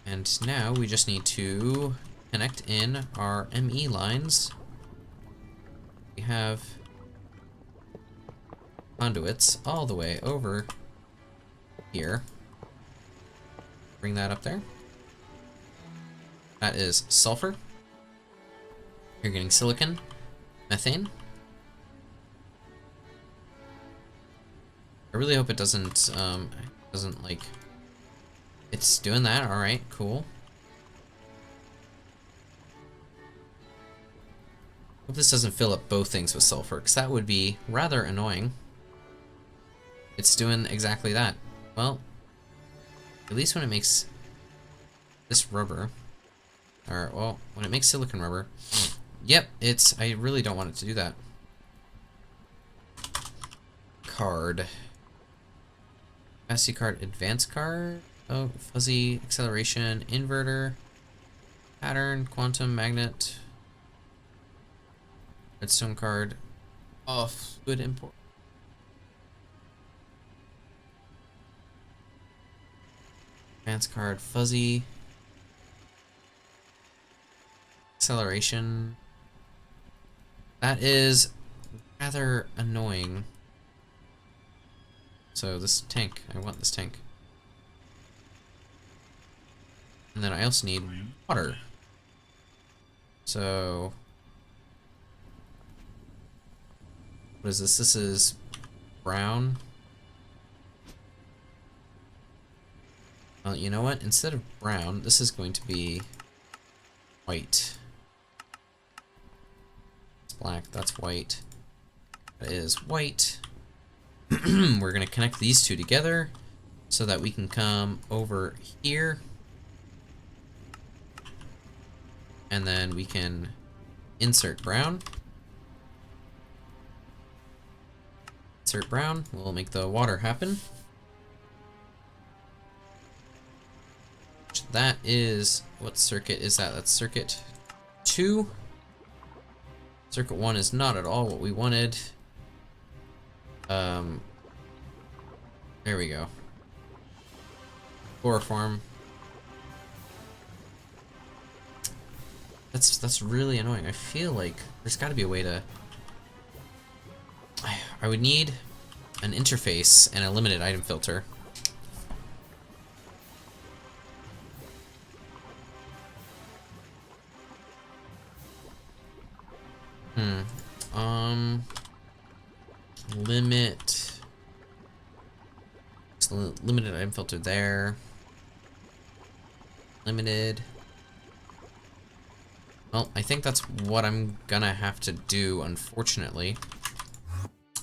And now we just need to connect in our ME lines. We have conduits all the way over here. Bring that up there. That is sulfur. You're getting silicon, methane. I really hope it doesn't like, it's doing that. All right, cool. Hope this doesn't fill up both things with sulfur, because that would be rather annoying. It's doing exactly that. Well, at least when it makes this rubber, or well, when it makes silicon rubber, yep, it's, I really don't want it to do that. Card. Capacity card, advanced card. Oh, fuzzy acceleration, inverter, pattern, quantum magnet, redstone card, off, good import. Advanced card, fuzzy, acceleration. That is rather annoying. So this tank, I want this tank. And then I also need water. So what is this? This is brown. Well, you know what? Instead of brown, this is going to be white. It's black, that's white. That is white. We're gonna connect these two together so that we can come over here. And then we can insert brown. Insert brown, we'll make the water happen. That is, what circuit is that? That's circuit 2. Circuit 1 is not at all what we wanted. There we go. Chloroform. That's really annoying. I feel like there's got to be a way to... I would need an interface and a limited item filter. Limited item filter there. Limited. Well, I think that's what I'm gonna have to do, unfortunately.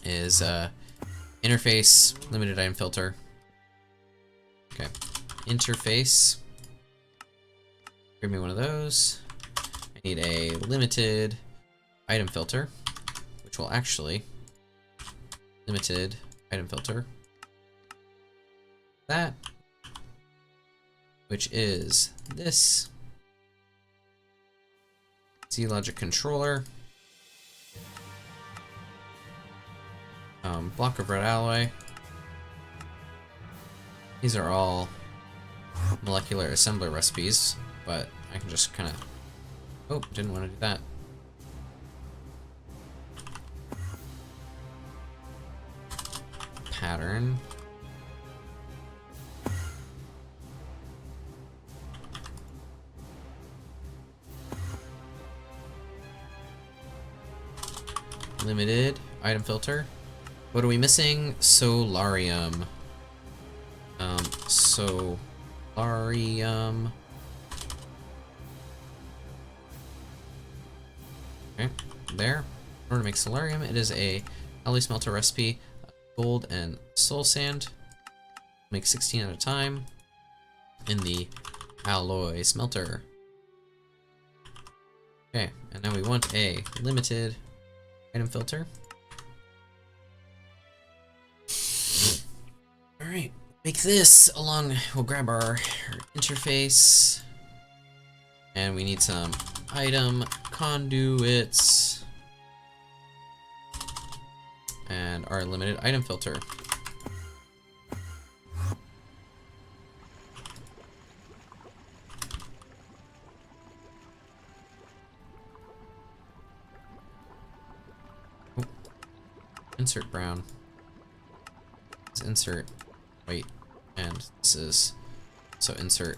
Is interface, limited item filter. Okay. Interface. Give me one of those. I need a limited item filter, which will actually limited item filter that, which is this Z-Logic controller, block of red alloy. These are all molecular assembler recipes, but I can just kind of, oh, didn't want to do that. Pattern. Limited item filter. What are we missing? Solarium. Solarium. Okay, there. In order to make solarium, it is a alloy smelter recipe, gold and soul sand. Make 16 at a time in the alloy smelter. Okay, and now we want a limited item filter. Alright, make this along, we'll grab our interface, and we need some item conduits, and our limited item filter. Insert brown. Let's insert white, and this is so insert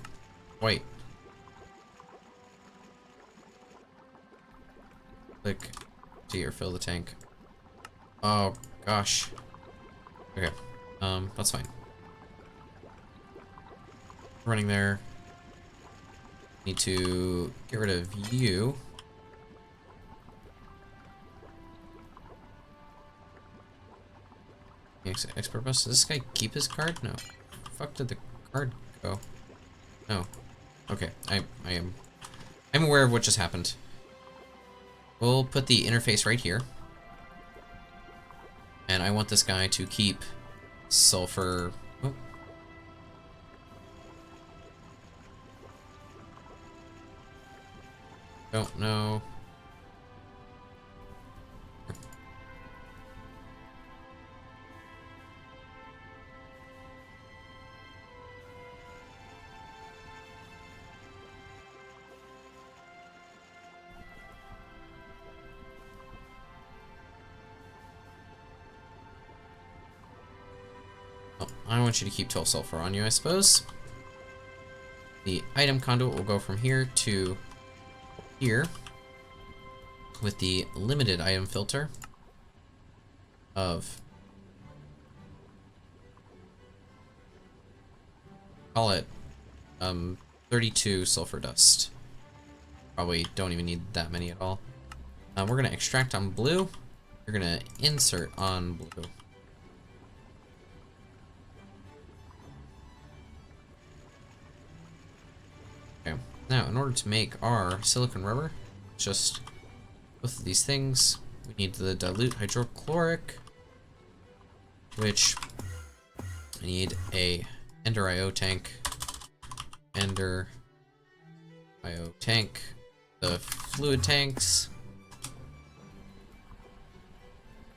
white. Click T or fill the tank. Oh gosh. Okay, that's fine. Running there. Need to get rid of you. Expert bus. Does this guy keep his card? No. Fuck did the card go? No. Okay. I'm aware of what just happened. We'll put the interface right here. And I want this guy to keep sulfur. Oh. Don't know. I want you to keep 12 sulfur on you, I suppose. The item conduit will go from here to here with the limited item filter of, call it 32 sulfur dust. Probably don't even need that many at all. We're gonna extract on blue. We're gonna insert on blue. Okay. Now, in order to make our silicon rubber, just both of these things, we need the dilute hydrochloric, which I need a Ender IO tank. Ender IO tank. The fluid tanks.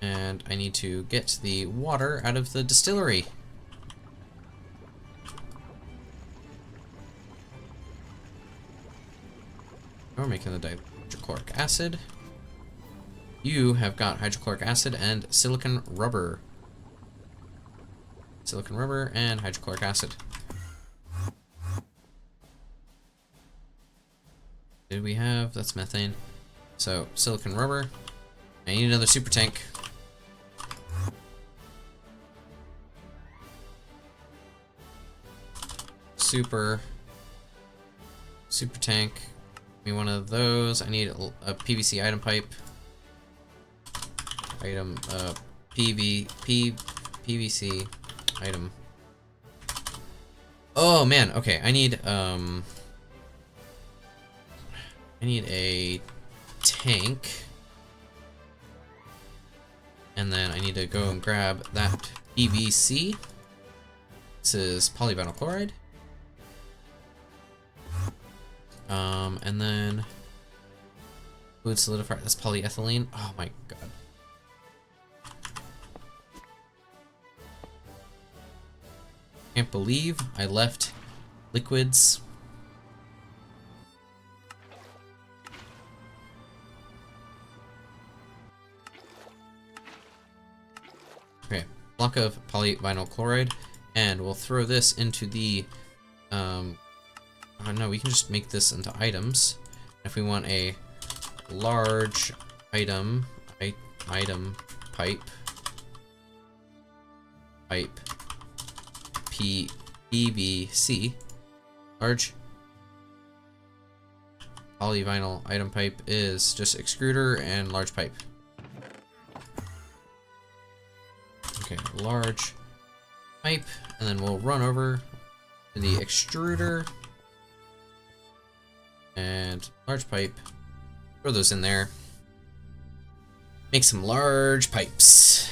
And I need to get the water out of the distillery. We're making the hydrochloric acid. You have got hydrochloric acid and silicon rubber. Silicon rubber and hydrochloric acid. Did we have? That's methane. So, silicon rubber. I need another super tank. Super tank. Give me one of those. I need a PVC item pipe. Item PVC item. Oh man, okay. I need a tank. And then I need to go and grab that PVC. This is polyvinyl chloride. And then fluid solidifier, that's polyethylene. Oh my god. Can't believe I left liquids. Okay, block of polyvinyl chloride, and we'll throw this into the oh no, we can just make this into items. If we want a large item pipe PVC, large polyvinyl item pipe is just extruder and large pipe. Okay, large pipe, and then we'll run over to the extruder and large pipe. Throw those in there. Make some large pipes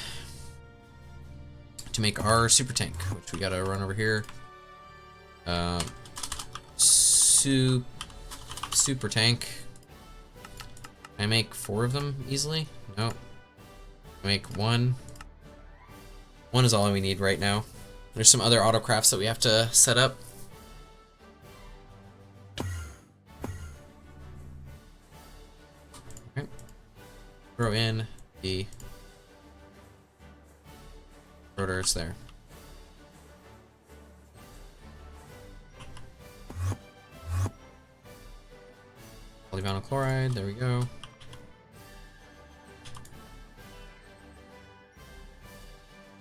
to make our super tank, which we gotta run over here. Super tank. Can I make 4 of them easily? No. Make 1. 1 is all we need right now. There's some other autocrafts that we have to set up. Okay. Throw in the rotors there. Polyvinyl chloride, there we go.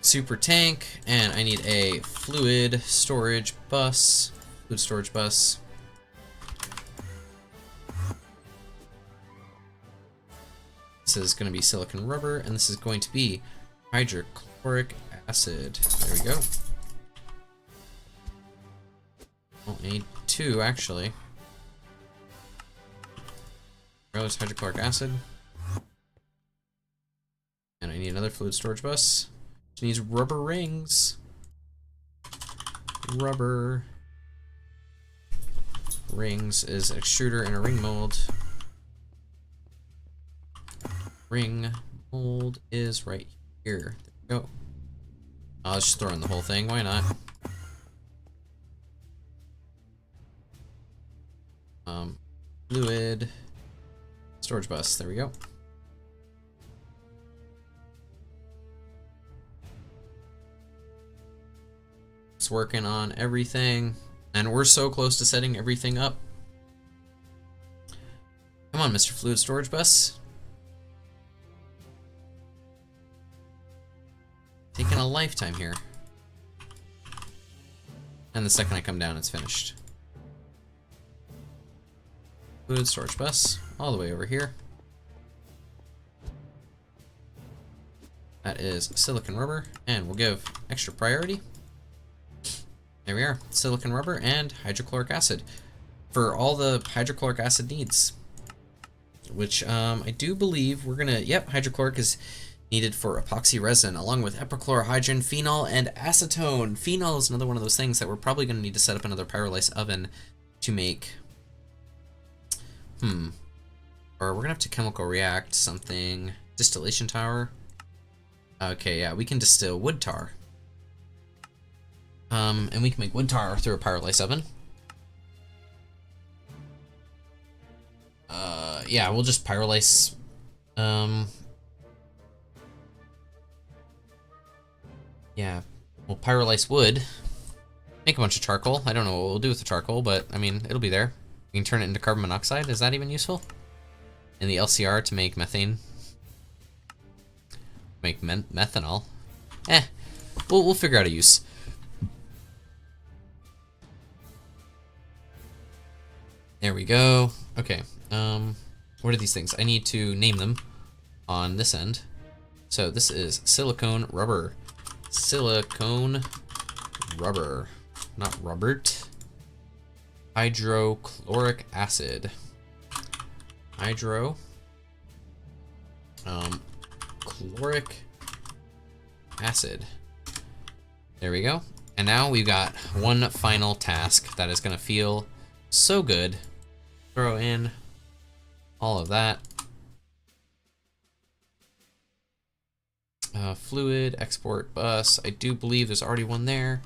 Super tank, and I need a fluid storage bus. Fluid storage bus. This is going to be silicon rubber, and this is going to be hydrochloric acid. There we go. Well, I need 2 actually. There's hydrochloric acid. And I need another fluid storage bus. Which needs rubber rings. Rubber rings is extruder in a ring mold. Ring mold is right here. There we go. I'll just throw in the whole thing. Why not? Fluid storage bus. There we go. It's working on everything. And we're so close to setting everything up. Come on, Mr. Fluid Storage Bus. Taking a lifetime here. And the second I come down, it's finished. Fluid Storage Bus, all the way over here. That is silicon rubber, and we'll give extra priority. There we are, silicon rubber and hydrochloric acid for all the hydrochloric acid needs. Which I do believe we're gonna, yep, hydrochloric is needed for epoxy resin, along with epichlorohydrin, phenol, and acetone. Phenol is another one of those things that we're probably gonna need to set up another pyrolysis oven to make. Or we're gonna have to chemical react something. Distillation tower. Okay, yeah, we can distill wood tar. And we can make wood tar through a pyrolysis oven. Yeah, we'll just pyrolyse. Yeah, we'll pyrolyse wood. Make a bunch of charcoal. I don't know what we'll do with the charcoal, but I mean, it'll be there. We can turn it into carbon monoxide. Is that even useful? In the LCR to make methane. Make methanol. We'll figure out a use. There we go. Okay. What are these things? I need to name them on this end. So this is silicone rubber. Silicone rubber. Not Robert. Hydrochloric acid. Chloric acid. There we go. And now we've got one final task that is going to feel so good. Throw in all of that. Fluid, export bus. I do believe there's already one there.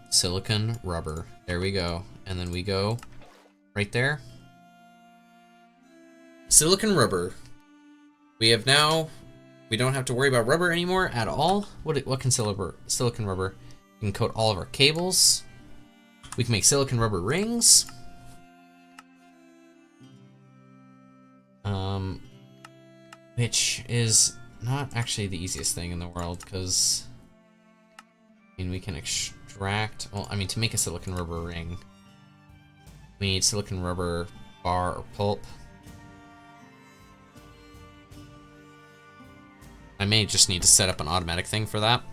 Silicon rubber. There we go. And then we go right there. Silicon rubber. We have now, we don't have to worry about rubber anymore at all. What can silicon rubber? We can coat all of our cables. We can make silicon rubber rings. Which is not actually the easiest thing in the world, because I mean, we can extract, well, I mean, to make a silicon rubber ring, we need silicon rubber bar or pulp. I may just need to set up an automatic thing for that,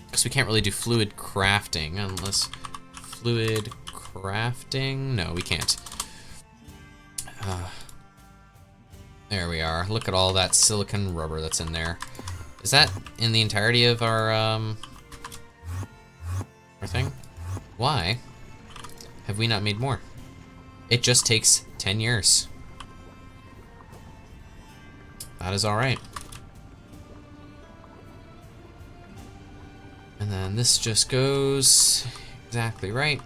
because we can't really do fluid crafting unless fluid crafting. No, we can't. There we are. Look at all that silicon rubber that's in there. Is that in the entirety of our thing? Why have we not made more? It just takes 10 years. That is all right. And then this just goes exactly right.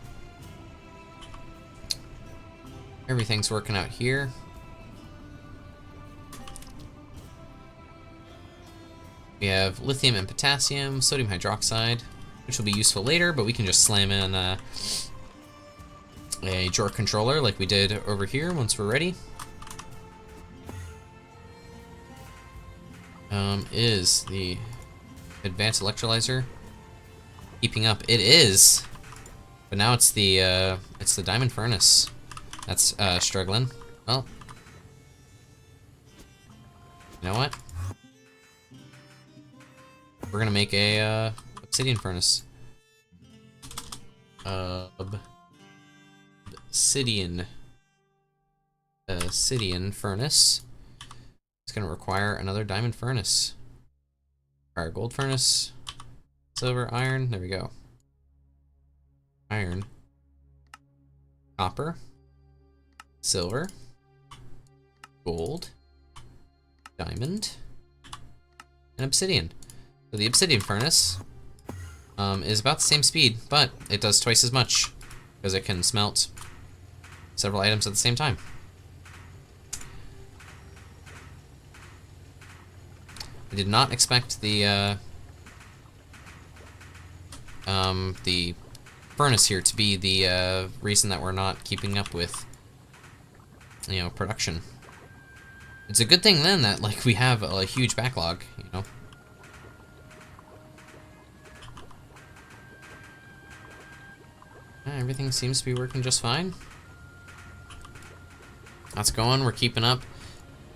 Everything's working out here. We have lithium and potassium, sodium hydroxide, which will be useful later, but we can just slam in a drawer controller like we did over here once we're ready. Is the advanced electrolyzer keeping up? It is, but now it's the diamond furnace that's struggling. Well, you know what? We're gonna make a obsidian furnace. Obsidian furnace. It's gonna require another diamond furnace. Require gold furnace, silver, iron. There we go. Iron, copper, silver, gold, diamond, and obsidian. So the obsidian furnace is about the same speed, but it does twice as much because it can smelt several items at the same time. I did not expect the the furnace here to be the reason that we're not keeping up with, you know, production. It's a good thing then that like we have a huge backlog, you know. Everything seems to be working just fine. That's going. We're keeping up.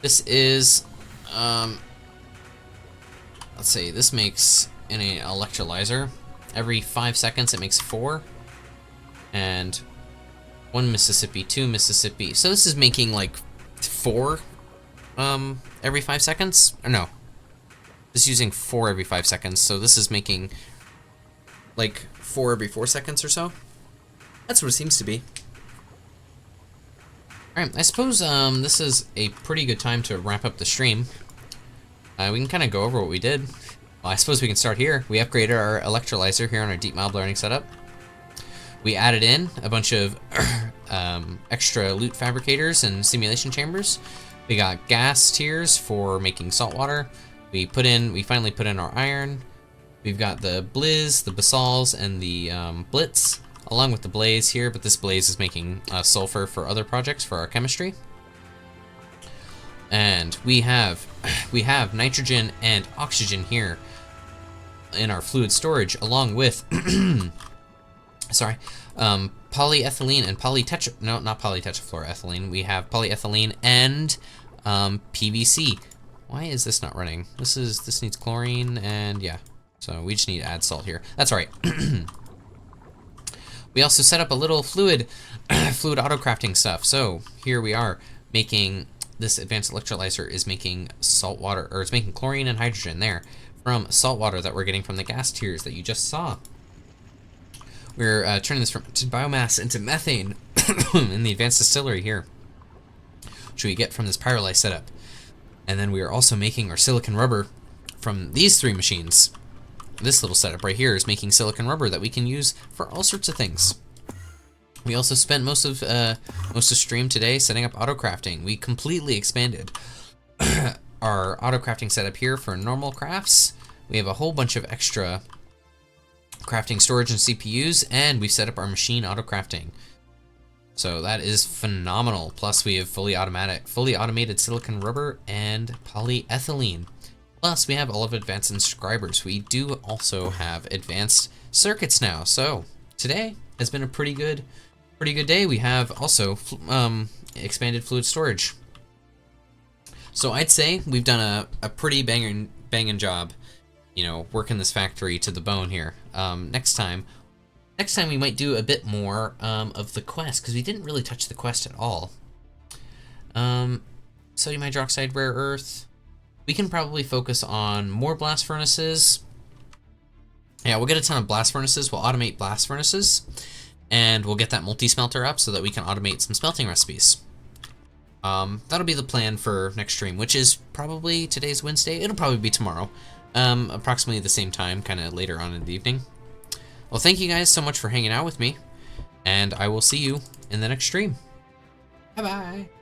This is, let's see. This makes in an electrolyzer. Every 5 seconds, it makes 4, and 1 Mississippi, 2 Mississippi. So this is making like 4, every 5 seconds. Or no, this is using 4 every 5 seconds. So this is making like 4 every 4 seconds or so. That's what it seems to be. Alright, I suppose this is a pretty good time to wrap up the stream. We can kind of go over what we did. Well, I suppose we can start here. We upgraded our electrolyzer here on our deep mild learning setup. We added in a bunch of extra loot fabricators and simulation chambers. We got gas tiers for making salt water. We finally put in our iron. We've got the Blizz, the Basalts, and the Blitz, along with the Blaze here, but this Blaze is making sulfur for other projects for our chemistry. And we have nitrogen and oxygen here in our fluid storage, along with polyethylene and not polytetrafluoroethylene. We have polyethylene and PVC. Why is this not running? This needs chlorine, and yeah. So we just need to add salt here. That's all right. We also set up a little fluid auto crafting stuff. So here we are making this advanced electrolyzer is making salt water, or it's making chlorine and hydrogen there from salt water that we're getting from the gas tiers that you just saw. We're turning this from biomass into methane in the advanced distillery here, which we get from this pyrolyze setup. And then we are also making our silicon rubber from these 3 machines. This little setup right here is making silicon rubber that we can use for all sorts of things. We also spent most of stream today setting up auto crafting. We completely expanded our auto crafting setup here for normal crafts. We have a whole bunch of extra crafting storage and CPUs, and we set up our machine auto crafting. So that is phenomenal. Plus we have fully automated silicon rubber and polyethylene. Plus we have all of advanced inscribers. We do also have advanced circuits now. So today has been a pretty good day. We have also expanded fluid storage. So I'd say we've done a pretty banging job, you know, working this factory to the bone here. Next time we might do a bit more of the quest, because we didn't really touch the quest at all. Sodium hydroxide, rare earth. We can probably focus on more blast furnaces. Yeah, we'll get a ton of blast furnaces. We'll automate blast furnaces, and we'll get that multi-smelter up so that we can automate some smelting recipes. That'll be the plan for next stream, which is probably today's Wednesday. It'll probably be tomorrow, approximately the same time, kind of later on in the evening. Well, thank you guys so much for hanging out with me, and I will see you in the next stream. Bye-bye.